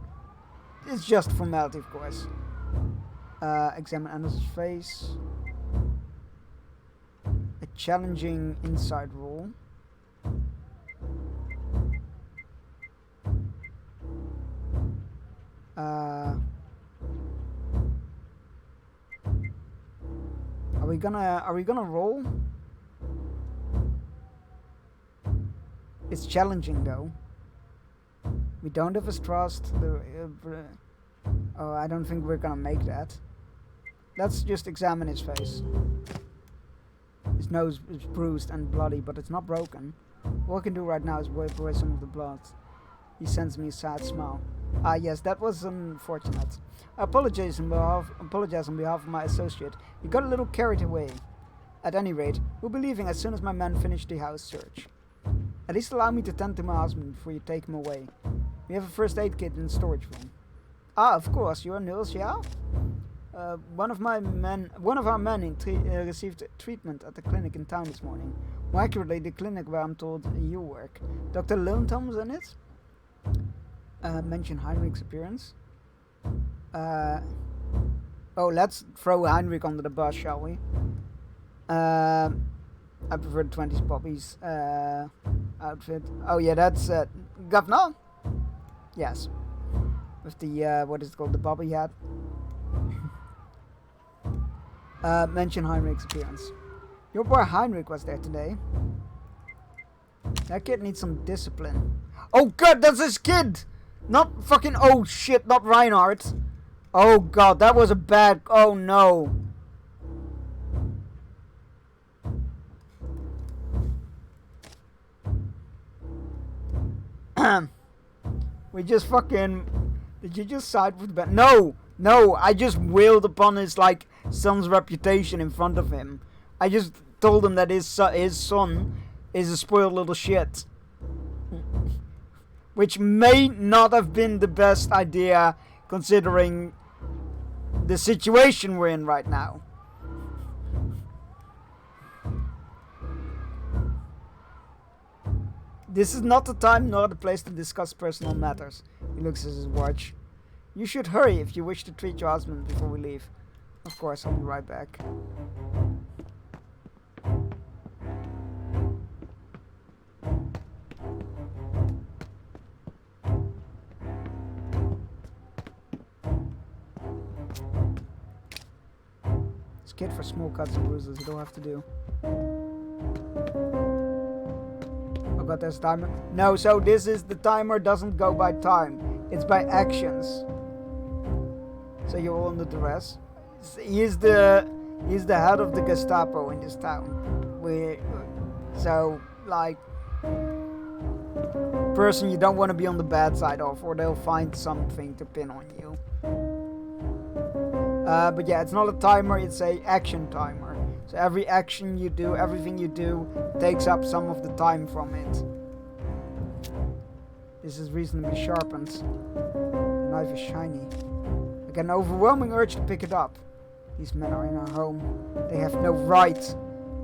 It's just formality, of course. Examine Anders' face. A challenging inside roll. Are we gonna roll? It's challenging though. We don't have his trust. Oh, I don't think we're gonna make that. Let's just examine his face. His His nose is bruised and bloody, but it's not broken. All I can do right now is wipe away some of the blood. He sends me a sad smile. Ah, yes, that was unfortunate. I apologize on behalf of my associate. He got a little carried away. At any rate, we'll be leaving as soon as my men finish the house search. At least allow me to tend to my husband before you take him away. We have a first aid kit in the storage room. Ah, of course, you're a nurse, yeah? One of our men received treatment at the clinic in town this morning. More accurately, the clinic where I'm told you work. Dr. Lonetom's in it? Mention Heinrich's appearance. Oh, let's throw Heinrich under the bus, shall we? I prefer the 20s Bobby's outfit. Oh yeah, that's Governor? Yes. With the, what is it called, the Bobby hat. Mention Heinrich's appearance. Your boy Heinrich was there today. That kid needs some discipline. Oh god, that's his kid! Not fucking, oh shit, not Reinhardt. Oh god, that was a bad, oh no. We just fucking, did you just side with Ben? No, no, I just wailed upon his, like, son's reputation in front of him. I just told him that his son is a spoiled little shit. Which may not have been the best idea considering the situation we're in right now. This is not the time nor the place to discuss personal matters. He looks at his watch. You should hurry if you wish to treat your husband before we leave. Of course, I'll be right back. It's kid for small cuts and bruises, you don't have to do. Oh god, there's a timer. No, so this is, the timer doesn't go by time. It's by actions. So you're all under duress. He's the head of the Gestapo in this town. So, like, person you don't want to be on the bad side of, or they'll find something to pin on you. But yeah, it's not a timer, it's a action timer. So every action you do, everything you do, takes up some of the time from it. This is reasonably sharpened. The knife is shiny. I get an overwhelming urge to pick it up. These men are in our home. They have no right.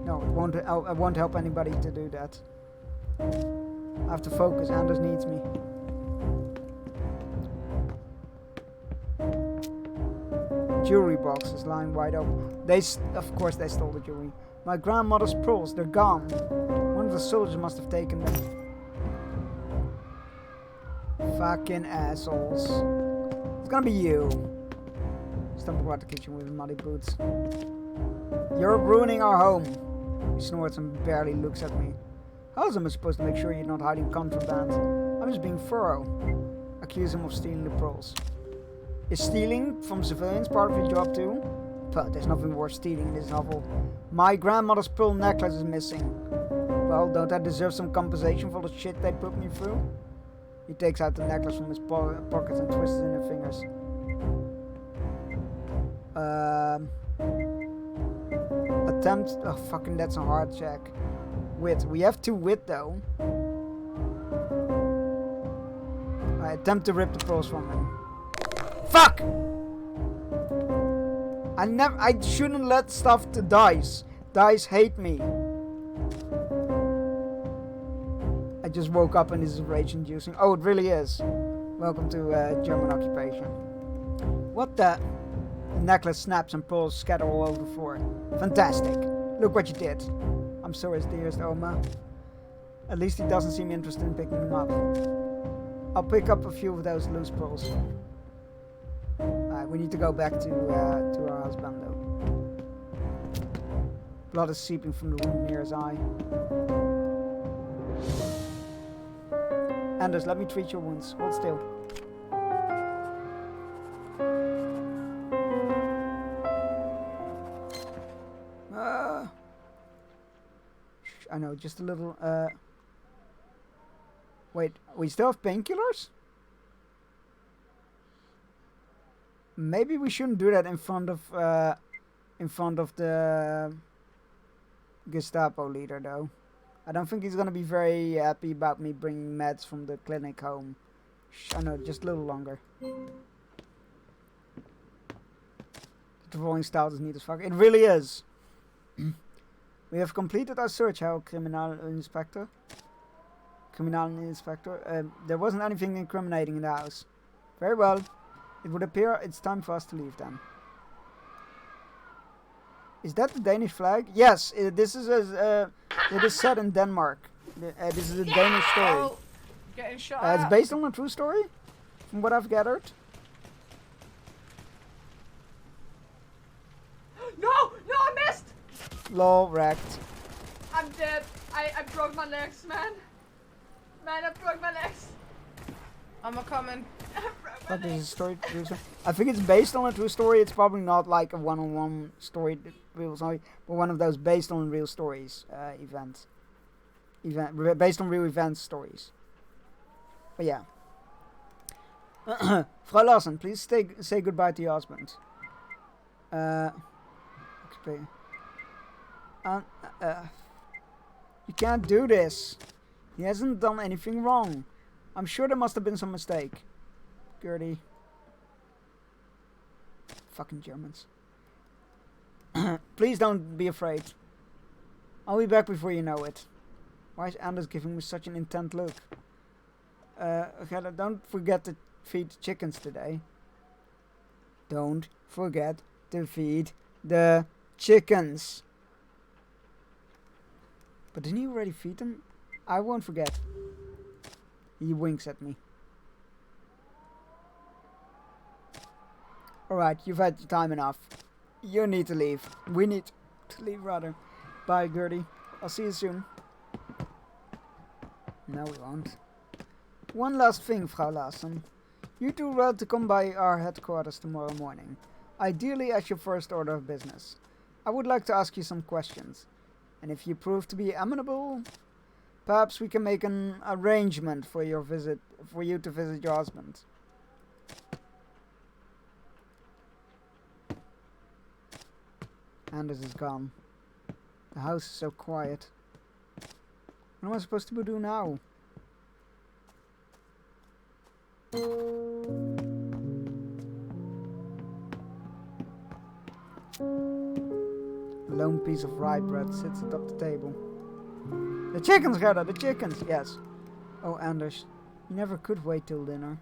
No, it won't help anybody to do that. I have to focus. Anders needs me. Jewelry box is lying wide open. Of course they stole the jewelry. My grandmother's pearls, they're gone. One of the soldiers must have taken them. Fucking assholes. It's gonna be you. Stumble out the kitchen with his muddy boots. You're ruining our home. He snorts and barely looks at me. How am I supposed to make sure you're not hiding contraband? I'm just being thorough. Accuse him of stealing the pearls. Is stealing from civilians part of your job too? But there's nothing worth stealing in this novel. My grandmother's pearl necklace is missing. Well, don't I deserve some compensation for the shit they put me through? He takes out the necklace from his pockets and twists it in her fingers. Attempt. Oh, fucking, that's a hard check. Wit. We have 2 wit though. I attempt to rip the pearls from him. Fuck! I shouldn't let stuff to dice. Dice hate me. I just woke up and this is rage-inducing. Oh, it really is. Welcome to German occupation. What the? The necklace snaps and pearls scatter all over the floor. Fantastic. Look what you did. I'm sorry, dearest Oma. At least he doesn't seem interested in picking them up. I'll pick up a few of those loose pearls. Alright, we need to go back to our husband though. Blood is seeping from the wound near his eye. Anders, let me treat your wounds. Hold still. I know, just a little, Wait, we still have painkillers? Maybe we shouldn't do that in front of the Gestapo leader, though. I don't think he's gonna be very happy about me bringing meds from the clinic home. I know, just a little longer. The rolling style is neat as fuck. It really is. We have completed our search, Herr Kriminalinspektor. There wasn't anything incriminating in the house. Very well. It would appear it's time for us to leave then. Is that the Danish flag? Yes, this is it is set in Denmark. This is a Danish story. Oh, getting shot It's at. based on a true story, from what I've gathered. No! No, I missed! Lol, wrecked. I'm dead. I broke my legs, man. Man, I broke my legs. I'm a-coming. What is a story? I think it's based on a true story. It's probably not like a one-on-one story, real story, but one of those based on real stories events. Based on real events stories. But yeah. Frau Larsen, please say goodbye to your husband. You can't do this. He hasn't done anything wrong. I'm sure there must have been some mistake. Gertie. Fucking Germans. Please don't be afraid. I'll be back before you know it. Why is Anders giving me such an intent look? Okay, don't forget to feed the chickens today. Don't forget to feed the chickens. But didn't you already feed them? I won't forget. He winks at me. Alright, you've had your time enough. You need to leave. We need to leave, rather. Bye, Gertie. I'll see you soon. No, we won't. One last thing, Frau Larsen. You two were to come by our headquarters tomorrow morning. Ideally as your first order of business. I would like to ask you some questions. And if you prove to be amenable, perhaps we can make an arrangement for you to visit your husband. Anders is gone. The house is so quiet. What am I supposed to do now? A lone piece of rye bread sits atop the table. The chickens, Gerda, the chickens! Yes. Oh, Anders, you never could wait till dinner.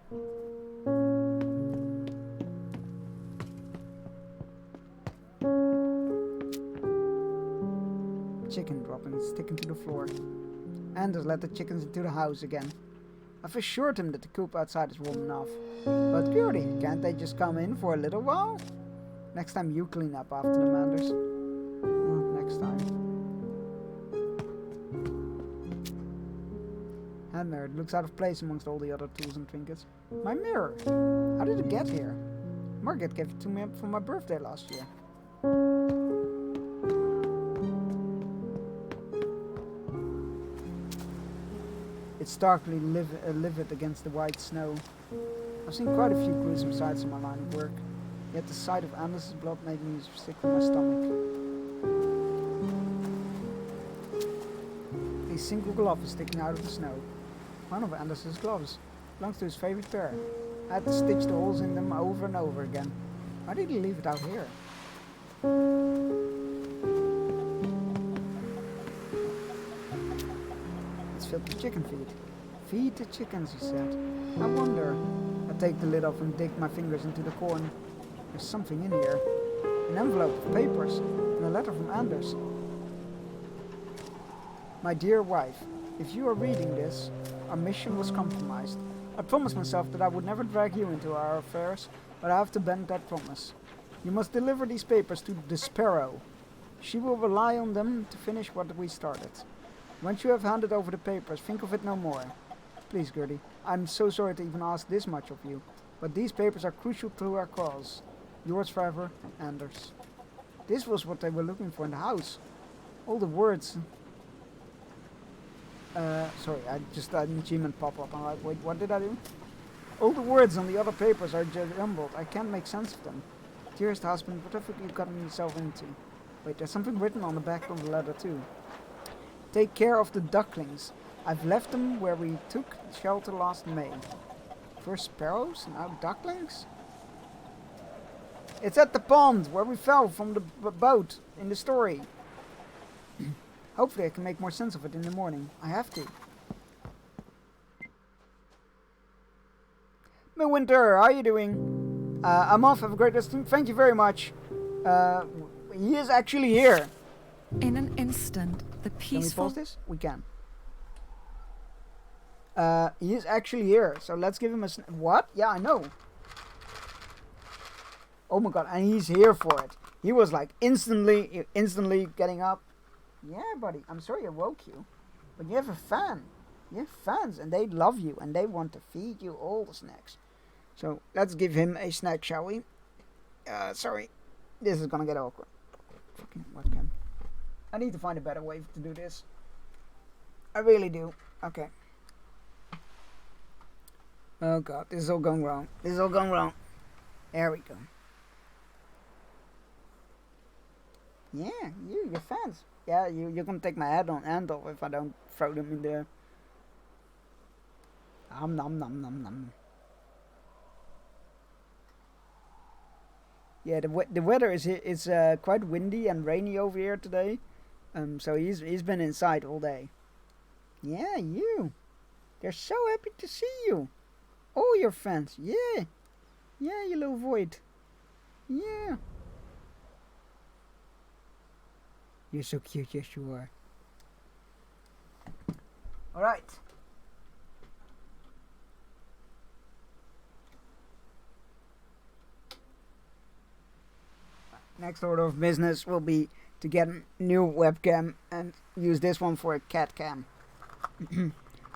Chicken droppings sticking to the floor. Anders let the chickens into the house again. I've assured him that the coop outside is warm enough. But Gertie, can't they just come in for a little while? Next time you clean up after them, Anders. Well, next time. Hand mirror looks out of place amongst all the other tools and trinkets. My mirror! How did it get here? Margaret gave it to me for my birthday last year. It's starkly livid against the white snow. I've seen quite a few gruesome sights in my line of work, yet the sight of Anders' blood made me sick to my stomach. A single glove is sticking out of the snow. One of Anders' gloves belongs to his favorite pair. I had to stitch the holes in them over and over again. Why did he leave it out here? It's filled with chicken feed. Feed the chickens, he said. I wonder. I take the lid off and dig my fingers into the corn. There's something in here. An envelope of papers and a letter from Anders. My dear wife, if you are reading this, our mission was compromised. I promised myself that I would never drag you into our affairs, but I have to bend that promise. You must deliver these papers to the Sparrow. She will rely on them to finish what we started. Once you have handed over the papers, think of it no more. Please, Gertie, I'm so sorry to even ask this much of you, but these papers are crucial to our cause. Yours forever, Anders. This was what they were looking for in the house. All the words. Sorry, I just had an achievement pop up. I'm like, wait, what did I do? All the words on the other papers are jumbled. I can't make sense of them. Dearest husband, what have you gotten yourself into? Wait, there's something written on the back of the letter too. Take care of the ducklings. I've left them where we took shelter last May. First sparrows, now ducklings? It's at the pond where we fell from the boat in the story. Hopefully I can make more sense of it in the morning. I have to. Midwinter, how are you doing? I'm off. Have a great rest. Thank you very much. He is actually here. In an instant, the peaceful... Can we pause this? We can. He is actually here. So let's give him a... What? Yeah, I know. Oh my god, and he's here for it. He was like instantly getting up. Yeah, buddy, I'm sorry I woke you. But you have a fan. You have fans, and they love you, and they want to feed you all the snacks. So, let's give him a snack, shall we? Sorry. This is gonna get awkward. Fucking webcam. I need to find a better way to do this. I really do. Okay. Oh god, this is all going wrong. This is all going wrong. There we go. Yeah, your fans. Yeah, you're gonna take my head off if I don't throw them in there. Nom nom nom nom nom. Yeah, the weather is quite windy and rainy over here today. So he's been inside all day. Yeah, you. They're so happy to see you. All your fans. Yeah. Yeah, you little void. Yeah. You're so cute, yes you are. Alright. Next order of business will be to get a new webcam and use this one for a cat cam.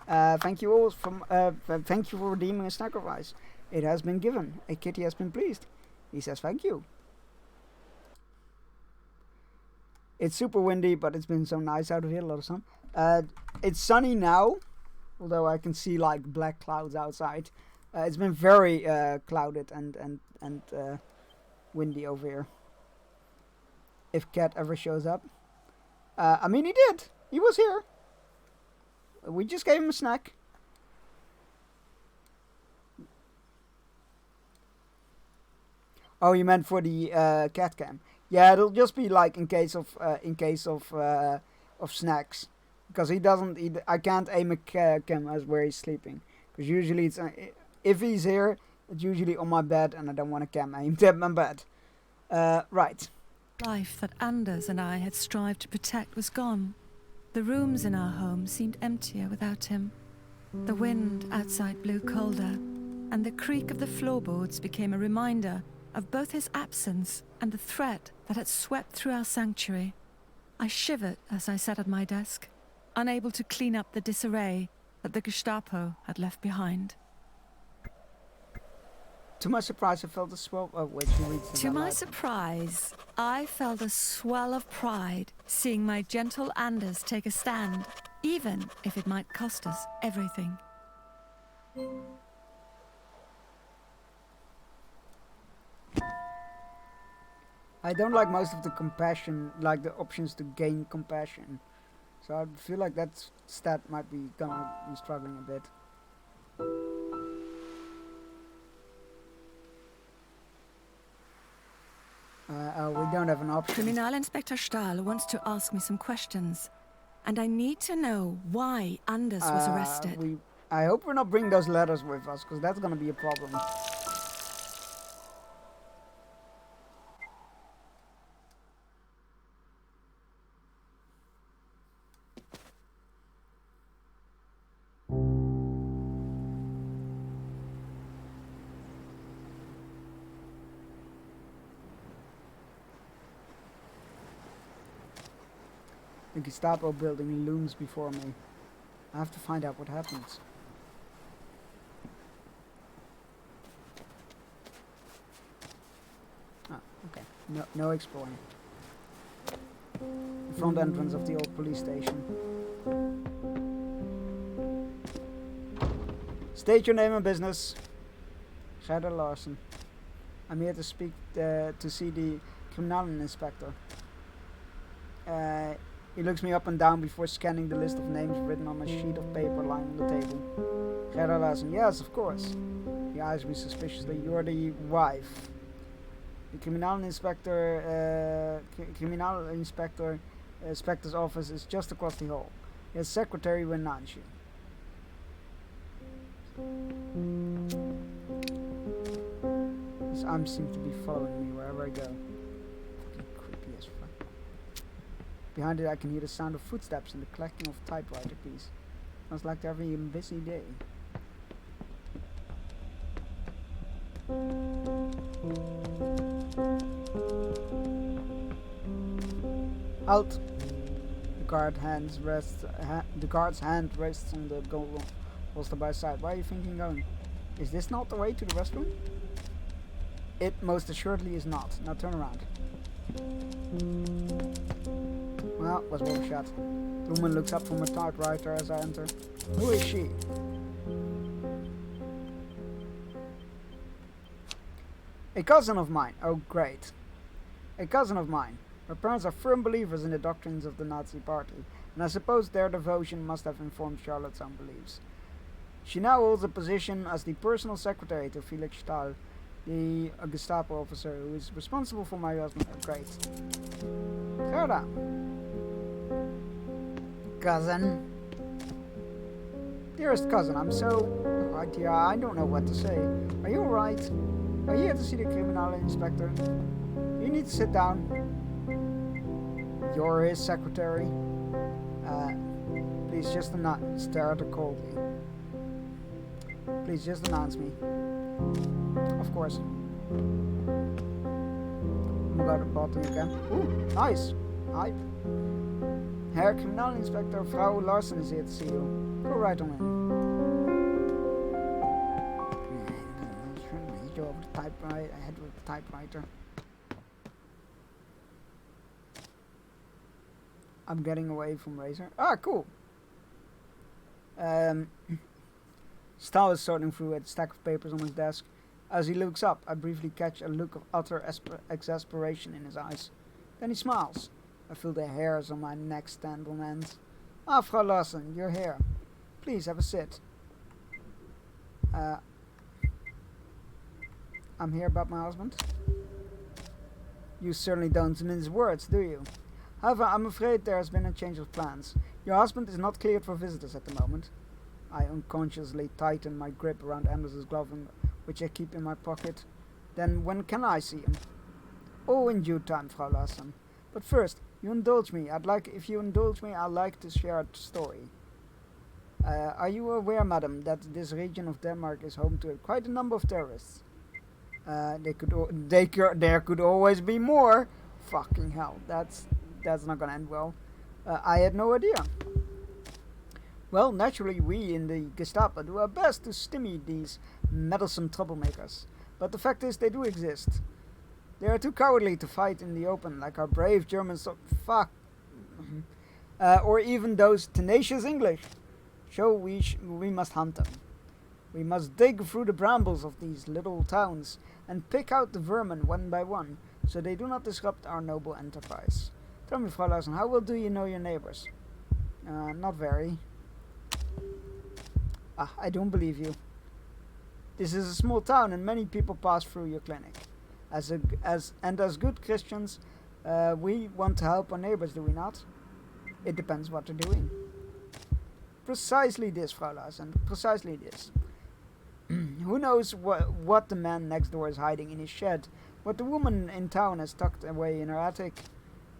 Thank you all thank you for redeeming a sacrifice. It has been given. A kitty has been pleased. He says thank you. It's super windy, but it's been so nice out of here, a lot of sun. It's sunny now, although I can see like black clouds outside. It's been very clouded and windy over here. If Cat ever shows up. I mean, he did. He was here. We just gave him a snack. Oh, you meant for the cat cam? Yeah, it'll just be like in case of snacks, because he doesn't. I can't aim a cam as where he's sleeping, because usually it's if he's here, it's usually on my bed, and I don't want a cam aimed at my bed. Right. Life that Anders and I had strived to protect was gone. The rooms in our home seemed emptier without him. The wind outside blew colder, and the creak of the floorboards became a reminder of both his absence and the threat that had swept through our sanctuary. I shivered as I sat at my desk, unable to clean up the disarray that the Gestapo had left behind. To my surprise, I felt a swell. Oh, wait, to my surprise, I felt a swell of pride seeing my gentle Anders take a stand, even if it might cost us everything. I don't like most of the compassion, like the options to gain compassion. So I feel like that stat might be gonna be struggling a bit. We don't have an option. Kriminalinspektor Stahl wants to ask me some questions, and I need to know why Anders was arrested. I hope we're not bringing those letters with us, because that's gonna be a problem. The Gestapo building looms before me. I have to find out what happens. Oh, okay. No exploring. The front entrance of the old police station. State your name and business. Gerda Larsen. I'm here to speak to see the Kriminalinspector. He looks me up and down before scanning the list of names written on a sheet of paper lying on the table. Gerda Larsen. Yes, of course. He eyes me suspiciously. You're the wife. The Inspector's office is just across the hall. His secretary Wenanshi. His arms seem to be following me wherever I go. Fucking creepy as fuck. Behind it I can hear the sound of footsteps and the clacking of typewriter keys. Sounds like they're having a busy day. Halt! The guard's hand rests on the gold holster by his side. Why are you thinking going? Is this not the way to the restroom? It most assuredly is not. Now turn around. Well, was well shot. The woman looks up from her typewriter as I enter. Who is she? A cousin of mine. Oh, great. A cousin of mine. Her parents are firm believers in the doctrines of the Nazi Party, and I suppose their devotion must have informed Charlotte's own beliefs. She now holds a position as the personal secretary to Felix Stahl, the Gestapo officer who is responsible for my husband. Oh, great. Gerda. Cousin. Dearest cousin, I'm so... Oh dear, I don't know what to say. Are you alright? Are you here to see the Kriminalinspector? You need to sit down. You're his secretary. Please just stare at her coldly. Please just announce me. Of course. I'm gonna go to the bottom again. Ooh, nice. Hi. Herr Kriminalinspector, Frau Larsen is here to see you. Go right on in. Go over the typewriter. Ahead with the typewriter. I'm getting away from Razor. Ah, cool. Stahl is sorting through a stack of papers on his desk. As he looks up, I briefly catch a look of utter exasperation in his eyes. Then he smiles. I feel the hairs on my neck stand on end. Ah, Frau Larsen, you're here. Please have a sit. I'm here about my husband. You certainly don't mince words, do you? However, I'm afraid there has been a change of plans. Your husband is not cleared for visitors at the moment. I unconsciously tighten my grip around Anders's glove, which I keep in my pocket. Then when can I see him? Oh, in due time, Frau Larsen. But first, if you indulge me, I'd like to share a story. Are you aware, madam, that this region of Denmark is home to quite a number of terrorists? There could always be more. Fucking hell, that's not gonna end well. I had no idea. Well, naturally, we in the Gestapo do our best to stymie these meddlesome troublemakers. But the fact is, they do exist. They are too cowardly to fight in the open, like our brave Germans. Or even those tenacious English. So we must hunt them. We must dig through the brambles of these little towns and pick out the vermin one by one, so they do not disrupt our noble enterprise. Tell me, Frau Larsen, how well do you know your neighbors? Not very. I don't believe you. This is a small town and many people pass through your clinic. As good Christians, we want to help our neighbors, do we not? It depends what they're doing. Precisely this, Frau Larsen, precisely this. Who knows what the man next door is hiding in his shed, what the woman in town has tucked away in her attic.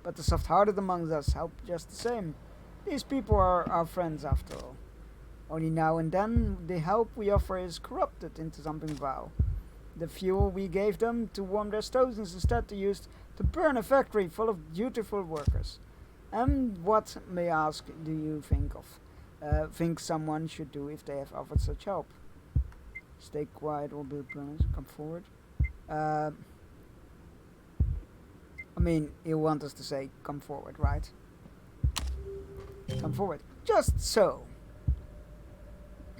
But the soft-hearted among us help just the same. These people are our friends after all. Only now and then the help we offer is corrupted into something vile. The fuel we gave them to warm their stoves is instead used to burn a factory full of dutiful workers. And what, may I ask, do you think someone should do if they have offered such help? Stay quiet or be promised. Come forward. I mean, he'll want us to say, come forward, right? Come forward. Just so.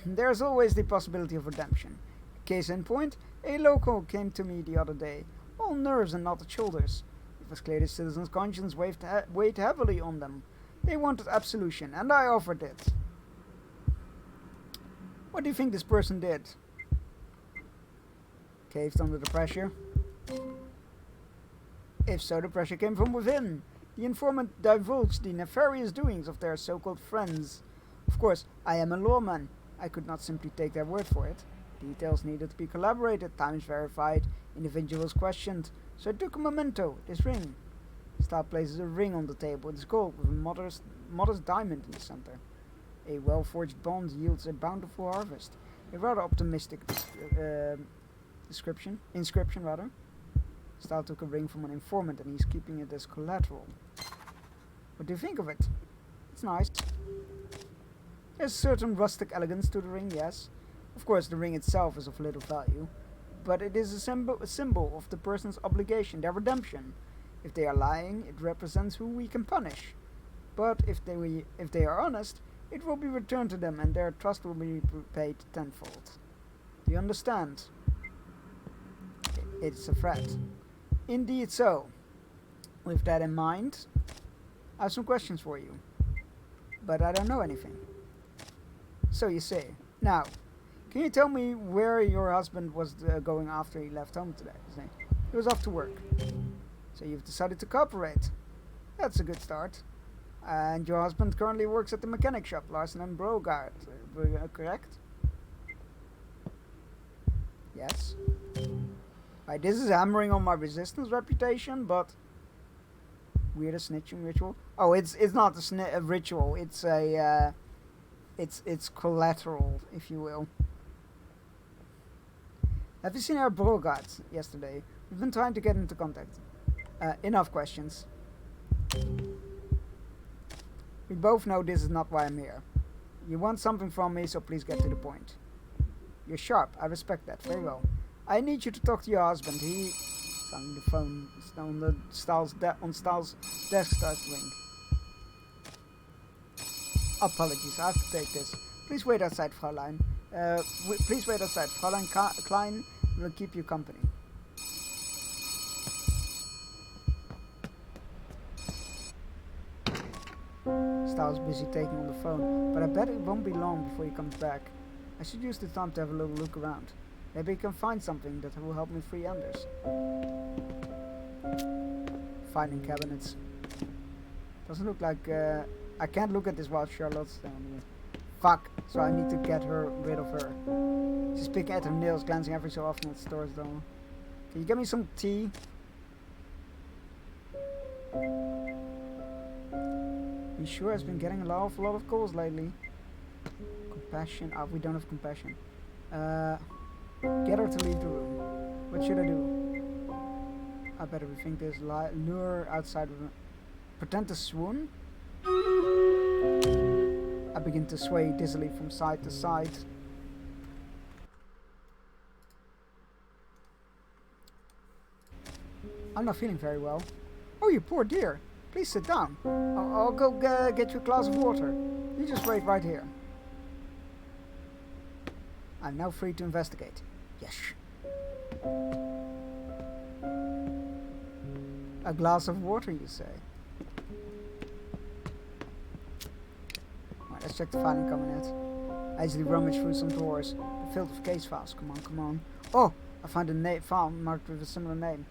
There's always the possibility of redemption. Case in point, a local came to me the other day, all nerves and knotted shoulders. It was clear the citizens' conscience weighed heavily on them. They wanted absolution, and I offered it. What do you think this person did? Caved under the pressure? If so, the pressure came from within. The informant divulged the nefarious doings of their so-called friends. Of course, I am a lawman. I could not simply take their word for it. Details needed to be collaborated, times verified, individuals questioned. So I took a memento, this ring. Stahl places a ring on the table. It's gold with a modest diamond in the center. A well-forged bond yields a bountiful harvest. A rather optimistic inscription. Stahl took a ring from an informant and he's keeping it as collateral. What do you think of it? It's nice. There's a certain rustic elegance to the ring, yes. Of course, the ring itself is of little value, but it is a symbol of the person's obligation, their redemption. If they are lying, it represents who we can punish. But if they are honest, it will be returned to them and their trust will be paid tenfold. Do you understand? It's a threat. Indeed so. With that in mind, I have some questions for you. But I don't know anything. So you say. Now, can you tell me where your husband was going after he left home today? He was off to work. So you've decided to cooperate. That's a good start. And your husband currently works at the mechanic shop, Larsen and Brogard, correct? Yes. Right, this is hammering on my resistance reputation, but weirdest snitching ritual. Oh, it's not a ritual. It's a it's collateral, if you will. Have you seen our Brogard yesterday? We've been trying to get into contact. Enough questions. We both know this is not why I'm here. You want something from me, so please get to the point. You're sharp. I respect that. Very well. I need you to talk to your husband. He's on the phone. It's on Stahl's desk. Starts to ring. Apologies. I have to take this. Please wait outside, Fräulein. Please wait outside. Fräulein Klein will keep you company. Stahl's busy taking on the phone, but I bet it won't be long before he comes back. I should use the time to have a little look around. Maybe I can find something that will help me free Anders. Finding cabinets. Doesn't look like... I can't look at this while Charlotte's down here. Fuck! So I need to get rid of her. She's picking at her nails, glancing every so often at the store's door. Can you get me some tea? You sure has been getting an awful lot of calls lately. Compassion. Oh, we don't have compassion. Get her to leave the room. What should I do? I better rethink this. Lure outside with a... Pretend to swoon? I begin to sway dizzily from side to side. I'm not feeling very well. Oh, you poor dear. Please sit down. I'll go get you a glass of water. You just wait right here. I'm now free to investigate. Yes. A glass of water, you say? Alright, let's check the filing cabinet. I easily rummage through some drawers. They're filled with case files. Come on, come on. Oh! I found a file marked with a similar name.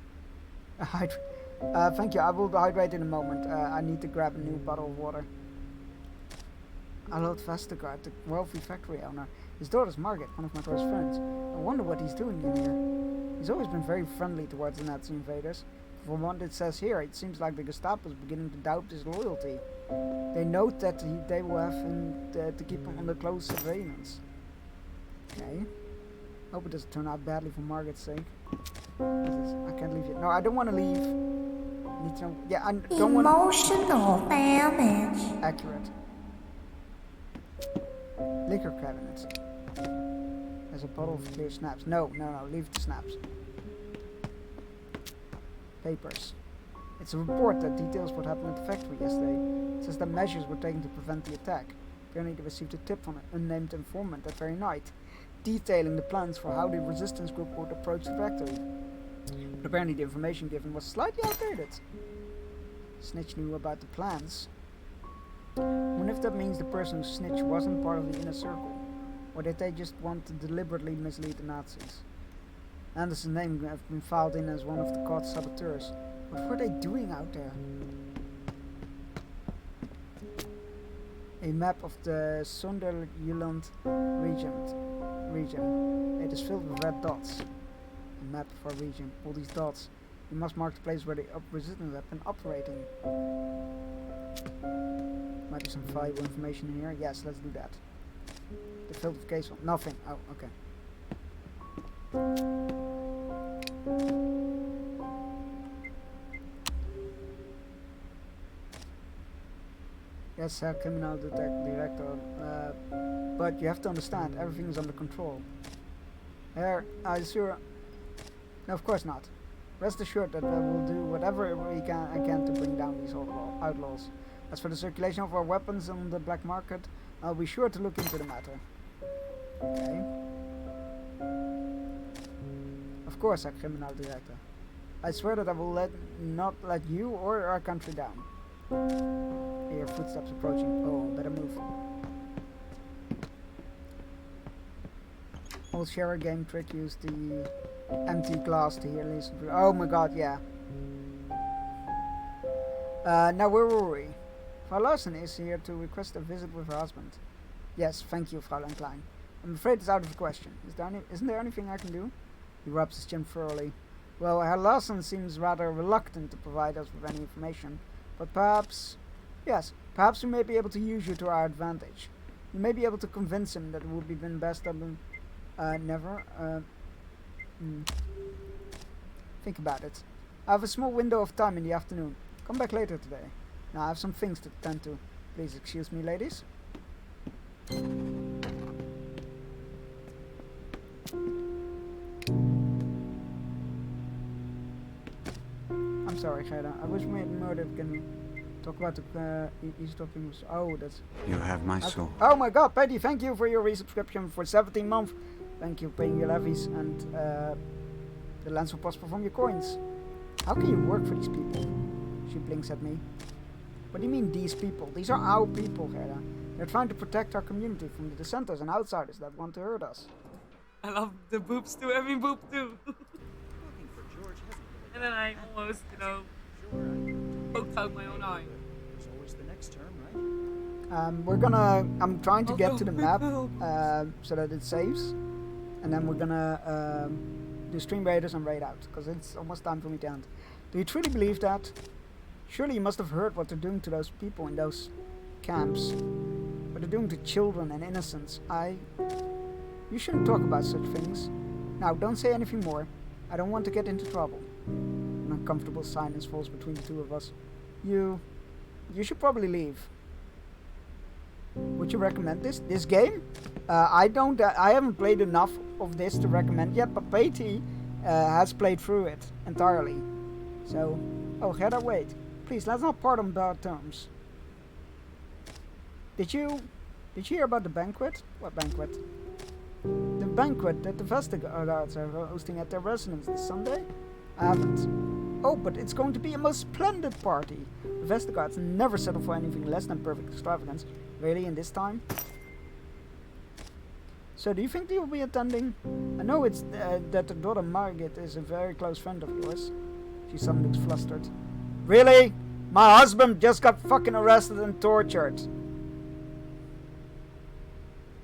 Thank you. I will hydrate in a moment. I need to grab a new bottle of water. Alot Vestergaard, the wealthy factory owner. His daughter's Margaret, one of my close friends. I wonder what he's doing in here. He's always been very friendly towards the Nazi invaders. From what it says here, it seems like the Gestapo is beginning to doubt his loyalty. They note that they will have him to keep him under close surveillance. Okay. Hope it doesn't turn out badly for Margaret's sake. I can't leave yet. No, I don't want to leave. I need to know. Yeah, I don't want. Emotional damage. Accurate. Liquor cabinet. There's a bottle of clear snaps. No, leave the snaps. Papers. It's a report that details what happened at the factory yesterday. It says that measures were taken to prevent the attack. Apparently they received a tip from an unnamed informant that very night, detailing the plans for how the resistance group would approach the factory. But apparently the information given was slightly outdated. Snitch knew about the plans. I wonder if that means the person who snitched wasn't part of the inner circle, or did they just want to deliberately mislead the Nazis? Anderson's name had been filed in as one of the caught saboteurs. What were they doing out there? A map of the Sonderjylland region. It is filled with red dots. A map of our region. All these dots. You must mark the place where the resistance have been operating. Might be some valuable information in here. Yes, let's do that. The filled with case file. Nothing. Oh, okay. Yes, criminal director. But you have to understand, everything is under control. Here, I assure. No, of course not. Rest assured that I will do whatever I can to bring down these outlaws. As for the circulation of our weapons on the black market, I'll be sure to look into the matter. Okay. Of course, Herr Criminal Director. I swear that I will not let you or our country down. I hear footsteps approaching. Oh, better move. Old Shara game trick used the empty glass to hear listen. Oh my god, yeah. Now where were we? Frau Larsen is here to request a visit with her husband. Yes, thank you, Fraulein Klein. I'm afraid it's out of the question. Isn't there anything I can do? He rubs his chin thoroughly. Well, Herr Larsen seems rather reluctant to provide us with any information, but perhaps... Yes, perhaps we may be able to use you to our advantage. You may be able to convince him that it would be been best that never... Think about it. I have a small window of time in the afternoon. Come back later today. Now I have some things to attend to. Please excuse me, ladies. I'm sorry, Gerda. I wish we had motive can talk about the eavesdropping. Oh, that's... You have my soul. Oh my god, Paddy, thank you for your resubscription for 17 months. Thank you for paying your levies and the lands will prosper from your coins. How can you work for these people? She blinks at me. What do you mean, these people? These are our people, Gerda. They're trying to protect our community from the dissenters and outsiders that want to hurt us. I love the boobs too. I mean, boob too. And then I almost, poked out my own eye. There's always the next term, right? I'm trying to get to the map so that it saves. And then we're gonna do stream raiders and raid out. Because it's almost time for me to end. Do you truly believe that? Surely you must have heard what they're doing to those people in those camps. What they're doing to children and innocents. You shouldn't talk about such things. Now, don't say anything more. I don't want to get into trouble. An uncomfortable silence falls between the two of us. You should probably leave. Would you recommend this game? I haven't played enough of this to recommend yet, but Patty has played through it entirely. So, oh, Gerda, wait. Please, let's not part on bad terms. Did you hear about the banquet? What banquet? The banquet that the Vestergaards are hosting at their residence this Sunday? I haven't. Oh, but it's going to be a most splendid party. The Vestergaards never settle for anything less than perfect extravagance. Really, in this time? So, do you think you'll be attending? I know it's that the daughter Margit is a very close friend of yours. She suddenly looks flustered. Really? My husband just got fucking arrested and tortured.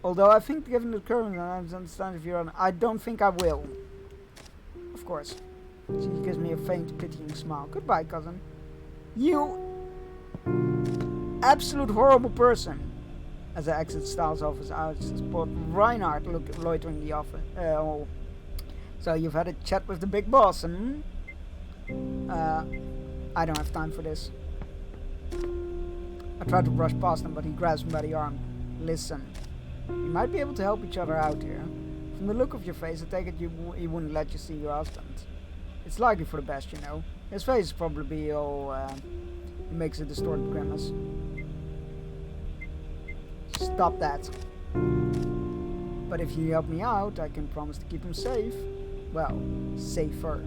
Although I think given the current, I understand if you're on, I don't think I will. Of course. She gives me a faint, pitying smile. Goodbye, cousin. You absolute horrible person. As I exit Stahl's office, I spot Reinhardt loitering in the office. Oh. So you've had a chat with the big boss, hmm? I don't have time for this. I try to brush past him, but he grabs me by the arm. Listen. You might be able to help each other out here. From the look of your face, I take it he wouldn't let you see your husband. It's likely for the best, you know. His face is probably all... he makes a distorted grimace. stop that. But if you help me out, I can promise to keep him safe. Well, safer.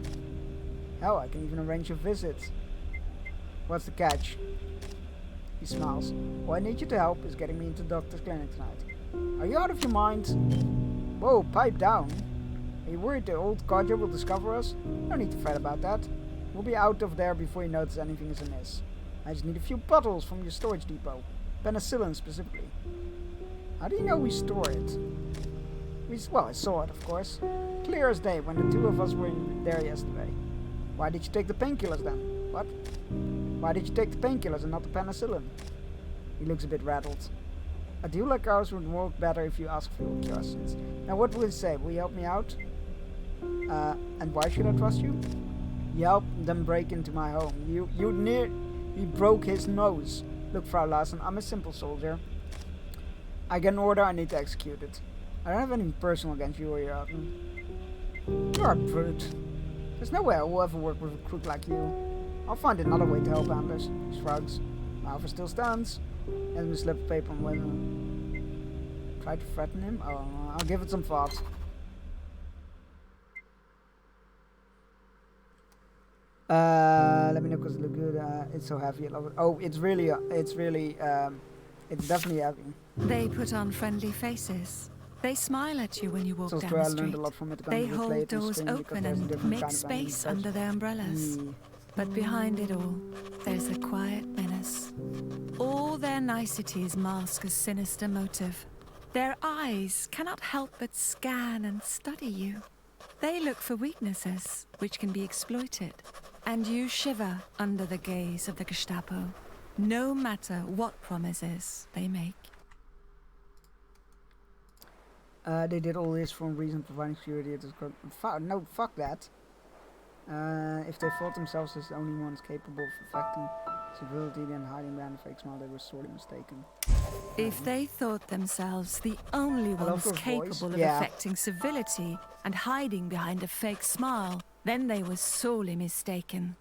Hell, I can even arrange a visit. What's the catch? He smiles. All I need you to help is getting me into the doctor's clinic tonight. Are you out of your mind? Whoa, pipe down. Are you worried the old codger will discover us? No need to fret about that. We'll be out of there before you notice anything is amiss. I just need a few bottles from your storage depot. Penicillin specifically. How do you know we store it? Well, I saw it, of course. Clear as day when the two of us were in there yesterday. Why did you take the painkillers then? What? Why did you take the painkillers and not the penicillin? He looks a bit rattled. A deal like ours would work better if you ask fewer questions. Now what will you say? Will you help me out? And why should I trust you? You helped them break into my home. He broke his nose. Look, Frau Larsen, I'm a simple soldier. I get an order, I need to execute it. I don't have anything personal against you or your husband. You're a brute. There's no way I will ever work with a crook like you. I'll find another way to help Anders. He shrugs. My offer still stands. Hands me a slip of paper and wait. Try to threaten him? Oh, I'll give it some thought. Let me know because it looks good. It's so heavy. I love it. Oh, it's definitely heavy. They put on friendly faces. They smile at you when you walk So down true, the I learned street. a lot from it. They hold doors open and make space under their umbrellas. But behind it all, there's a quiet menace. All their niceties mask a sinister motive. Their eyes cannot help but scan and study you. They look for weaknesses which can be exploited. And you shiver under the gaze of the Gestapo, no matter what promises they make. They did all this for a reason providing security at this no, fuck that. If they thought themselves as the only ones capable of affecting civility, then hiding behind a fake smile, they were sorely mistaken. If they thought themselves the only ones capable of affecting civility and hiding behind a fake smile, then they were sorely mistaken.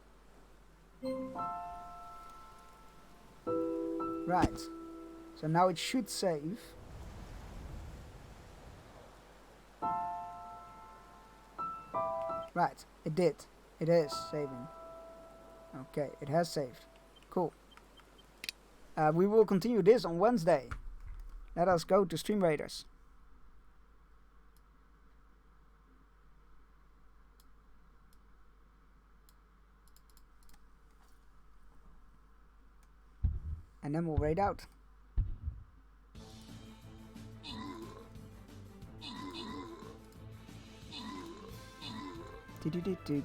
Right. So now it should save. Right, it did. It is saving. Okay, it has saved. Cool. We will continue this on Wednesday. Let us go to Stream Raiders. And then we'll raid out.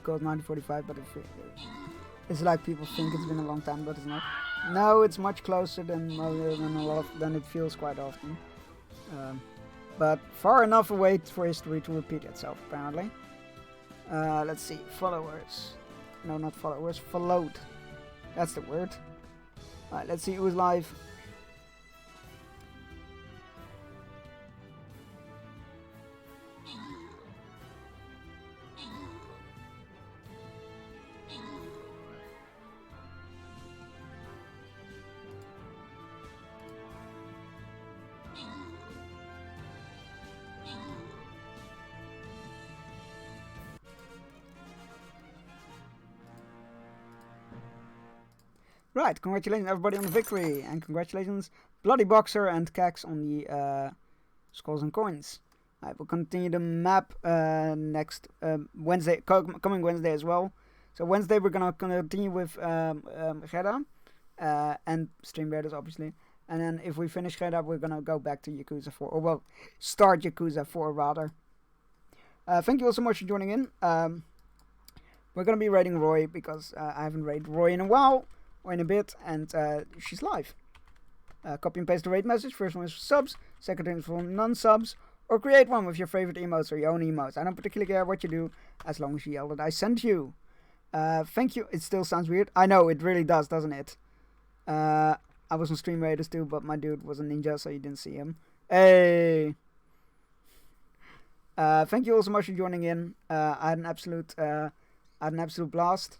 Goes 1945, but it's like people think it's been a long time, but it's not. No, it's much closer than it feels quite often. But far enough away for history to repeat itself, apparently. Let's see, followers. No, not followers, followed. That's the word. Alright, let's see who's live. Right, congratulations everybody on the victory, and congratulations Bloody Boxer and Cax on the skulls and coins. I will continue the map next Wednesday, coming Wednesday as well. So Wednesday we're gonna continue with Gerda and Stream Raiders obviously, and then if we finish Gerda we're gonna go back to Yakuza 4, or well, start Yakuza 4 rather. Thank you all so much for joining in. We're gonna be raiding Roy because I haven't raided Roy in a while. Or in a bit, and she's live. Copy and paste the raid message. First one is for subs, second one is for non-subs, or create one with your favorite emotes or your own emotes. I don't particularly care what you do, as long as you yell that I sent you. Thank you. It still sounds weird. I know, it really does, doesn't it? I was on Stream Raiders too, but my dude was a ninja, so you didn't see him. Hey! Thank you all so much for joining in. I had an absolute blast.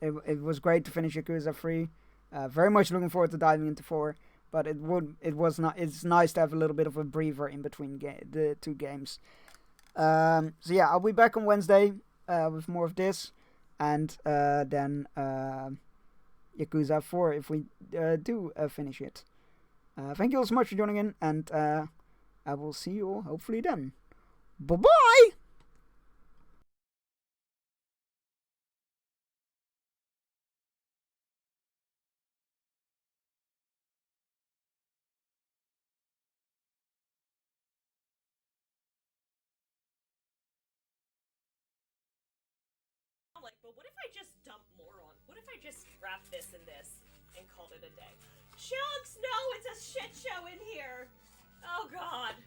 It was great to finish Yakuza 3. Very much looking forward to diving into 4. but it was not. It's nice to have a little bit of a breather in between the two games. So yeah, I'll be back on Wednesday with more of this, and then Yakuza 4 if we do finish it. Thank you all so much for joining in, and I will see you all hopefully then. Bye bye. Like, but what if I just dump more on? What if I just wrap this in this and called it a day? Chunks, no, it's a shit show in here. Oh God.